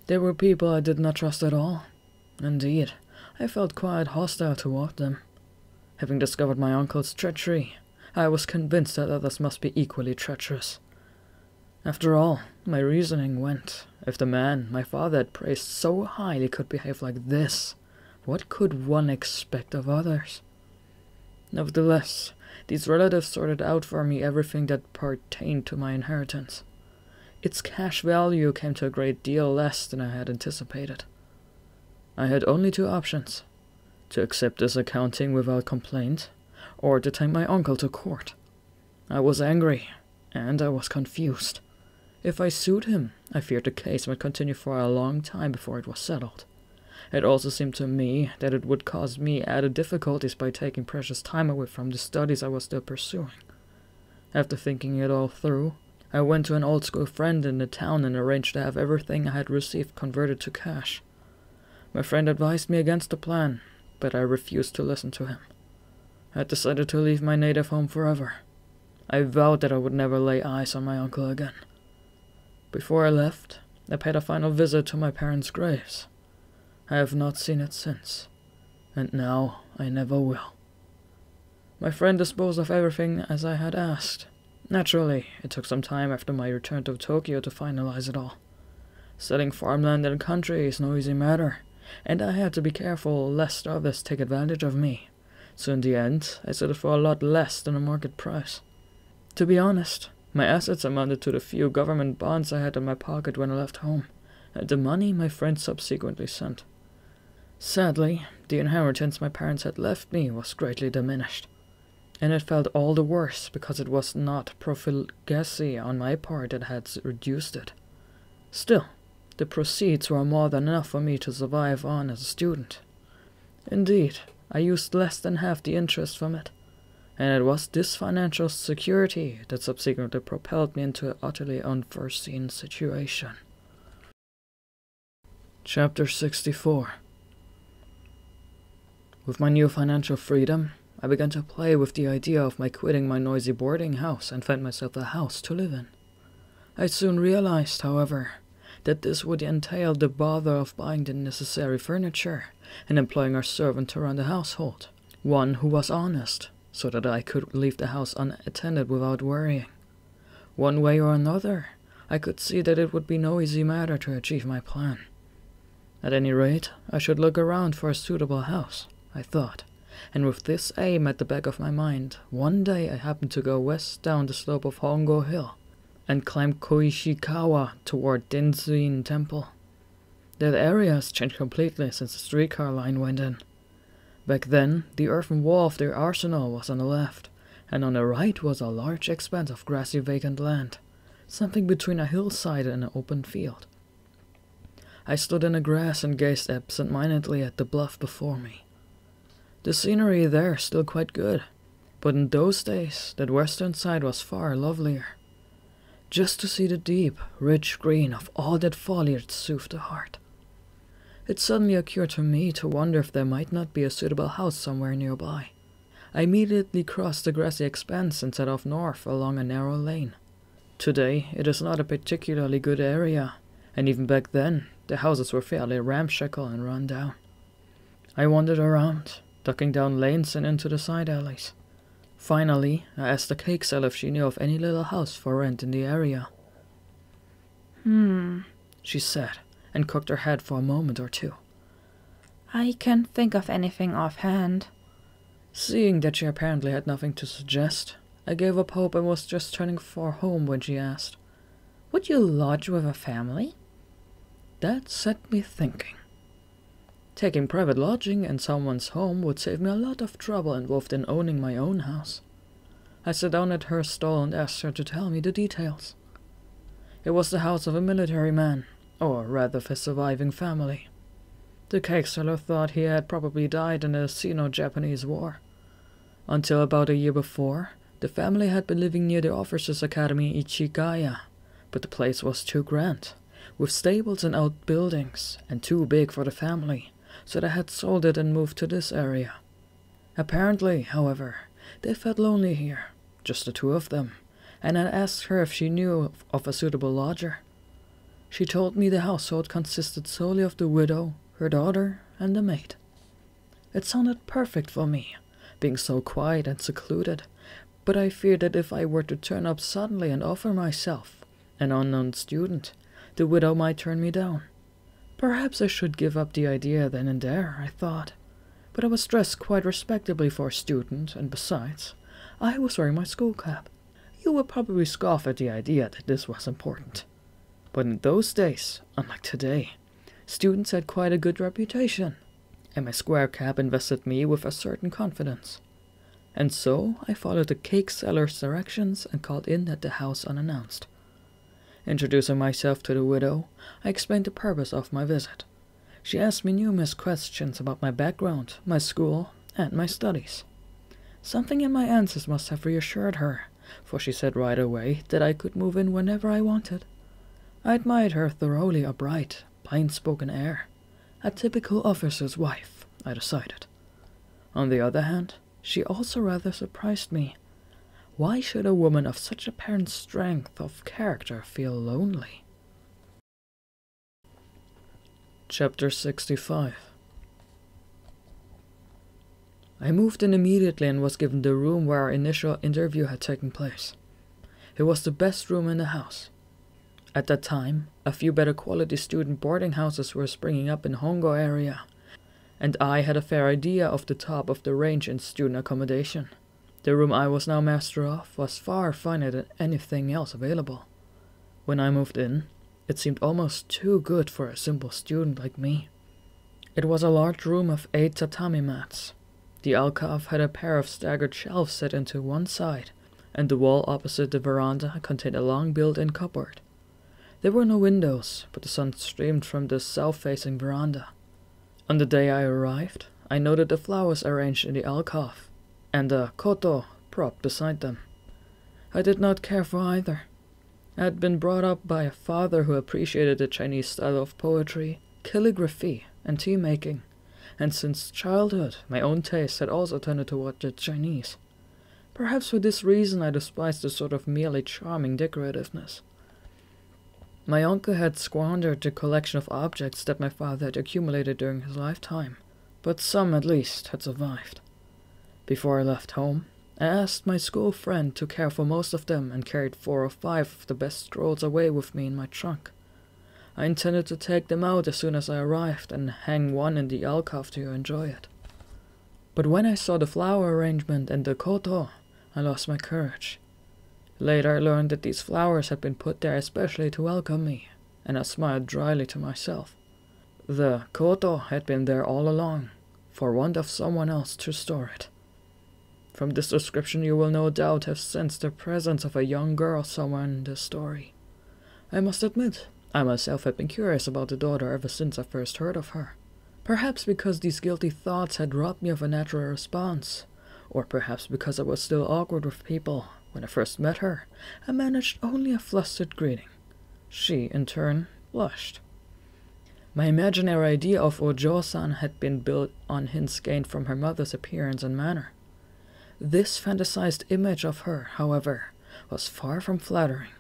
They were people I did not trust at all. Indeed, I felt quite hostile toward them. Having discovered my uncle's treachery, I was convinced that others must be equally treacherous. After all, my reasoning went, if the man my father had praised so highly could behave like this, what could one expect of others? Nevertheless, these relatives sorted out for me everything that pertained to my inheritance. Its cash value came to a great deal less than I had anticipated. I had only 2 options: to accept this accounting without complaint, or to take my uncle to court. I was angry, and I was confused. If I sued him, I feared the case might continue for a long time before it was settled. It also seemed to me that it would cause me added difficulties by taking precious time away from the studies I was still pursuing. After thinking it all through, I went to an old school friend in the town and arranged to have everything I had received converted to cash. My friend advised me against the plan, but I refused to listen to him. I had decided to leave my native home forever. I vowed that I would never lay eyes on my uncle again. Before I left, I paid a final visit to my parents' graves. I have not seen it since, and now I never will. My friend disposed of everything as I had asked. Naturally, it took some time after my return to Tokyo to finalize it all. Selling farmland in the country is no easy matter, and I had to be careful lest others take advantage of me. So in the end, I sold it for a lot less than the market price. To be honest, my assets amounted to the few government bonds I had in my pocket when I left home, and the money my friend subsequently sent. Sadly, the inheritance my parents had left me was greatly diminished, and it felt all the worse because it was not profligacy on my part that had reduced it. Still, the proceeds were more than enough for me to survive on as a student. Indeed, I used less than half the interest from it, and it was this financial security that subsequently propelled me into an utterly unforeseen situation. Chapter 64. With my new financial freedom, I began to play with the idea of my quitting my noisy boarding house and find myself a house to live in. I soon realized, however, that this would entail the bother of buying the necessary furniture and employing a servant to run the household, one who was honest, so that I could leave the house unattended without worrying. One way or another, I could see that it would be no easy matter to achieve my plan. At any rate, I should look around for a suitable house, I thought, and with this aim at the back of my mind, one day I happened to go west down the slope of Hongo Hill and climb Koishikawa toward Dinzuin Temple. That area has changed completely since the streetcar line went in. Back then, the earthen wall of their arsenal was on the left, and on the right was a large expanse of grassy vacant land, something between a hillside and an open field. I stood in the grass and gazed absent-mindedly at the bluff before me. The scenery there still quite good, but in those days that western side was far lovelier. Just to see the deep, rich green of all that foliage soothed the heart. It suddenly occurred to me to wonder if there might not be a suitable house somewhere nearby. I immediately crossed the grassy expanse and set off north along a narrow lane. Today it is not a particularly good area, and even back then the houses were fairly ramshackle and run down. I wandered around, ducking down lanes and into the side alleys. Finally, I asked the cake seller if she knew of any little house for rent in the area. She said, and cocked her head for a moment or two. I can't think of anything offhand. Seeing that she apparently had nothing to suggest, I gave up hope and was just turning for home when she asked, Would you lodge with a family? That set me thinking. Taking private lodging in someone's home would save me a lot of trouble involved in owning my own house. I sat down at her stall and asked her to tell me the details. It was the house of a military man, or rather of his surviving family. The cake seller thought he had probably died in the Sino-Japanese War. Until about a year before, the family had been living near the Officers' Academy Ichigaya, but the place was too grand, with stables and outbuildings, and too big for the family, so they had sold it and moved to this area. Apparently, however, they felt lonely here, just the two of them, and I asked her if she knew of a suitable lodger. She told me the household consisted solely of the widow, her daughter, and the maid. It sounded perfect for me, being so quiet and secluded, but I feared that if I were to turn up suddenly and offer myself, an unknown student, the widow might turn me down. Perhaps I should give up the idea then and there, I thought, but I was dressed quite respectably for a student, and besides, I was wearing my school cap. You would probably scoff at the idea that this was important. But in those days, unlike today, students had quite a good reputation, and my square cap invested me with a certain confidence. And so I followed the cake seller's directions and called in at the house unannounced. Introducing myself to the widow, I explained the purpose of my visit. She asked me numerous questions about my background, my school, and my studies. Something in my answers must have reassured her, for she said right away that I could move in whenever I wanted. I admired her thoroughly, a bright, plain-spoken air. A typical officer's wife, I decided. On the other hand, she also rather surprised me. Why should a woman of such apparent strength of character feel lonely? Chapter 65. I moved in immediately and was given the room where our initial interview had taken place. It was the best room in the house. At that time, a few better quality student boarding houses were springing up in Hongo area, and I had a fair idea of the top of the range in student accommodation. The room I was now master of was far finer than anything else available. When I moved in, it seemed almost too good for a simple student like me. It was a large room of 8 tatami mats. The alcove had a pair of staggered shelves set into one side, and the wall opposite the veranda contained a long built-in cupboard. There were no windows, but the sun streamed from the south-facing veranda. On the day I arrived, I noted the flowers arranged in the alcove, and a koto propped beside them. I did not care for either. I had been brought up by a father who appreciated the Chinese style of poetry, calligraphy, and tea-making, and since childhood my own taste had also tended toward the Chinese. Perhaps for this reason I despised the sort of merely charming decorativeness. My uncle had squandered the collection of objects that my father had accumulated during his lifetime, but some at least had survived. Before I left home, I asked my school friend to care for most of them and carried 4 or 5 of the best scrolls away with me in my trunk. I intended to take them out as soon as I arrived and hang one in the alcove to enjoy it. But when I saw the flower arrangement and the koto, I lost my courage. Later I learned that these flowers had been put there especially to welcome me, and I smiled dryly to myself. The koto had been there all along, for want of someone else to store it. From this description you will no doubt have sensed the presence of a young girl somewhere in this story. I must admit, I myself had been curious about the daughter ever since I first heard of her. Perhaps because these guilty thoughts had robbed me of a natural response, or perhaps because I was still awkward with people. When I first met her, I managed only a flustered greeting. She, in turn, blushed. My imaginary idea of Ojo-san had been built on hints gained from her mother's appearance and manner. This fantasized image of her, however, was far from flattering.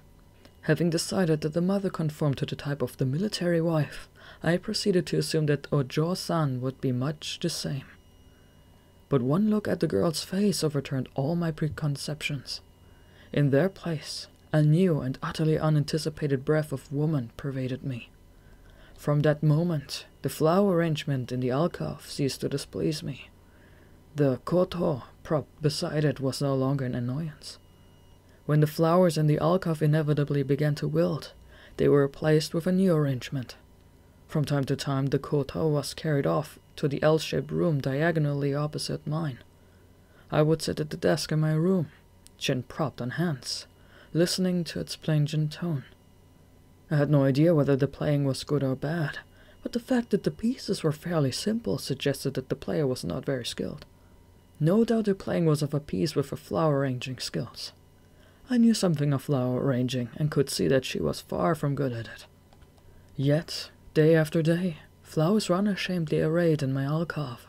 Having decided that the mother conformed to the type of the military wife, I proceeded to assume that Ojo-san would be much the same. But one look at the girl's face overturned all my preconceptions. In their place, a new and utterly unanticipated breath of woman pervaded me. From that moment, the flower arrangement in the alcove ceased to displease me. The koto propped beside it was no longer an annoyance. When the flowers in the alcove inevitably began to wilt, they were replaced with a new arrangement. From time to time, the koto was carried off to the L-shaped room diagonally opposite mine. I would sit at the desk in my room, chin propped on hands, listening to its plangent tone. I had no idea whether the playing was good or bad, but the fact that the pieces were fairly simple suggested that the player was not very skilled. No doubt the playing was of a piece with her flower arranging skills. I knew something of flower arranging and could see that she was far from good at it. Yet, day after day, flowers were unashamedly arrayed in my alcove,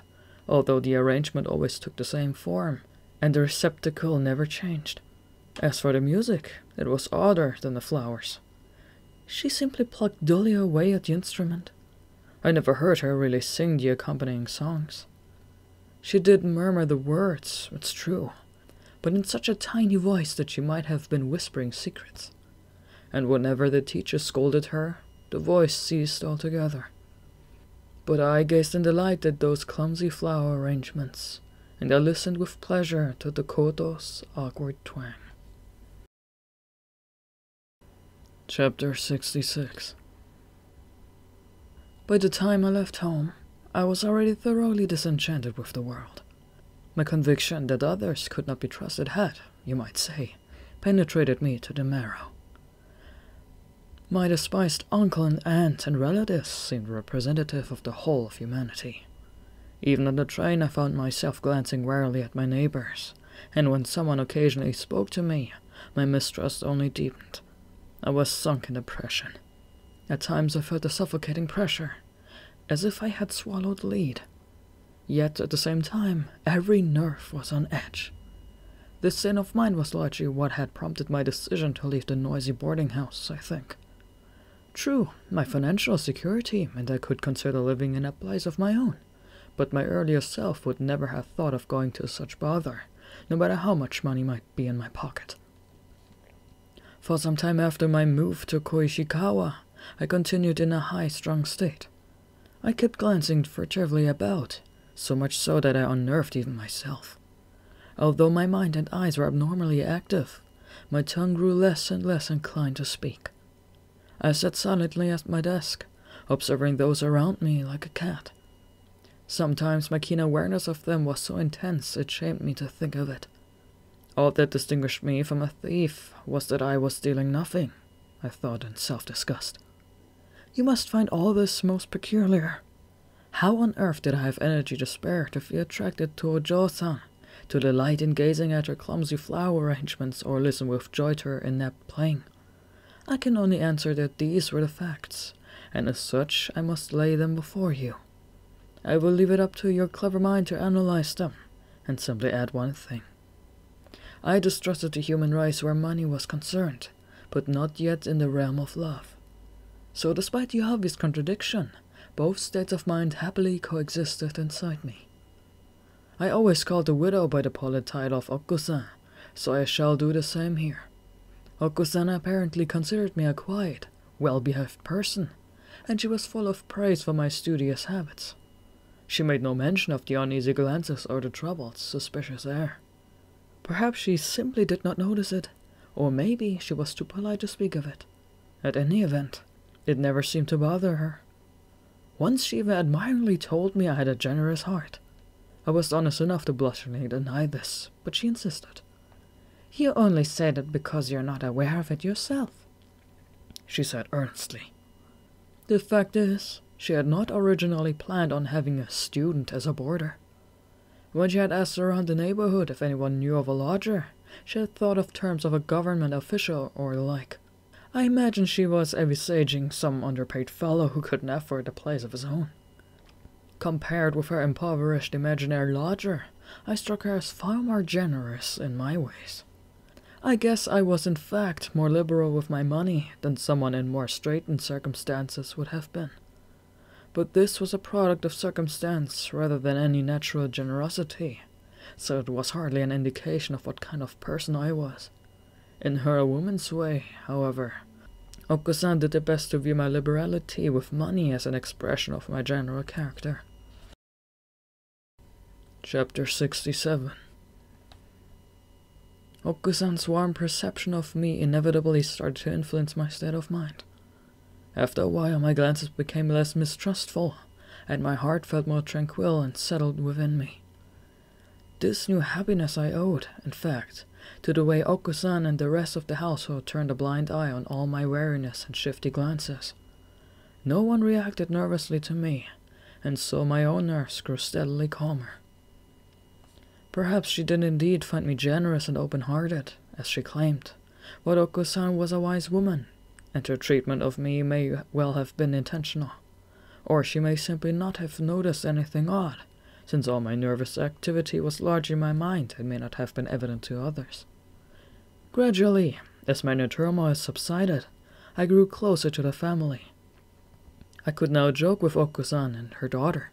although the arrangement always took the same form, and the receptacle never changed. As for the music, it was odder than the flowers. She simply plucked dully away at the instrument. I never heard her really sing the accompanying songs. She did murmur the words, it's true, but in such a tiny voice that she might have been whispering secrets. And whenever the teacher scolded her, the voice ceased altogether. But I gazed in delight at those clumsy flower arrangements, and I listened with pleasure to the koto's awkward twang. Chapter 66. By the time I left home, I was already thoroughly disenchanted with the world. My conviction that others could not be trusted had, you might say, penetrated me to the marrow. My despised uncle and aunt and relatives seemed representative of the whole of humanity. Even on the train I found myself glancing warily at my neighbors, and when someone occasionally spoke to me, my mistrust only deepened. I was sunk in depression. At times I felt a suffocating pressure, as if I had swallowed lead. Yet at the same time, every nerve was on edge. This sin of mine was largely what had prompted my decision to leave the noisy boarding house, I think. True, my financial security meant I could consider living in a place of my own, but my earlier self would never have thought of going to such bother, no matter how much money might be in my pocket. For some time after my move to Koishikawa, I continued in a high-strung state. I kept glancing furtively about, so much so that I unnerved even myself. Although my mind and eyes were abnormally active, my tongue grew less and less inclined to speak. I sat silently at my desk, observing those around me like a cat. Sometimes my keen awareness of them was so intense it shamed me to think of it. All that distinguished me from a thief was that I was stealing nothing, I thought in self-disgust. You must find all this most peculiar. How on earth did I have energy to spare to feel attracted to Ojo-san, to delight in gazing at her clumsy flower arrangements or listen with joy to her inept playing? I can only answer that these were the facts, and as such I must lay them before you. I will leave it up to your clever mind to analyze them, and simply add one thing. I distrusted the human race where money was concerned, but not yet in the realm of love. So despite the obvious contradiction, both states of mind happily coexisted inside me. I always called the widow by the polite title of Okusan, so I shall do the same here. Okusan apparently considered me a quiet, well-behaved person, and she was full of praise for my studious habits. She made no mention of the uneasy glances or the troubled, suspicious air. Perhaps she simply did not notice it, or maybe she was too polite to speak of it. At any event, it never seemed to bother her. Once she even admiringly told me I had a generous heart. I was honest enough to blushingly deny this, but she insisted. "You only say that because you're not aware of it yourself," she said earnestly. The fact is, she had not originally planned on having a student as a boarder. When she had asked around the neighborhood if anyone knew of a lodger, she had thought of terms of a government official or the like. I imagine she was envisaging some underpaid fellow who couldn't afford a place of his own. Compared with her impoverished imaginary lodger, I struck her as far more generous in my ways. I guess I was in fact more liberal with my money than someone in more straitened circumstances would have been. But this was a product of circumstance rather than any natural generosity, so it was hardly an indication of what kind of person I was. In her woman's way, however, Okusan did her best to view my liberality with money as an expression of my general character. Chapter 67. Okusan's warm perception of me inevitably started to influence my state of mind. After a while my glances became less mistrustful, and my heart felt more tranquil and settled within me. This new happiness I owed, in fact, to the way Okusan and the rest of the household turned a blind eye on all my wariness and shifty glances. No one reacted nervously to me, and so my own nerves grew steadily calmer. Perhaps she did indeed find me generous and open-hearted, as she claimed, but Okusan was a wise woman, and her treatment of me may well have been intentional, or she may simply not have noticed anything odd, since all my nervous activity was largely in my mind and may not have been evident to others. Gradually, as my inner turmoil subsided, I grew closer to the family. I could now joke with Okusan and her daughter.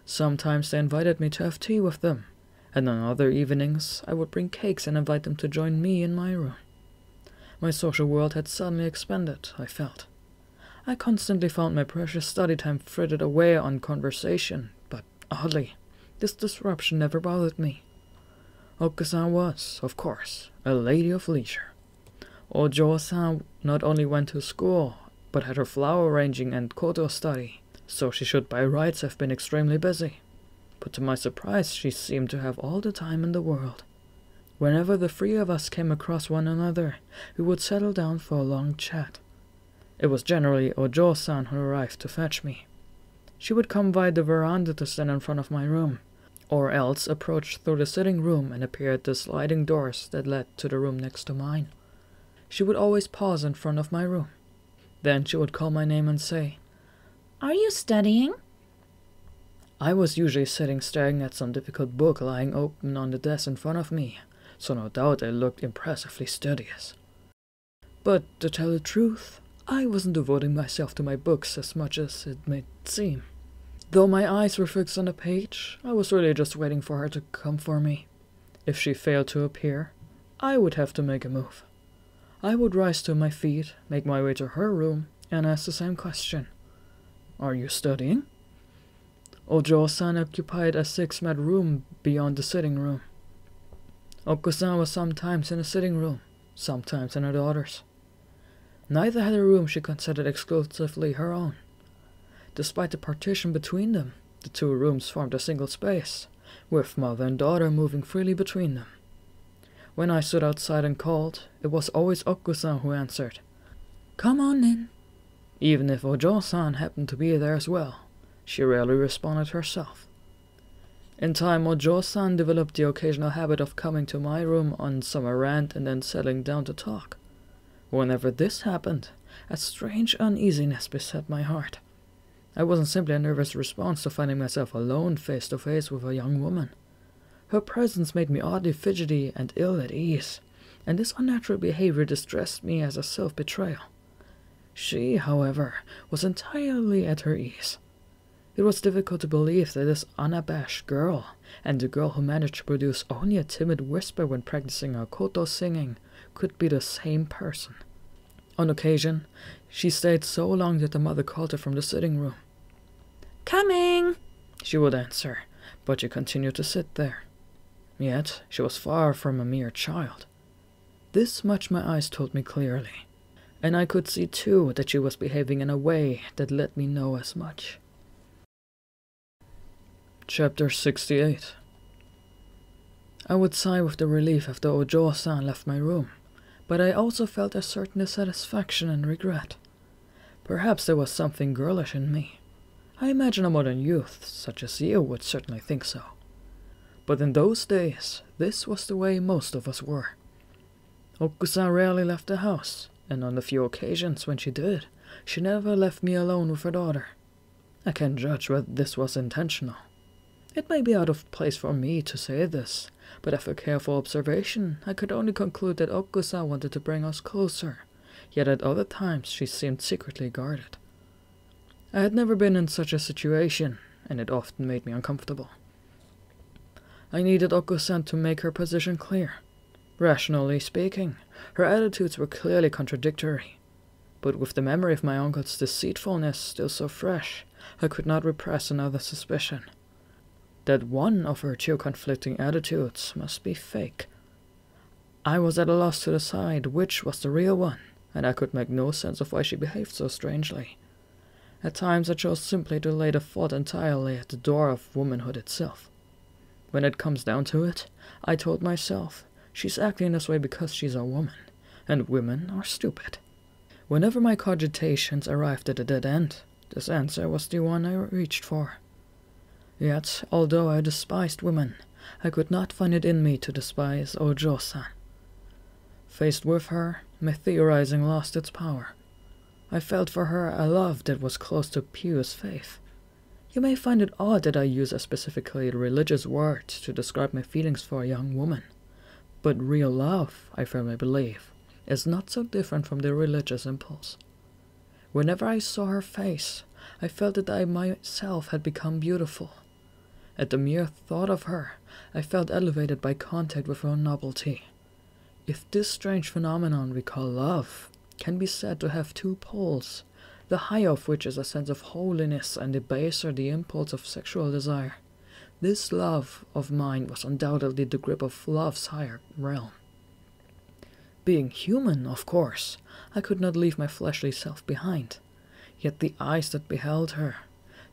Sometimes they invited me to have tea with them, and on other evenings I would bring cakes and invite them to join me in my room. My social world had suddenly expanded, I felt. I constantly found my precious study time frittered away on conversation, but oddly, this disruption never bothered me. Okusan was, of course, a lady of leisure. Ojo-san not only went to school, but had her flower arranging and koto study, so she should by rights have been extremely busy. But to my surprise, she seemed to have all the time in the world. Whenever the three of us came across one another, we would settle down for a long chat. It was generally Ojo-san who arrived to fetch me. She would come by the veranda to stand in front of my room, or else approach through the sitting room and appear at the sliding doors that led to the room next to mine. She would always pause in front of my room. Then she would call my name and say, "Are you studying?" I was usually sitting staring at some difficult book lying open on the desk in front of me, so no doubt I looked impressively studious. But to tell the truth, I wasn't devoting myself to my books as much as it may seem. Though my eyes were fixed on the page, I was really just waiting for her to come for me. If she failed to appear, I would have to make a move. I would rise to my feet, make my way to her room, and ask the same question. "Are you studying?" Ojo-san occupied a 6-mat room beyond the sitting room. Okusan was sometimes in the sitting room, sometimes in her daughter's. Neither had a room she considered exclusively her own. Despite the partition between them, the two rooms formed a single space, with mother and daughter moving freely between them. When I stood outside and called, it was always Okusan who answered, "Come on in." Even if Ojo-san happened to be there as well, she rarely responded herself. In time, Ojo-san developed the occasional habit of coming to my room on some errand and then settling down to talk. Whenever this happened, A strange uneasiness beset my heart. I wasn't simply a nervous response to finding myself alone face to face with a young woman. Her presence made me oddly fidgety and ill at ease, and this unnatural behavior distressed me as a self-betrayal. She, however, was entirely at her ease. It was difficult to believe that this unabashed girl, and the girl who managed to produce only a timid whisper when practicing her koto singing, could be the same person. On occasion, she stayed so long that the mother called her from the sitting room. "Coming!" She would answer, but she continued to sit there. Yet she was far from a mere child. This much my eyes told me clearly, and I could see too that she was behaving in a way that let me know as much. Chapter 68. I would sigh with the relief after Ojo-san left my room, but I also felt a certain dissatisfaction and regret. Perhaps there was something girlish in me. I imagine a modern youth, such as you, would certainly think so. But in those days, this was the way most of us were. Okusan rarely left the house, and on the few occasions when she did, she never left me alone with her daughter. I can't judge whether this was intentional. It may be out of place for me to say this, but after careful observation, I could only conclude that Okusan wanted to bring us closer, yet at other times she seemed secretly guarded. I had never been in such a situation, and it often made me uncomfortable. I needed Okusan to make her position clear. Rationally speaking, her attitudes were clearly contradictory, but with the memory of my uncle's deceitfulness still so fresh, I could not repress another suspicion. That one of her two conflicting attitudes must be fake. I was at a loss to decide which was the real one, and I could make no sense of why she behaved so strangely. At times I chose simply to lay the fault entirely at the door of womanhood itself. When it comes down to it, I told myself, she's acting this way because she's a woman, and women are stupid. Whenever my cogitations arrived at a dead end, this answer was the one I reached for. Yet, although I despised women, I could not find it in me to despise Ojo-san. Faced with her, my theorizing lost its power. I felt for her a love that was close to pious faith. You may find it odd that I use a specifically religious word to describe my feelings for a young woman, but real love, I firmly believe, is not so different from the religious impulse. Whenever I saw her face, I felt that I myself had become beautiful. At the mere thought of her, I felt elevated by contact with her novelty. If this strange phenomenon we call love can be said to have two poles, the higher of which is a sense of holiness and the baser the impulse of sexual desire, this love of mine was undoubtedly the grip of love's higher realm. Being human, of course, I could not leave my fleshly self behind, yet the eyes that beheld her,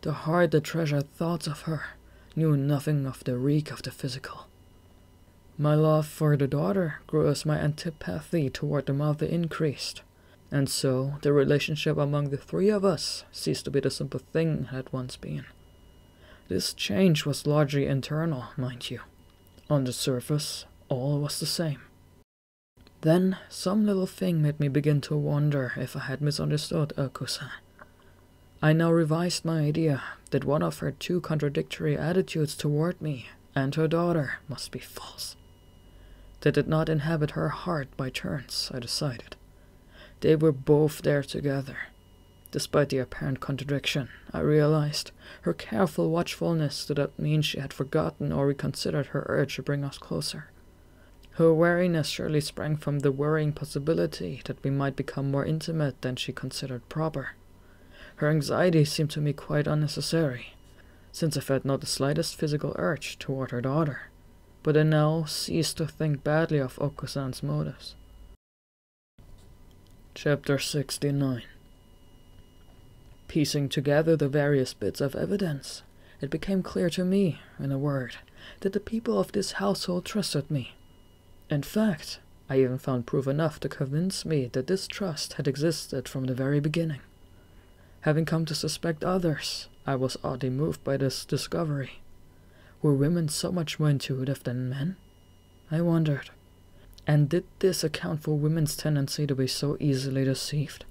the heart that treasured thoughts of her, knew nothing of the reek of the physical. My love for the daughter grew as my antipathy toward the mother increased, and so the relationship among the three of us ceased to be the simple thing it had once been. This change was largely internal, mind you. On the surface, all was the same. Then some little thing made me begin to wonder if I had misunderstood Okusan. I now revised my idea that one of her two contradictory attitudes toward me and her daughter must be false. They did not inhabit her heart by turns, I decided. They were both there together. Despite the apparent contradiction, I realized her careful watchfulness did not mean she had forgotten or reconsidered her urge to bring us closer. Her wariness surely sprang from the worrying possibility that we might become more intimate than she considered proper. Her anxiety seemed to me quite unnecessary, since I felt not the slightest physical urge toward her daughter, but I now ceased to think badly of Okusan's motives. Chapter 69. Piecing together the various bits of evidence, it became clear to me, in a word, that the people of this household trusted me. In fact, I even found proof enough to convince me that this trust had existed from the very beginning. Having come to suspect others, I was oddly moved by this discovery. Were women so much more intuitive than men? I wondered. And did this account for women's tendency to be so easily deceived?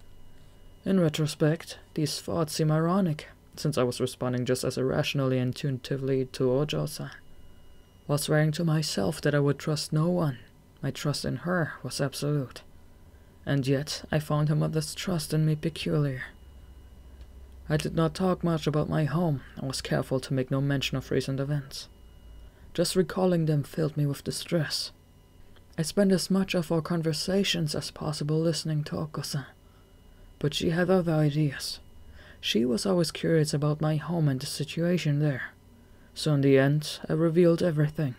In retrospect, these thoughts seem ironic, since I was responding just as irrationally and intuitively to Ojo-san. While swearing to myself that I would trust no one, my trust in her was absolute. And yet, I found her mother's trust in me peculiar. I did not talk much about my home, and was careful to make no mention of recent events. Just recalling them filled me with distress. I spent as much of our conversations as possible listening to Oko-san. But she had other ideas. She was always curious about my home and the situation there. So in the end, I revealed everything.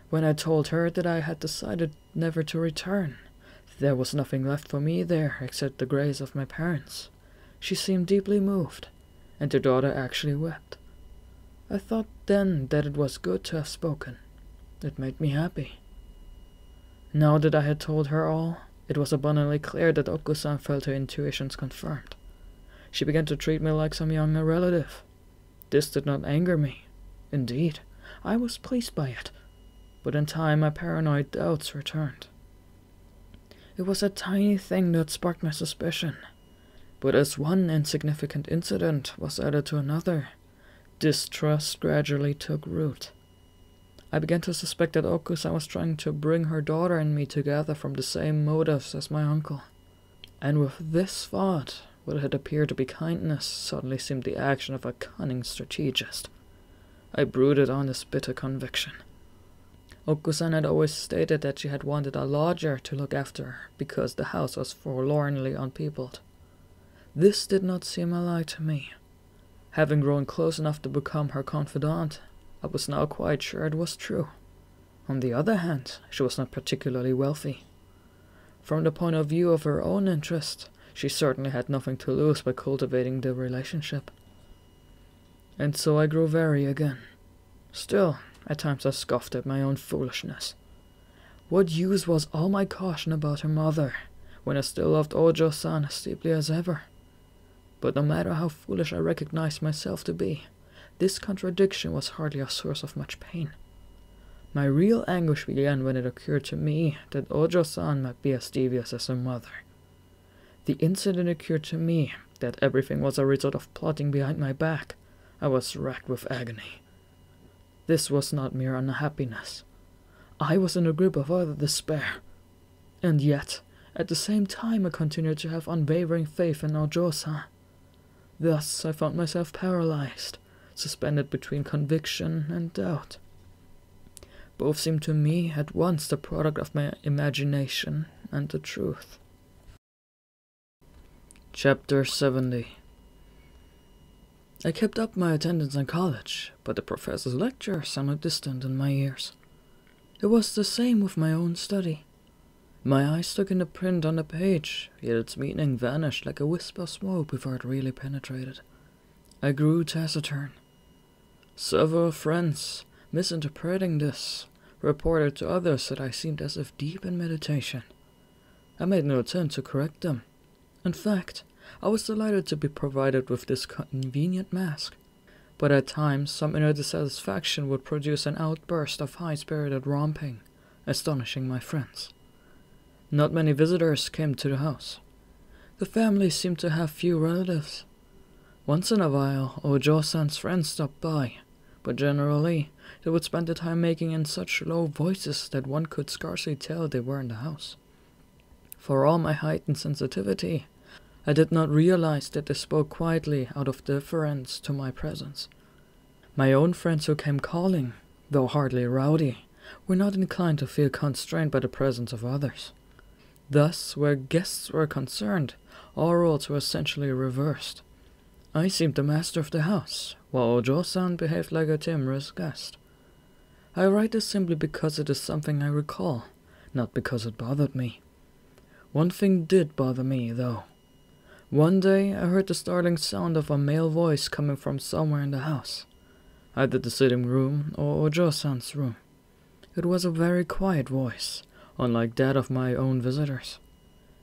When I told her that I had decided never to return, there was nothing left for me there except the graves of my parents. She seemed deeply moved, and the daughter actually wept. I thought then that it was good to have spoken. It made me happy. Now that I had told her all, it was abundantly clear that Oku-san felt her intuitions confirmed. She began to treat me like some younger relative. This did not anger me. Indeed, I was pleased by it. But in time my paranoid doubts returned. It was a tiny thing that sparked my suspicion. But as one insignificant incident was added to another, distrust gradually took root. I began to suspect that Oku-san was trying to bring her daughter and me together from the same motives as my uncle. And with this thought, what had appeared to be kindness suddenly seemed the action of a cunning strategist. I brooded on this bitter conviction. Oku-san had always stated that she had wanted a lodger to look after her because the house was forlornly unpeopled. This did not seem a lie to me. Having grown close enough to become her confidant, I was now quite sure it was true. On the other hand, she was not particularly wealthy. From the point of view of her own interest, she certainly had nothing to lose by cultivating the relationship. And so I grew wary again. Still, at times I scoffed at my own foolishness. What use was all my caution about her mother, when I still loved Ojo-san as deeply as ever? But no matter how foolish I recognized myself to be, this contradiction was hardly a source of much pain. My real anguish began when it occurred to me that Ojo-san might be as devious as her mother. The instant it occurred to me that everything was a result of plotting behind my back, I was racked with agony. This was not mere unhappiness. I was in a grip of utter despair. And yet, at the same time I continued to have unwavering faith in Ojo-san. Thus I found myself paralyzed, suspended between conviction and doubt. Both seemed to me at once the product of my imagination and the truth. Chapter 70. I kept up my attendance in college, but the professor's lecture sounded distant in my ears. It was the same with my own study. My eyes took in the print on the page, yet its meaning vanished like a wisp of smoke before it really penetrated. I grew taciturn. Several friends, misinterpreting this, reported to others that I seemed as if deep in meditation. I made no attempt to correct them. In fact, I was delighted to be provided with this convenient mask, but at times some inner dissatisfaction would produce an outburst of high-spirited romping, astonishing my friends. Not many visitors came to the house. The family seemed to have few relatives. Once in a while, Ojo-san's friends stopped by, but generally they would spend the time making in such low voices that one could scarcely tell they were in the house. For all my heightened sensitivity, I did not realize that they spoke quietly out of deference to my presence. My own friends who came calling, though hardly rowdy, were not inclined to feel constrained by the presence of others. Thus, where guests were concerned, all roles were essentially reversed. I seemed the master of the house, while Ojo-san behaved like a timorous guest. I write this simply because it is something I recall, not because it bothered me. One thing did bother me, though. One day I heard the startling sound of a male voice coming from somewhere in the house, either the sitting room or Ojo-san's room. It was a very quiet voice, unlike that of my own visitors,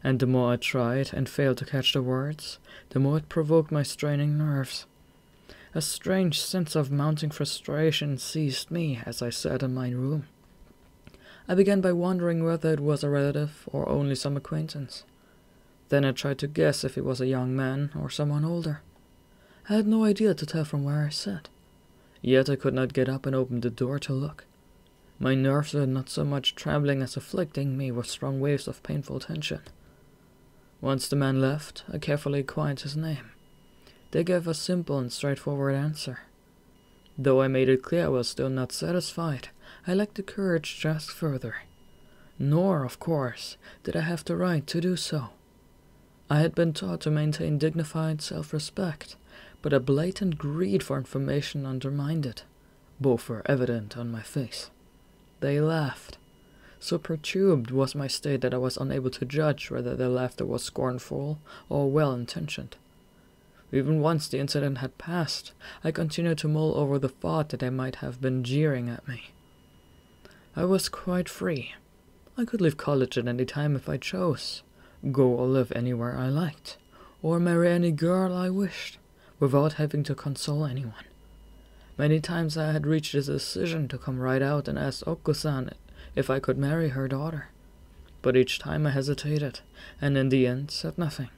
and the more I tried and failed to catch the words, the more it provoked my straining nerves. A strange sense of mounting frustration seized me as I sat in my room. I began by wondering whether it was a relative or only some acquaintance. Then I tried to guess if he was a young man or someone older. I had no idea to tell from where I sat. Yet I could not get up and open the door to look. My nerves were not so much trembling as afflicting me with strong waves of painful tension. Once the man left, I carefully inquired his name. They gave a simple and straightforward answer. Though I made it clear I was still not satisfied, I lacked the courage to ask further. Nor, of course, did I have the right to do so. I had been taught to maintain dignified self-respect, but a blatant greed for information undermined it. Both were evident on my face. They laughed. So perturbed was my state that I was unable to judge whether their laughter was scornful or well-intentioned. Even once the incident had passed, I continued to mull over the thought that they might have been jeering at me. I was quite free. I could leave college at any time if I chose, go or live anywhere I liked, or marry any girl I wished, without having to console anyone. Many times I had reached a decision to come right out and ask Oko-san if I could marry her daughter, but each time I hesitated, and in the end said nothing.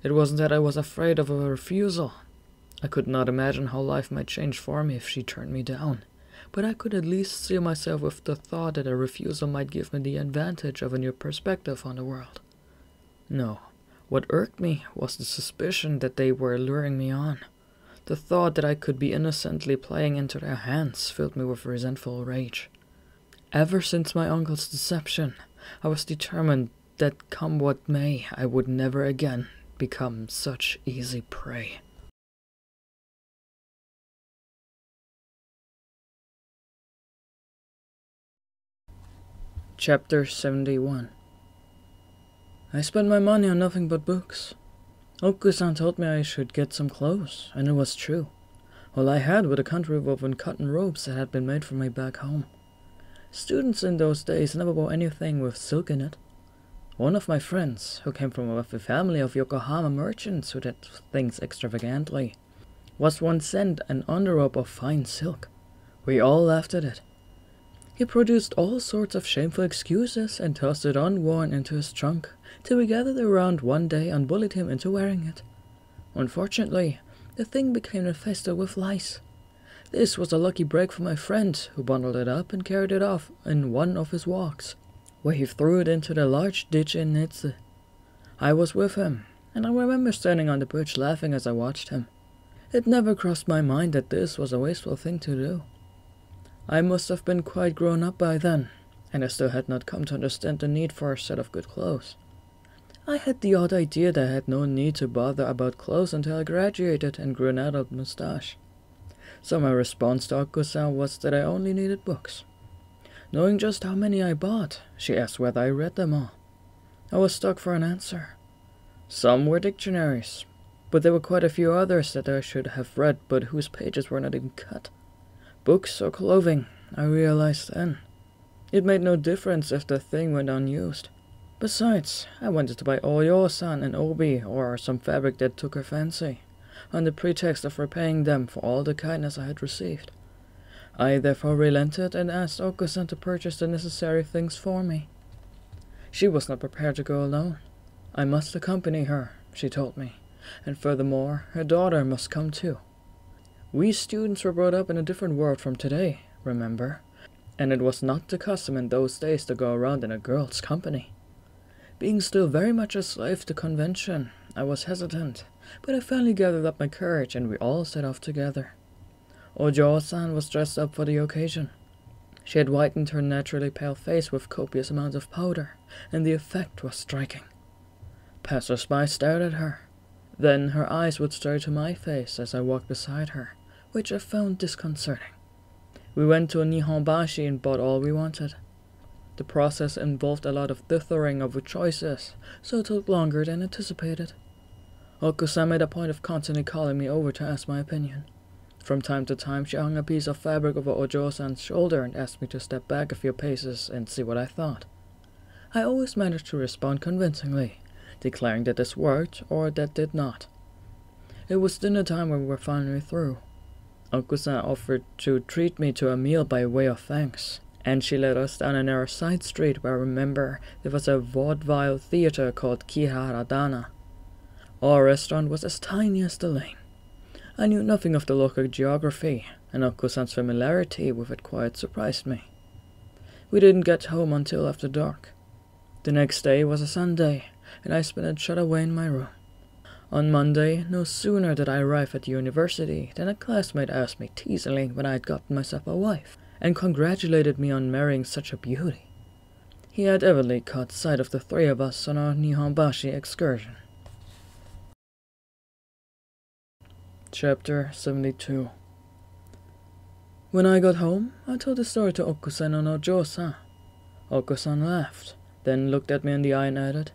It wasn't that I was afraid of a refusal. I could not imagine how life might change for me if she turned me down, but I could at least see myself with the thought that a refusal might give me the advantage of a new perspective on the world. No, what irked me was the suspicion that they were luring me on. The thought that I could be innocently playing into their hands filled me with resentful rage. Ever since my uncle's deception, I was determined that come what may, I would never again become such easy prey. Chapter 71. I spent my money on nothing but books. Oku-san told me I should get some clothes, and it was true. All I had were the country-woven cotton robes that had been made for me back home. Students in those days never wore anything with silk in it. One of my friends, who came from a wealthy family of Yokohama merchants who did things extravagantly, was once sent an underrobe of fine silk. We all laughed at it. He produced all sorts of shameful excuses and tossed it unworn into his trunk, till we gathered around one day and bullied him into wearing it. Unfortunately, the thing became infested with lice. This was a lucky break for my friend, who bundled it up and carried it off in one of his walks, where he threw it into the large ditch in Natsume. I was with him, and I remember standing on the bridge laughing as I watched him. It never crossed my mind that this was a wasteful thing to do. I must have been quite grown up by then, and I still had not come to understand the need for a set of good clothes. I had the odd idea that I had no need to bother about clothes until I graduated and grew an adult mustache. So my response to Oku-san was that I only needed books. Knowing just how many I bought, she asked whether I read them all. I was stuck for an answer. Some were dictionaries, but there were quite a few others that I should have read but whose pages were not even cut. Books or clothing, I realized then. It made no difference if the thing went unused. Besides, I wanted to buy Oyo-san an obi or some fabric that took her fancy, on the pretext of repaying them for all the kindness I had received. I therefore relented and asked Oku-san to purchase the necessary things for me. She was not prepared to go alone. I must accompany her, she told me, and furthermore, her daughter must come too. We students were brought up in a different world from today, remember, and it was not the custom in those days to go around in a girl's company. Being still very much a slave to convention, I was hesitant, but I finally gathered up my courage and we all set off together. Ojo-san was dressed up for the occasion. She had whitened her naturally pale face with copious amounts of powder, and the effect was striking. Passers-by stared at her. Then her eyes would stare to my face as I walked beside her, which I found disconcerting. We went to a Nihonbashi and bought all we wanted. The process involved a lot of dithering over choices, so it took longer than anticipated. Oku-san made a point of constantly calling me over to ask my opinion. From time to time she hung a piece of fabric over Ojo-san's shoulder and asked me to step back a few paces and see what I thought. I always managed to respond convincingly, declaring that this worked or that did not. It was dinner time when we were finally through. Oku-san offered to treat me to a meal by way of thanks, and she led us down a narrow side street where I remember there was a vaudeville theatre called Kiharadana. Our restaurant was as tiny as the lane. I knew nothing of the local geography, and Okusan's familiarity with it quite surprised me. We didn't get home until after dark. The next day was a Sunday, and I spent it shut away in my room. On Monday, no sooner did I arrive at the university than a classmate asked me teasingly when I had gotten myself a wife, and congratulated me on marrying such a beauty. He had evidently caught sight of the three of us on our Nihonbashi excursion. Chapter 72. When I got home, I told the story to Okusan and Ojo-san. Okusan laughed, then looked at me in the eye and added,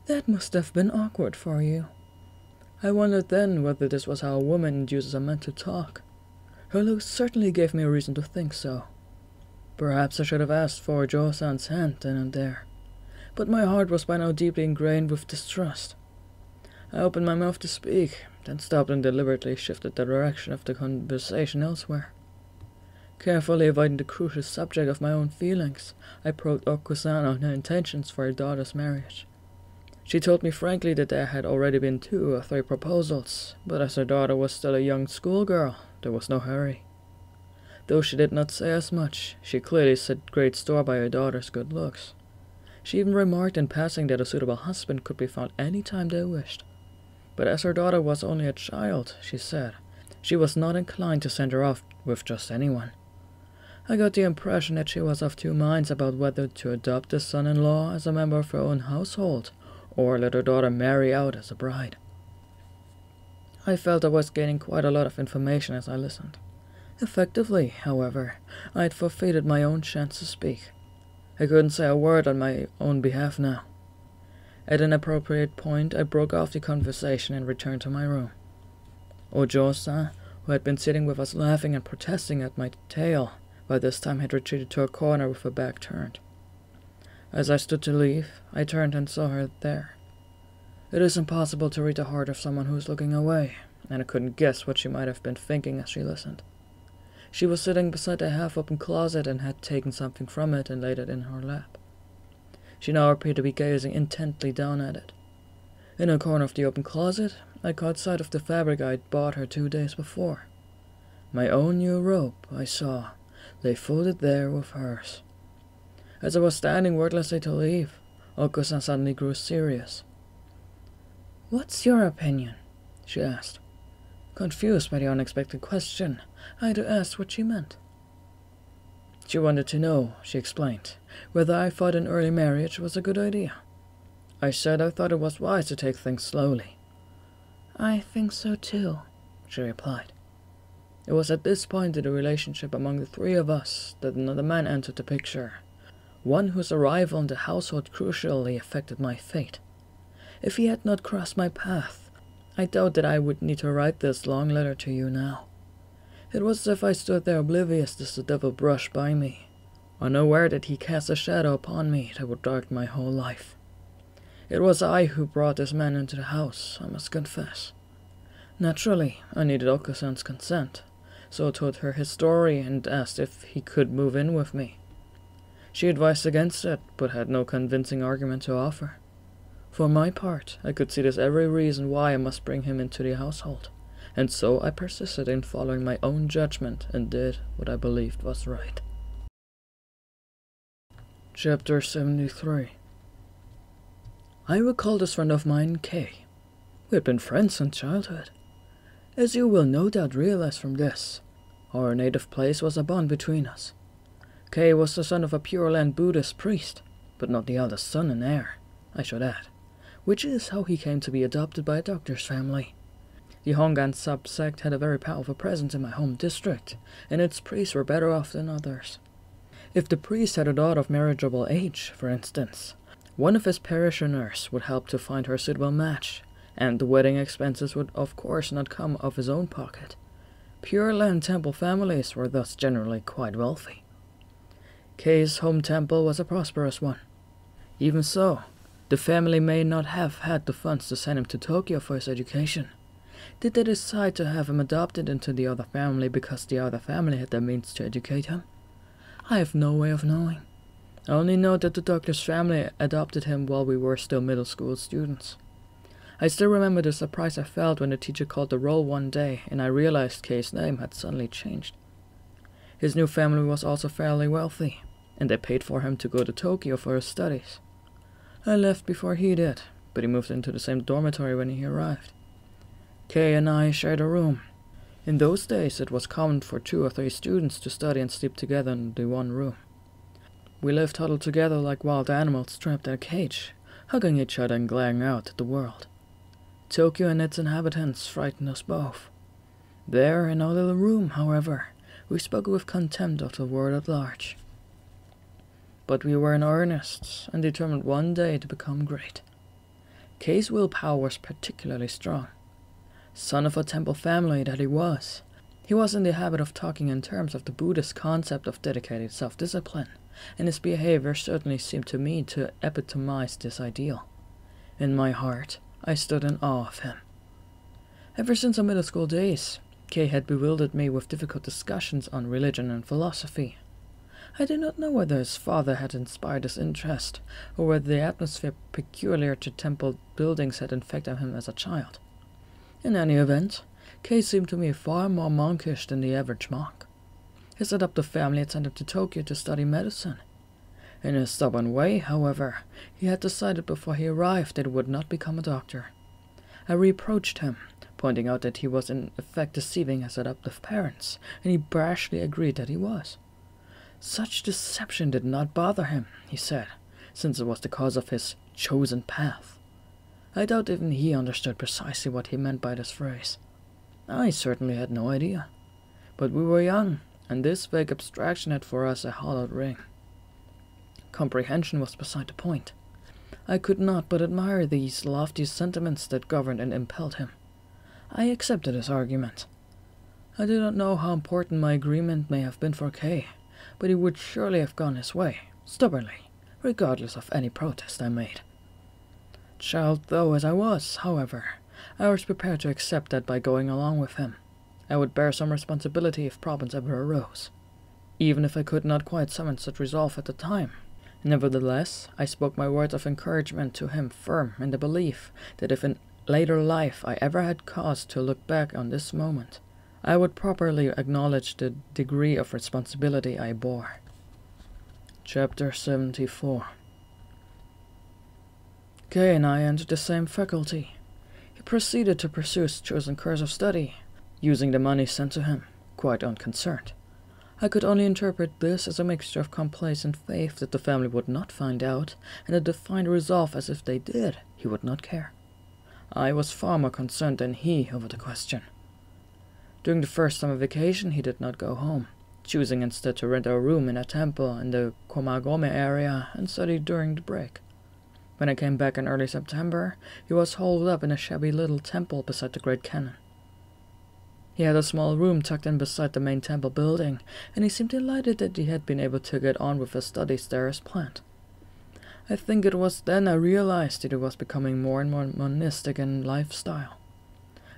"That must have been awkward for you." I wondered then whether this was how a woman induces a man to talk. Her looks certainly gave me a reason to think so. Perhaps I should have asked for Ojo-san's hand then and there, but my heart was by now deeply ingrained with distrust. I opened my mouth to speak, then stopped and deliberately shifted the direction of the conversation elsewhere. Carefully avoiding the crucial subject of my own feelings, I probed Okusan on her intentions for her daughter's marriage. She told me frankly that there had already been 2 or 3 proposals, but as her daughter was still a young schoolgirl, there was no hurry. Though she did not say as much, she clearly set great store by her daughter's good looks. She even remarked in passing that a suitable husband could be found any time they wished. But as her daughter was only a child, she said, she was not inclined to send her off with just anyone. I got the impression that she was of 2 minds about whether to adopt this son-in-law as a member of her own household, or let her daughter marry out as a bride. I felt I was gaining quite a lot of information as I listened. Effectively, however, I had forfeited my own chance to speak. I couldn't say a word on my own behalf now. At an appropriate point, I broke off the conversation and returned to my room. Ojo-san, who had been sitting with us laughing and protesting at my tale, by this time had retreated to a corner with her back turned. As I stood to leave, I turned and saw her there. It is impossible to read the heart of someone who is looking away, and I couldn't guess what she might have been thinking as she listened. She was sitting beside a half-open closet and had taken something from it and laid it in her lap. She now appeared to be gazing intently down at it. In a corner of the open closet, I caught sight of the fabric I had bought her 2 days before. My own new robe, I saw, lay folded there with hers. As I was standing wordlessly to leave, Okusan suddenly grew serious. "What's your opinion?" she asked. Confused by the unexpected question, I had to ask what she meant. She wanted to know, she explained, whether I thought an early marriage was a good idea. I said I thought it was wise to take things slowly. "I think so too," she replied. It was at this point in the relationship among the 3 of us that another man entered the picture, one whose arrival in the household crucially affected my fate. If he had not crossed my path, I doubt that I would need to write this long letter to you now. It was as if I stood there oblivious as the devil brushed by me, unaware that he cast a shadow upon me that would darken my whole life. It was I who brought this man into the house, I must confess. Naturally, I needed Okusan's consent, so I told her his story and asked if he could move in with me. She advised against it, but had no convincing argument to offer. For my part, I could see there's every reason why I must bring him into the household, and so I persisted in following my own judgment and did what I believed was right. Chapter 73. I recall this friend of mine, Kay. We had been friends since childhood. As you will no doubt realize from this, our native place was a bond between us. Kay was the son of a Pure Land Buddhist priest, but not the eldest son and heir, I should add, which is how he came to be adopted by a doctor's family. The Hongan subsect had a very powerful presence in my home district, and its priests were better off than others. If the priest had a daughter of marriageable age, for instance, one of his parishioners would help to find her a suitable match, and the wedding expenses would of course not come of his own pocket. Pure Land temple families were thus generally quite wealthy. Kay's home temple was a prosperous one. Even so, the family may not have had the funds to send him to Tokyo for his education. Did they decide to have him adopted into the other family because the other family had the means to educate him? I have no way of knowing. I only know that the doctor's family adopted him while we were still middle school students. I still remember the surprise I felt when the teacher called the roll one day and I realized Kei's name had suddenly changed. His new family was also fairly wealthy, and they paid for him to go to Tokyo for his studies. I left before he did, but he moved into the same dormitory when he arrived. Kei and I shared a room. In those days, it was common for 2 or 3 students to study and sleep together in the one room. We lived huddled together like wild animals trapped in a cage, hugging each other and glaring out at the world. Tokyo and its inhabitants frightened us both. There, in our little room, however, we spoke with contempt of the world at large. But we were in earnest, and determined one day to become great. Kei's willpower was particularly strong. Son of a temple family that he was in the habit of talking in terms of the Buddhist concept of dedicated self-discipline, and his behavior certainly seemed to me to epitomize this ideal. In my heart, I stood in awe of him. Ever since our middle school days, Kei had bewildered me with difficult discussions on religion and philosophy. I do not know whether his father had inspired his interest, or whether the atmosphere peculiar to temple buildings had infected him as a child. In any event, Kei seemed to me far more monkish than the average monk. His adoptive family had sent him to Tokyo to study medicine. In his stubborn way, however, he had decided before he arrived that he would not become a doctor. I reproached him, pointing out that he was in effect deceiving his adoptive parents, and he brashly agreed that he was. Such deception did not bother him, he said, since it was the cause of his chosen path. I doubt even he understood precisely what he meant by this phrase. I certainly had no idea. But we were young, and this vague abstraction had for us a hollowed ring. Comprehension was beside the point. I could not but admire these lofty sentiments that governed and impelled him. I accepted his argument. I do not know how important my agreement may have been for Kei, but he would surely have gone his way, stubbornly, regardless of any protest I made. Child though as I was, however, I was prepared to accept that by going along with him, I would bear some responsibility if problems ever arose, even if I could not quite summon such resolve at the time. Nevertheless, I spoke my words of encouragement to him firm in the belief that if in later life I ever had cause to look back on this moment, I would properly acknowledge the degree of responsibility I bore. Chapter 74. Kei and I entered the same faculty. He proceeded to pursue his chosen course of study, using the money sent to him, quite unconcerned. I could only interpret this as a mixture of complacent faith that the family would not find out, and a defined resolve as if they did, he would not care. I was far more concerned than he over the question. During the first summer vacation he did not go home, choosing instead to rent a room in a temple in the Komagome area and study during the break. When I came back in early September, he was holed up in a shabby little temple beside the Great Cannon. He had a small room tucked in beside the main temple building, and he seemed delighted that he had been able to get on with his studies there as planned. I think it was then I realized that he was becoming more and more monistic in lifestyle.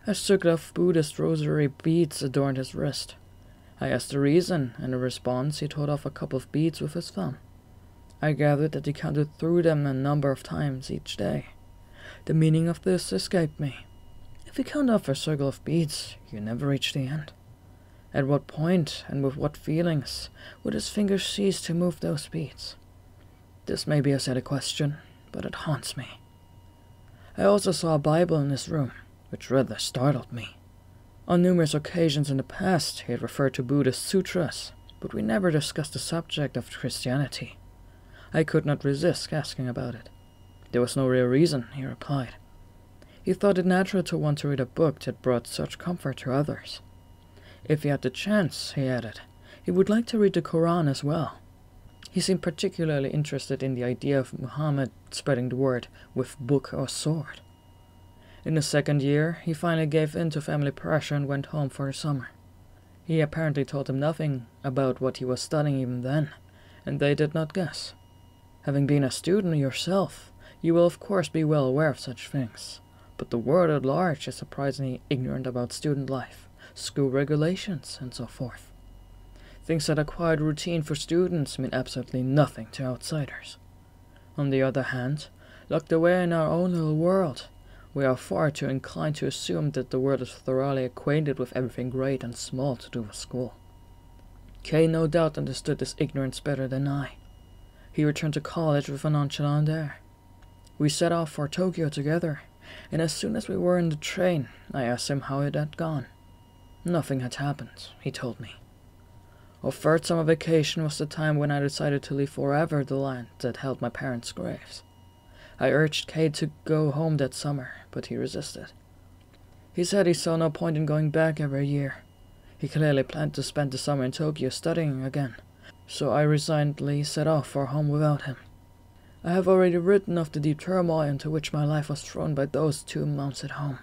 A circlet of Buddhist rosary beads adorned his wrist. I asked the reason, and in response he told off a couple of beads with his thumb. I gathered that he counted through them a number of times each day. The meaning of this escaped me. If you count off a circle of beads, you never reach the end. At what point, and with what feelings, would his fingers cease to move those beads? This may be a silly question, but it haunts me. I also saw a Bible in his room, which rather startled me. On numerous occasions in the past, he had referred to Buddhist sutras, but we never discussed the subject of Christianity. I could not resist asking about it. There was no real reason, he replied. He thought it natural to want to read a book that brought such comfort to others. If he had the chance, he added, he would like to read the Quran as well. He seemed particularly interested in the idea of Muhammad spreading the word with book or sword. In the second year, he finally gave in to family pressure and went home for the summer. He apparently told them nothing about what he was studying even then, and they did not guess. Having been a student yourself, you will of course be well aware of such things, but the world at large is surprisingly ignorant about student life, school regulations, and so forth. Things that are quite routine for students mean absolutely nothing to outsiders. On the other hand, locked away in our own little world, we are far too inclined to assume that the world is thoroughly acquainted with everything great and small to do with school. Kay no doubt understood this ignorance better than I. He returned to college with a nonchalant air. We set off for Tokyo together, and as soon as we were in the train, I asked him how it had gone. Nothing had happened, he told me. Our third summer vacation was the time when I decided to leave forever the land that held my parents' graves. I urged Kay to go home that summer, but he resisted. He said he saw no point in going back every year. He clearly planned to spend the summer in Tokyo studying again, so I resignedly set off for home without him. I have already written of the deep turmoil into which my life was thrown by those 2 months at home.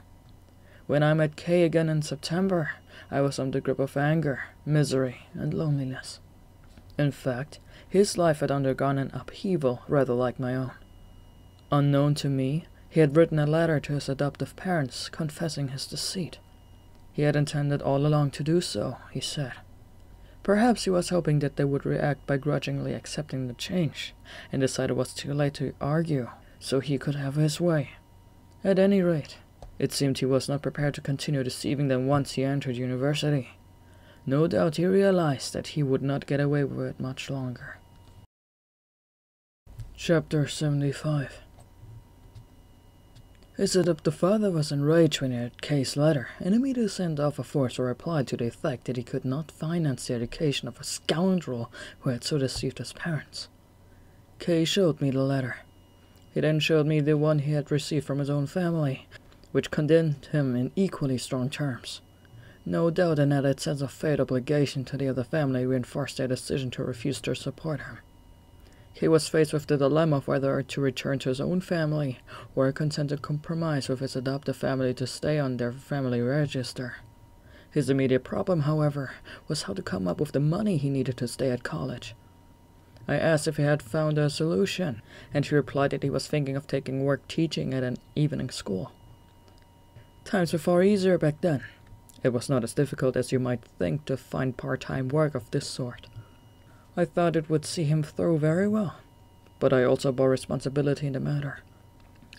When I met Kay again in September, I was under the grip of anger, misery, and loneliness. In fact, his life had undergone an upheaval rather like my own. Unknown to me, he had written a letter to his adoptive parents confessing his deceit. He had intended all along to do so, he said. Perhaps he was hoping that they would react by grudgingly accepting the change, and decided it was too late to argue, so he could have his way. At any rate, it seemed he was not prepared to continue deceiving them once he entered university. No doubt he realized that he would not get away with it much longer. Chapter 75. His adoptive father was enraged when he read Kay's letter, and immediately sent off a forceful reply to the effect that he could not finance the education of a scoundrel who had so deceived his parents. Kay showed me the letter. He then showed me the one he had received from his own family, which condemned him in equally strong terms. No doubt an added sense of fate obligation to the other family reinforced their decision to refuse to support him. He was faced with the dilemma of whether to return to his own family or consent to compromise with his adoptive family to stay on their family register. His immediate problem, however, was how to come up with the money he needed to stay at college. I asked if he had found a solution, and he replied that he was thinking of taking work teaching at an evening school. Times were far easier back then. It was not as difficult as you might think to find part-time work of this sort. I thought it would see him through very well, but I also bore responsibility in the matter.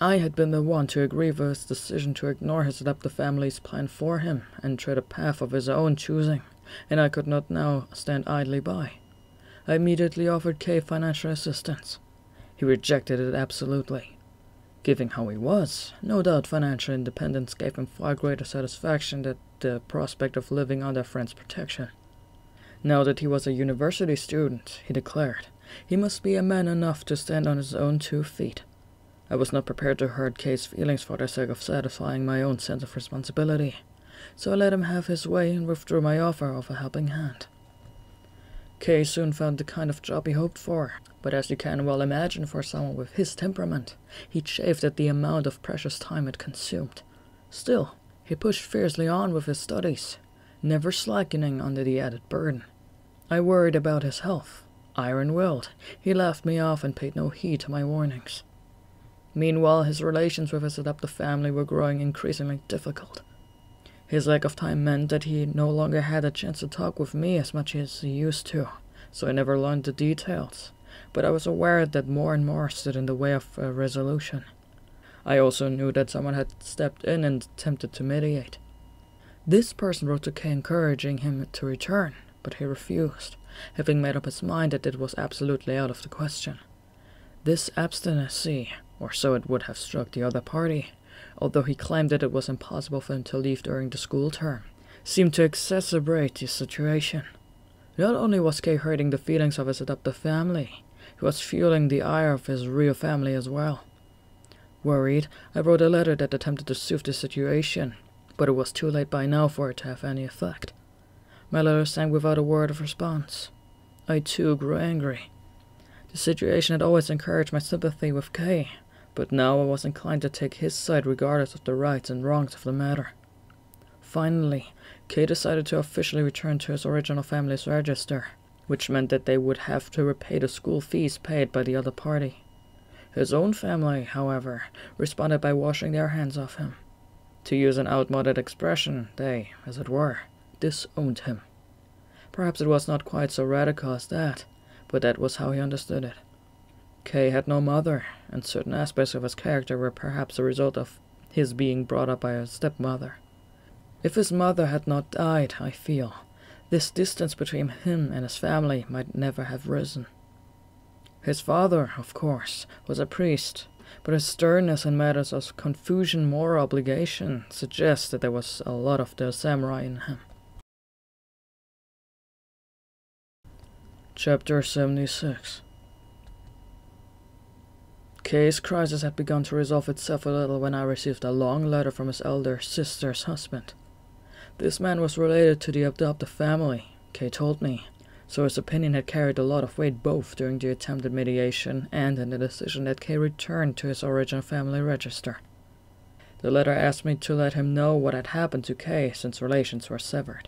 I had been the one to agree with his decision to ignore his adoptive family's plan for him and tread a path of his own choosing, and I could not now stand idly by. I immediately offered Kay financial assistance. He rejected it absolutely. Given how he was, no doubt financial independence gave him far greater satisfaction than the prospect of living under a friend's protection. Now that he was a university student, he declared, he must be a man enough to stand on his own 2 feet. I was not prepared to hurt Kay's feelings for the sake of satisfying my own sense of responsibility, so I let him have his way and withdrew my offer of a helping hand. Kay soon found the kind of job he hoped for, but as you can well imagine for someone with his temperament, he chafed at the amount of precious time it consumed. Still, he pushed fiercely on with his studies, never slackening under the added burden. I worried about his health. Iron-willed, he laughed me off and paid no heed to my warnings. Meanwhile, his relations with his adoptive family were growing increasingly difficult. His lack of time meant that he no longer had a chance to talk with me as much as he used to, so I never learned the details, but I was aware that more and more stood in the way of a resolution. I also knew that someone had stepped in and attempted to mediate. This person wrote to Kay encouraging him to return, but he refused, having made up his mind that it was absolutely out of the question. This obstinacy, or so it would have struck the other party, although he claimed that it was impossible for him to leave during the school term, seemed to exacerbate the situation. Not only was Kay hurting the feelings of his adoptive family, he was fueling the ire of his real family as well. Worried, I wrote a letter that attempted to soothe the situation, but it was too late by now for it to have any effect. My letter sank without a word of response. I too grew angry. The situation had always encouraged my sympathy with Kay, but now I was inclined to take his side regardless of the rights and wrongs of the matter. Finally, Kay decided to officially return to his original family's register, which meant that they would have to repay the school fees paid by the other party. His own family, however, responded by washing their hands off him. To use an outmoded expression, they, as it were, disowned him. Perhaps it was not quite so radical as that, but that was how he understood it. Kei had no mother, and certain aspects of his character were perhaps a result of his being brought up by a stepmother. If his mother had not died, I feel, this distance between him and his family might never have risen. His father, of course, was a priest, but his sternness in matters of Confucian moral obligation suggests that there was a lot of the samurai in him. Chapter 76. Kei's crisis had begun to resolve itself a little when I received a long letter from his elder sister's husband. This man was related to the adoptive family, Kei told me, so his opinion had carried a lot of weight both during the attempted mediation and in the decision that Kei returned to his original family register. The letter asked me to let him know what had happened to Kei since relations were severed.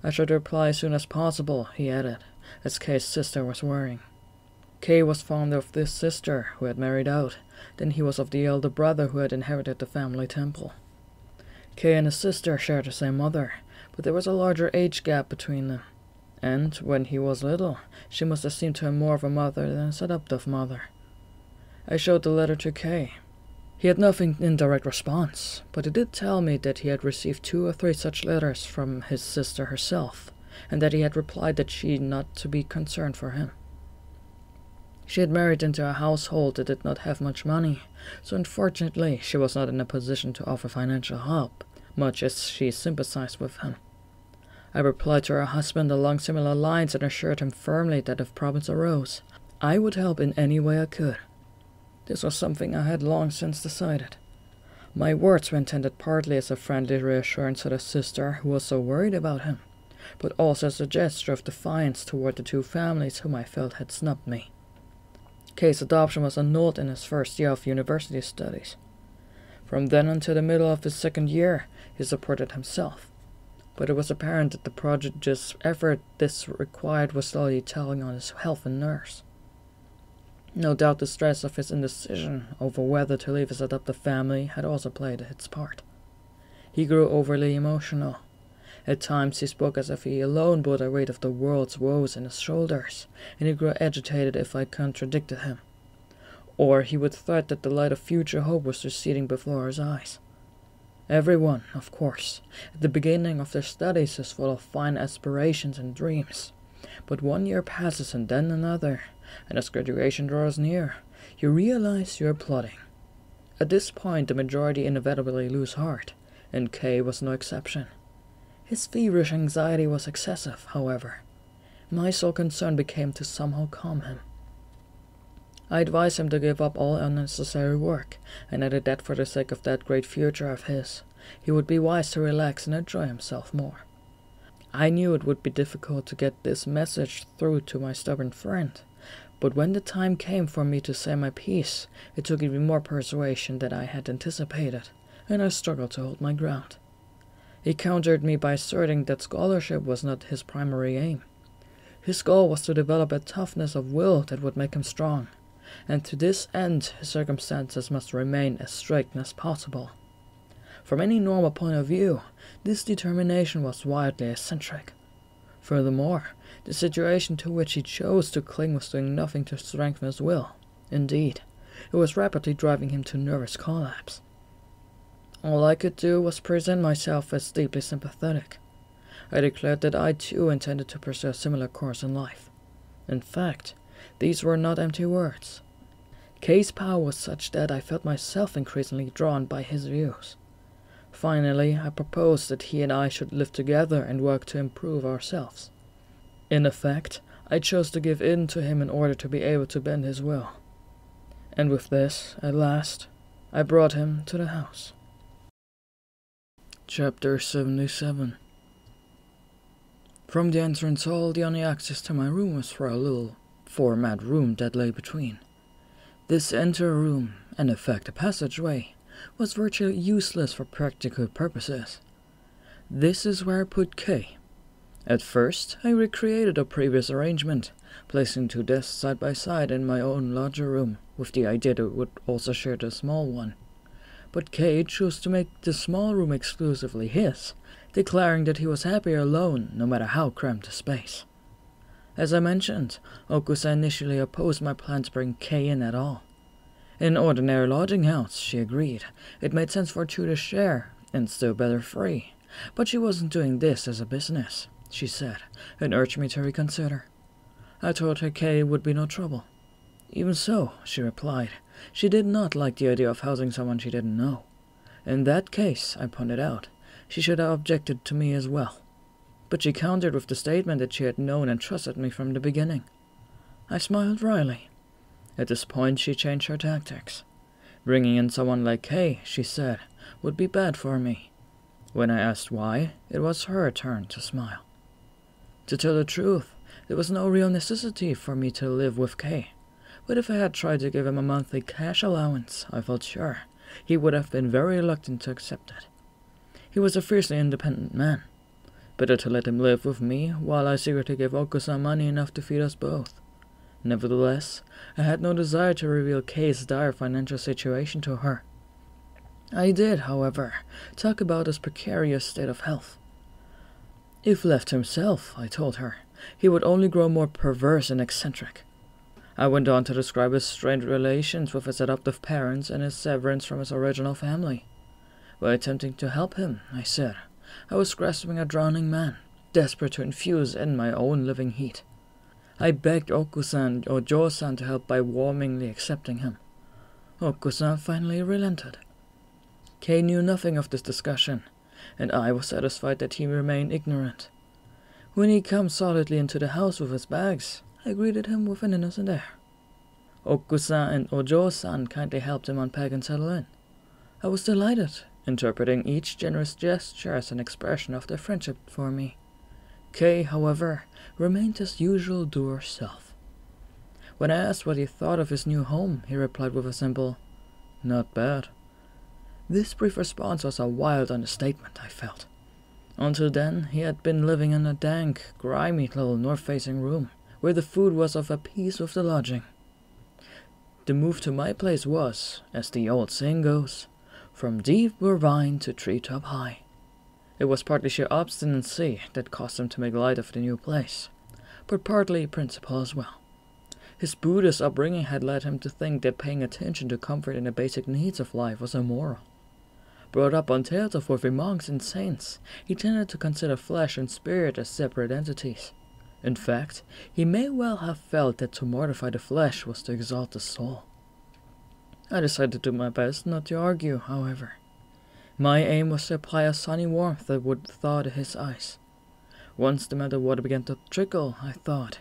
I should reply as soon as possible, he added, as Kei's sister was worrying. Kei was fond of this sister, who had married out, then he was of the elder brother who had inherited the family temple. Kei and his sister shared the same mother, but there was a larger age gap between them, and when he was little, she must have seemed to him more of a mother than his adoptive mother. I showed the letter to Kei. He had nothing in direct response, but he did tell me that he had received 2 or 3 such letters from his sister herself, and that he had replied that she not to be concerned for him. She had married into a household that did not have much money, so unfortunately she was not in a position to offer financial help, much as she sympathized with him. I replied to her husband along similar lines and assured him firmly that if problems arose, I would help in any way I could. This was something I had long since decided. My words were intended partly as a friendly reassurance to the sister who was so worried about him, but also as a gesture of defiance toward the 2 families whom I felt had snubbed me. Kei's adoption was annulled in his first year of university studies. From then until the middle of his 2nd year, he supported himself, but it was apparent that the prodigious effort this required was slowly telling on his health and nerves. No doubt the stress of his indecision over whether to leave his adoptive family had also played its part. He grew overly emotional. At times he spoke as if he alone bore the weight of the world's woes on his shoulders, and he grew agitated if I contradicted him. Or he would threat that the light of future hope was receding before his eyes. Everyone, of course, at the beginning of their studies is full of fine aspirations and dreams. But 1 year passes and then another, and as graduation draws near, you realize you are plodding. At this point the majority inevitably lose heart, and Kei was no exception. His feverish anxiety was excessive, however. My sole concern became to somehow calm him. I advised him to give up all unnecessary work, and added that for the sake of that great future of his, he would be wise to relax and enjoy himself more. I knew it would be difficult to get this message through to my stubborn friend, but when the time came for me to say my piece, it took even more persuasion than I had anticipated, and I struggled to hold my ground. He countered me by asserting that scholarship was not his primary aim. His goal was to develop a toughness of will that would make him strong, and to this end his circumstances must remain as strict as possible. From any normal point of view, this determination was wildly eccentric. Furthermore, the situation to which he chose to cling was doing nothing to strengthen his will. Indeed, it was rapidly driving him to nervous collapse. All I could do was present myself as deeply sympathetic. I declared that I too intended to pursue a similar course in life. In fact, these were not empty words. Kei's power was such that I felt myself increasingly drawn by his views. Finally, I proposed that he and I should live together and work to improve ourselves. In effect, I chose to give in to him in order to be able to bend his will. And with this, at last, I brought him to the house. Chapter 77. From the entrance hall, the only access to my room was through a little four-mat room that lay between. This entire room, and in fact a passageway, was virtually useless for practical purposes. This is where I put Kei. At first, I recreated a previous arrangement, placing 2 desks side by side in my own larger room, with the idea that it would also share the small one. But Kei chose to make the small room exclusively his, declaring that he was happier alone no matter how cramped the space. As I mentioned, Okusa initially opposed my plan to bring Kei in at all. In an ordinary lodging house, she agreed, it made sense for two to share, and still better free. But she wasn't doing this as a business, she said, and urged me to reconsider. I told her Kei would be no trouble. Even so, she replied, she did not like the idea of housing someone she didn't know. In that case, I pointed out, she should have objected to me as well. But she countered with the statement that she had known and trusted me from the beginning. I smiled wryly. At this point, she changed her tactics. Bringing in someone like Kei, she said, would be bad for me. When I asked why, it was her turn to smile. To tell the truth, there was no real necessity for me to live with Kei. But if I had tried to give him a monthly cash allowance, I felt sure he would have been very reluctant to accept it. He was a fiercely independent man. Better to let him live with me while I secretly gave Okusa money enough to feed us both. Nevertheless, I had no desire to reveal Kei's dire financial situation to her. I did, however, talk about his precarious state of health. If left to himself, I told her, he would only grow more perverse and eccentric. I went on to describe his strained relations with his adoptive parents and his severance from his original family. While attempting to help him, I said, I was grasping a drowning man, desperate to infuse in my own living heat. I begged Okusan or Ojo-san to help by warmly accepting him. Okusan finally relented. Kei knew nothing of this discussion, and I was satisfied that he remained ignorant. When he came solidly into the house with his bags, I greeted him with an innocent air. Okusan and Ojo-san kindly helped him unpack and settle in. I was delighted, interpreting each generous gesture as an expression of their friendship for me. Kei, however, remained his usual dour self. When I asked what he thought of his new home, he replied with a simple, "Not bad." This brief response was a wild understatement, I felt. Until then, he had been living in a dank, grimy little north-facing room, where the food was of a piece with the lodging. The move to my place was, as the old saying goes, from deep ravine to treetop high. It was partly sheer obstinacy that caused him to make light of the new place, but partly principle as well. His Buddhist upbringing had led him to think that paying attention to comfort and the basic needs of life was immoral. Brought up on tales of worthy monks and saints, he tended to consider flesh and spirit as separate entities. In fact, he may well have felt that to mortify the flesh was to exalt the soul. I decided to do my best not to argue, however. My aim was to apply a sunny warmth that would thaw his eyes. Once the melted water began to trickle, I thought,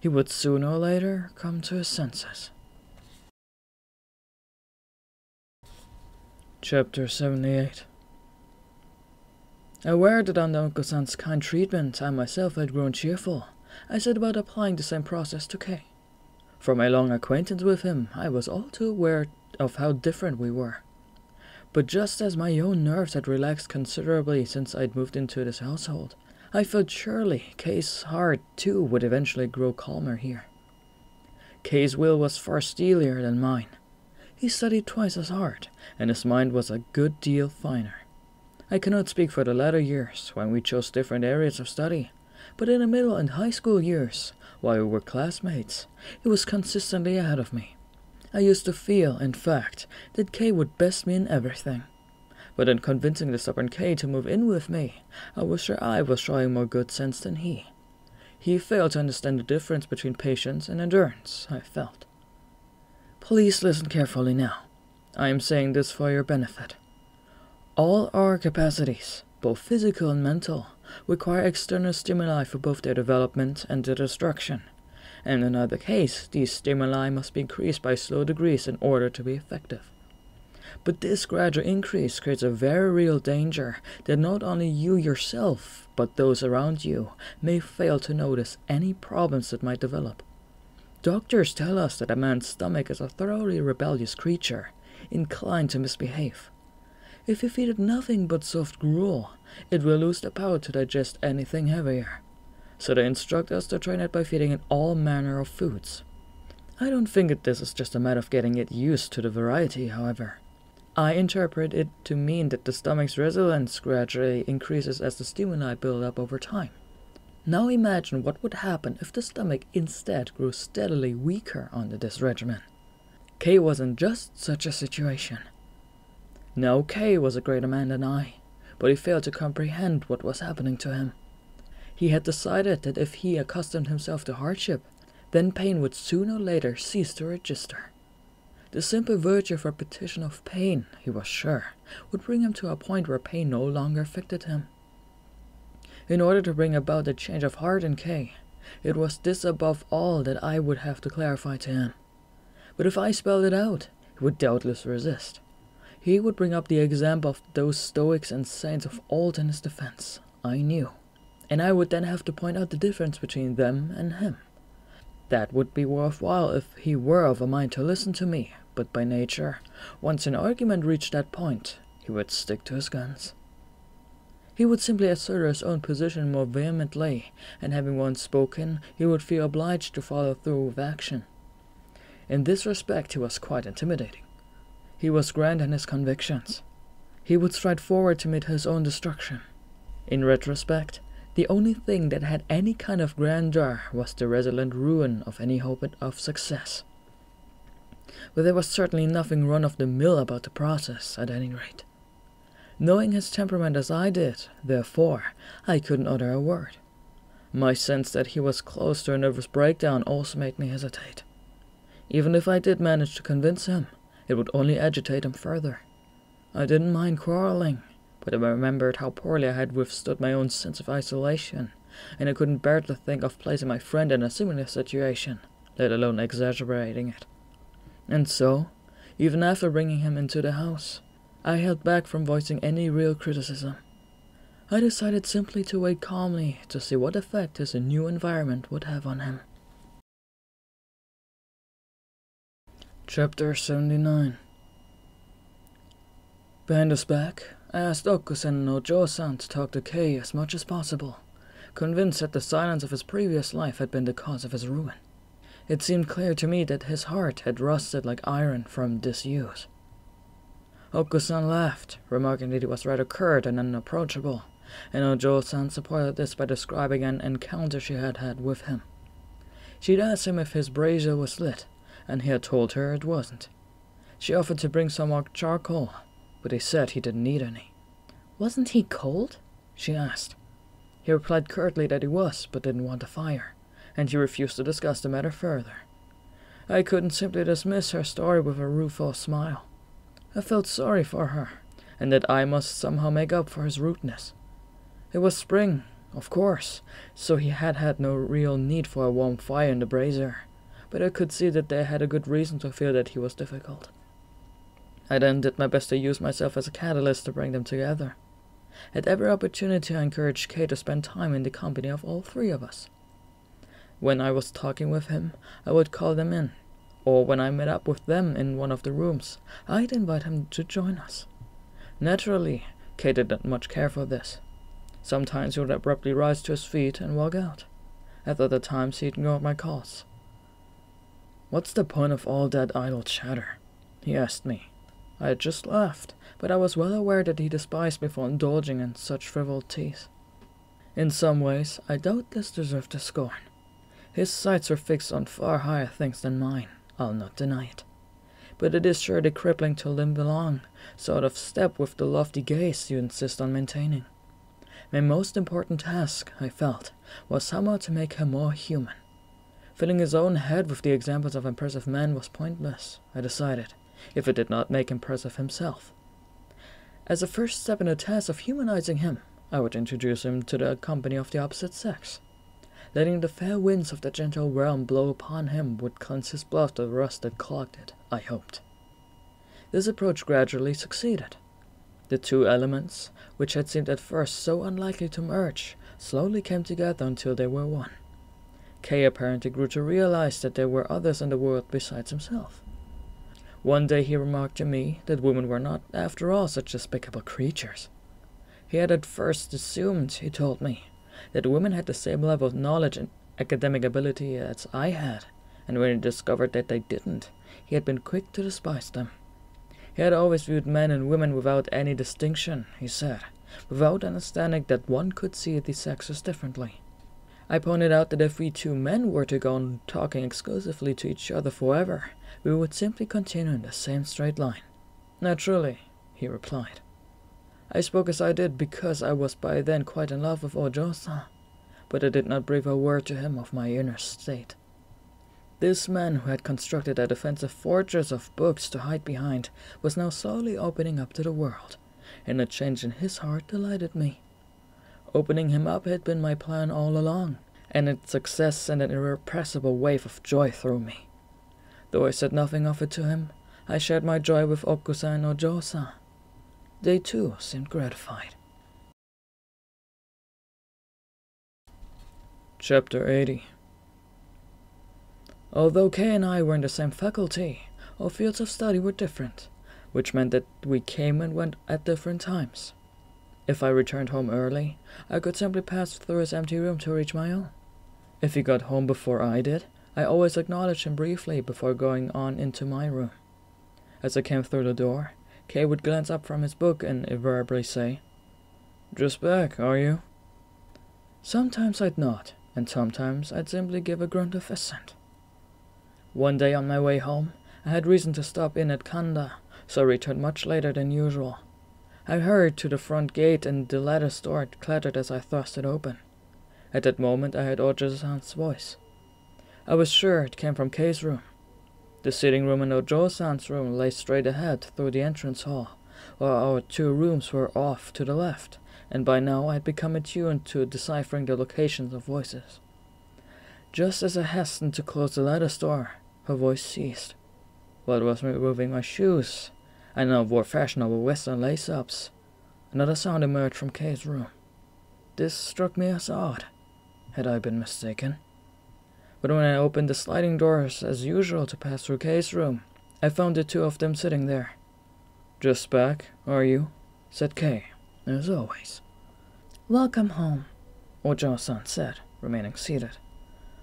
he would sooner or later come to his senses. Chapter 78. Aware that under Uncle-san's kind treatment I myself had grown cheerful, I set about applying the same process to Kei. From my long acquaintance with him, I was all too aware of how different we were. But just as my own nerves had relaxed considerably since I'd moved into this household, I felt surely Kei's heart too would eventually grow calmer here. Kei's will was far steelier than mine. He studied twice as hard, and his mind was a good deal finer. I cannot speak for the latter years, when we chose different areas of study, but in the middle and high school years, while we were classmates, he was consistently ahead of me. I used to feel, in fact, that Kei would best me in everything. But in convincing the stubborn Kei to move in with me, I was sure I was showing more good sense than he. He failed to understand the difference between patience and endurance, I felt. Please listen carefully now. I am saying this for your benefit. All our capacities, both physical and mental, require external stimuli for both their development and their destruction. And in either case, these stimuli must be increased by slow degrees in order to be effective. But this gradual increase creates a very real danger that not only you yourself, but those around you, may fail to notice any problems that might develop. Doctors tell us that a man's stomach is a thoroughly rebellious creature, inclined to misbehave. If you feed it nothing but soft gruel, it will lose the power to digest anything heavier. So they instruct us to train it by feeding it all manner of foods. I don't think that this is just a matter of getting it used to the variety, however. I interpret it to mean that the stomach's resilience gradually increases as the stimuli build up over time. Now imagine what would happen if the stomach instead grew steadily weaker under this regimen. Kay was in just such a situation. Now Kay was a greater man than I, but he failed to comprehend what was happening to him. He had decided that if he accustomed himself to hardship, then pain would sooner or later cease to register. The simple virtue of repetition of pain, he was sure, would bring him to a point where pain no longer affected him. In order to bring about a change of heart in Kay, it was this above all that I would have to clarify to him. But if I spelled it out, he would doubtless resist. He would bring up the example of those Stoics and saints of old in his defense, I knew, and I would then have to point out the difference between them and him. That would be worthwhile if he were of a mind to listen to me, but by nature, once an argument reached that point, he would stick to his guns. He would simply assert his own position more vehemently, and having once spoken, he would feel obliged to follow through with action. In this respect, he was quite intimidating. He was grand in his convictions. He would stride forward to meet his own destruction. In retrospect, the only thing that had any kind of grandeur was the resilient ruin of any hope of success. But there was certainly nothing run-of-the-mill about the process, at any rate. Knowing his temperament as I did, therefore, I couldn't utter a word. My sense that he was close to a nervous breakdown also made me hesitate. Even if I did manage to convince him, it would only agitate him further. I didn't mind quarreling, but I remembered how poorly I had withstood my own sense of isolation, and I couldn't bear to think of placing my friend in a similar situation, let alone exaggerating it. And so, even after bringing him into the house, I held back from voicing any real criticism. I decided simply to wait calmly to see what effect his new environment would have on him. Chapter 79. Behind his back, I asked Okusen and Ojo-san to talk to Kei as much as possible, convinced that the silence of his previous life had been the cause of his ruin. It seemed clear to me that his heart had rusted like iron from disuse. Okusan laughed, remarking that he was rather curt and unapproachable, and Ojo-san supported this by describing an encounter she had had with him. She'd asked him if his brazier was lit, and he had told her it wasn't. She offered to bring some more charcoal, but he said he didn't need any. "Wasn't he cold?" she asked. He replied curtly that he was, but didn't want a fire, and she refused to discuss the matter further. I couldn't simply dismiss her story with a rueful smile. I felt sorry for her, and that I must somehow make up for his rudeness. It was spring, of course, so he had had no real need for a warm fire in the brazier, but I could see that they had a good reason to feel that he was difficult. I then did my best to use myself as a catalyst to bring them together. At every opportunity I encouraged Kay to spend time in the company of all three of us. When I was talking with him, I would call them in, or when I met up with them in one of the rooms, I'd invite him to join us. Naturally, Kay did not much care for this. Sometimes he would abruptly rise to his feet and walk out. At other times he ignored my calls. "What's the point of all that idle chatter?" he asked me. I had just laughed, but I was well aware that he despised me for indulging in such frivolities. In some ways, I doubtless deserved his scorn. His sights were fixed on far higher things than mine, I'll not deny it. But it is surely crippling to limp along, so out of step with the lofty gaze you insist on maintaining. My most important task, I felt, was somehow to make him more human. Filling his own head with the examples of impressive men was pointless, I decided, if it did not make him impressive himself. As a first step in the task of humanizing him, I would introduce him to the company of the opposite sex. Letting the fair winds of the gentle realm blow upon him would cleanse his blood of the rust that clogged it, I hoped. This approach gradually succeeded. The two elements, which had seemed at first so unlikely to merge, slowly came together until they were one. Kay apparently grew to realize that there were others in the world besides himself. One day he remarked to me that women were not, after all, such despicable creatures. He had at first assumed, he told me, that women had the same level of knowledge and academic ability as I had, and when he discovered that they didn't, he had been quick to despise them. He had always viewed men and women without any distinction, he said, without understanding that one could see the sexes differently. I pointed out that if we two men were to go on talking exclusively to each other forever, we would simply continue in the same straight line. Naturally, he replied. I spoke as I did because I was by then quite in love with Ojo-san, but I did not breathe a word to him of my inner state. This man who had constructed a defensive fortress of books to hide behind was now slowly opening up to the world, and a change in his heart delighted me. Opening him up had been my plan all along, and its success sent an irrepressible wave of joy through me. Though I said nothing of it to him, I shared my joy with Okusa and Ojo-san. They too seemed gratified. Chapter 80. Although Kei and I were in the same faculty, our fields of study were different, which meant that we came and went at different times. If I returned home early, I could simply pass through his empty room to reach my own. If he got home before I did, I always acknowledged him briefly before going on into my room. As I came through the door, Kei would glance up from his book and invariably say, "Just back, are you?" Sometimes I'd nod, and sometimes I'd simply give a grunt of assent. One day on my way home, I had reason to stop in at Kanda, so I returned much later than usual. I hurried to the front gate and the lattice door clattered as I thrust it open. At that moment I heard Ojo-san's voice. I was sure it came from Kei's room. The sitting room and Ojo-san's room lay straight ahead through the entrance hall, while our two rooms were off to the left, and by now I had become attuned to deciphering the locations of voices. Just as I hastened to close the lattice door, her voice ceased. While I was removing my shoes, I now wore fashionable western lace-ups. Another sound emerged from Kei's room. This struck me as odd. Had I been mistaken? But when I opened the sliding doors as usual to pass through Kei's room, I found the two of them sitting there. "Just back, are you?" said Kei, as always. "Welcome home," Ojo-san said, remaining seated.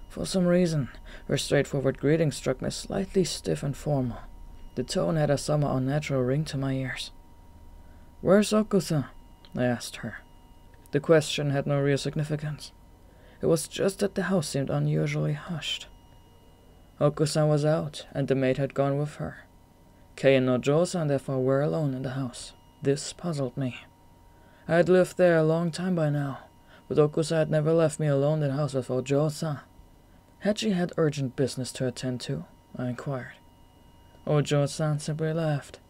For some reason, her straightforward greeting struck me slightly stiff and formal. The tone had a somewhat unnatural ring to my ears. "Where's Okusa?" I asked her. The question had no real significance. It was just that the house seemed unusually hushed. Okusa was out, and the maid had gone with her. Kei and Ojo-san therefore were alone in the house. This puzzled me. I had lived there a long time by now, but Okusa had never left me alone in the house with Ojo-san. Had she had urgent business to attend to? I inquired. Ojo-san simply laughed.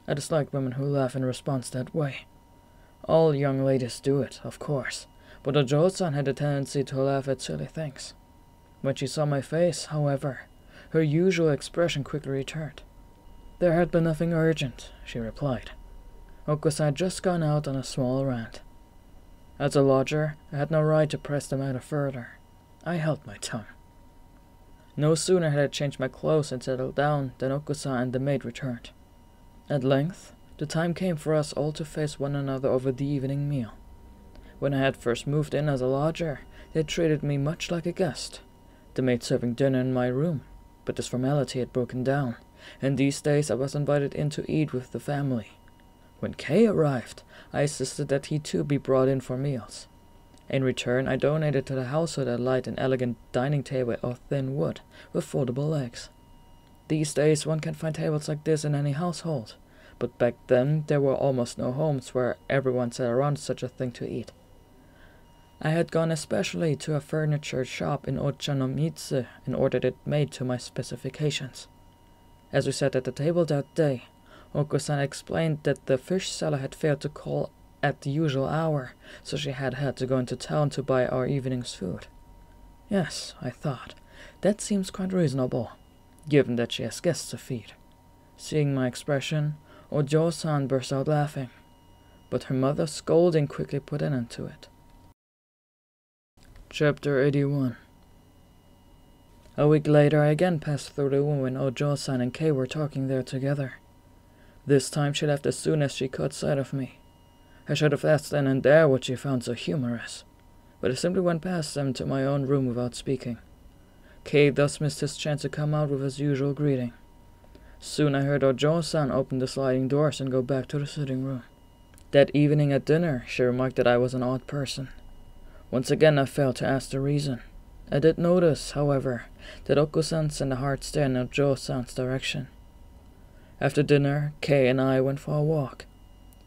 I dislike women who laugh in response that way. All young ladies do it, of course, but Ojo-san had a tendency to laugh at silly things. When she saw my face, however, her usual expression quickly returned. "There had been nothing urgent," she replied. Okusa had just gone out on a small errand. As a lodger, I had no right to press the matter further. I held my tongue. No sooner had I changed my clothes and settled down than Okusa and the maid returned. At length, the time came for us all to face one another over the evening meal. When I had first moved in as a lodger, they treated me much like a guest, the maid serving dinner in my room, but this formality had broken down, and these days I was invited in to eat with the family. When Kei arrived, I insisted that he too be brought in for meals. In return, I donated to the household a light and elegant dining table of thin wood, with foldable legs. These days one can find tables like this in any household, but back then there were almost no homes where everyone sat around such a thing to eat. I had gone especially to a furniture shop in Ochanomizu in order that it made to my specifications. As we sat at the table that day, Okusan explained that the fish seller had failed to call at the usual hour, so she had had to go into town to buy our evening's food. Yes, I thought, that seems quite reasonable, given that she has guests to feed. Seeing my expression, Ojo-san burst out laughing, but her mother's scolding quickly put an end to it. Chapter 81. A week later I again passed through the room when Ojo-san and Kei were talking there together. This time she left as soon as she caught sight of me. I should have asked then and there what she found so humorous, but I simply went past them to my own room without speaking. Kei thus missed his chance to come out with his usual greeting. Soon I heard Ojo-san open the sliding doors and go back to the sitting room. That evening at dinner, she remarked that I was an odd person. Once again I failed to ask the reason. I did notice, however, that Oko-san sent a hard stare in Ojo-san's direction. After dinner, Kei and I went for a walk.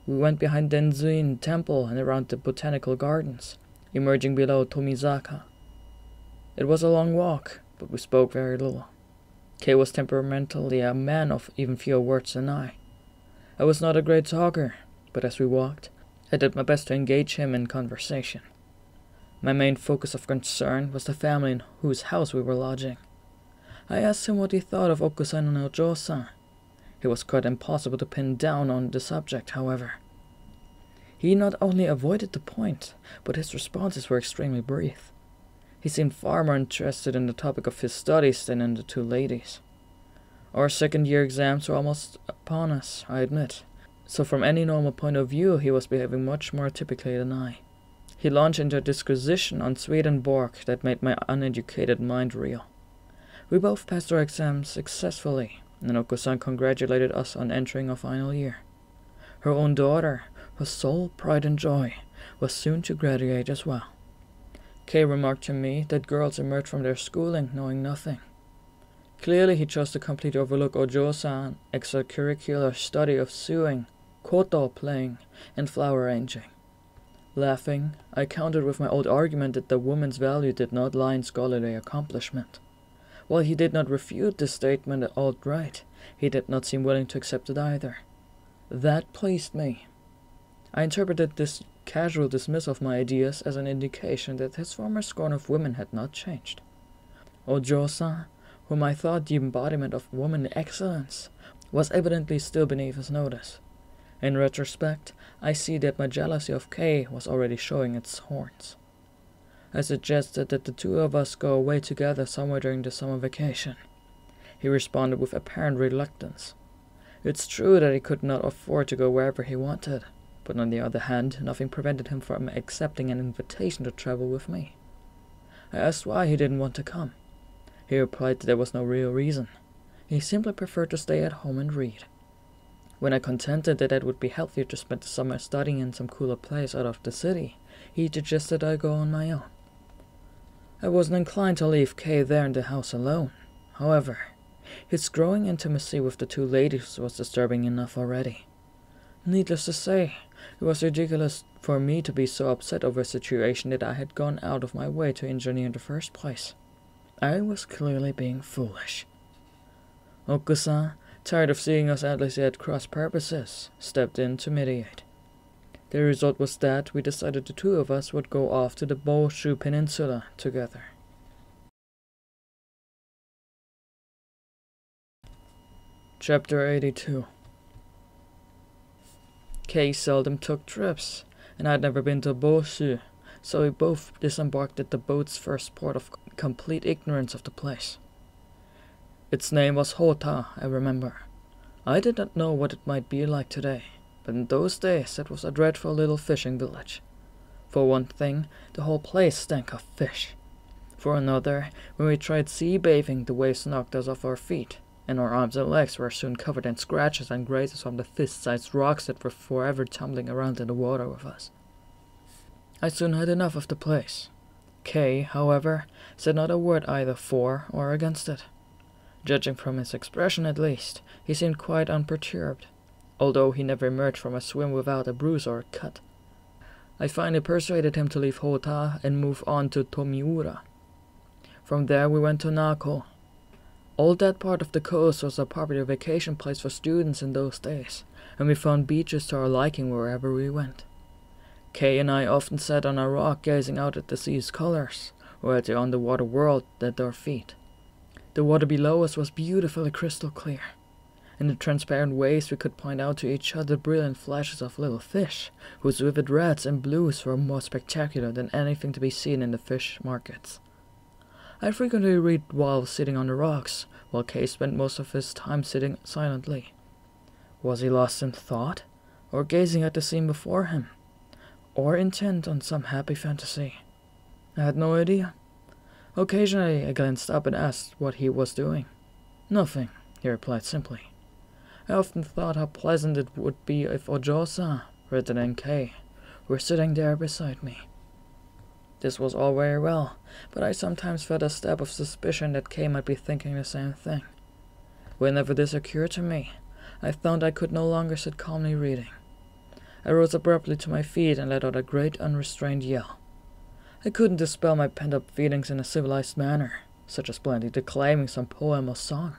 We went behind Denzin Temple and around the botanical gardens, emerging below Tomizaka. It was a long walk, but we spoke very little. Kei was temperamentally a man of even fewer words than I. I was not a great talker, but as we walked, I did my best to engage him in conversation. My main focus of concern was the family in whose house we were lodging. I asked him what he thought of Oko-san and Ojo-san. It was quite impossible to pin down on the subject, however. He not only avoided the point, but his responses were extremely brief. He seemed far more interested in the topic of his studies than in the two ladies. Our second-year exams were almost upon us, I admit, so from any normal point of view he was behaving much more typically than I. He launched into a disquisition on Swedenborg that made my uneducated mind reel. We both passed our exams successfully, and Oko-san congratulated us on entering our final year. Her own daughter, her sole pride and joy, was soon to graduate as well. Kei remarked to me that girls emerge from their schooling knowing nothing. Clearly he chose to completely overlook Ojo-san's extracurricular study of sewing, koto playing, and flower arranging. Laughing, I countered with my old argument that the woman's value did not lie in scholarly accomplishment. While he did not refute this statement outright, he did not seem willing to accept it either. That pleased me. I interpreted this casual dismissal of my ideas as an indication that his former scorn of women had not changed. Ojo-san, whom I thought the embodiment of womanly excellence, was evidently still beneath his notice. In retrospect, I see that my jealousy of Kei was already showing its horns. I suggested that the two of us go away together somewhere during the summer vacation. He responded with apparent reluctance. It's true that he could not afford to go wherever he wanted, but on the other hand, nothing prevented him from accepting an invitation to travel with me. I asked why he didn't want to come. He replied that there was no real reason. He simply preferred to stay at home and read. When I contended that it would be healthier to spend the summer studying in some cooler place out of the city, he suggested I go on my own. I wasn't inclined to leave Kei there in the house alone. However, his growing intimacy with the two ladies was disturbing enough already. Needless to say, it was ridiculous for me to be so upset over a situation that I had gone out of my way to engineer in the first place. I was clearly being foolish. Oko-san, tired of seeing us endlessly at cross purposes, stepped in to mediate. The result was that we decided the two of us would go off to the Boshu Peninsula together. Chapter 82. Kei seldom took trips, and I had never been to Boshu, so we both disembarked at the boat's first port of complete ignorance of the place. Its name was Hota, I remember. I did not know what it might be like today, but in those days it was a dreadful little fishing village. For one thing, the whole place stank of fish. For another, when we tried sea bathing, the waves knocked us off our feet, and our arms and legs were soon covered in scratches and grazes from the fist-sized rocks that were forever tumbling around in the water with us. I soon had enough of the place. Kei, however, said not a word either for or against it. Judging from his expression at least, he seemed quite unperturbed, although he never emerged from a swim without a bruise or a cut. I finally persuaded him to leave Hota and move on to Tomiura. From there we went to Nako. All that part of the coast was a popular vacation place for students in those days, and we found beaches to our liking wherever we went. Kei and I often sat on a rock gazing out at the sea's colors, or at the underwater world at our feet. The water below us was beautifully crystal clear. In the transparent waves we could point out to each other brilliant flashes of little fish, whose vivid reds and blues were more spectacular than anything to be seen in the fish markets. I frequently read while sitting on the rocks, while Kei spent most of his time sitting silently. Was he lost in thought, or gazing at the scene before him, or intent on some happy fantasy? I had no idea. Occasionally I glanced up and asked what he was doing. Nothing, he replied simply. I often thought how pleasant it would be if Ojo-san, written in K, were sitting there beside me. This was all very well, but I sometimes felt a stab of suspicion that K might be thinking the same thing. Whenever this occurred to me, I found I could no longer sit calmly reading. I rose abruptly to my feet and let out a great unrestrained yell. I couldn't dispel my pent-up feelings in a civilized manner, such as blandly declaiming some poem or song.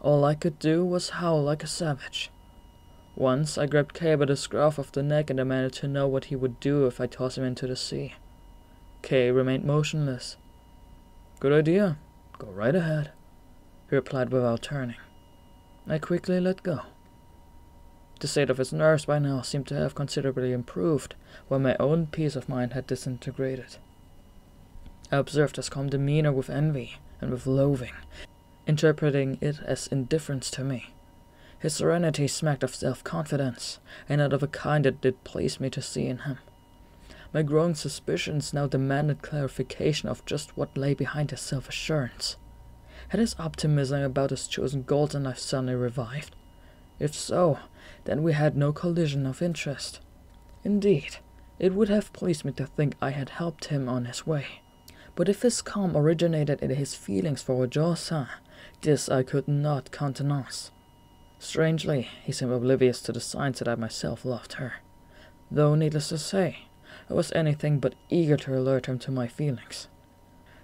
All I could do was howl like a savage. Once I grabbed Kay by the scruff of the neck and demanded to know what he would do if I tossed him into the sea. Kay remained motionless. "Good idea. Go right ahead," he replied without turning. I quickly let go. The state of his nerves by now seemed to have considerably improved, while my own peace of mind had disintegrated. I observed his calm demeanor with envy and with loathing, interpreting it as indifference to me. His serenity smacked of self-confidence, and not of a kind that did please me to see in him. My growing suspicions now demanded clarification of just what lay behind his self-assurance. Had his optimism about his chosen goals in life suddenly revived? If so, then we had no collision of interest. Indeed, it would have pleased me to think I had helped him on his way. But if his calm originated in his feelings for Ojo-san, this I could not countenance. Strangely, he seemed oblivious to the signs that I myself loved her, though, needless to say, I was anything but eager to alert him to my feelings.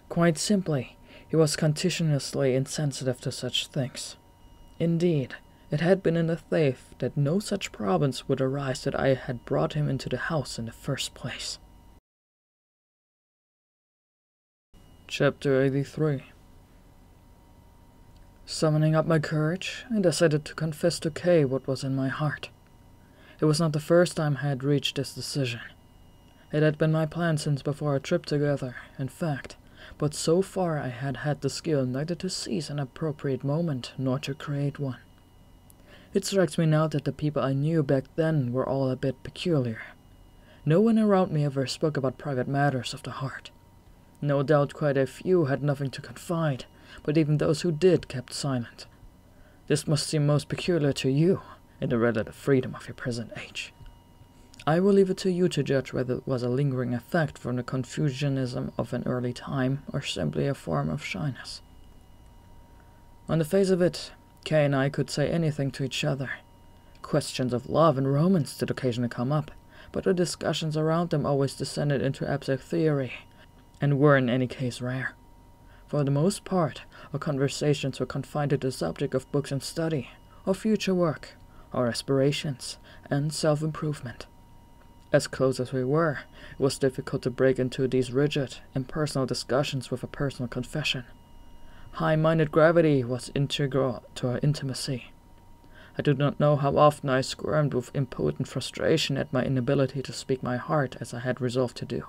Quite simply, he was continuously insensitive to such things. Indeed, it had been in the faith that no such problems would arise that I had brought him into the house in the first place. Chapter 83. Summoning up my courage, I decided to confess to Kay what was in my heart. It was not the first time I had reached this decision. It had been my plan since before our trip together, in fact, but so far I had had the skill neither to seize an appropriate moment nor to create one. It strikes me now that the people I knew back then were all a bit peculiar. No one around me ever spoke about private matters of the heart. No doubt quite a few had nothing to confide, but even those who did kept silent. This must seem most peculiar to you, in the relative freedom of your present age. I will leave it to you to judge whether it was a lingering effect from the Confucianism of an early time, or simply a form of shyness. On the face of it, Kay and I could say anything to each other. Questions of love and romance did occasionally come up, but the discussions around them always descended into abstract theory, and were in any case rare. For the most part, our conversations were confined to the subject of books and study, or future work, our aspirations, and self-improvement. As close as we were, it was difficult to break into these rigid, impersonal discussions with a personal confession. High-minded gravity was integral to our intimacy. I do not know how often I squirmed with impotent frustration at my inability to speak my heart as I had resolved to do.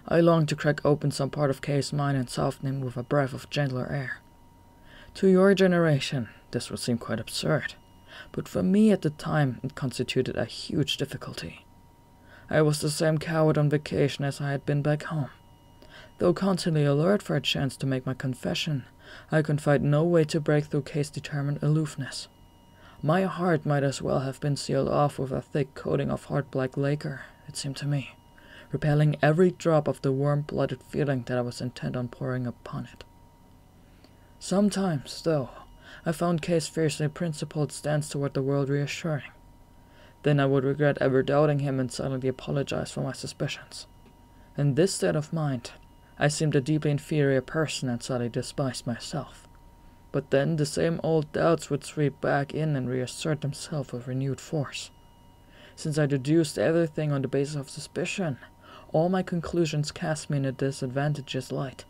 I longed to crack open some part of Kay's mind and soften him with a breath of gentler air. To your generation, this would seem quite absurd, but for me at the time it constituted a huge difficulty. I was the same coward on vacation as I had been back home. Though constantly alert for a chance to make my confession, I could find no way to break through Kay's determined aloofness. My heart might as well have been sealed off with a thick coating of hard black lacquer, it seemed to me, repelling every drop of the warm-blooded feeling that I was intent on pouring upon it. Sometimes, though, I found Kay's fiercely principled stance toward the world reassuring. Then I would regret ever doubting him and silently apologize for my suspicions. In this state of mind, I seemed a deeply inferior person and suddenly despised myself. But then the same old doubts would sweep back in and reassert themselves with renewed force. Since I deduced everything on the basis of suspicion, all my conclusions cast me in a disadvantageous light.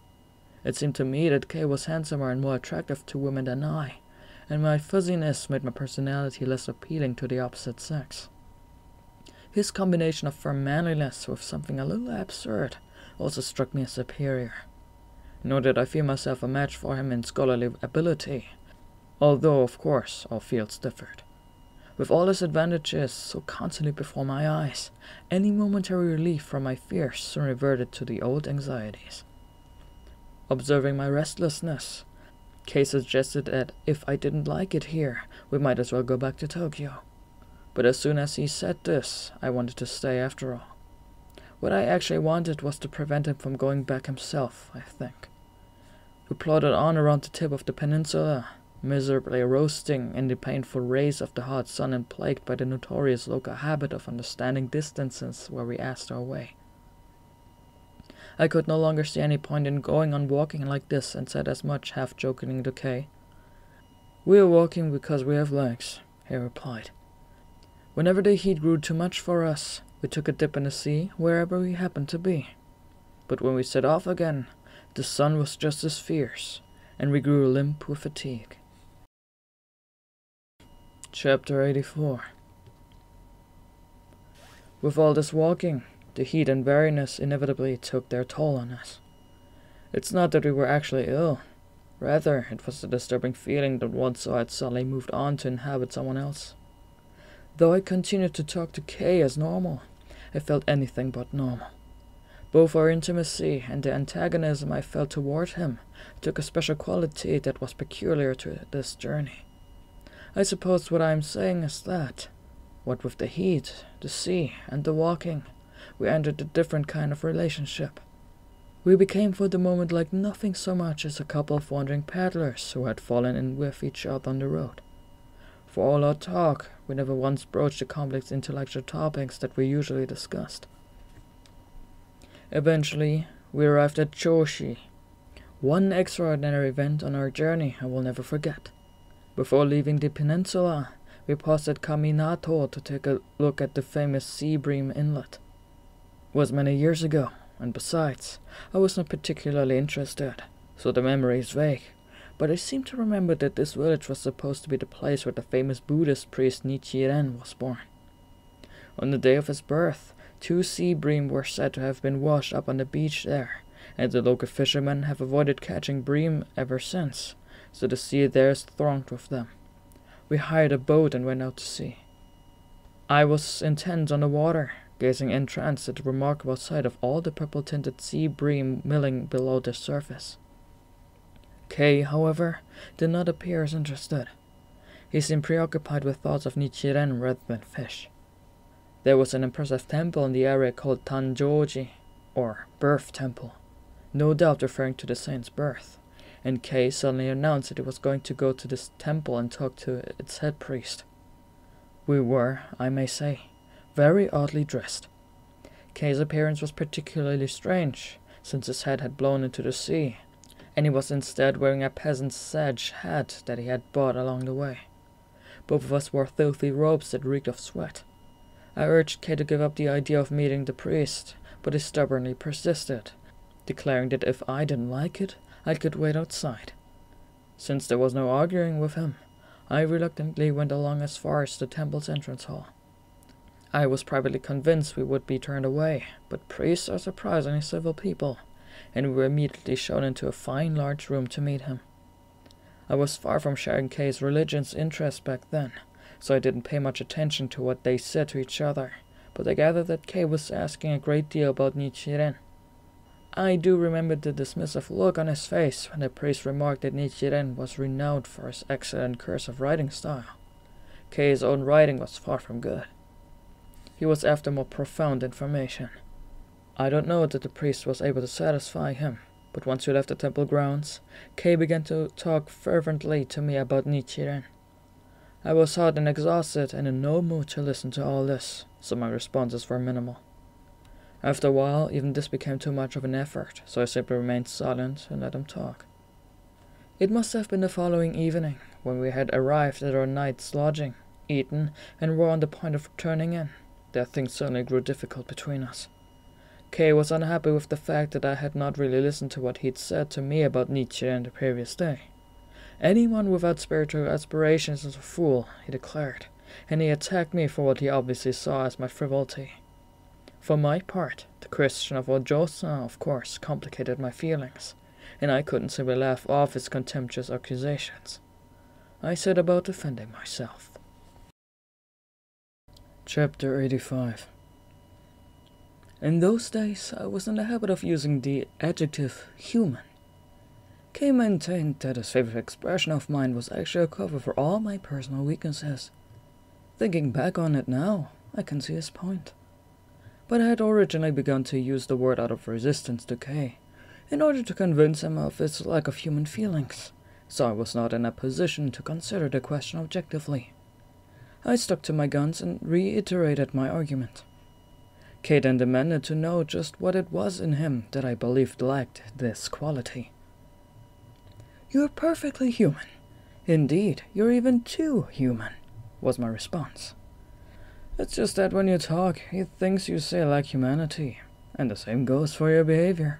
It seemed to me that Kay was handsomer and more attractive to women than I, and my fuzziness made my personality less appealing to the opposite sex. His combination of firm manliness with something a little absurd also struck me as superior. Nor did I feel myself a match for him in scholarly ability, although, of course, all fields differed. With all his advantages so constantly before my eyes, any momentary relief from my fears soon reverted to the old anxieties. Observing my restlessness, Kei suggested that if I didn't like it here, we might as well go back to Tokyo. But as soon as he said this, I wanted to stay after all. What I actually wanted was to prevent him from going back himself, I think. We plodded on around the tip of the peninsula, miserably roasting in the painful rays of the hot sun and plagued by the notorious local habit of understanding distances where we asked our way. I could no longer see any point in going on walking like this and said as much, half-jokingly to Kei. "We are walking because we have legs," he replied. Whenever the heat grew too much for us, we took a dip in the sea wherever we happened to be. But when we set off again, the sun was just as fierce, and we grew limp with fatigue. Chapter 84. With all this walking, the heat and weariness inevitably took their toll on us. It's not that we were actually ill. Rather, it was the disturbing feeling that one saw had suddenly moved on to inhabit someone else. Though I continued to talk to Kei as normal, I felt anything but normal. Both our intimacy and the antagonism I felt toward him took a special quality that was peculiar to this journey. I suppose what I am saying is that, what with the heat, the sea, and the walking, we entered a different kind of relationship. We became for the moment like nothing so much as a couple of wandering paddlers who had fallen in with each other on the road. For all our talk, we never once broached the complex intellectual topics that we usually discussed. Eventually, we arrived at Choshi, one extraordinary event on our journey I will never forget. Before leaving the peninsula, we paused at Kaminato to take a look at the famous Sea Bream Inlet. It was many years ago, and besides, I was not particularly interested, so the memory is vague, but I seem to remember that this village was supposed to be the place where the famous Buddhist priest Nichiren was born. On the day of his birth, 2 sea bream were said to have been washed up on the beach there, and the local fishermen have avoided catching bream ever since, so the sea there is thronged with them. We hired a boat and went out to sea. I was intent on the water, gazing entranced at the remarkable sight of all the purple-tinted sea bream milling below the surface. Kei, however, did not appear as interested. He seemed preoccupied with thoughts of Nichiren rather than fish. There was an impressive temple in the area called Tanjoji, or Birth Temple, no doubt referring to the saint's birth, and Kei suddenly announced that he was going to go to this temple and talk to its head priest. We were, I may say, very oddly dressed. Kei's appearance was particularly strange, since his head had blown into the sea, and he was instead wearing a peasant's sedge hat that he had bought along the way. Both of us wore filthy robes that reeked of sweat. I urged Kei to give up the idea of meeting the priest, but he stubbornly persisted, declaring that if I didn't like it, I could wait outside. Since there was no arguing with him, I reluctantly went along as far as the temple's entrance hall. I was privately convinced we would be turned away, but priests are surprisingly civil people, and we were immediately shown into a fine large room to meet him. I was far from sharing Kei's religion's interest back then, so I didn't pay much attention to what they said to each other, but I gathered that Kei was asking a great deal about Nichiren. I do remember the dismissive look on his face when the priest remarked that Nichiren was renowned for his excellent cursive writing style. Kei's own writing was far from good. He was after more profound information. I don't know that the priest was able to satisfy him, but once we left the temple grounds, Kei began to talk fervently to me about Nichiren. I was hot and exhausted and in no mood to listen to all this, so my responses were minimal. After a while, even this became too much of an effort, so I simply remained silent and let him talk. It must have been the following evening, when we had arrived at our night's lodging, eaten, and were on the point of returning in, that things suddenly grew difficult between us. Kei was unhappy with the fact that I had not really listened to what he'd said to me about Nichiren the previous day. Anyone without spiritual aspirations is a fool, he declared, and he attacked me for what he obviously saw as my frivolity. For my part, the Christian of Ojosa, of course, complicated my feelings, and I couldn't simply laugh off his contemptuous accusations. I set about defending myself. Chapter 85. In those days, I was in the habit of using the adjective human. Kay maintained that his favorite expression of mine was actually a cover for all my personal weaknesses. Thinking back on it now, I can see his point. But I had originally begun to use the word out of resistance to Kay, in order to convince him of its lack of human feelings, so I was not in a position to consider the question objectively. I stuck to my guns and reiterated my argument. Kay then demanded to know just what it was in him that I believed lacked this quality. "You're perfectly human. Indeed, you're even too human," was my response. "It's just that when you talk, he thinks you say lack humanity, and the same goes for your behavior."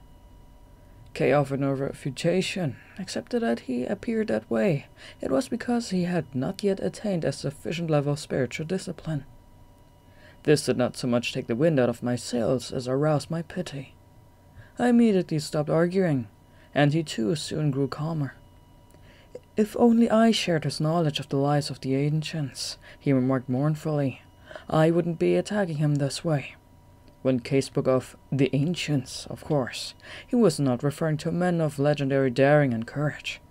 Kay offered no refutation, except that he appeared that way. It was because he had not yet attained a sufficient level of spiritual discipline. This did not so much take the wind out of my sails as arouse my pity. I immediately stopped arguing, and he too soon grew calmer. "If only I shared his knowledge of the lies of the ancients," he remarked mournfully, "I wouldn't be attacking him this way." When Kay spoke of the ancients, of course, he was not referring to men of legendary daring and courage.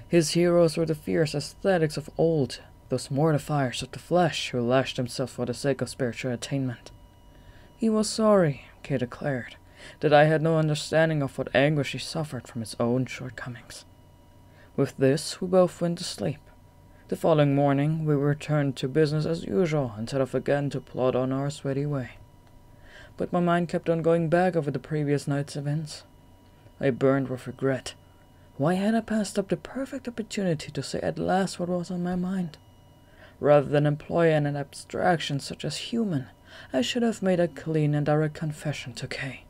His heroes were the fierce ascetics of old, those mortifiers of the flesh who lashed themselves for the sake of spiritual attainment. He was sorry, Kay declared, that I had no understanding of what anguish he suffered from his own shortcomings. With this, we both went to sleep. The following morning, we returned to business as usual and set off again to plod on our sweaty way. But my mind kept on going back over the previous night's events. I burned with regret. Why had I passed up the perfect opportunity to say at last what was on my mind? Rather than employ an abstraction such as human, I should have made a clean and direct confession to Kay.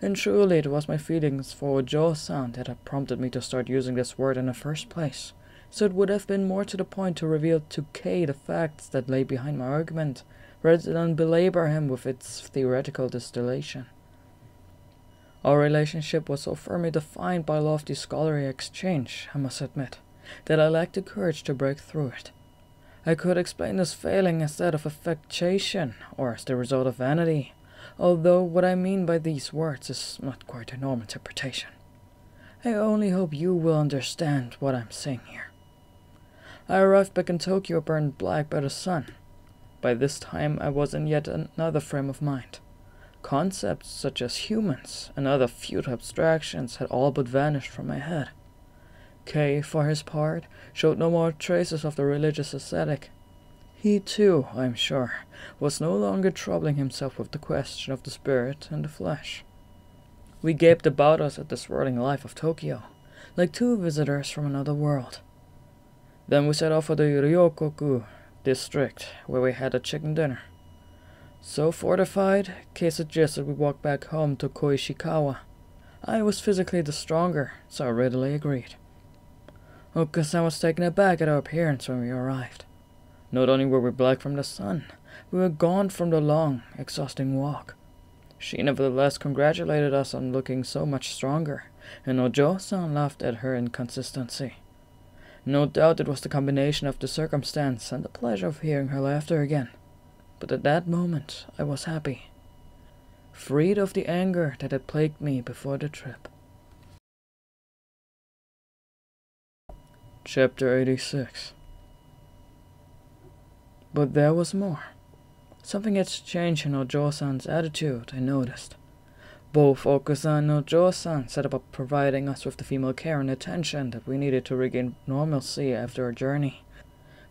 And truly it was my feelings for Ojo-san that had prompted me to start using this word in the first place, so it would have been more to the point to reveal to Kay the facts that lay behind my argument, rather than belabor him with its theoretical distillation. Our relationship was so firmly defined by lofty scholarly exchange, I must admit, that I lacked the courage to break through it. I could explain this failing as that of affectation, or as the result of vanity, although what I mean by these words is not quite a normal interpretation. I only hope you will understand what I'm saying here. I arrived back in Tokyo burned black by the sun. By this time I was in yet another frame of mind. Concepts such as humans and other futile abstractions had all but vanished from my head. Kay, for his part, showed no more traces of the religious ascetic. He too, I am sure, was no longer troubling himself with the question of the spirit and the flesh. We gaped about us at the swirling life of Tokyo, like two visitors from another world. Then we set off for the Ryokoku district, where we had a chicken dinner. So fortified, Kay suggested we walk back home to Koishikawa. I was physically the stronger, so I readily agreed. Okasan was taken aback at our appearance when we arrived. Not only were we black from the sun, we were gaunt from the long, exhausting walk. She nevertheless congratulated us on looking so much stronger, and Ojo-san laughed at her inconsistency. No doubt it was the combination of the circumstance and the pleasure of hearing her laughter again. But at that moment I was happy, freed of the anger that had plagued me before the trip. Chapter 86. But there was more. Something had changed in Ojo-san's attitude, I noticed. Both Okusan and Ojo-san set about providing us with the female care and attention that we needed to regain normalcy after our journey.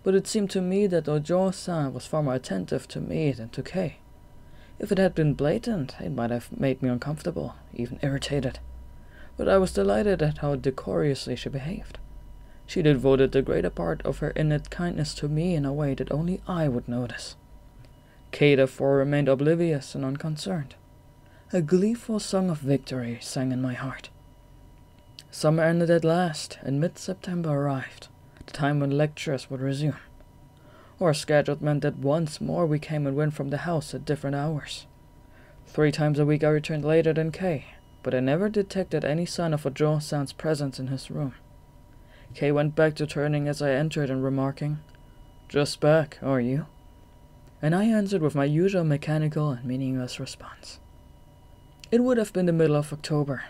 But it seemed to me that Ojo-san was far more attentive to me than to Kay. If it had been blatant, it might have made me uncomfortable, even irritated. But I was delighted at how decorously she behaved. She devoted the greater part of her innate kindness to me in a way that only I would notice. Kay therefore remained oblivious and unconcerned. A gleeful song of victory sang in my heart. Summer ended at last, and mid-September arrived, the time when lectures would resume. Our schedule meant that once more we came and went from the house at different hours. 3 times a week I returned later than Kay, but I never detected any sign of Ojo-san's presence in his room. Kay went back to turning as I entered and remarking, "Just back, are you?" And I answered with my usual mechanical and meaningless response. It would have been the middle of October.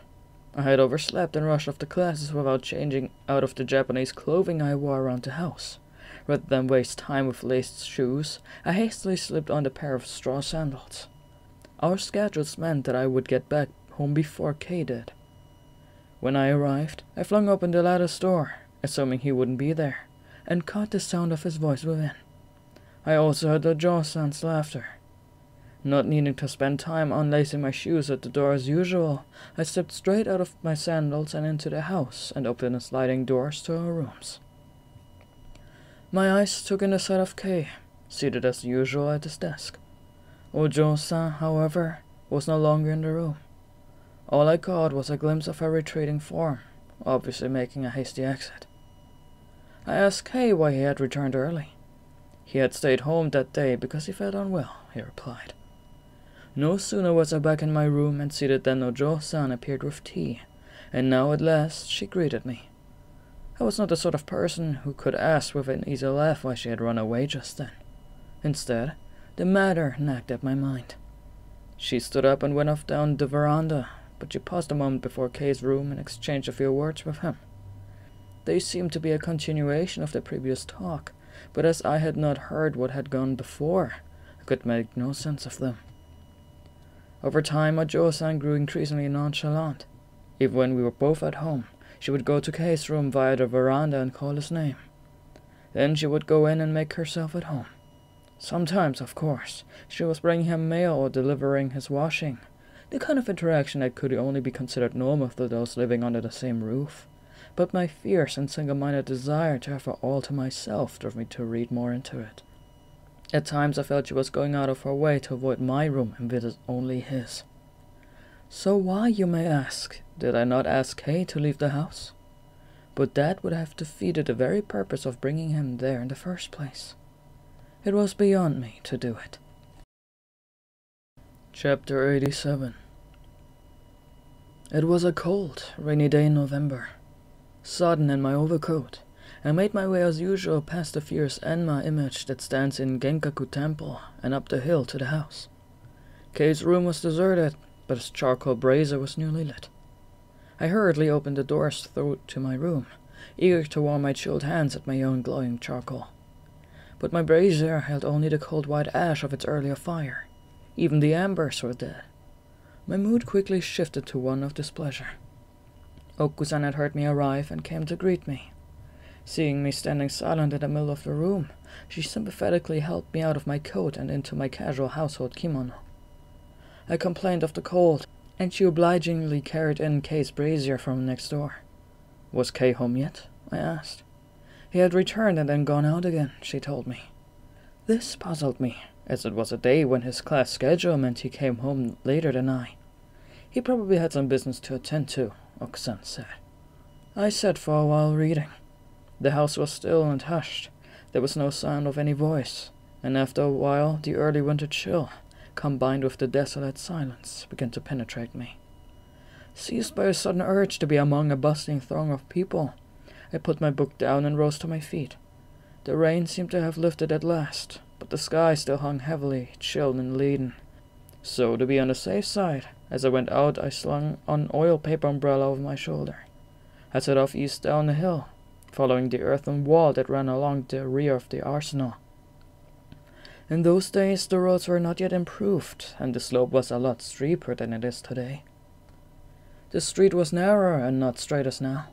I had overslept and rushed off to classes without changing out of the Japanese clothing I wore around the house. Rather than waste time with laced shoes, I hastily slipped on a pair of straw sandals. Our schedules meant that I would get back home before Kay did. When I arrived, I flung open the latter's door, assuming he wouldn't be there, and caught the sound of his voice within. I also heard Ojo-san's laughter. Not needing to spend time unlacing my shoes at the door as usual, I stepped straight out of my sandals and into the house and opened the sliding doors to our rooms. My eyes took in the sight of Kay, seated as usual at his desk. Ojo-san, however, was no longer in the room. All I caught was a glimpse of her retreating form, obviously making a hasty exit. I asked Kay why he had returned early. He had stayed home that day because he felt unwell, he replied. No sooner was I back in my room and seated than Ojo-san appeared with tea, and now at last she greeted me. I was not the sort of person who could ask with an easy laugh why she had run away just then. Instead, the matter nagged at my mind. She stood up and went off down the veranda, but she paused a moment before Kay's room and exchanged a few words with him. They seemed to be a continuation of the previous talk, but as I had not heard what had gone before, I could make no sense of them. Over time, Ojo-san grew increasingly nonchalant. Even when we were both at home, she would go to Kay's room via the veranda and call his name. Then she would go in and make herself at home. Sometimes, of course, she was bringing him mail or delivering his washing, the kind of interaction that could only be considered normal to those living under the same roof. But my fierce and single-minded desire to have her all to myself drove me to read more into it. At times I felt she was going out of her way to avoid my room and visit only his. So why, you may ask, did I not ask Kay to leave the house? But that would have defeated the very purpose of bringing him there in the first place. It was beyond me to do it. Chapter 87. It was a cold, rainy day in November. Sodden in my overcoat, I made my way as usual past the fierce Enma image that stands in Genkaku Temple and up the hill to the house. Kay's room was deserted, but his charcoal brazier was newly lit. I hurriedly opened the doors through to my room, eager to warm my chilled hands at my own glowing charcoal. But my brazier held only the cold white ash of its earlier fire. Even the embers were dead. My mood quickly shifted to one of displeasure. Oku-san had heard me arrive and came to greet me. Seeing me standing silent in the middle of the room, she sympathetically helped me out of my coat and into my casual household kimono. I complained of the cold, and she obligingly carried in Kay's brazier from next door. Was Kay home yet? I asked. He had returned and then gone out again, she told me. This puzzled me, as it was a day when his class schedule meant he came home later than I. He probably had some business to attend to, Oku-san said. I sat for a while reading. The house was still and hushed. There was no sound of any voice, and after a while the early winter chill, combined with the desolate silence, began to penetrate me. Seized by a sudden urge to be among a bustling throng of people, I put my book down and rose to my feet. The rain seemed to have lifted at last, but the sky still hung heavily, chilled and leaden. So, to be on the safe side, as I went out I slung an oil paper umbrella over my shoulder. I set off east down the hill, following the earthen wall that ran along the rear of the arsenal. In those days the roads were not yet improved, and the slope was a lot steeper than it is today. The street was narrower and not straight as now.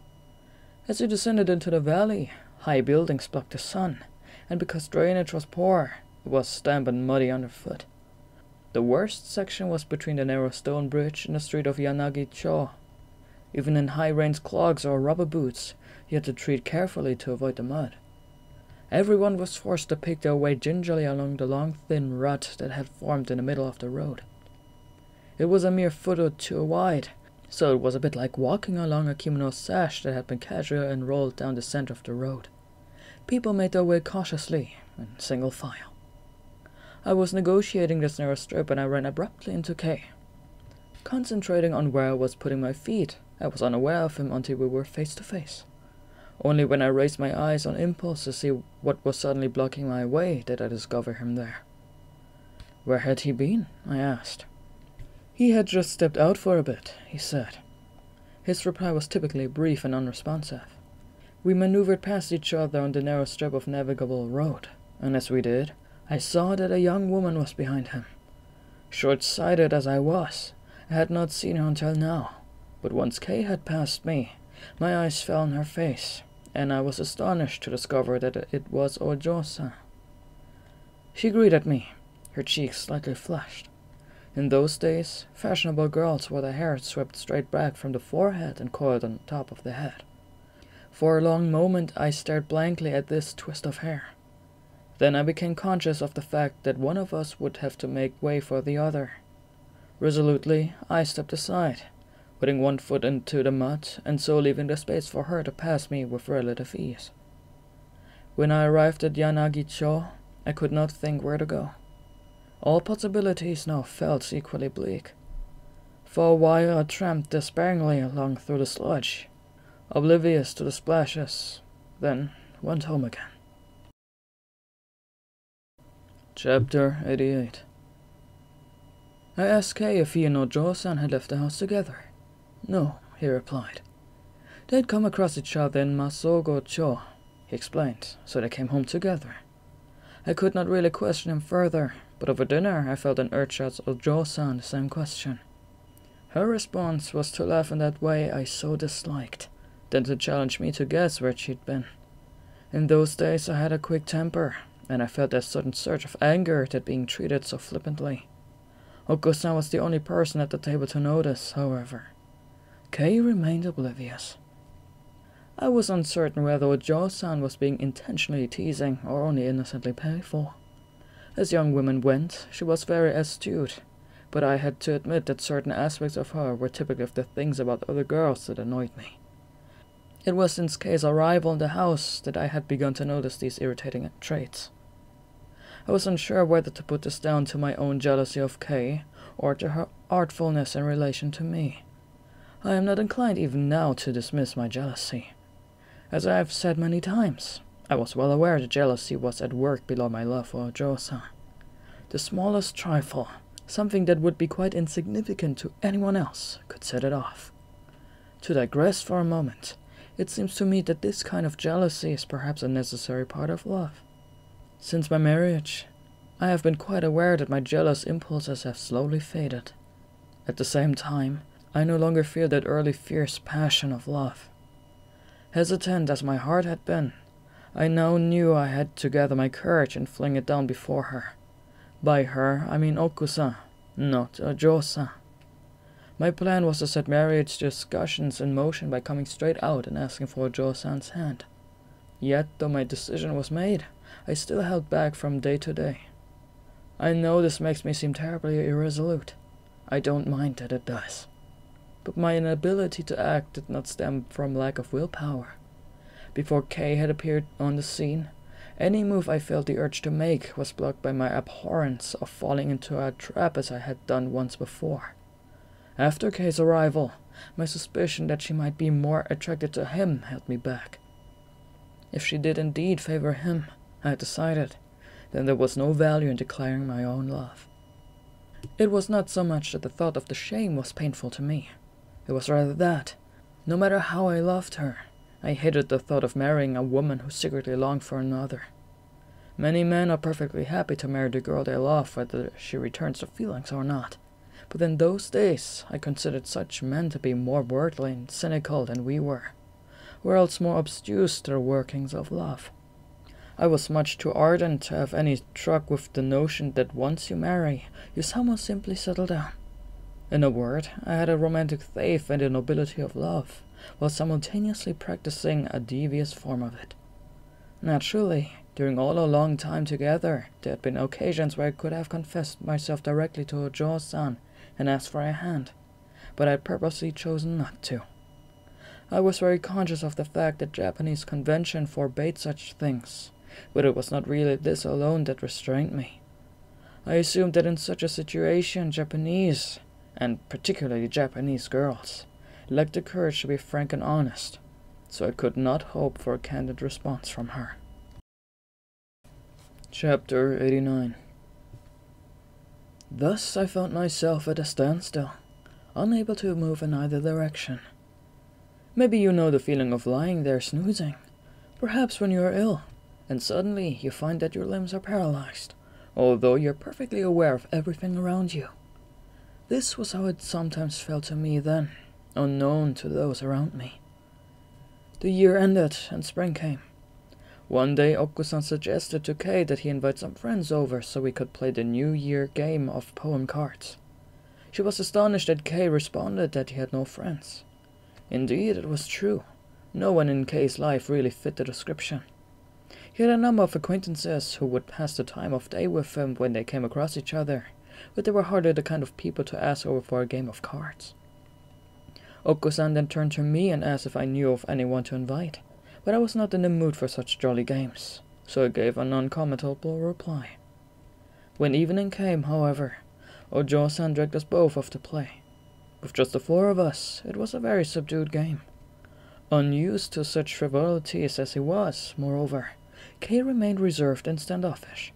As you descended into the valley, high buildings blocked the sun, and because drainage was poor, it was damp and muddy underfoot. The worst section was between the narrow stone bridge and the street of Yanagi-cho. Even in high-range clogs or rubber boots, you had to tread carefully to avoid the mud. Everyone was forced to pick their way gingerly along the long thin rut that had formed in the middle of the road. It was a mere foot or two wide, so it was a bit like walking along a kimono sash that had been casually unrolled down the center of the road. People made their way cautiously, in single file. I was negotiating this narrow strip and I ran abruptly into Kay. Concentrating on where I was putting my feet, I was unaware of him until we were face to face. Only when I raised my eyes on impulse to see what was suddenly blocking my way did I discover him there. Where had he been? I asked. He had just stepped out for a bit, he said. His reply was typically brief and unresponsive. We maneuvered past each other on the narrow strip of navigable road, and as we did, I saw that a young woman was behind him. Short-sighted as I was, I had not seen her until now, but once Kay had passed me, my eyes fell on her face, and I was astonished to discover that it was Ojo-san. She greeted me, her cheeks slightly flushed. In those days, fashionable girls wore their hair swept straight back from the forehead and coiled on top of the head. For a long moment I stared blankly at this twist of hair. Then I became conscious of the fact that one of us would have to make way for the other. Resolutely, I stepped aside, putting one foot into the mud and so leaving the space for her to pass me with relative ease. When I arrived at Yanagi-cho, I could not think where to go. All possibilities now felt equally bleak. For a while I tramped despairingly along through the sludge, oblivious to the splashes, then went home again. Chapter 88. I asked Kei if he and Ojo-san had left the house together. No, he replied. They'd come across each other in Masogo-cho, he explained, so they came home together. I could not really question him further, but over dinner I felt an urge to ask Ojo-san the same question. Her response was to laugh in that way I so disliked, then to challenge me to guess where she'd been. In those days I had a quick temper, and I felt a sudden surge of anger at being treated so flippantly. Oko-san was the only person at the table to notice, however. Kei remained oblivious. I was uncertain whether Ojo-san was being intentionally teasing or only innocently playful. As young women went, she was very astute, but I had to admit that certain aspects of her were typical of the things about other girls that annoyed me. It was since Kei's arrival in the house that I had begun to notice these irritating traits. I was unsure whether to put this down to my own jealousy of Kei, or to her artfulness in relation to me. I am not inclined even now to dismiss my jealousy. As I have said many times, I was well aware that jealousy was at work below my love for Ojo-san. The smallest trifle, something that would be quite insignificant to anyone else, could set it off. To digress for a moment, it seems to me that this kind of jealousy is perhaps a necessary part of love. Since my marriage, I have been quite aware that my jealous impulses have slowly faded. At the same time, I no longer feel that early fierce passion of love. Hesitant as my heart had been, I now knew I had to gather my courage and fling it down before her. By her, I mean Oku-san, not Ojo-san. My plan was to set marriage discussions in motion by coming straight out and asking for Ojo-san's hand. Yet, though my decision was made, I still held back from day to day. I know this makes me seem terribly irresolute. I don't mind that it does. But my inability to act did not stem from lack of willpower. Before Kei had appeared on the scene, any move I felt the urge to make was blocked by my abhorrence of falling into a trap as I had done once before. After Kei's arrival, my suspicion that she might be more attracted to him held me back. If she did indeed favor him, I had decided, then there was no value in declaring my own love. It was not so much that the thought of the shame was painful to me. It was rather that, no matter how I loved her, I hated the thought of marrying a woman who secretly longed for another. Many men are perfectly happy to marry the girl they love, whether she returns their feelings or not. But in those days, I considered such men to be more worldly and cynical than we were, or else more obtuse to the workings of love. I was much too ardent to have any truck with the notion that once you marry, you somehow simply settle down. In a word, I had a romantic faith in the nobility of love, while simultaneously practicing a devious form of it. Naturally, during all our long time together, there had been occasions where I could have confessed myself directly to Ojo-san and asked for a hand, but I had purposely chosen not to. I was very conscious of the fact that Japanese convention forbade such things, but it was not really this alone that restrained me. I assumed that in such a situation, Japanese, and particularly Japanese girls, lacked the courage to be frank and honest, so I could not hope for a candid response from her. Chapter 89. Thus I found myself at a standstill, unable to move in either direction. Maybe you know the feeling of lying there snoozing, perhaps when you are ill, and suddenly you find that your limbs are paralyzed, although you're perfectly aware of everything around you. This was how it sometimes felt to me then, unknown to those around me. The year ended and spring came. One day Okusan suggested to Kei that he invite some friends over so we could play the New Year game of poem cards. She was astonished that Kei responded that he had no friends. Indeed, it was true. No one in Kei's life really fit the description. He had a number of acquaintances who would pass the time of day with him when they came across each other, but they were hardly the kind of people to ask over for a game of cards. Okusan then turned to me and asked if I knew of anyone to invite, but I was not in the mood for such jolly games, so I gave a non-committal reply. When evening came, however, Ojo-san dragged us both off to play. With just the four of us, it was a very subdued game. Unused to such frivolities as he was, moreover, Kei remained reserved and standoffish.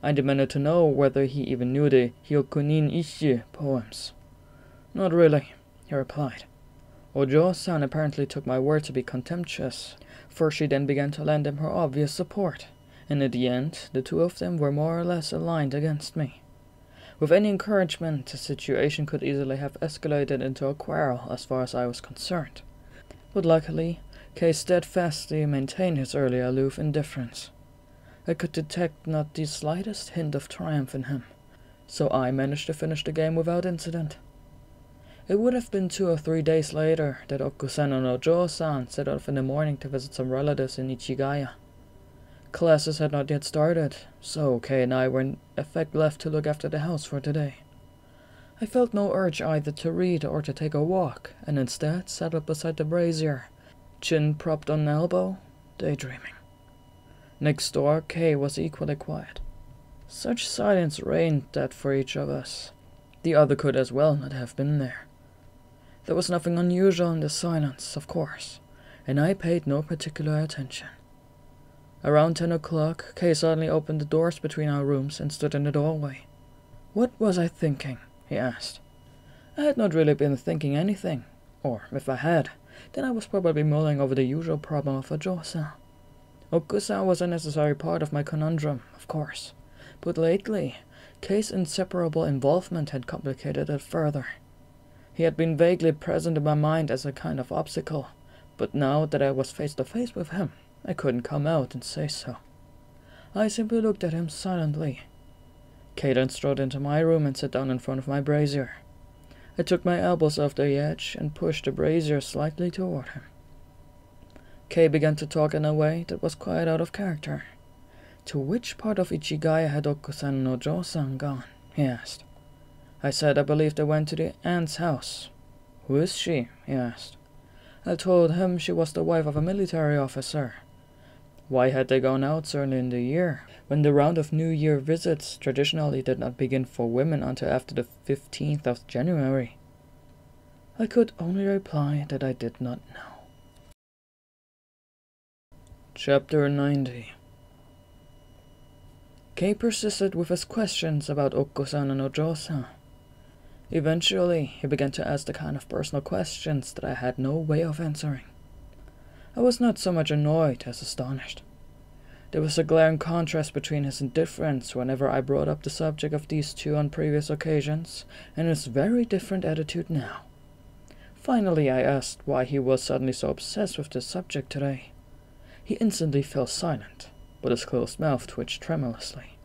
I demanded to know whether he even knew the Hyokunin Ishi poems. Not really, he replied. Ojo-san apparently took my word to be contemptuous, for she then began to lend him her obvious support, and in the end, the two of them were more or less aligned against me. With any encouragement, the situation could easily have escalated into a quarrel as far as I was concerned. But luckily, Kei steadfastly maintained his earlier aloof indifference. I could detect not the slightest hint of triumph in him, so I managed to finish the game without incident. It would have been 2 or 3 days later that Okusan and Ojo-san set off in the morning to visit some relatives in Ichigaya. Classes had not yet started, so Kei and I were in effect left to look after the house for today. I felt no urge either to read or to take a walk, and instead sat up beside the brazier, chin propped on an elbow, daydreaming. Next door, Kei was equally quiet. Such silence reigned that for each of us, the other could as well not have been there. There was nothing unusual in the silence, of course, and I paid no particular attention. Around 10 o'clock, Kei suddenly opened the doors between our rooms and stood in the doorway. What was I thinking? He asked. I had not really been thinking anything, or if I had, then I was probably mulling over the usual problem of Ojo-san. Okusan was a necessary part of my conundrum, of course, but lately, Kei's inseparable involvement had complicated it further. He had been vaguely present in my mind as a kind of obstacle, but now that I was face to face with him, I couldn't come out and say so. I simply looked at him silently. Kei then strode into my room and sat down in front of my brazier. I took my elbows off the edge and pushed the brazier slightly toward him. Kei began to talk in a way that was quite out of character. To which part of Ichigaya had Okusan and Ojo-san gone? He asked. I said I believed they went to the aunt's house. Who is she? He asked. I told him she was the wife of a military officer. Why had they gone out so early in the year, when the round of New Year visits traditionally did not begin for women until after the 15th of January? I could only reply that I did not know. Chapter 90. Kei persisted with his questions about Okusan and Ojo-san. Eventually, he began to ask the kind of personal questions that I had no way of answering. I was not so much annoyed as astonished. There was a glaring contrast between his indifference whenever I brought up the subject of these two on previous occasions, and his very different attitude now. Finally, I asked why he was suddenly so obsessed with this subject today. He instantly fell silent, but his closed mouth twitched tremulously.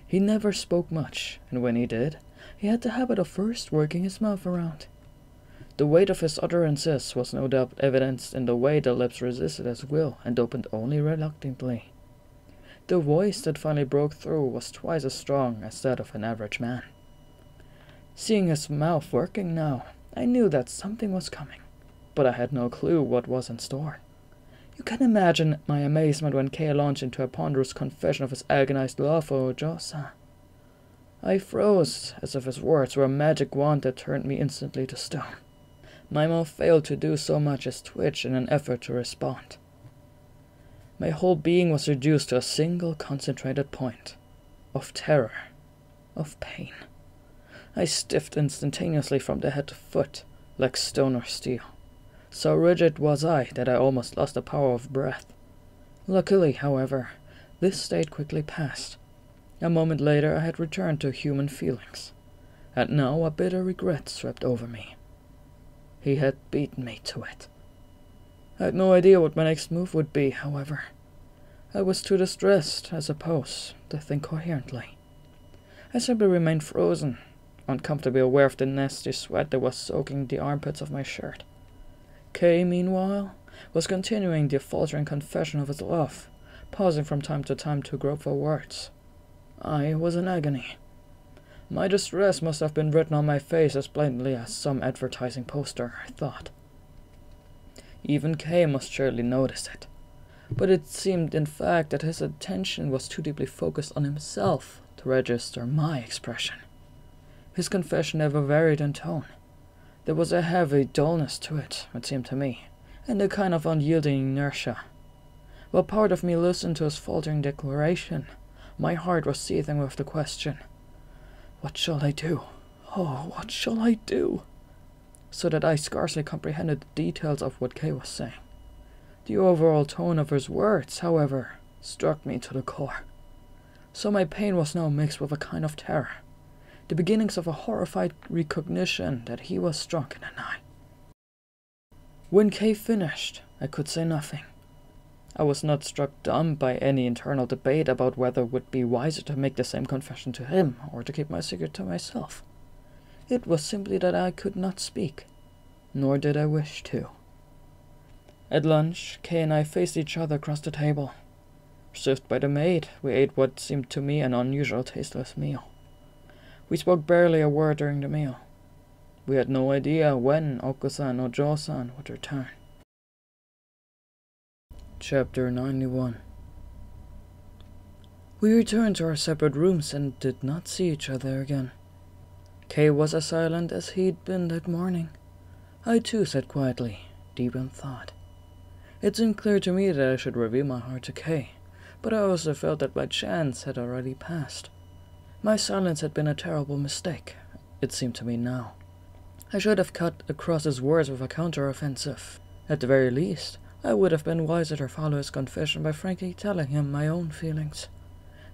He never spoke much, and when he did, he had the habit of first working his mouth around. The weight of his utterances was no doubt evidenced in the way the lips resisted his will and opened only reluctantly. The voice that finally broke through was twice as strong as that of an average man. Seeing his mouth working now, I knew that something was coming, but I had no clue what was in store. You can imagine my amazement when Kei launched into a ponderous confession of his agonized love for Ojo-san. I froze, as if his words were a magic wand that turned me instantly to stone. My mouth failed to do so much as twitch in an effort to respond. My whole being was reduced to a single concentrated point, of terror, of pain. I stiffed instantaneously from the head to foot, like stone or steel. So rigid was I that I almost lost the power of breath. Luckily, however, this state quickly passed. A moment later I had returned to human feelings, and now a bitter regret swept over me. He had beaten me to it. I had no idea what my next move would be, however. I was too distressed, I suppose, to think coherently. I simply remained frozen, uncomfortably aware of the nasty sweat that was soaking the armpits of my shirt. Kay, meanwhile, was continuing the faltering confession of his love, pausing from time to time to grope for words. I was in agony. My distress must have been written on my face as blatantly as some advertising poster, I thought. Even Kay must surely notice it. But it seemed, in fact, that his attention was too deeply focused on himself to register my expression. His confession never varied in tone. There was a heavy dullness to it seemed to me, and a kind of unyielding inertia. While part of me listened to his faltering declaration, my heart was seething with the question, "What shall I do? Oh, what shall I do?" So that I scarcely comprehended the details of what Kay was saying. The overall tone of his words, however, struck me to the core. So my pain was now mixed with a kind of terror, the beginnings of a horrified recognition that he was stronger than I. When Kay finished, I could say nothing. I was not struck dumb by any internal debate about whether it would be wiser to make the same confession to him or to keep my secret to myself. It was simply that I could not speak, nor did I wish to. At lunch, Kay and I faced each other across the table. Served by the maid, we ate what seemed to me an unusual tasteless meal. We spoke barely a word during the meal. We had no idea when Okusan or Josan would return. Chapter 91. We returned to our separate rooms and did not see each other again. Kay was as silent as he'd been that morning. I too sat quietly, deep in thought. It seemed clear to me that I should reveal my heart to Kay, but I also felt that my chance had already passed. My silence had been a terrible mistake, it seemed to me now. I should have cut across his words with a counter-offensive. At the very least, I would have been wiser to follow his confession by frankly telling him my own feelings.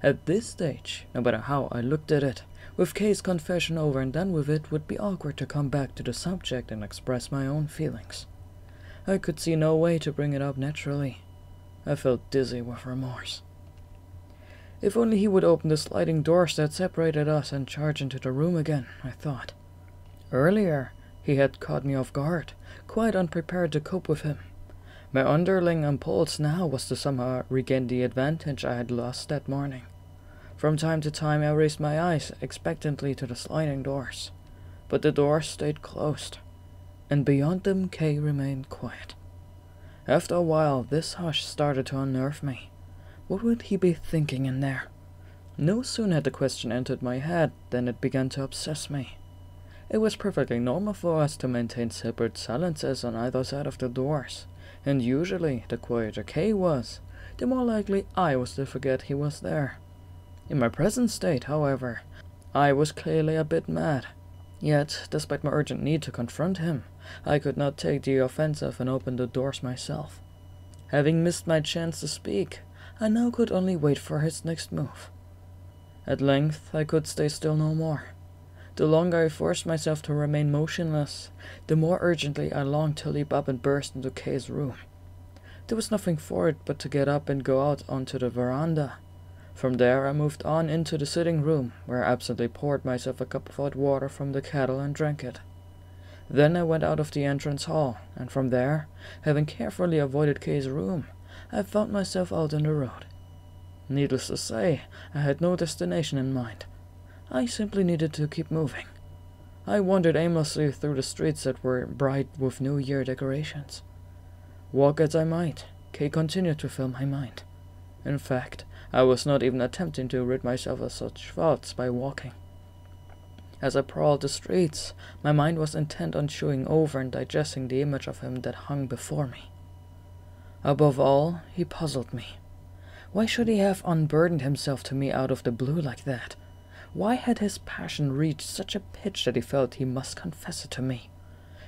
At this stage, no matter how I looked at it, with Kay's confession over and done with it would be awkward to come back to the subject and express my own feelings. I could see no way to bring it up naturally. I felt dizzy with remorse. If only he would open the sliding doors that separated us and charge into the room again, I thought. Earlier, he had caught me off guard, quite unprepared to cope with him. My underling impulse now was to somehow regain the advantage I had lost that morning. From time to time I raised my eyes expectantly to the sliding doors, but the doors stayed closed, and beyond them Kay remained quiet. After a while, this hush started to unnerve me. What would he be thinking in there? No sooner had the question entered my head than it began to obsess me. It was perfectly normal for us to maintain separate silences on either side of the doors, and usually the quieter Kay was, the more likely I was to forget he was there. In my present state, however, I was clearly a bit mad. Yet, despite my urgent need to confront him, I could not take the offensive and open the doors myself. Having missed my chance to speak, I now could only wait for his next move. At length, I could stay still no more. The longer I forced myself to remain motionless, the more urgently I longed to leap up and burst into Kay's room. There was nothing for it but to get up and go out onto the veranda. From there I moved on into the sitting room, where I absently poured myself a cup of hot water from the kettle and drank it. Then I went out of the entrance hall, and from there, having carefully avoided Kay's room, I found myself out on the road. Needless to say, I had no destination in mind. I simply needed to keep moving. I wandered aimlessly through the streets that were bright with New Year decorations. Walk as I might, Kay continued to fill my mind. In fact, I was not even attempting to rid myself of such thoughts by walking. As I prowled the streets, my mind was intent on chewing over and digesting the image of him that hung before me. Above all, he puzzled me. Why should he have unburdened himself to me out of the blue like that? Why had his passion reached such a pitch that he felt he must confess it to me?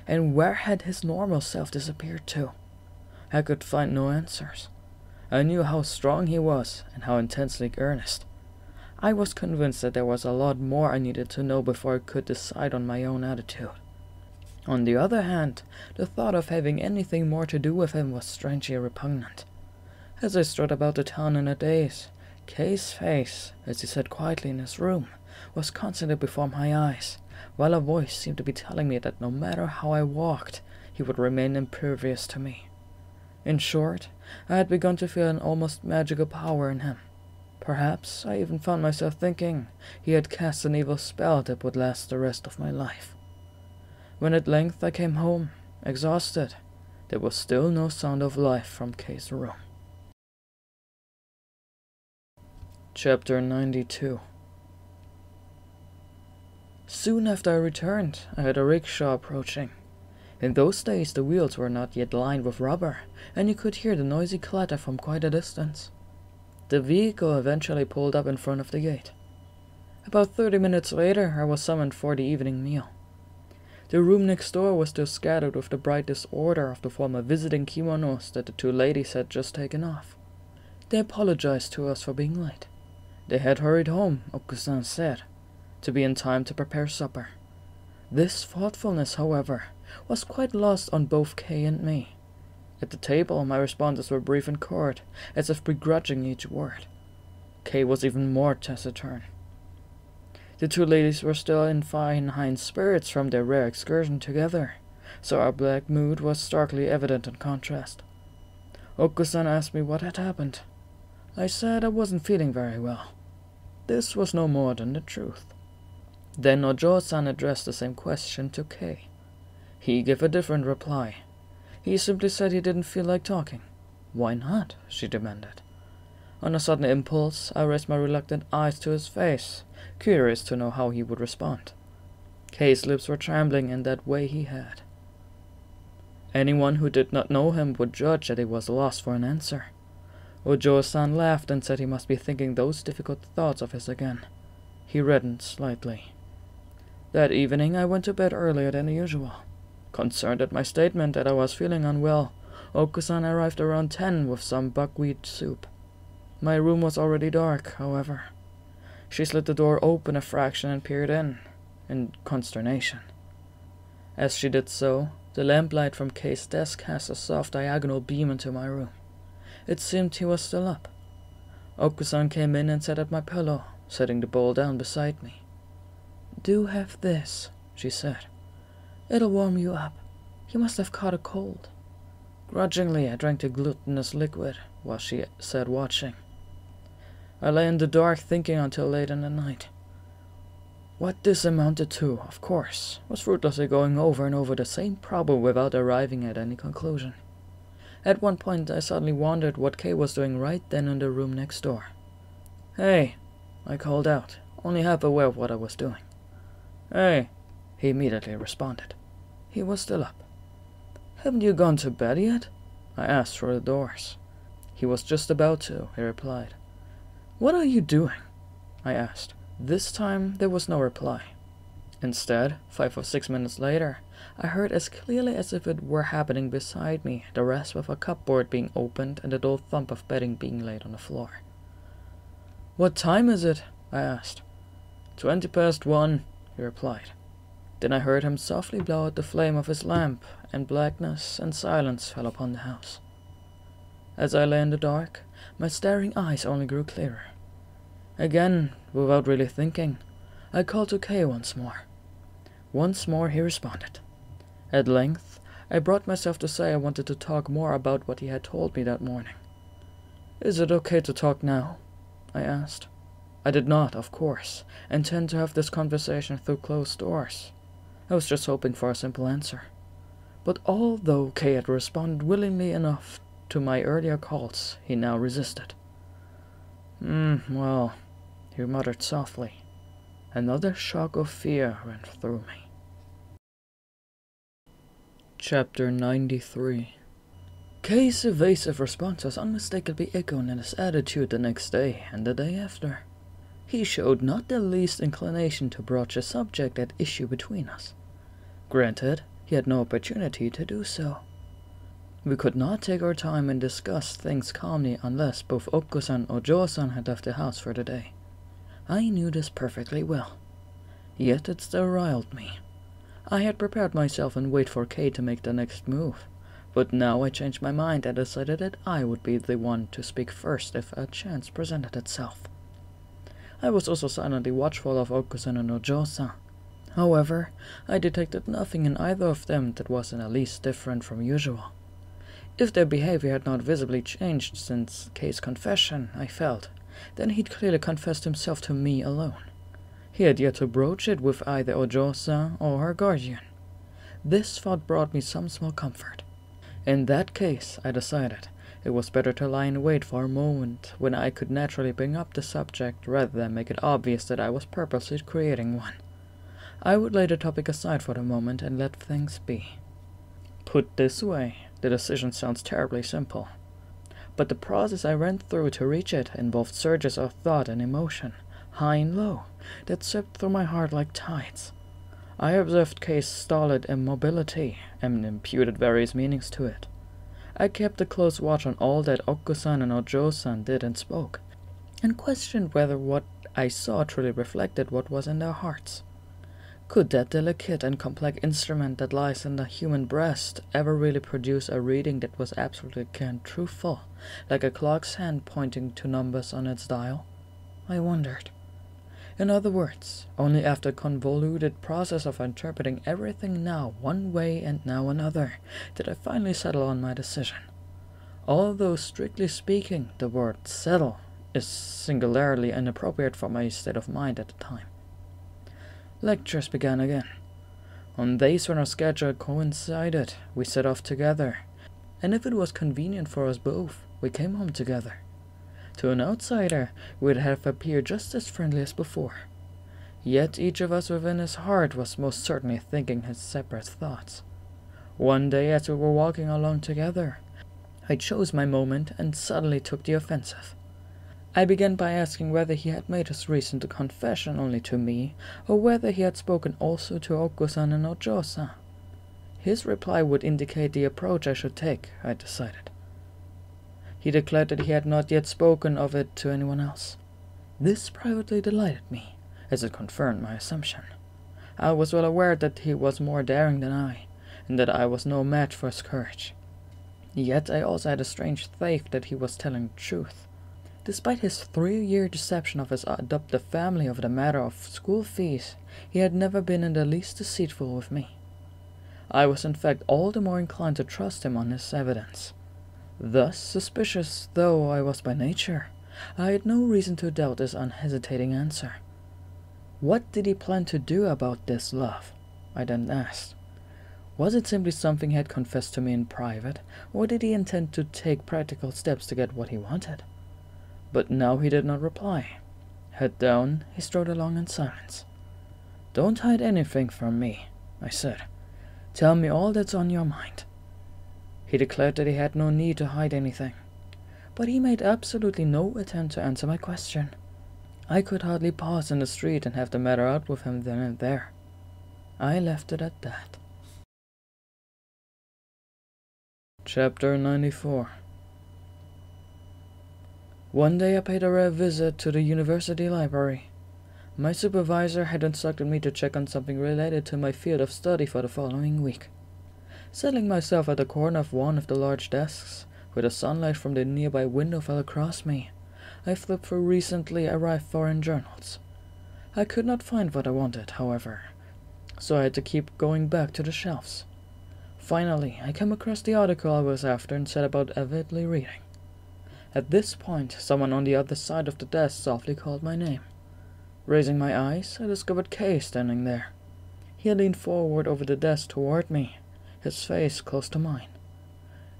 And where had his normal self disappeared to? I could find no answers. I knew how strong he was and how intensely earnest. I was convinced that there was a lot more I needed to know before I could decide on my own attitude. On the other hand, the thought of having anything more to do with him was strangely repugnant. As I strode about the town in a daze, Kay's face, as he sat quietly in his room, was constantly before my eyes, while a voice seemed to be telling me that no matter how I walked, he would remain impervious to me. In short, I had begun to feel an almost magical power in him. Perhaps I even found myself thinking he had cast an evil spell that would last the rest of my life. When at length I came home, exhausted, there was still no sound of life from Kay's room. Chapter 92. Soon after I returned, I had a rickshaw approaching. In those days the wheels were not yet lined with rubber, and you could hear the noisy clatter from quite a distance. The vehicle eventually pulled up in front of the gate. About 30 minutes later, I was summoned for the evening meal. The room next door was still scattered with the bright disorder of the former visiting kimonos that the two ladies had just taken off. They apologized to us for being late. They had hurried home, Okusan said, to be in time to prepare supper. This thoughtfulness, however, was quite lost on both Kay and me. At the table, my responses were brief and curt, as if begrudging each word. Kay was even more taciturn. The two ladies were still in fine high spirits from their rare excursion together, so our black mood was starkly evident in contrast. Okusan asked me what had happened. I said I wasn't feeling very well. This was no more than the truth. Then Ojo-san addressed the same question to Kay. He gave a different reply. He simply said he didn't feel like talking. Why not? She demanded. On a sudden impulse, I raised my reluctant eyes to his face, curious to know how he would respond. Kay's lips were trembling in that way he had. Anyone who did not know him would judge that he was lost for an answer. Ojo-san laughed and said he must be thinking those difficult thoughts of his again. He reddened slightly. That evening I went to bed earlier than usual. Concerned at my statement that I was feeling unwell, Okusan arrived around 10 with some buckwheat soup. My room was already dark, however. She slid the door open a fraction and peered in consternation. As she did so, the lamplight from Kay's desk cast a soft diagonal beam into my room. It seemed he was still up. Okusan came in and sat at my pillow, setting the bowl down beside me. "Do have this," she said. "It'll warm you up. You must have caught a cold." Grudgingly, I drank the glutinous liquid, while she sat watching. I lay in the dark thinking until late in the night. What this amounted to, of course, was fruitlessly going over and over the same problem without arriving at any conclusion. At one point, I suddenly wondered what Kay was doing right then in the room next door. "Hey," I called out, only half aware of what I was doing. "Hey," he immediately responded. He was still up. "Haven't you gone to bed yet?" I asked through the doors. He was just about to, he replied. "What are you doing?" I asked. This time there was no reply. Instead, 5 or 6 minutes later, I heard as clearly as if it were happening beside me the rasp of a cupboard being opened and the dull thump of bedding being laid on the floor. "What time is it?" I asked. 20 past 1, he replied. Then I heard him softly blow out the flame of his lamp, and blackness and silence fell upon the house. As I lay in the dark, my staring eyes only grew clearer. Again, without really thinking, I called to Kay once more. Once more he responded. At length, I brought myself to say I wanted to talk more about what he had told me that morning. "Is it okay to talk now?" I asked. I did not, of course, intend to have this conversation through closed doors. I was just hoping for a simple answer. But although Kay had responded willingly enough to my earlier calls, he now resisted. Well, he muttered softly. Another shock of fear ran through me. Chapter 93. Kay's evasive response was unmistakably echoed in his attitude the next day and the day after. He showed not the least inclination to broach a subject at issue between us. Granted, He had no opportunity to do so. We could not take our time and discuss things calmly unless both Okko-san or Ojo-san had left the house for the day. I knew this perfectly well. Yet it still riled me. I had prepared myself and waited for Kei to make the next move, but now I changed my mind and decided that I would be the one to speak first if a chance presented itself. I was also silently watchful of Okko-san and Ojo-san. However, I detected nothing in either of them that was in the least different from usual. If their behavior had not visibly changed since Kei's confession, I felt, then he'd clearly confessed himself to me alone. He had yet to broach it with either Ojo-san or her guardian. This thought brought me some small comfort. In that case, I decided, it was better to lie in wait for a moment when I could naturally bring up the subject rather than make it obvious that I was purposely creating one. I would lay the topic aside for the moment and let things be. Put this way, the decision sounds terribly simple. But the process I went through to reach it involved surges of thought and emotion, high and low, that swept through my heart like tides. I observed Kei's stolid immobility and imputed various meanings to it. I kept a close watch on all that Okko-san and Ojo-san did and spoke, and questioned whether what I saw truly reflected what was in their hearts. Could that delicate and complex instrument that lies in the human breast ever really produce a reading that was absolutely truthful, like a clock's hand pointing to numbers on its dial? I wondered. In other words, only after a convoluted process of interpreting everything now one way and now another, did I finally settle on my decision. Although strictly speaking, the word settle is singularly inappropriate for my state of mind at the time. Lectures began again. On days when our schedule coincided, we set off together, and if it was convenient for us both, we came home together. To an outsider, we'd have appeared just as friendly as before. Yet each of us within his heart was most certainly thinking his separate thoughts. One day as we were walking along together, I chose my moment and suddenly took the offensive. I began by asking whether he had made his recent confession only to me, or whether he had spoken also to Okko-san and Ojo-san. His reply would indicate the approach I should take, I decided. He declared that he had not yet spoken of it to anyone else. This privately delighted me, as it confirmed my assumption. I was well aware that he was more daring than I, and that I was no match for his courage. Yet I also had a strange faith that he was telling the truth. Despite his 3-year deception of his adoptive family over the matter of school fees, he had never been in the least deceitful with me. I was in fact all the more inclined to trust him on his evidence. Thus, suspicious though I was by nature, I had no reason to doubt his unhesitating answer. What did he plan to do about this love? I then asked. Was it simply something he had confessed to me in private, or did he intend to take practical steps to get what he wanted? But now he did not reply. Head down, he strode along in silence. Don't hide anything from me, I said. Tell me all that's on your mind. He declared that he had no need to hide anything, but he made absolutely no attempt to answer my question. I could hardly pause in the street and have the matter out with him then and there. I left it at that. Chapter 94. One day I paid a rare visit to the university library. My supervisor had instructed me to check on something related to my field of study for the following week. Settling myself at the corner of one of the large desks, where the sunlight from the nearby window fell across me, I flipped through recently arrived foreign journals. I could not find what I wanted, however, so I had to keep going back to the shelves. Finally, I came across the article I was after and set about avidly reading. At this point, someone on the other side of the desk softly called my name. Raising my eyes, I discovered Kei standing there. He leaned forward over the desk toward me, his face close to mine.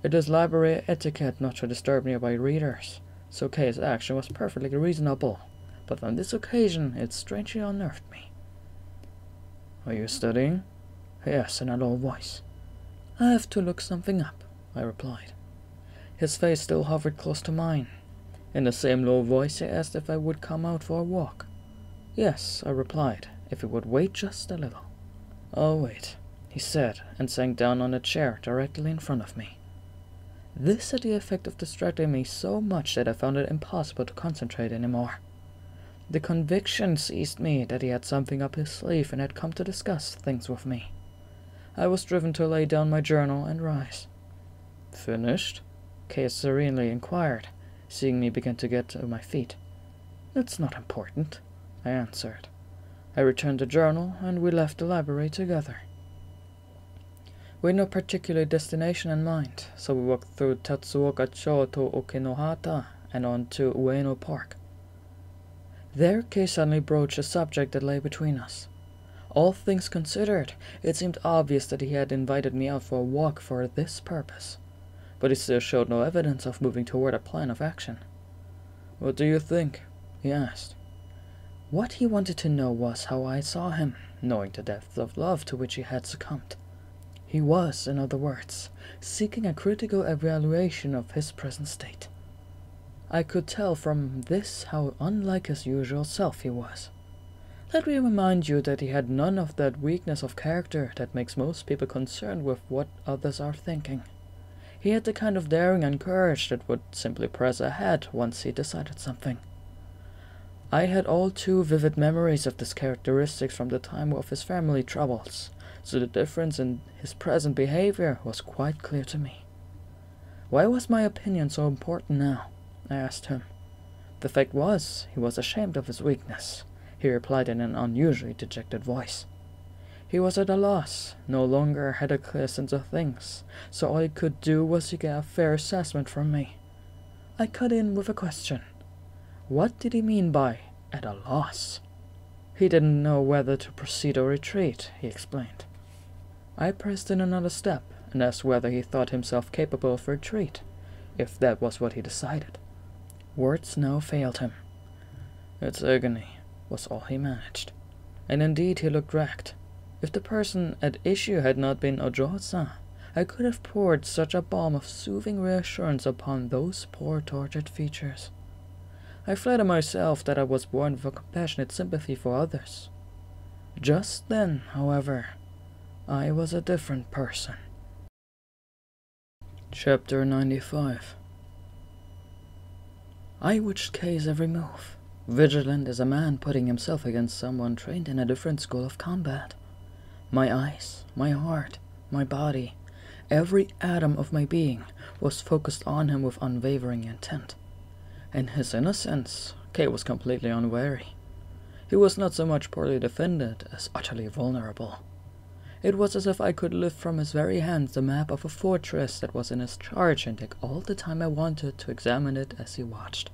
It is library etiquette not to disturb nearby readers, so Kei's action was perfectly reasonable, but on this occasion it strangely unnerved me. Are you studying? He asked in a low voice. I have to look something up, I replied. His face still hovered close to mine. In the same low voice, he asked if I would come out for a walk. Yes, I replied, if he would wait just a little. I'll wait, he he said, and sank down on a chair directly in front of me. This had the effect of distracting me so much that I found it impossible to concentrate anymore. The conviction seized me that he had something up his sleeve and had come to discuss things with me. I was driven to lay down my journal and rise. "Finished?" Kay serenely inquired, seeing me begin to get to my feet. "It's not important," I answered. I returned the journal, and we left the library together. We had no particular destination in mind, so we walked through Tatsuoka-cho to Okinohata and on to Ueno Park. There, Kay suddenly broached a subject that lay between us. All things considered, it seemed obvious that he had invited me out for a walk for this purpose, but he still showed no evidence of moving toward a plan of action. "What do you think?" he asked. What he wanted to know was how I saw him, knowing the depth of love to which he had succumbed. He was, in other words, seeking a critical evaluation of his present state. I could tell from this how unlike his usual self he was. Let me remind you that he had none of that weakness of character that makes most people concerned with what others are thinking. He had the kind of daring and courage that would simply press ahead once he decided something. I had all too vivid memories of this characteristic from the time of his family troubles, so the difference in his present behavior was quite clear to me. Why was my opinion so important now? I asked him. The fact was, he was ashamed of his weakness, he replied in an unusually dejected voice. He was at a loss, no longer had a clear sense of things, so all he could do was to get a fair assessment from me. I cut in with a question. What did he mean by at a loss? He didn't know whether to proceed or retreat, he explained. I pressed in another step and asked whether he thought himself capable of retreat, if that was what he decided. Words now failed him. "It's agony," was all he managed. And indeed he looked wrecked. If the person at issue had not been Ojo-san, I could have poured such a balm of soothing reassurance upon those poor tortured features. I flatter myself that I was born with a compassionate sympathy for others. Just then, however, I was a different person. Chapter 95. I watched Kay's every move, vigilant as a man putting himself against someone trained in a different school of combat. My eyes, my heart, my body, every atom of my being was focused on him with unwavering intent. In his innocence, Kay was completely unwary. He was not so much poorly defended as utterly vulnerable. It was as if I could lift from his very hands the map of a fortress that was in his charge and take all the time I wanted to examine it as he watched.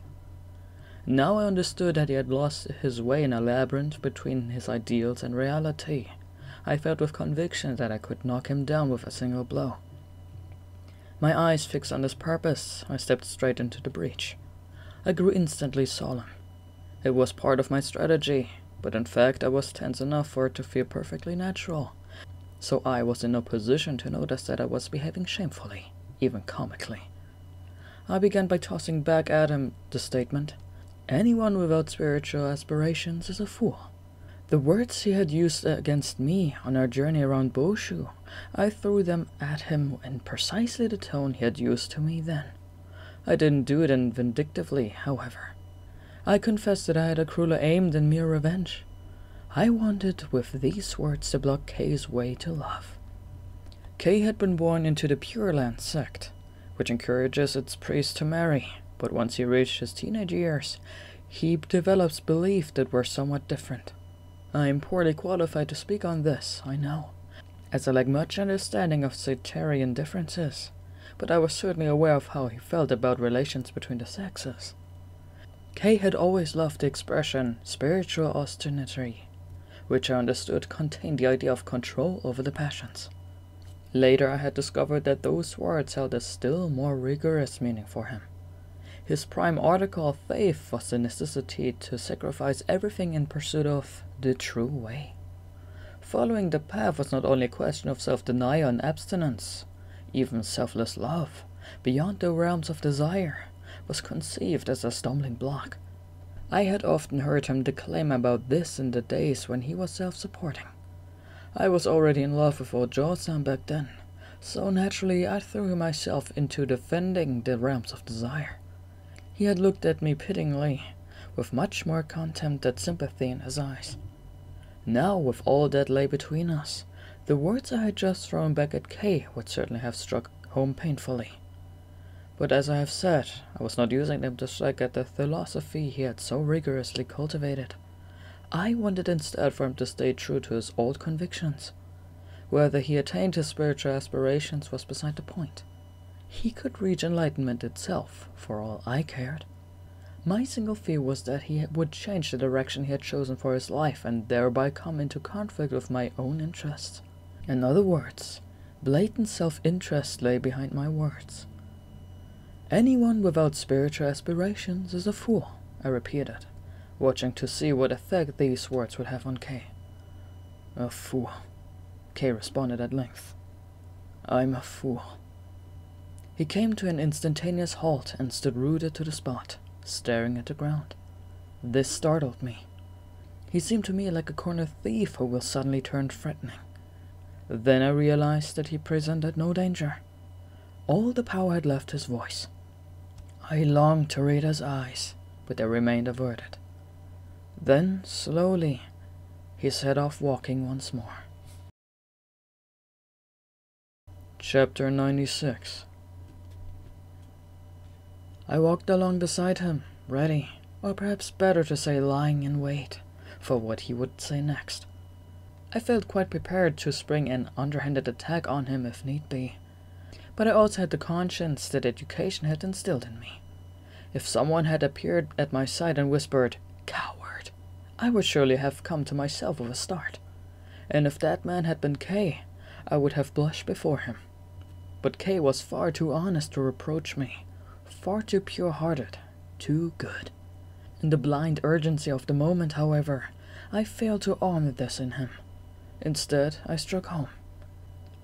Now I understood that he had lost his way in a labyrinth between his ideals and reality. I felt with conviction that I could knock him down with a single blow. My eyes fixed on this purpose, I stepped straight into the breach. I grew instantly solemn. It was part of my strategy, but in fact I was tense enough for it to feel perfectly natural, so I was in no position to notice that I was behaving shamefully, even comically. I began by tossing back at him the statement, "Anyone without spiritual aspirations is a fool." The words he had used against me on our journey around Boshu, I threw them at him in precisely the tone he had used to me then. I didn't do it vindictively, however. I confessed that I had a crueler aim than mere revenge. I wanted with these words to block Kay's way to love. Kay had been born into the Pure Land sect, which encourages its priests to marry, but once he reached his teenage years, he develops beliefs that were somewhat different. I am poorly qualified to speak on this, I know, as I lack much understanding of sectarian differences, but I was certainly aware of how he felt about relations between the sexes. Kay had always loved the expression spiritual austerity, which I understood contained the idea of control over the passions. Later I had discovered that those words held a still more rigorous meaning for him. His prime article of faith was the necessity to sacrifice everything in pursuit of the true way. Following the path was not only a question of self-denial and abstinence, even selfless love, beyond the realms of desire, was conceived as a stumbling block. I had often heard him declaim about this in the days when he was self-supporting. I was already in love with Ojo-san back then, so naturally I threw myself into defending the realms of desire. He had looked at me pityingly, with much more contempt than sympathy in his eyes. Now, with all that lay between us, the words I had just thrown back at Kay would certainly have struck home painfully. But as I have said, I was not using them to strike at the philosophy he had so rigorously cultivated. I wanted instead for him to stay true to his old convictions. Whether he attained his spiritual aspirations was beside the point. He could reach enlightenment itself, for all I cared. My single fear was that he would change the direction he had chosen for his life and thereby come into conflict with my own interests. In other words, blatant self-interest lay behind my words. Anyone without spiritual aspirations is a fool, I repeated, watching to see what effect these words would have on Kay. A fool, Kay responded at length. I'm a fool. He came to an instantaneous halt and stood rooted to the spot, staring at the ground. This startled me. He seemed to me like a cornered thief who will suddenly turn threatening. Then I realized that he presented no danger. All the power had left his voice. I longed to read his eyes, but they remained averted. Then, slowly, he set off walking once more. Chapter 96. I walked along beside him, ready, or perhaps better to say lying in wait, for what he would say next. I felt quite prepared to spring an underhanded attack on him if need be, but I also had the conscience that education had instilled in me. If someone had appeared at my side and whispered, "Coward," I would surely have come to myself with a start, and if that man had been Kay, I would have blushed before him. But Kay was far too honest to reproach me, far too pure-hearted, too good. In the blind urgency of the moment, however, I failed to honor this in him. Instead, I struck home.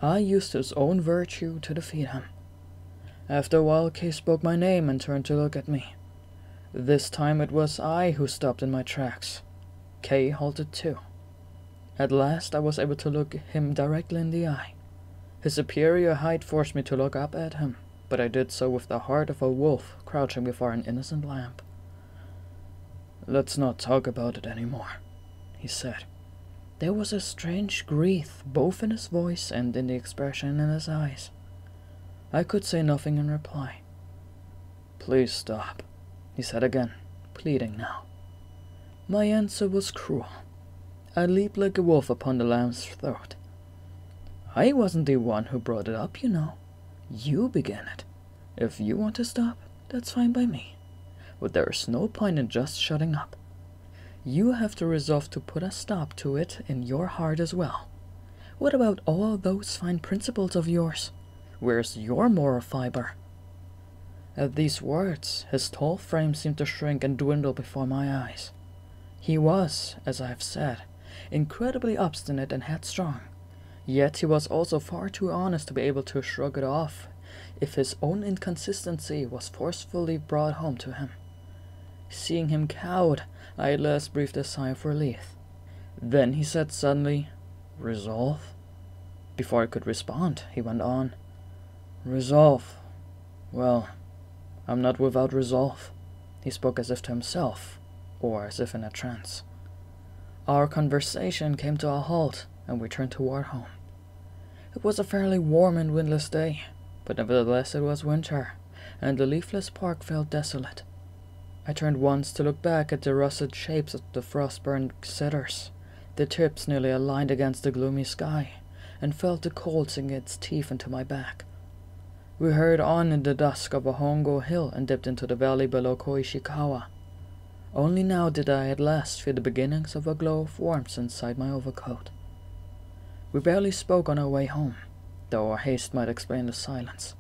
I used his own virtue to defeat him. After a while, Kay spoke my name and turned to look at me. This time it was I who stopped in my tracks. Kay halted too. At last I was able to look him directly in the eye. His superior height forced me to look up at him, but I did so with the heart of a wolf crouching before an innocent lamb. "Let's not talk about it anymore," he said. There was a strange grief both in his voice and in the expression in his eyes. I could say nothing in reply. "Please stop," he said again, pleading now. My answer was cruel. I leaped like a wolf upon the lamb's throat. "I wasn't the one who brought it up, you know. You began it. If you want to stop, that's fine by me. But there is no point in just shutting up. You have to resolve to put a stop to it in your heart as well. What about all those fine principles of yours? Where's your moral fiber?" At these words, his tall frame seemed to shrink and dwindle before my eyes. He was, as I have said, incredibly obstinate and headstrong, yet he was also far too honest to be able to shrug it off if his own inconsistency was forcefully brought home to him. Seeing him cowed, I at last breathed a sigh of relief. Then he said suddenly, "Resolve?" Before I could respond, he went on, "Resolve? Well, I'm not without resolve." He spoke as if to himself, or as if in a trance. Our conversation came to a halt, and we turned toward home. It was a fairly warm and windless day, but nevertheless it was winter, and the leafless park felt desolate. I turned once to look back at the rusted shapes of the frost-burned cedars, the tips nearly aligned against the gloomy sky, and felt the cold sink its teeth into my back. We hurried on in the dusk of a Hongo hill and dipped into the valley below Koishikawa. Only now did I at last feel the beginnings of a glow of warmth inside my overcoat. We barely spoke on our way home, though our haste might explain the silence.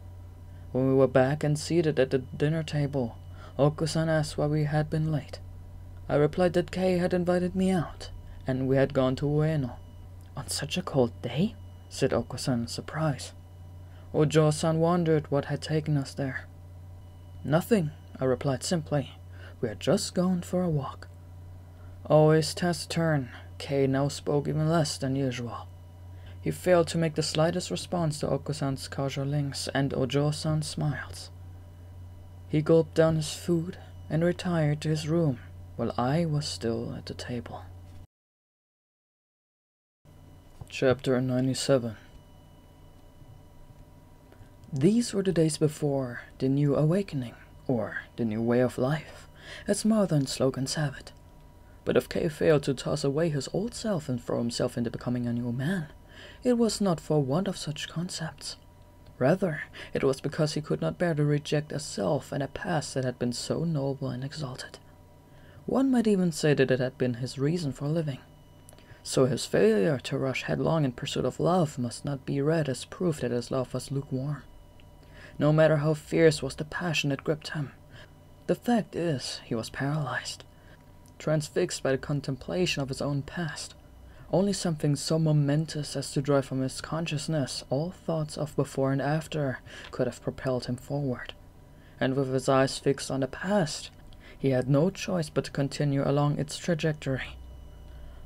When we were back and seated at the dinner table, Okusan asked why we had been late. I replied that Kay had invited me out, and we had gone to Ueno. "On such a cold day?" said Okusan in surprise. Ojo-san wondered what had taken us there. "Nothing," I replied simply. "We had just gone for a walk." Always taciturn, Kay now spoke even less than usual. He failed to make the slightest response to Oko-san's casual links and Ojo-san's smiles. He gulped down his food and retired to his room, while I was still at the table. Chapter 97. These were the days before the new awakening, or the new way of life, as modern slogans have it. But if Kei failed to toss away his old self and throw himself into becoming a new man, it was not for want of such concepts. Rather, it was because he could not bear to reject a self and a past that had been so noble and exalted. One might even say that it had been his reason for living. So his failure to rush headlong in pursuit of love must not be read as proof that his love was lukewarm. No matter how fierce was the passion that gripped him, the fact is he was paralyzed, transfixed by the contemplation of his own past. Only something so momentous as to drive from his consciousness all thoughts of before and after could have propelled him forward. And with his eyes fixed on the past, he had no choice but to continue along its trajectory.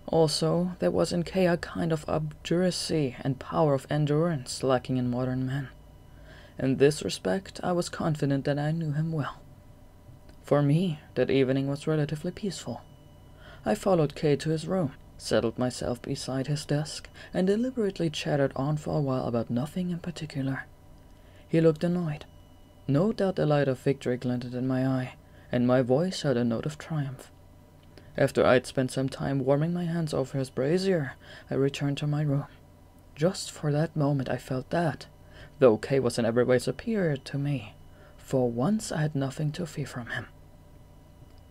Also, there was in Kei a kind of obduracy and power of endurance lacking in modern men. In this respect, I was confident that I knew him well. For me, that evening was relatively peaceful. I followed Kei to his room, settled myself beside his desk, and deliberately chattered on for a while about nothing in particular. He looked annoyed. No doubt the light of victory glinted in my eye, and my voice had a note of triumph. After I'd spent some time warming my hands over his brazier, I returned to my room. Just for that moment I felt that, though Kei was in every way superior to me, for once I had nothing to fear from him.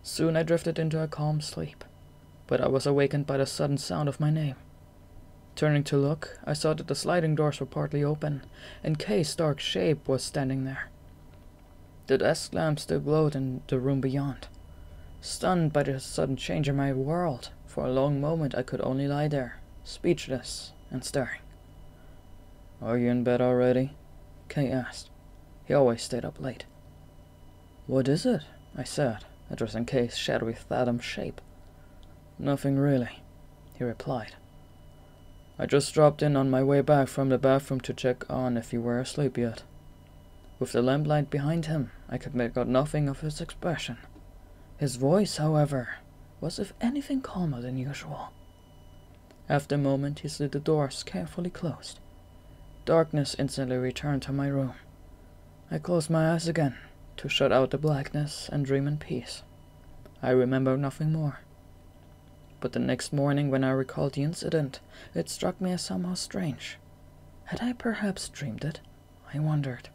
Soon I drifted into a calm sleep, but I was awakened by the sudden sound of my name. Turning to look, I saw that the sliding doors were partly open, and Kei's dark shape was standing there. The desk lamp still glowed in the room beyond. Stunned by the sudden change in my world, for a long moment I could only lie there, speechless and staring. "Are you in bed already?" Kei asked. He always stayed up late. "What is it?" I said, addressing Kei's shadowy phantom shape. "Nothing really," he replied. "I just dropped in on my way back from the bathroom to check on if you were asleep yet." With the lamplight behind him, I could make out nothing of his expression. His voice, however, was if anything calmer than usual. After a moment, he slid the doors carefully closed. Darkness instantly returned to my room. I closed my eyes again, to shut out the blackness and dream in peace. I remember nothing more. But the next morning, when I recalled the incident, it struck me as somehow strange. Had I perhaps dreamed it? I wondered.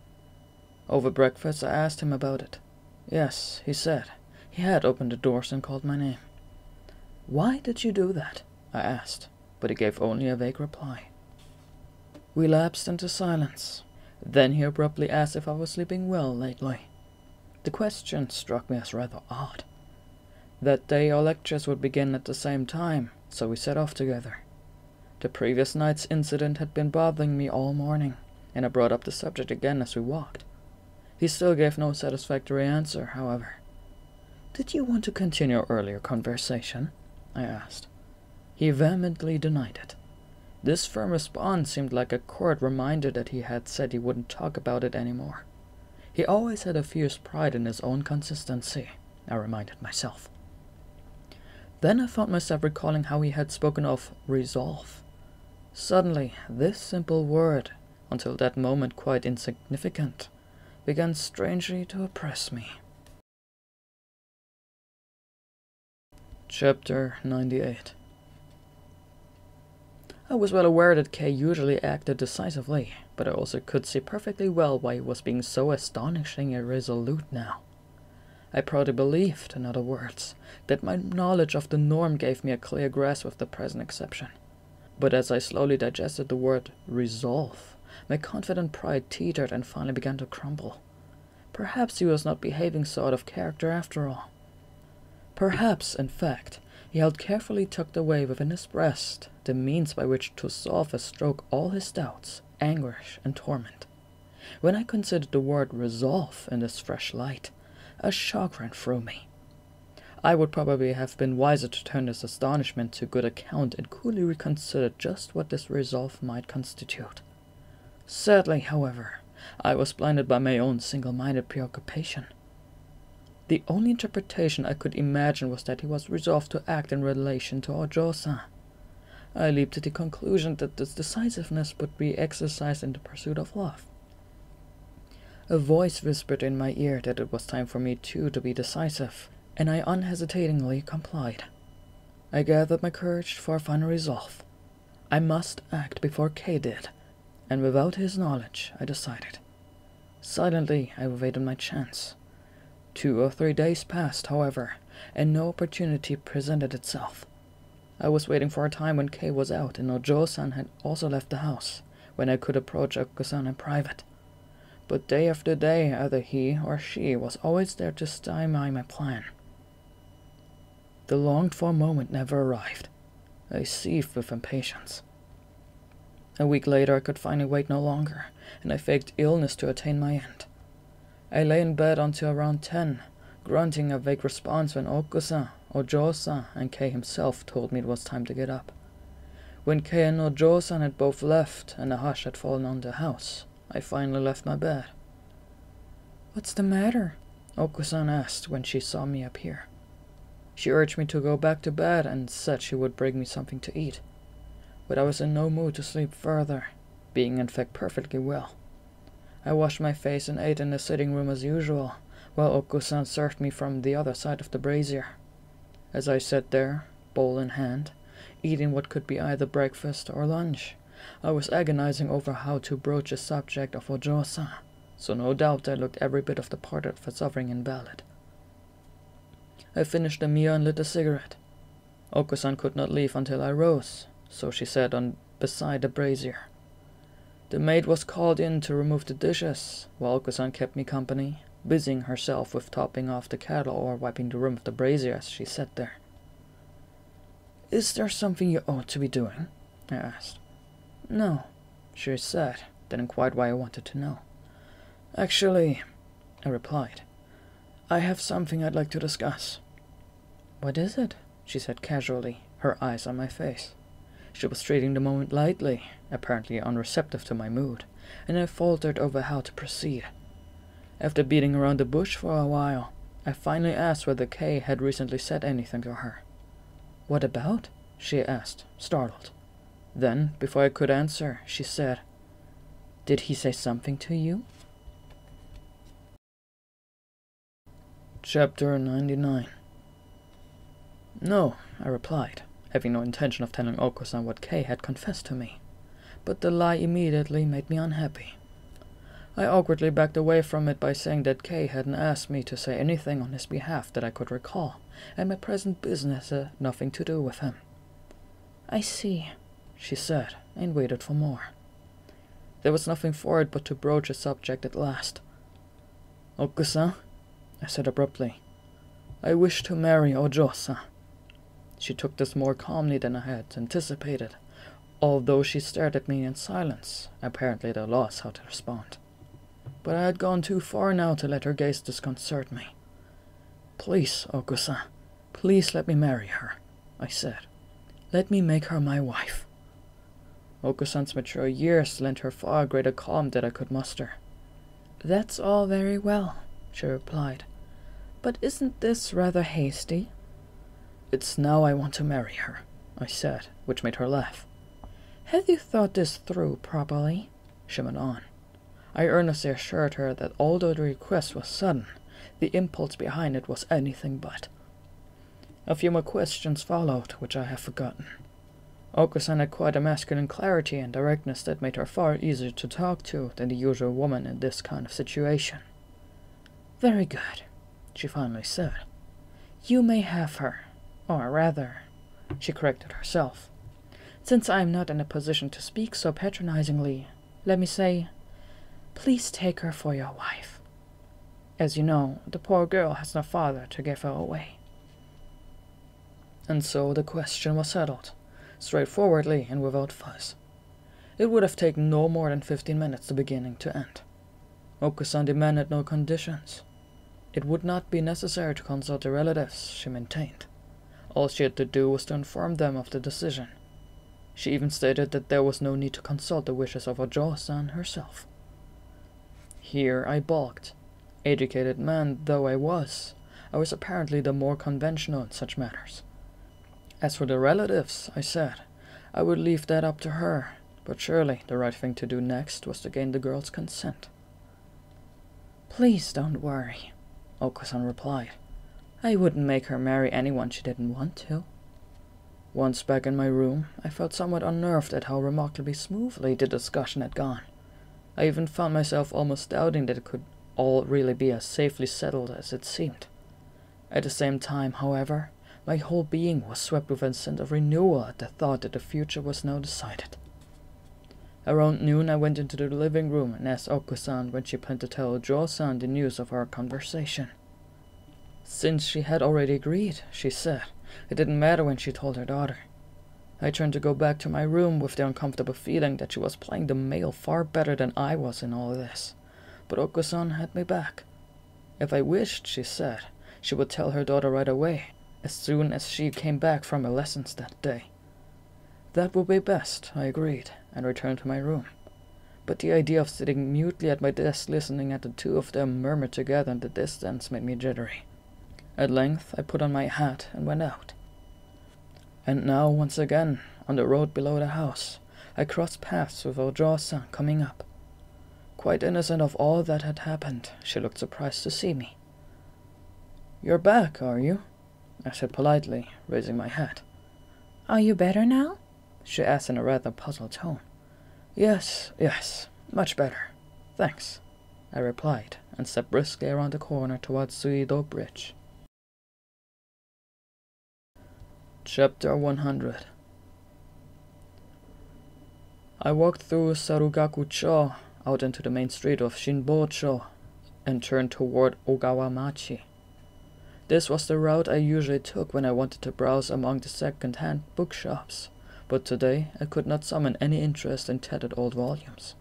Over breakfast, I asked him about it. Yes, he said. He had opened the doors and called my name. "Why did you do that?" I asked, but he gave only a vague reply. We lapsed into silence. Then he abruptly asked if I was sleeping well lately. The question struck me as rather odd. That day our lectures would begin at the same time, so we set off together. The previous night's incident had been bothering me all morning, and I brought up the subject again as we walked. He still gave no satisfactory answer, however. "Did you want to continue our earlier conversation?" I asked. He vehemently denied it. This firm response seemed like a curt reminder that he had said he wouldn't talk about it anymore. He always had a fierce pride in his own consistency, I reminded myself. Then I found myself recalling how he had spoken of resolve. Suddenly, this simple word, until that moment quite insignificant, began strangely to oppress me. Chapter 98. I was well aware that Kei usually acted decisively, but I also could see perfectly well why he was being so astonishingly irresolute now. I proudly believed, in other words, that my knowledge of the norm gave me a clear grasp of the present exception. But as I slowly digested the word resolve, my confident pride teetered and finally began to crumble. Perhaps he was not behaving so out of character after all. Perhaps, in fact, he held carefully tucked away within his breast the means by which to solve and stroke all his doubts, anguish, and torment. When I considered the word resolve in this fresh light, a shock ran through me. I would probably have been wiser to turn this astonishment to good account and coolly reconsider just what this resolve might constitute. Sadly, however, I was blinded by my own single-minded preoccupation. The only interpretation I could imagine was that he was resolved to act in relation to Ojo-san. I leaped to the conclusion that this decisiveness would be exercised in the pursuit of love. A voice whispered in my ear that it was time for me too to be decisive, and I unhesitatingly complied. I gathered my courage for a final resolve. I must act before Kay did, and without his knowledge, I decided. Silently, I awaited my chance. 2 or 3 days passed, however, and no opportunity presented itself. I was waiting for a time when Kay was out and Ojo-san had also left the house, when I could approach Okusan in private. But day after day, either he or she was always there to stymie my plan. The longed-for moment never arrived. I seethed with impatience. A week later I could finally wait no longer, and I faked illness to attain my end. I lay in bed until around 10, grunting a vague response when Okusan, Ojo-san, and Kei himself told me it was time to get up. When Kei and Ojo-san had both left and a hush had fallen on the house, I finally left my bed. "What's the matter?" Okusan asked when she saw me appear. She urged me to go back to bed and said she would bring me something to eat. But I was in no mood to sleep further, being in fact perfectly well. I washed my face and ate in the sitting room as usual, while Okusan served me from the other side of the brazier. As I sat there, bowl in hand, eating what could be either breakfast or lunch, I was agonizing over how to broach the subject of Ojo-san, so no doubt I looked every bit of the part of a sovereign invalid. I finished the meal and lit a cigarette. Okusan could not leave until I rose, so she sat on beside the brazier. The maid was called in to remove the dishes, while Okusan kept me company, busying herself with topping off the kettle or wiping the rim of the brazier as she sat there. "Is there something you ought to be doing?" I asked. "No," she said, then inquired why I wanted to know. "Actually," I replied, "I have something I'd like to discuss." "What is it?" she said casually, her eyes on my face. She was treating the moment lightly, apparently unreceptive to my mood, and I faltered over how to proceed. After beating around the bush for a while, I finally asked whether Kay had recently said anything to her. "What about?" she asked, startled. Then, before I could answer, she said, "Did he say something to you?" Chapter 99. "No," I replied, having no intention of telling Okusan what Kay had confessed to me, but the lie immediately made me unhappy. I awkwardly backed away from it by saying that Kay hadn't asked me to say anything on his behalf that I could recall, and my present business had nothing to do with him. "I see," she said, and waited for more. There was nothing for it but to broach the subject at last. "Okusan," I said abruptly, "I wish to marry Ojo-san." She took this more calmly than I had anticipated, although she stared at me in silence, apparently at a loss how to respond. But I had gone too far now to let her gaze disconcert me. "Please, Okusan, please let me marry her," I said. "Let me make her my wife." Okusan's mature years lent her far greater calm than I could muster. "That's all very well," she replied, "but isn't this rather hasty?" "It's now I want to marry her," I said, which made her laugh. "Have you thought this through properly?" she went on. I earnestly assured her that although the request was sudden, the impulse behind it was anything but. A few more questions followed, which I have forgotten. Okusan had quite a masculine clarity and directness that made her far easier to talk to than the usual woman in this kind of situation. "Very good," she finally said. "You may have her, or rather," she corrected herself, "since I am not in a position to speak so patronizingly, let me say, please take her for your wife. As you know, the poor girl has no father to give her away." And so the question was settled, straightforwardly and without fuss. It would have taken no more than 15 minutes to beginning to end. Okusan demanded no conditions. It would not be necessary to consult the relatives, she maintained. All she had to do was to inform them of the decision. She even stated that there was no need to consult the wishes of Ojo-san herself. Here I balked. Educated man though I was apparently the more conventional in such matters. As for the relatives, I said, I would leave that up to her, but surely the right thing to do next was to gain the girl's consent. Please don't worry, Oko-san replied. I wouldn't make her marry anyone she didn't want to. Once back in my room, I felt somewhat unnerved at how remarkably smoothly the discussion had gone. I even found myself almost doubting that it could all really be as safely settled as it seemed. At the same time, however, my whole being was swept with a sense of renewal at the thought that the future was now decided. Around noon, I went into the living room and asked Oko-san when she planned to tell Ojo-san the news of our conversation. Since she had already agreed, she said, it didn't matter when she told her daughter. I turned to go back to my room with the uncomfortable feeling that she was playing the male far better than I was in all this. But Oko-san had me back. If I wished, she said, she would tell her daughter right away, as soon as she came back from her lessons that day. That would be best, I agreed, and returned to my room. But the idea of sitting mutely at my desk listening at the two of them murmur together in the distance made me jittery. At length I put on my hat and went out. And now, once again, on the road below the house, I crossed paths with Ojo-san coming up. Quite innocent of all that had happened, she looked surprised to see me. "You're back, are you?" I said politely, raising my hat. Are you better now? She asked in a rather puzzled tone. Yes, much better. Thanks, I replied, and stepped briskly around the corner towards Suido Bridge. Chapter 100. I walked through Sarugaku-cho, out into the main street of Shinbo-cho, and turned toward Ogawamachi. This was the route I usually took when I wanted to browse among the second-hand bookshops, but today I could not summon any interest in tattered old volumes.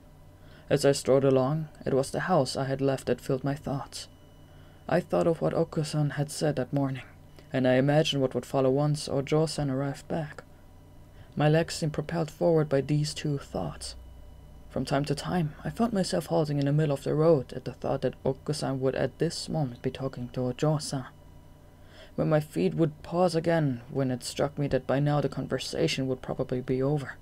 As I strode along, it was the house I had left that filled my thoughts. I thought of what Oko-san had said that morning, and I imagined what would follow once Ojo-san arrived back. My legs seemed propelled forward by these two thoughts. From time to time, I found myself halting in the middle of the road at the thought that Oko-san would at this moment be talking to Ojo-san. When my feet would pause again when it struck me that by now the conversation would probably be over.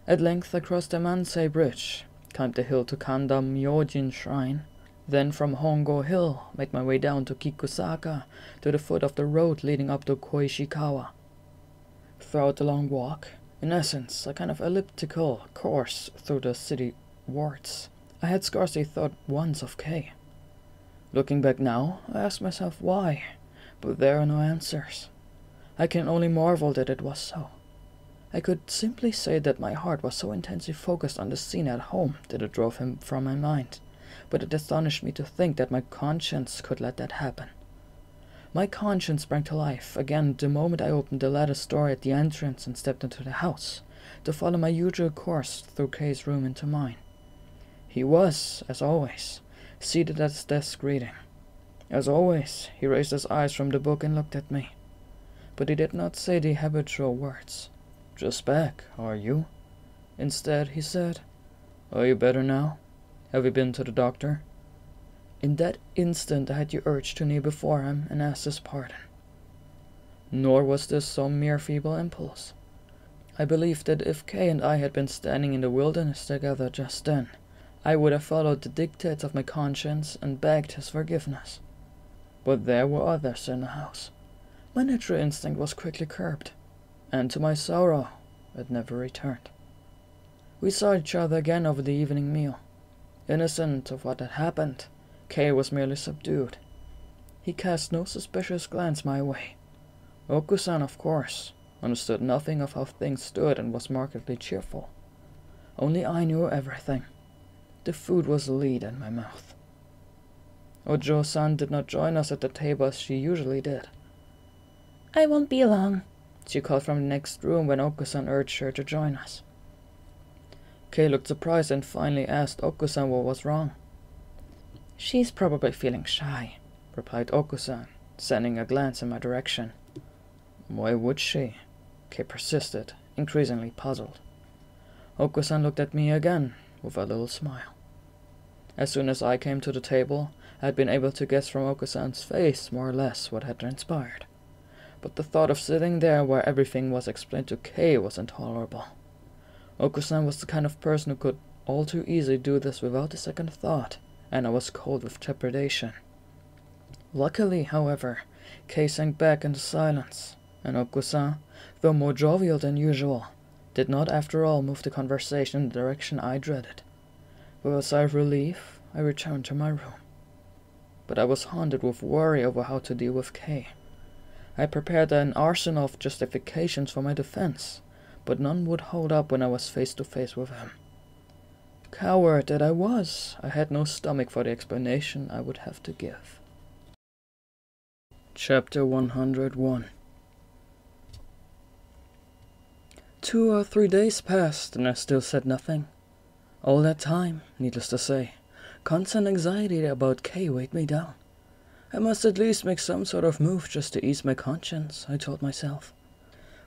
At length I crossed the Mansei Bridge, climbed the hill to Kanda Myojin Shrine, then from Hongo Hill made my way down to Kikusaka to the foot of the road leading up to Koishikawa. Throughout the long walk, in essence a kind of elliptical course through the city wards, I had scarcely thought once of Kei. Looking back now, I asked myself why, but there are no answers. I can only marvel that it was so. I could simply say that my heart was so intensely focused on the scene at home that it drove him from my mind, but it astonished me to think that my conscience could let that happen. My conscience sprang to life again the moment I opened the lattice door at the entrance and stepped into the house, to follow my usual course through Kei's room into mine. He was, as always, seated at his desk reading. As always, he raised his eyes from the book and looked at me. But he did not say the habitual words. "Just back, are you?" Instead, he said, "Are you better now? Have you been to the doctor?" In that instant I had the urge to kneel before him and ask his pardon. Nor was this some mere feeble impulse. I believed that if Kei and I had been standing in the wilderness together just then, I would have followed the dictates of my conscience and begged his forgiveness. But there were others in the house. My natural instinct was quickly curbed, and to my sorrow, it never returned. We saw each other again over the evening meal. Innocent of what had happened, Kei was merely subdued. He cast no suspicious glance my way. Oku-san, of course, understood nothing of how things stood and was markedly cheerful. Only I knew everything. The food was a lead in my mouth. Ojo-san did not join us at the table as she usually did. "I won't be long," she called from the next room when Oku-san urged her to join us. Kei looked surprised and finally asked Oku-san what was wrong. "She's probably feeling shy," replied Okusan, sending a glance in my direction. Why would she? Kei persisted, increasingly puzzled. Okusan looked at me again, with a little smile. As soon as I came to the table, I had been able to guess from Okusan's face more or less what had transpired. But the thought of sitting there where everything was explained to Kei was intolerable. Okusan was the kind of person who could all too easily do this without a second thought, and I was cold with trepidation. Luckily, however, Kei sank back into silence, and Okusan, though more jovial than usual, did not after all move the conversation in the direction I dreaded. With a sigh of relief, I returned to my room. But I was haunted with worry over how to deal with Kei. I prepared an arsenal of justifications for my defense, but none would hold up when I was face to face with him. Coward that I was, I had no stomach for the explanation I would have to give. Chapter 101. 2 or 3 days passed, and I still said nothing. All that time, needless to say, constant anxiety about Kei weighed me down. I must at least make some sort of move just to ease my conscience, I told myself.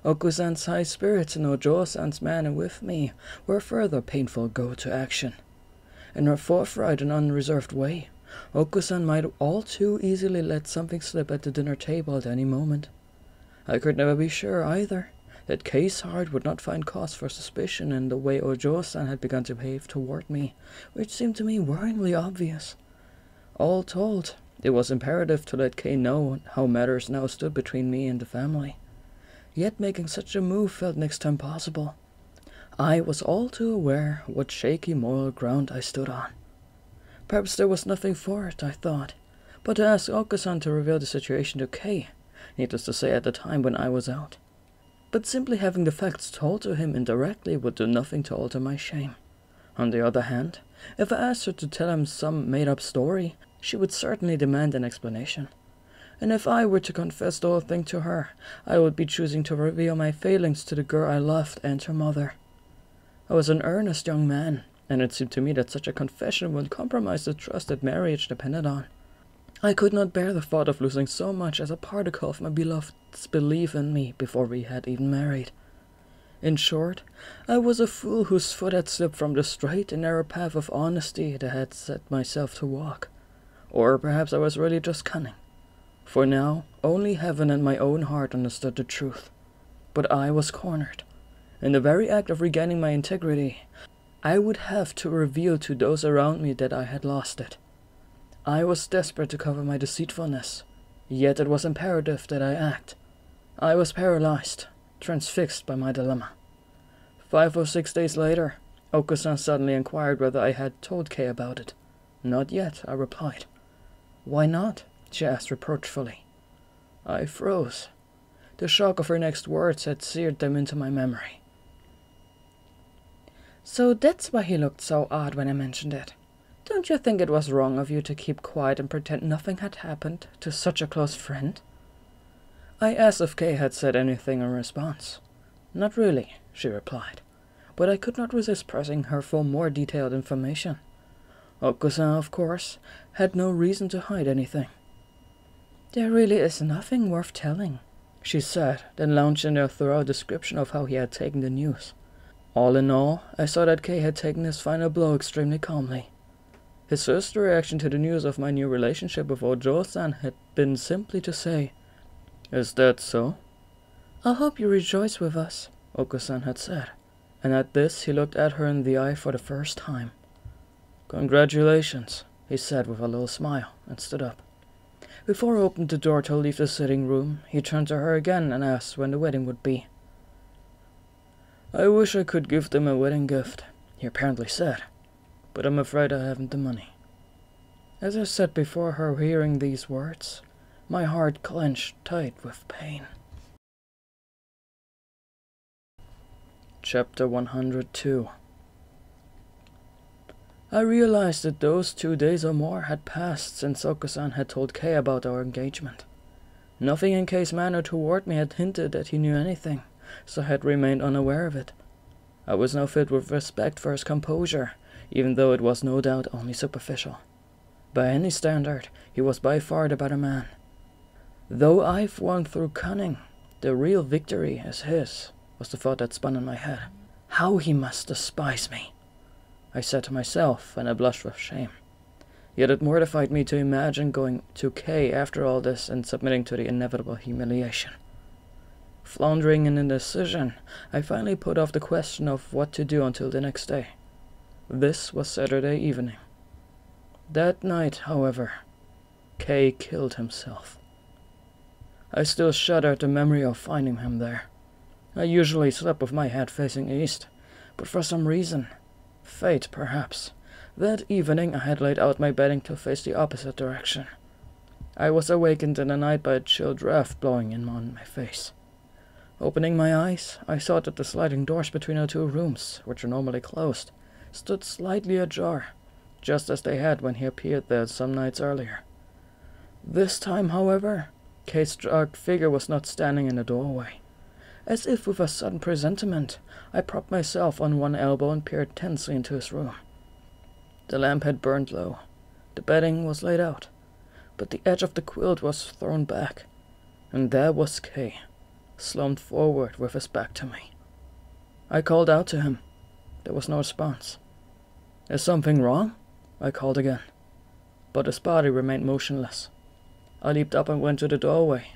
Okusan's high spirits and Ojo-san's manner with me were a further painful go to action. In her forthright and unreserved way, Okusan might all too easily let something slip at the dinner table at any moment. I could never be sure, either, that Kei's heart would not find cause for suspicion in the way Ojo-san had begun to behave toward me, which seemed to me worryingly obvious. All told, it was imperative to let Kei know how matters now stood between me and the family. Yet making such a move felt next to impossible. I was all too aware what shaky moral ground I stood on. Perhaps there was nothing for it, I thought, but to ask Okusan to reveal the situation to Kei, needless to say at the time when I was out. But simply having the facts told to him indirectly would do nothing to alter my shame. On the other hand, if I asked her to tell him some made-up story, she would certainly demand an explanation. And if I were to confess the whole thing to her, I would be choosing to reveal my failings to the girl I loved and her mother. I was an earnest young man, and it seemed to me that such a confession would compromise the trust that marriage depended on. I could not bear the thought of losing so much as a particle of my beloved's belief in me before we had even married. In short, I was a fool whose foot had slipped from the straight and narrow path of honesty that I had set myself to walk. Or perhaps I was really just cunning. For now, only heaven and my own heart understood the truth. But I was cornered. In the very act of regaining my integrity, I would have to reveal to those around me that I had lost it. I was desperate to cover my deceitfulness, yet it was imperative that I act. I was paralyzed, transfixed by my dilemma. 5 or 6 days later, Okusan suddenly inquired whether I had told Kei about it. Not yet, I replied. Why not? She asked reproachfully. I froze. The shock of her next words had seared them into my memory. So that's why he looked so odd when I mentioned it. Don't you think it was wrong of you to keep quiet and pretend nothing had happened to such a close friend? I asked if Kei had said anything in response. Not really, she replied, but I could not resist pressing her for more detailed information. Okusan, of course, had no reason to hide anything. There really is nothing worth telling, she said, then launched into a thorough description of how he had taken the news. All in all, I saw that Kei had taken his final blow extremely calmly. His first reaction to the news of my new relationship with Ojo-san had been simply to say, Is that so? I hope you rejoice with us, Okusan had said, and at this he looked at her in the eye for the first time. Congratulations, he said with a little smile, and stood up. Before he opened the door to leave the sitting room, he turned to her again and asked when the wedding would be. I wish I could give them a wedding gift, he apparently said, but I'm afraid I haven't the money. As I sat before her hearing these words, my heart clenched tight with pain. Chapter 102. I realized that those 2 days or more had passed since Okusan had told Kei about our engagement. Nothing in Kei's manner toward me had hinted that he knew anything, so I had remained unaware of it. I was now filled with respect for his composure, even though it was no doubt only superficial. By any standard, he was by far the better man. Though I've won through cunning, the real victory is his, was the thought that spun in my head. How he must despise me, I said to myself, and I blushed with shame. Yet it mortified me to imagine going to Kay after all this and submitting to the inevitable humiliation. Floundering in indecision, I finally put off the question of what to do until the next day. This was Saturday evening. That night, however, Kay killed himself. I still shudder at the memory of finding him there. I usually slept with my head facing east, but for some reason, fate perhaps, that evening I had laid out my bedding to face the opposite direction. I was awakened in the night by a chill draft blowing in on my face. Opening my eyes, I saw that the sliding doors between the two rooms, which are normally closed, stood slightly ajar, just as they had when he appeared there some nights earlier. This time, however, Kay's dark figure was not standing in the doorway. As if with a sudden presentiment, I propped myself on one elbow and peered tensely into his room. The lamp had burned low. The bedding was laid out, but the edge of the quilt was thrown back, and there was Kay, slumped forward with his back to me. I called out to him. There was no response. Is something wrong? I called again, but his body remained motionless. I leaped up and went to the doorway.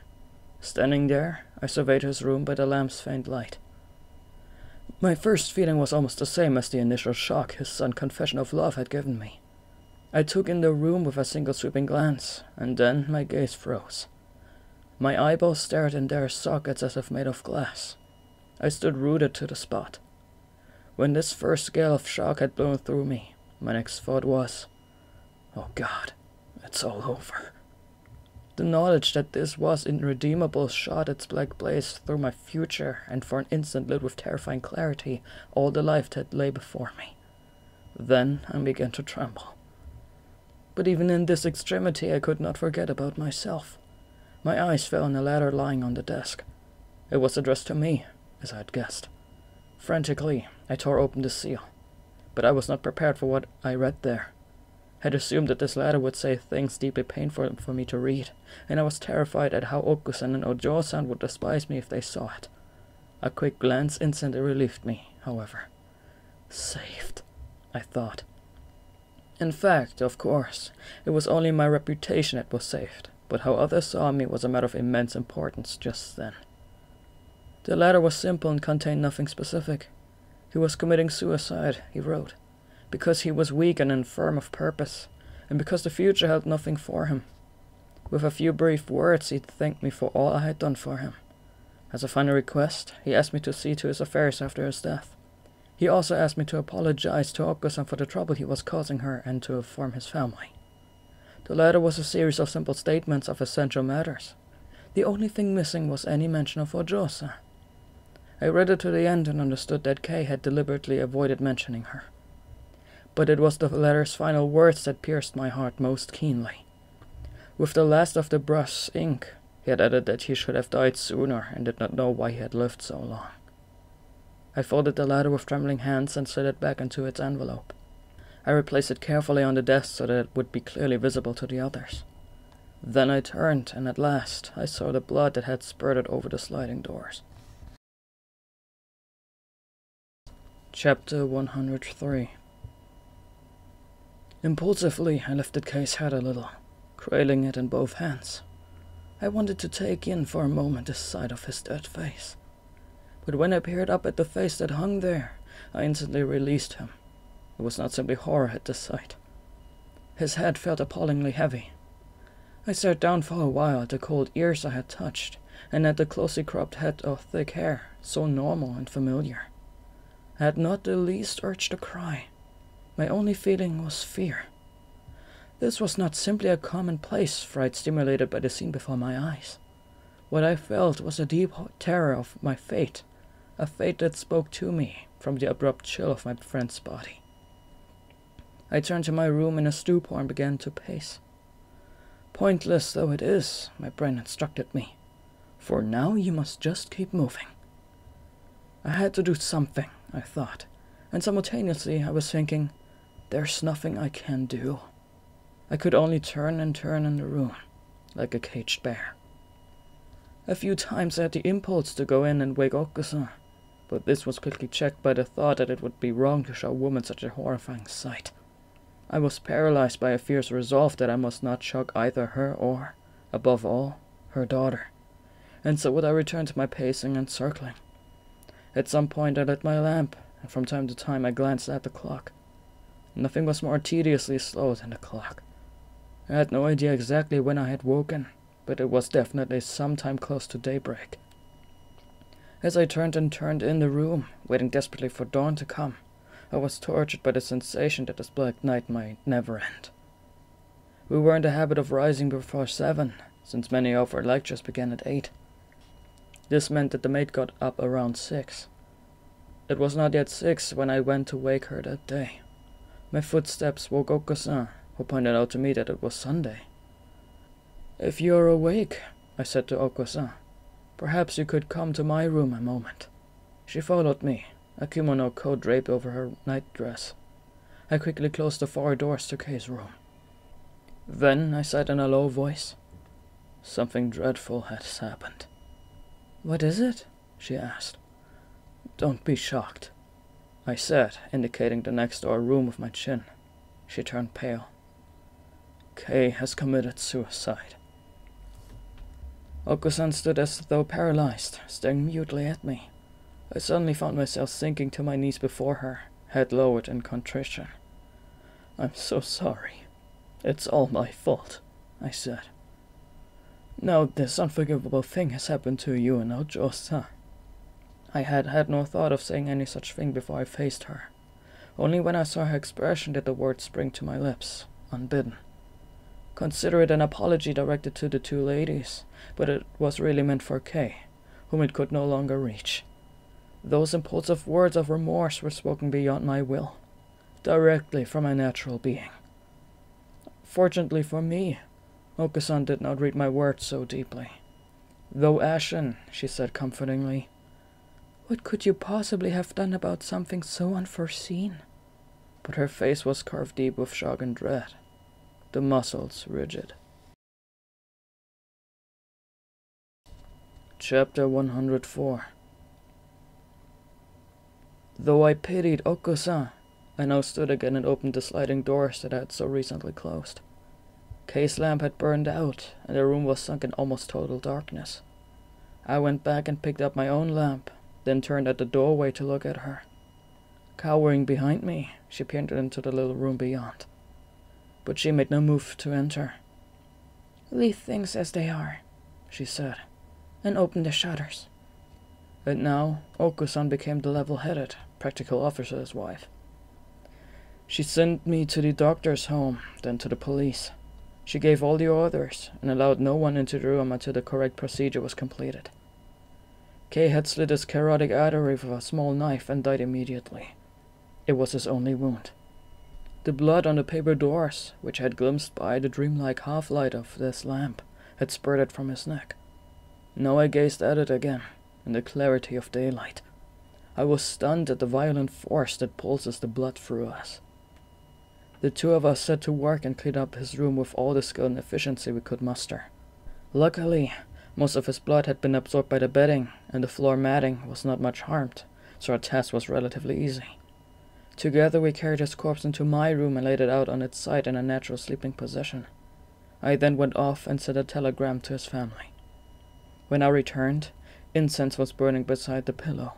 Standing there, I surveyed his room by the lamp's faint light. My first feeling was almost the same as the initial shock his sudden confession of love had given me. I took in the room with a single sweeping glance, and then my gaze froze. My eyeballs stared in their sockets as if made of glass. I stood rooted to the spot. When this first gale of shock had blown through me, my next thought was, oh God, it's all over. The knowledge that this was irredeemable shot its black blaze through my future, and for an instant lit with terrifying clarity all the life that lay before me. Then I began to tremble. But even in this extremity I could not forget about myself. My eyes fell on a letter lying on the desk. It was addressed to me, as I had guessed. Frantically, I tore open the seal, but I was not prepared for what I read there. I had assumed that this letter would say things deeply painful for me to read, and I was terrified at how Okusan and Ojo-san would despise me if they saw it. A quick glance instantly relieved me, however. Saved, I thought. In fact, of course, it was only my reputation that was saved, but how others saw me was a matter of immense importance just then. The letter was simple and contained nothing specific. He was committing suicide, he wrote, because he was weak and infirm of purpose, and because the future held nothing for him. With a few brief words, he thanked me for all I had done for him. As a final request, he asked me to see to his affairs after his death. He also asked me to apologize to Okusan for the trouble he was causing her and to inform his family. The letter was a series of simple statements of essential matters. The only thing missing was any mention of Ojo-san. I read it to the end and understood that Kay had deliberately avoided mentioning her. But it was the letter's final words that pierced my heart most keenly. With the last of the brush ink, he had added that he should have died sooner and did not know why he had lived so long. I folded the letter with trembling hands and slid it back into its envelope. I replaced it carefully on the desk so that it would be clearly visible to the others. Then I turned, and at last I saw the blood that had spurted over the sliding doors. Chapter 103. Impulsively, I lifted Kay's head a little, cradling it in both hands. I wanted to take in for a moment the sight of his dead face. But when I peered up at the face that hung there, I instantly released him. It was not simply horror at the sight. His head felt appallingly heavy. I stared down for a while at the cold ears I had touched, and at the closely cropped head of thick hair, so normal and familiar. I had not the least urge to cry. My only feeling was fear. This was not simply a commonplace fright stimulated by the scene before my eyes. What I felt was a deep terror of my fate, a fate that spoke to me from the abrupt chill of my friend's body. I turned to my room in a stupor and began to pace. Pointless though it is, my brain instructed me. For now you must just keep moving. I had to do something, I thought, and simultaneously I was thinking, there's nothing I can do. I could only turn and turn in the room, like a caged bear. A few times I had the impulse to go in and wake Okusan, but this was quickly checked by the thought that it would be wrong to show a woman such a horrifying sight. I was paralyzed by a fierce resolve that I must not shock either her or, above all, her daughter, and so would I return to my pacing and circling. At some point I lit my lamp, and from time to time I glanced at the clock. Nothing was more tediously slow than the clock. I had no idea exactly when I had woken, but it was definitely sometime close to daybreak. As I turned and turned in the room, waiting desperately for dawn to come, I was tortured by the sensation that this black night might never end. We were in the habit of rising before 7, since many of our lectures began at 8. This meant that the maid got up around 6. It was not yet 6 when I went to wake her that day. My footsteps woke Okusan, who pointed out to me that it was Sunday. "If you are awake," I said to Okusan, "perhaps you could come to my room a moment." She followed me, a kimono coat draped over her nightdress. I quickly closed the 4 doors to Kei's room. Then I said in a low voice, "Something dreadful has happened." "What is it?" she asked. "Don't be shocked," I said, indicating the next door room with my chin. She turned pale. "Kei has committed suicide." Okusan stood as though paralyzed, staring mutely at me. I suddenly found myself sinking to my knees before her, head lowered in contrition. "I'm so sorry. It's all my fault," I said. "Now this unforgivable thing has happened to you and Ojo-san." I had had no thought of saying any such thing before I faced her. Only when I saw her expression did the words spring to my lips, unbidden. Consider it an apology directed to the 2 ladies, but it was really meant for Kei, whom it could no longer reach. Those impulsive words of remorse were spoken beyond my will, directly from my natural being. Fortunately for me, Okusan did not read my words so deeply. Though ashen, she said comfortingly, "What could you possibly have done about something so unforeseen?" But her face was carved deep with shock and dread, the muscles rigid. Chapter 104. Though I pitied Okusan, I now stood again and opened the sliding doors that I had so recently closed. Kei's lamp had burned out, and the room was sunk in almost total darkness. I went back and picked up my own lamp, then turned at the doorway to look at her. Cowering behind me, she peered into the little room beyond. But she made no move to enter. "Leave things as they are," she said, "and open the shutters." And now Okusan became the level-headed, practical officer's wife. She sent me to the doctor's home, then to the police. She gave all the orders, and allowed no one into the room until the correct procedure was completed. Kei had slit his carotid artery with a small knife and died immediately. It was his only wound. The blood on the paper doors, which had glimpsed by the dreamlike half-light of this lamp, had spurted from his neck. Now I gazed at it again, in the clarity of daylight. I was stunned at the violent force that pulses the blood through us. The 2 of us set to work and cleaned up his room with all the skill and efficiency we could muster. Luckily, most of his blood had been absorbed by the bedding, and the floor matting was not much harmed, so our task was relatively easy. Together we carried his corpse into my room and laid it out on its side in a natural sleeping position. I then went off and sent a telegram to his family. When I returned, incense was burning beside the pillow.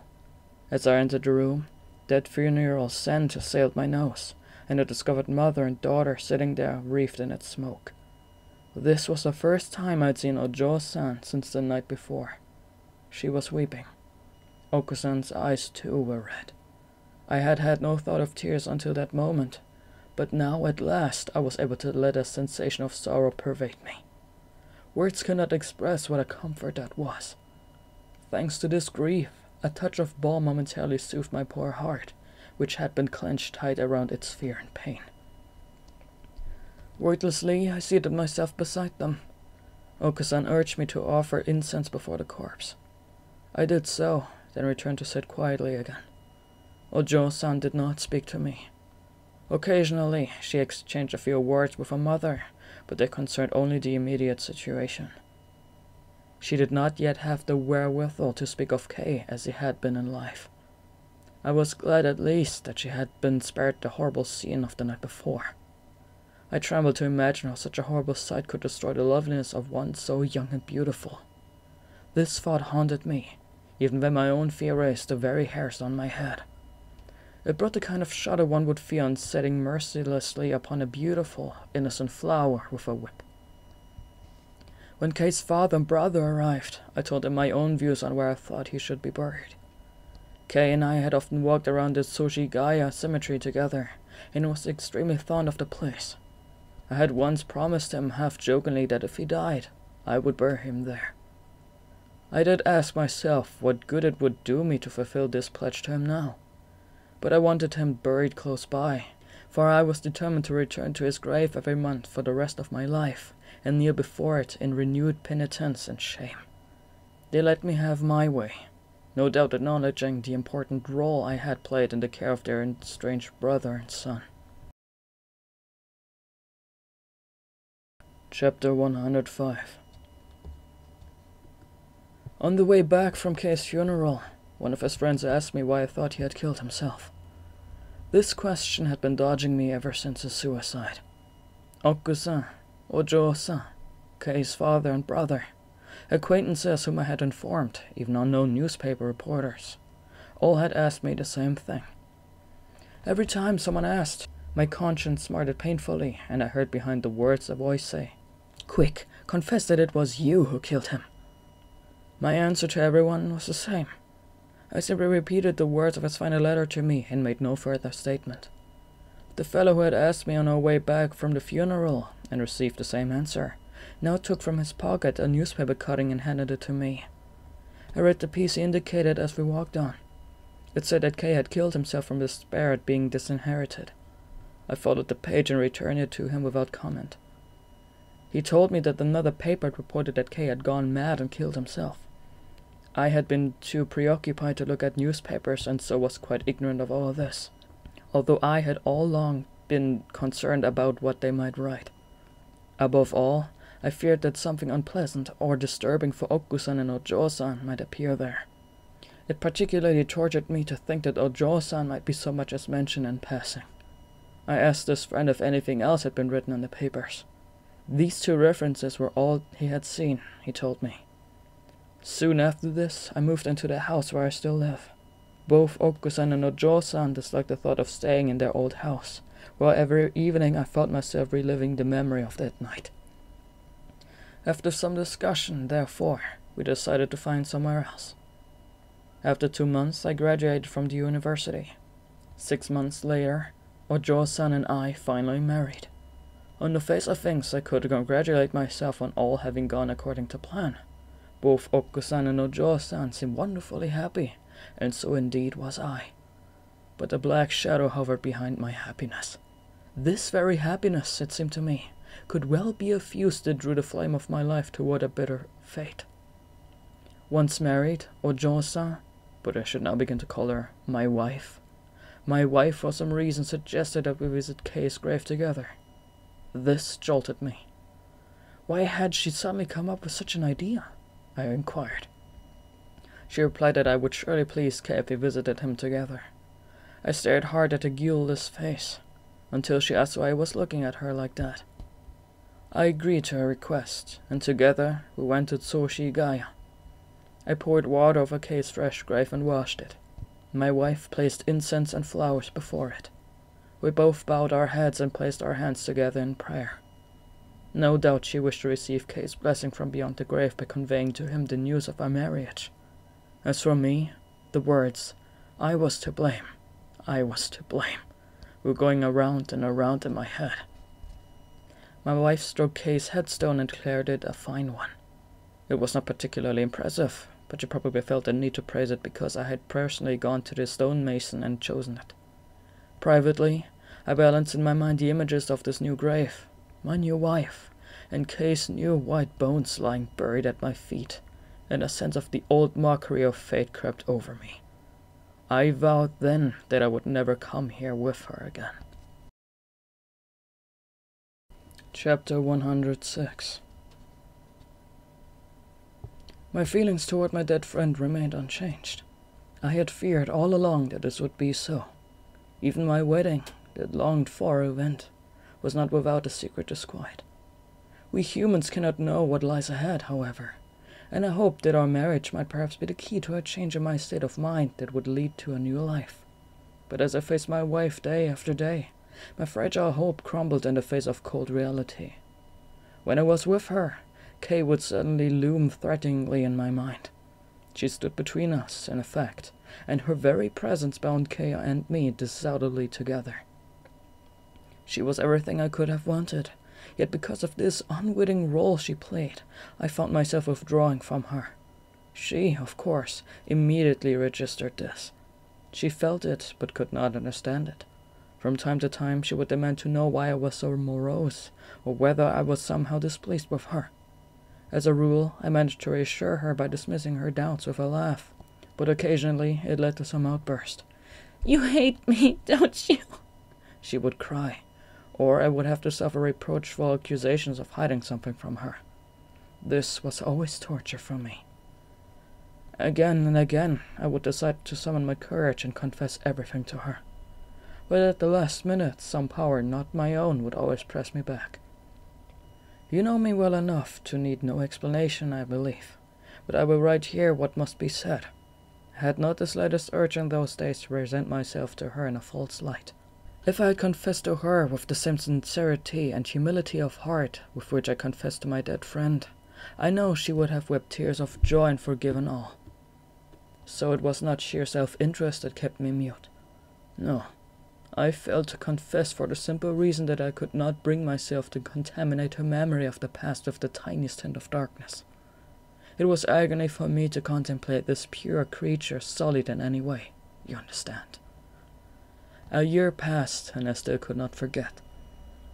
As I entered the room, that funeral scent assailed my nose, and I discovered mother and daughter sitting there wreathed in its smoke. This was the first time I'd seen Ojo-san since the night before. She was weeping. Okusan's eyes too were red. I had had no thought of tears until that moment, but now at last I was able to let a sensation of sorrow pervade me. Words cannot express what a comfort that was. Thanks to this grief, a touch of balm momentarily soothed my poor heart, which had been clenched tight around its fear and pain. Wordlessly, I seated myself beside them. Okusan urged me to offer incense before the corpse. I did so, then returned to sit quietly again. Ojo-san did not speak to me. Occasionally, she exchanged a few words with her mother, but they concerned only the immediate situation. She did not yet have the wherewithal to speak of Kay as he had been in life. I was glad at least that she had been spared the horrible scene of the night before. I trembled to imagine how such a horrible sight could destroy the loveliness of one so young and beautiful. This thought haunted me, even when my own fear raised the very hairs on my head. It brought the kind of shudder one would feel on setting mercilessly upon a beautiful, innocent flower with a whip. When Kay's father and brother arrived, I told them my own views on where I thought he should be buried. Kay and I had often walked around the Soshigaya cemetery together, and was extremely fond of the place. I had once promised him half-jokingly that if he died, I would bury him there. I did ask myself what good it would do me to fulfill this pledge to him now, but I wanted him buried close by, for I was determined to return to his grave every month for the rest of my life, and kneel before it in renewed penitence and shame. They let me have my way, no doubt acknowledging the important role I had played in the care of their estranged brother and son. Chapter 105. On the way back from Kay's funeral, one of his friends asked me why I thought he had killed himself. This question had been dogging me ever since his suicide. Okusan, Ojo-san, Kay's father and brother, acquaintances whom I had informed, even unknown newspaper reporters, all had asked me the same thing. Every time someone asked, my conscience smarted painfully, and I heard behind the words a voice say, "Quick, confess that it was you who killed him." My answer to everyone was the same. I simply repeated the words of his final letter to me and made no further statement. The fellow who had asked me on our way back from the funeral and received the same answer now took from his pocket a newspaper cutting and handed it to me. I read the piece he indicated as we walked on. It said that Kay had killed himself from despair at being disinherited. I folded the page and returned it to him without comment. He told me that another paper had reported that Kay had gone mad and killed himself. I had been too preoccupied to look at newspapers and so was quite ignorant of all this, although I had all along been concerned about what they might write. Above all, I feared that something unpleasant or disturbing for Okusan and Ojo-san might appear there. It particularly tortured me to think that Ojo-san might be so much as mentioned in passing. I asked this friend if anything else had been written in the papers. These two references were all he had seen, he told me. Soon after this, I moved into the house where I still live. Both Okusan and Ojo-san disliked the thought of staying in their old house, where every evening I felt myself reliving the memory of that night. After some discussion, therefore, we decided to find somewhere else. After 2 months, I graduated from the university. 6 months later, Ojo-san and I finally married. On the face of things, I could congratulate myself on all having gone according to plan. Both Okusan and Ojo-san seemed wonderfully happy, and so indeed was I. But a black shadow hovered behind my happiness. This very happiness, it seemed to me, could well be a fuse that drew the flame of my life toward a bitter fate. Once married, Ojo-san, but I should now begin to call her my wife for some reason suggested that we visit Kay's grave together. This jolted me. Why had she suddenly come up with such an idea? I inquired. She replied that I would surely please Kay if we visited him together. I stared hard at the guileless face, until she asked why I was looking at her like that. I agreed to her request, and together we went to Soshigaya. I poured water over Kay's fresh grave and washed it. My wife placed incense and flowers before it. We both bowed our heads and placed our hands together in prayer. No doubt she wished to receive Kay's blessing from beyond the grave by conveying to him the news of our marriage. As for me, the words, I was to blame, were going around and around in my head. My wife stroked Kay's headstone and declared it a fine one. It was not particularly impressive, but she probably felt the need to praise it because I had personally gone to the stonemason and chosen it. Privately, I balanced in my mind the images of this new grave, my new wife, and Kay's new white bones lying buried at my feet, and a sense of the old mockery of fate crept over me. I vowed then that I would never come here with her again. Chapter 106. My feelings toward my dead friend remained unchanged. I had feared all along that this would be so. Even my wedding, that longed-for event, was not without a secret disquiet. We humans cannot know what lies ahead, however, and I hoped that our marriage might perhaps be the key to a change in my state of mind that would lead to a new life. But as I faced my wife day after day, my fragile hope crumbled in the face of cold reality. When I was with her, Kay would suddenly loom threateningly in my mind. She stood between us, in effect, and her very presence bound Kay and me decidedly together. She was everything I could have wanted, yet because of this unwitting role she played, I found myself withdrawing from her. She, of course, immediately registered this. She felt it, but could not understand it. From time to time she would demand to know why I was so morose, or whether I was somehow displeased with her. As a rule, I managed to reassure her by dismissing her doubts with a laugh, but occasionally it led to some outburst. "You hate me, don't you?" she would cry, or I would have to suffer reproachful accusations of hiding something from her. This was always torture for me. Again and again I would decide to summon my courage and confess everything to her. But at the last minute, some power not my own would always press me back. You know me well enough to need no explanation, I believe, but I will write here what must be said. I had not the slightest urge in those days to present myself to her in a false light. If I had confessed to her with the same sincerity and humility of heart with which I confessed to my dead friend, I know she would have wept tears of joy and forgiven all. So it was not sheer self-interest that kept me mute. No, I failed to confess for the simple reason that I could not bring myself to contaminate her memory of the past with the tiniest hint of darkness. It was agony for me to contemplate this pure creature sullied in any way, you understand. A year passed, and I still could not forget.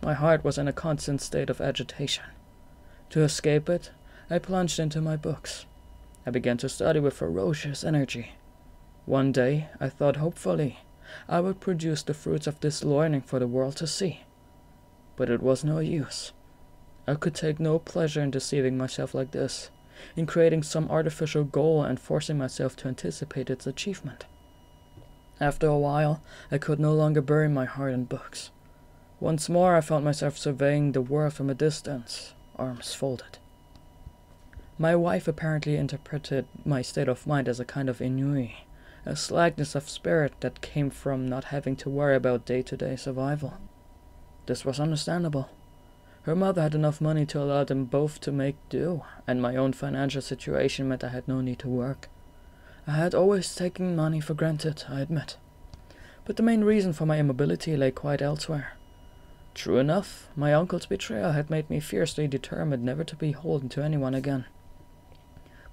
My heart was in a constant state of agitation. To escape it, I plunged into my books. I began to study with ferocious energy. One day, I thought hopefully, I would produce the fruits of this learning for the world to see. But it was no use. I could take no pleasure in deceiving myself like this, in creating some artificial goal and forcing myself to anticipate its achievement. After a while, I could no longer bury my heart in books. Once more I found myself surveying the world from a distance, arms folded. My wife apparently interpreted my state of mind as a kind of ennui, a slackness of spirit that came from not having to worry about day-to-day survival. This was understandable. Her mother had enough money to allow them both to make do, and my own financial situation meant I had no need to work. I had always taken money for granted, I admit. But the main reason for my immobility lay quite elsewhere. True enough, my uncle's betrayal had made me fiercely determined never to be beholden to anyone again.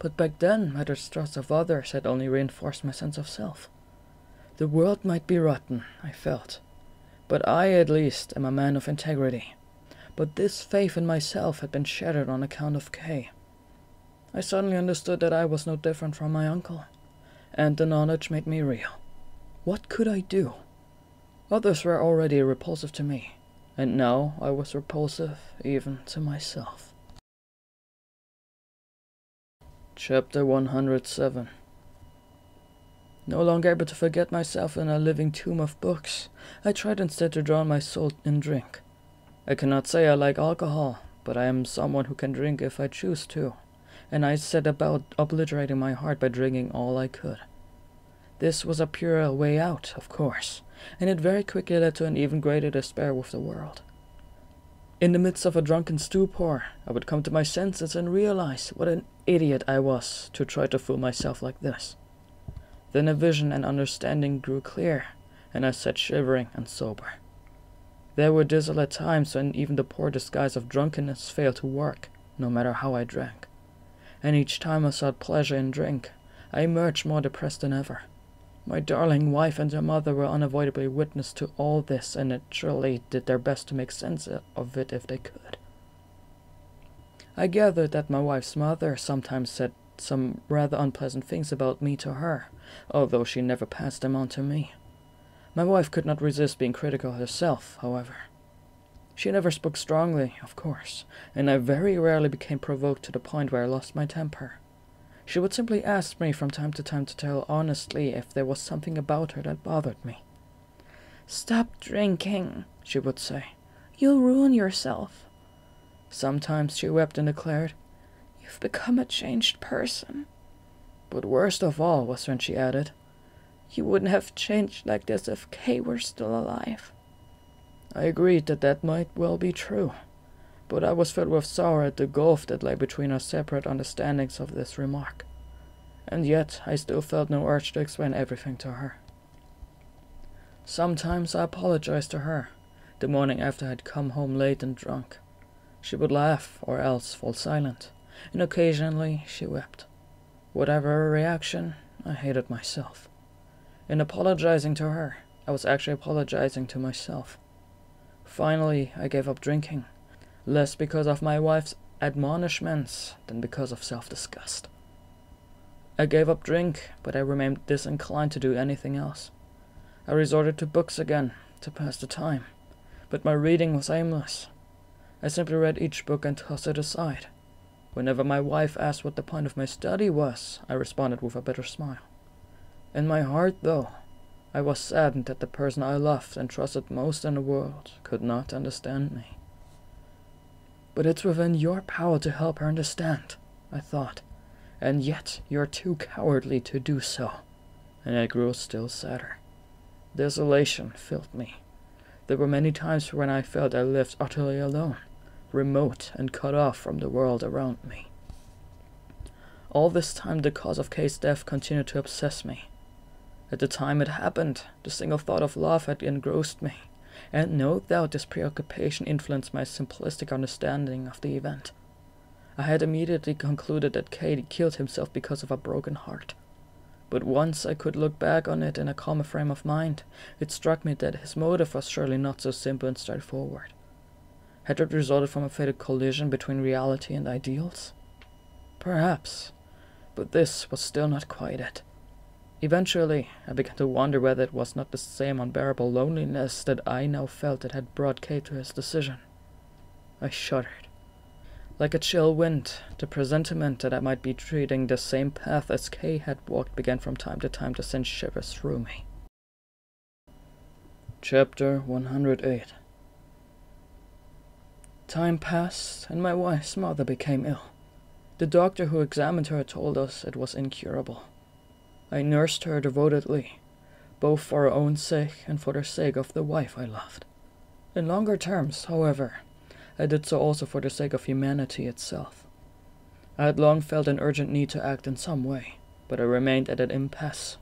But back then, my distrust of others had only reinforced my sense of self. The world might be rotten, I felt, but I at least am a man of integrity. But this faith in myself had been shattered on account of Kay. I suddenly understood that I was no different from my uncle, and the knowledge made me reel. What could I do? Others were already repulsive to me, and now I was repulsive even to myself. Chapter 107. No longer able to forget myself in a living tomb of books, I tried instead to drown my soul in drink. I cannot say I like alcohol, but I am someone who can drink if I choose to, and I set about obliterating my heart by drinking all I could. This was a puerile way out, of course, and it very quickly led to an even greater despair with the world. In the midst of a drunken stupor, I would come to my senses and realize what an idiot I was to try to fool myself like this. Then a vision and understanding grew clear, and I sat shivering and sober. There were desolate times when even the poor disguise of drunkenness failed to work, no matter how I drank. And each time I sought pleasure in drink, I emerged more depressed than ever. My darling wife and her mother were unavoidably witness to all this, and naturally did their best to make sense of it if they could. I gathered that my wife's mother sometimes said some rather unpleasant things about me to her, although she never passed them on to me. My wife could not resist being critical herself, however. She never spoke strongly, of course, and I very rarely became provoked to the point where I lost my temper. She would simply ask me from time to tell honestly if there was something about her that bothered me. "Stop drinking," she would say. "You'll ruin yourself." Sometimes she wept and declared, "You've become a changed person." But worst of all was when she added, "You wouldn't have changed like this if Kay were still alive." I agreed that might well be true, but I was filled with sorrow at the gulf that lay between our separate understandings of this remark, and yet I still felt no urge to explain everything to her. Sometimes I apologized to her, the morning after I had come home late and drunk. She would laugh, or else fall silent, and occasionally she wept. Whatever her reaction, I hated myself. In apologizing to her, I was actually apologizing to myself. Finally, I gave up drinking, less because of my wife's admonishments than because of self-disgust. I gave up drink, but I remained disinclined to do anything else. I resorted to books again, to pass the time, but my reading was aimless. I simply read each book and tossed it aside. Whenever my wife asked what the point of my study was, I responded with a bitter smile. In my heart, though, I was saddened that the person I loved and trusted most in the world could not understand me. But it's within your power to help her understand, I thought, and yet you're too cowardly to do so, and I grew still sadder. Desolation filled me. There were many times when I felt I lived utterly alone, remote and cut off from the world around me. All this time the cause of Kay's death continued to obsess me. At the time it happened, the single thought of love had engrossed me, and no doubt this preoccupation influenced my simplistic understanding of the event. I had immediately concluded that Kay killed himself because of a broken heart. But once I could look back on it in a calmer frame of mind, it struck me that his motive was surely not so simple and straightforward. Had it resulted from a fatal collision between reality and ideals? Perhaps, but this was still not quite it. Eventually, I began to wonder whether it was not the same unbearable loneliness that I now felt that had brought Kay to his decision. I shuddered. Like a chill wind, the presentiment that I might be treading the same path as Kay had walked began from time to send shivers through me. Chapter 108. Time passed, and my wife's mother became ill. The doctor who examined her told us it was incurable. I nursed her devotedly, both for her own sake and for the sake of the wife I loved. In longer terms, however, I did so also for the sake of humanity itself. I had long felt an urgent need to act in some way, but I remained at an impasse,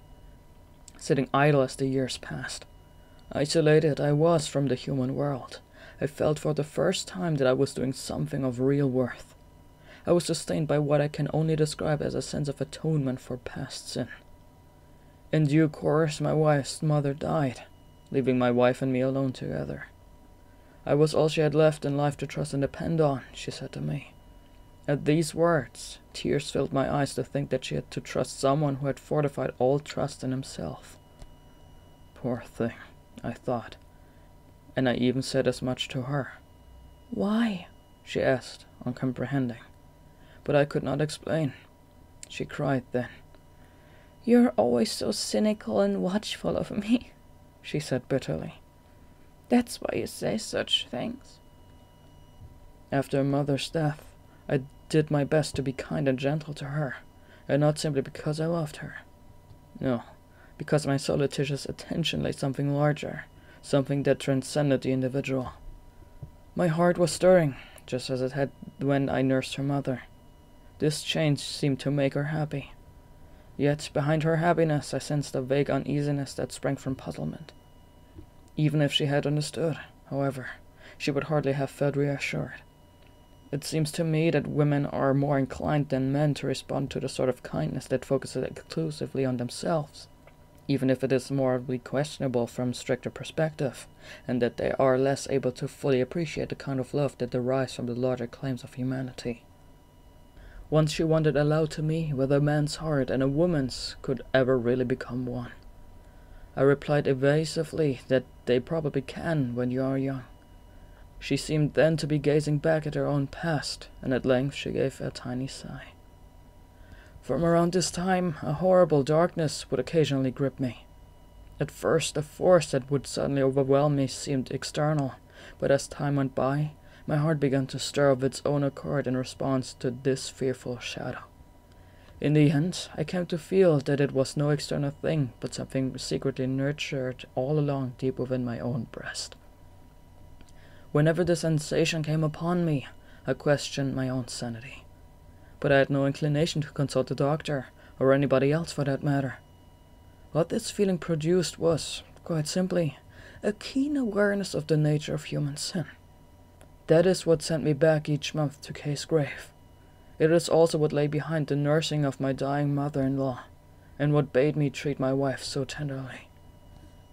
sitting idle as the years passed. Isolated I was from the human world. I felt for the first time that I was doing something of real worth. I was sustained by what I can only describe as a sense of atonement for past sin. In due course, my wife's mother died, leaving my wife and me alone together. I was all she had left in life to trust and depend on, she said to me. At these words, tears filled my eyes to think that she had to trust someone who had fortified all trust in himself. Poor thing, I thought, and I even said as much to her. "Why?" she asked, uncomprehending. But I could not explain. She cried then. "You're always so cynical and watchful of me," she said bitterly. "That's why you say such things." After mother's death, I did my best to be kind and gentle to her, and not simply because I loved her. No, because my solicitous attention lay something larger, something that transcended the individual. My heart was stirring, just as it had when I nursed her mother. This change seemed to make her happy. Yet behind her happiness I sensed a vague uneasiness that sprang from puzzlement. Even if she had understood, however, she would hardly have felt reassured. It seems to me that women are more inclined than men to respond to the sort of kindness that focuses exclusively on themselves, even if it is morally questionable from stricter perspective, and that they are less able to fully appreciate the kind of love that derives from the larger claims of humanity. Once she wondered aloud to me whether a man's heart and a woman's could ever really become one. I replied evasively that they probably can when you are young. She seemed then to be gazing back at her own past, and at length she gave a tiny sigh. From around this time, a horrible darkness would occasionally grip me. At first, the force that would suddenly overwhelm me seemed external, but as time went by, my heart began to stir of its own accord in response to this fearful shadow. In the end, I came to feel that it was no external thing, but something secretly nurtured all along deep within my own breast. Whenever the sensation came upon me, I questioned my own sanity. But I had no inclination to consult a doctor, or anybody else for that matter. What this feeling produced was, quite simply, a keen awareness of the nature of human sin. That is what sent me back each month to Kay's grave. It is also what lay behind the nursing of my dying mother-in-law, and what bade me treat my wife so tenderly.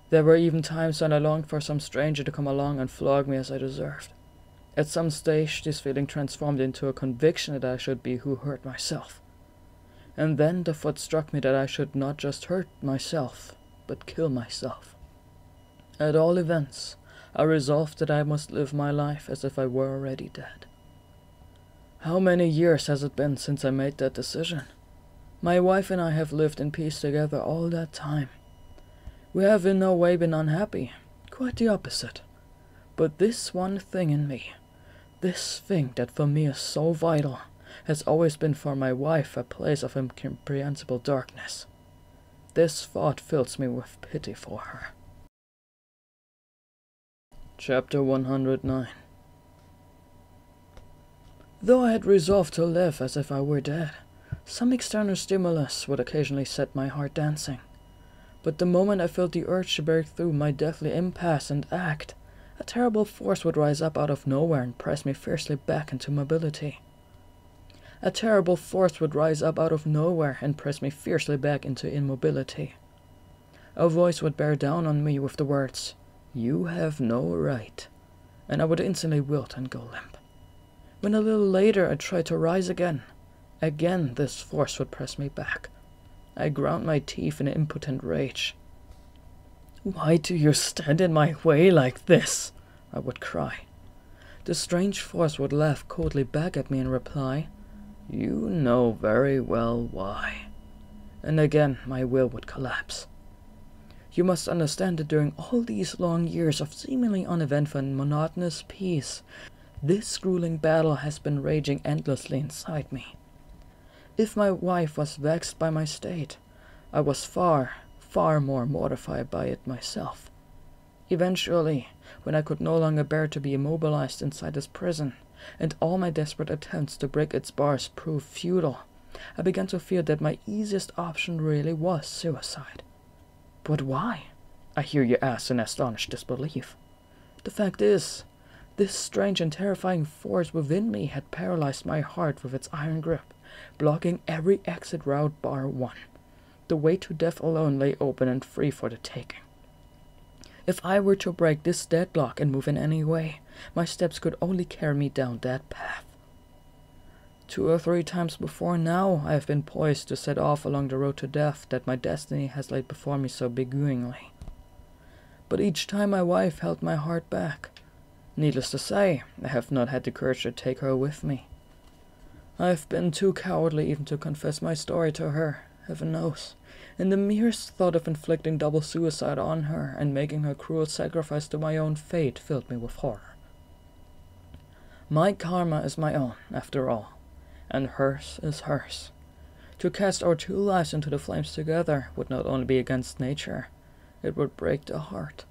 There were even times when I longed for some stranger to come along and flog me as I deserved. At some stage, this feeling transformed into a conviction that I should be who hurt myself. And then the thought struck me that I should not just hurt myself, but kill myself. At all events, I resolved that I must live my life as if I were already dead. How many years has it been since I made that decision? My wife and I have lived in peace together all that time. We have in no way been unhappy, quite the opposite. But this one thing in me, this thing that for me is so vital, has always been for my wife a place of incomprehensible darkness. This thought fills me with pity for her. Chapter 109. Though I had resolved to live as if I were dead, some external stimulus would occasionally set my heart dancing. But the moment I felt the urge to break through my deathly impasse and act, a terrible force would rise up out of nowhere and press me fiercely back into mobility. A terrible force would rise up out of nowhere and press me fiercely back into immobility. A voice would bear down on me with the words, "You have no right," and I would instantly wilt and go limp. When a little later I tried to rise again this force would press me back. I ground my teeth in impotent rage. "Why do you stand in my way like this?" I would cry. The strange force would laugh coldly back at me and reply, "You know very well why." And again my will would collapse. You must understand that during all these long years of seemingly uneventful and monotonous peace, this grueling battle has been raging endlessly inside me. If my wife was vexed by my state, I was far, far more mortified by it myself. Eventually, when I could no longer bear to be immobilized inside this prison, and all my desperate attempts to break its bars proved futile, I began to fear that my easiest option really was suicide. But why? I hear you ask in astonished disbelief. The fact is, this strange and terrifying force within me had paralyzed my heart with its iron grip, blocking every exit route bar one. The way to death alone lay open and free for the taking. If I were to break this deadlock and move in any way, my steps could only carry me down that path. 2 or 3 times before now, I have been poised to set off along the road to death that my destiny has laid before me so beguilingly. But each time my wife held my heart back. Needless to say, I have not had the courage to take her with me. I have been too cowardly even to confess my story to her, heaven knows, and the merest thought of inflicting double suicide on her and making her cruel sacrifice to my own fate filled me with horror. My karma is my own, after all, and hers is hers. To cast our 2 lives into the flames together would not only be against nature, it would break the heart.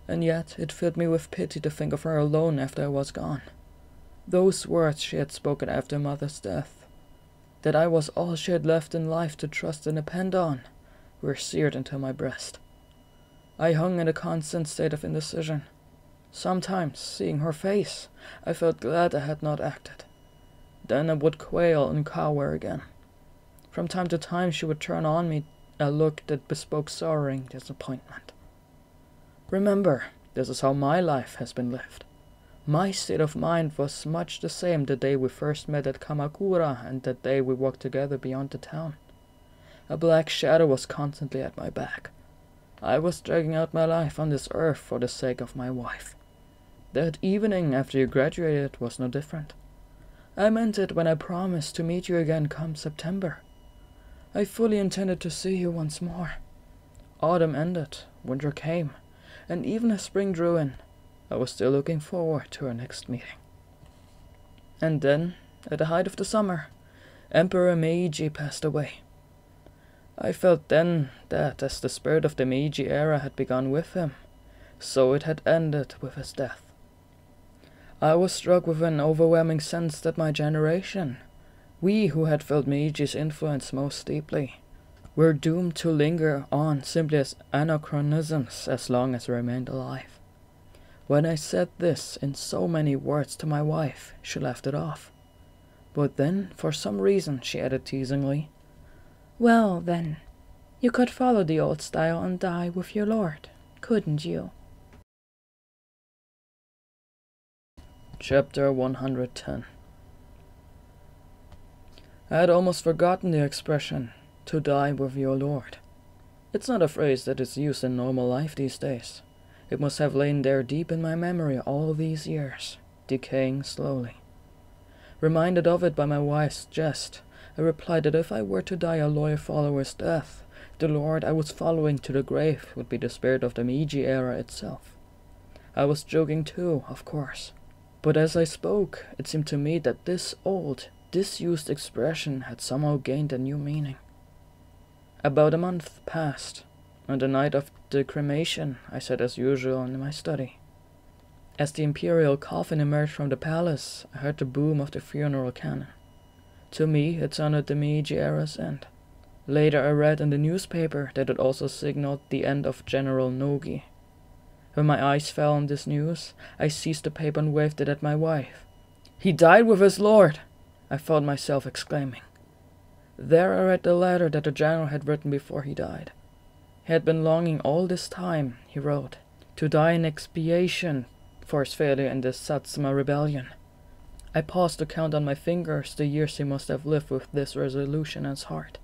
And yet it filled me with pity to think of her alone after I was gone. Those words she had spoken after mother's death, that I was all she had left in life to trust and depend on, were seared into my breast. I hung in a constant state of indecision. Sometimes, seeing her face, I felt glad I had not acted. Then I would quail and cower again. From time to time she would turn on me a look that bespoke sorrowing disappointment. Remember, this is how my life has been lived. My state of mind was much the same the day we first met at Kamakura and the day we walked together beyond the town. A black shadow was constantly at my back. I was dragging out my life on this earth for the sake of my wife. That evening after you graduated was no different. I meant it when I promised to meet you again come September. I fully intended to see you once more. Autumn ended, winter came, and even as spring drew in, I was still looking forward to our next meeting. And then, at the height of the summer, Emperor Meiji passed away. I felt then that as the spirit of the Meiji era had begun with him, so it had ended with his death. I was struck with an overwhelming sense that my generation, we who had felt Meiji's influence most deeply, were doomed to linger on simply as anachronisms as long as we remained alive. When I said this in so many words to my wife, she laughed it off. But then, for some reason, she added teasingly, "Well, then, you could follow the old style and die with your lord, couldn't you?" Chapter 110. I had almost forgotten the expression, "to die with your lord." It's not a phrase that is used in normal life these days. It must have lain there deep in my memory all these years, decaying slowly. Reminded of it by my wife's jest, I replied that if I were to die a loyal follower's death, the lord I was following to the grave would be the spirit of the Meiji era itself. I was joking too, of course. But as I spoke, it seemed to me that this old, disused expression had somehow gained a new meaning. About a month passed. On the night of the cremation, I sat as usual in my study. As the imperial coffin emerged from the palace, I heard the boom of the funeral cannon. To me, it sounded the Meiji era's end. Later I read in the newspaper that it also signaled the end of General Nogi. When my eyes fell on this news, I seized the paper and waved it at my wife. "He died with his lord!" I felt myself exclaiming. There I read the letter that the general had written before he died. He had been longing all this time, he wrote, to die in expiation for his failure in the Satsuma rebellion. I paused to count on my fingers the years he must have lived with this resolution in his heart.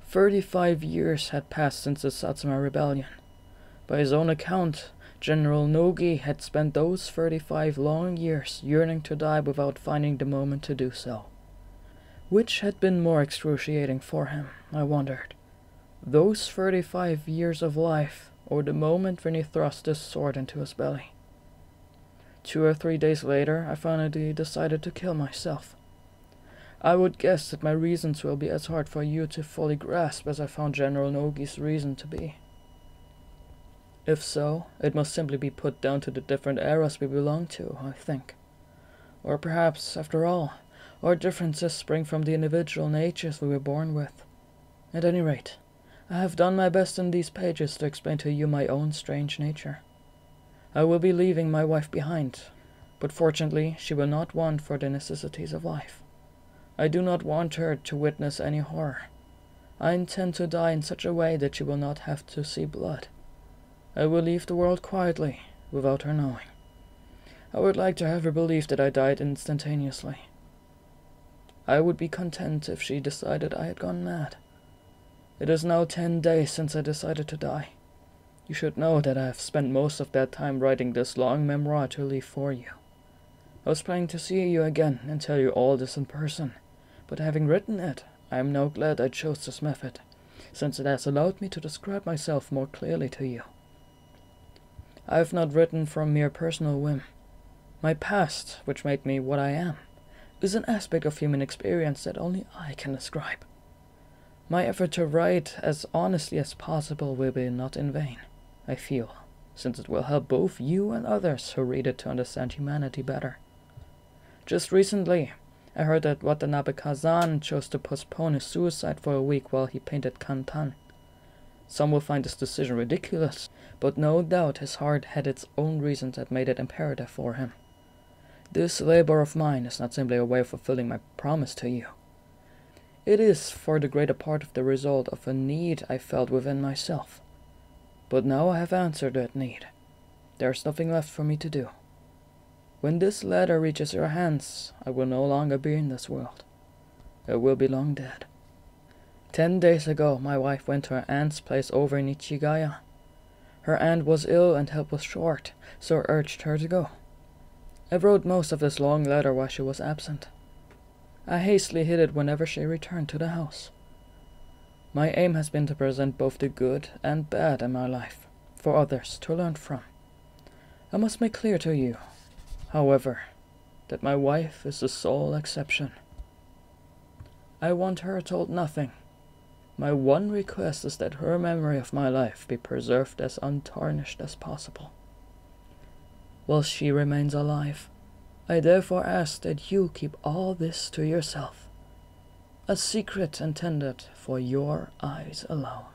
35 years had passed since the Satsuma rebellion. By his own account, General Nogi had spent those 35 long years yearning to die without finding the moment to do so. Which had been more excruciating for him, I wondered? Those 35 years of life, or the moment when he thrust his sword into his belly? 2 or 3 days later, I finally decided to kill myself. I would guess that my reasons will be as hard for you to fully grasp as I found General Nogi's reason to be. If so, it must simply be put down to the different eras we belong to, I think. Or perhaps, after all, our differences spring from the individual natures we were born with. At any rate, I have done my best in these pages to explain to you my own strange nature. I will be leaving my wife behind, but fortunately she will not want for the necessities of life. I do not want her to witness any horror. I intend to die in such a way that she will not have to see blood. I will leave the world quietly, without her knowing. I would like to have her believe that I died instantaneously. I would be content if she decided I had gone mad. It is now 10 days since I decided to die. You should know that I have spent most of that time writing this long memoir to leave for you. I was planning to see you again and tell you all this in person, but having written it, I am now glad I chose this method, since it has allowed me to describe myself more clearly to you. I have not written from mere personal whim. My past, which made me what I am, is an aspect of human experience that only I can describe. My effort to write as honestly as possible will be not in vain, I feel, since it will help both you and others who read it to understand humanity better. Just recently, I heard that Watanabe Kazan chose to postpone his suicide for a week while he painted Kantan. Some will find this decision ridiculous, but no doubt his heart had its own reasons that made it imperative for him. This labor of mine is not simply a way of fulfilling my promise to you. It is, for the greater part, of the result of a need I felt within myself. But now I have answered that need. There is nothing left for me to do. When this letter reaches your hands, I will no longer be in this world. I will be long dead. 10 days ago, my wife went to her aunt's place over in Ichigaya. Her aunt was ill and help was short, so I urged her to go. I wrote most of this long letter while she was absent. I hastily hid it whenever she returned to the house. My aim has been to present both the good and bad in my life, for others to learn from. I must make clear to you, however, that my wife is the sole exception. I want her told nothing. My one request is that her memory of my life be preserved as untarnished as possible. While she remains alive, I therefore ask that you keep all this to yourself, a secret intended for your eyes alone.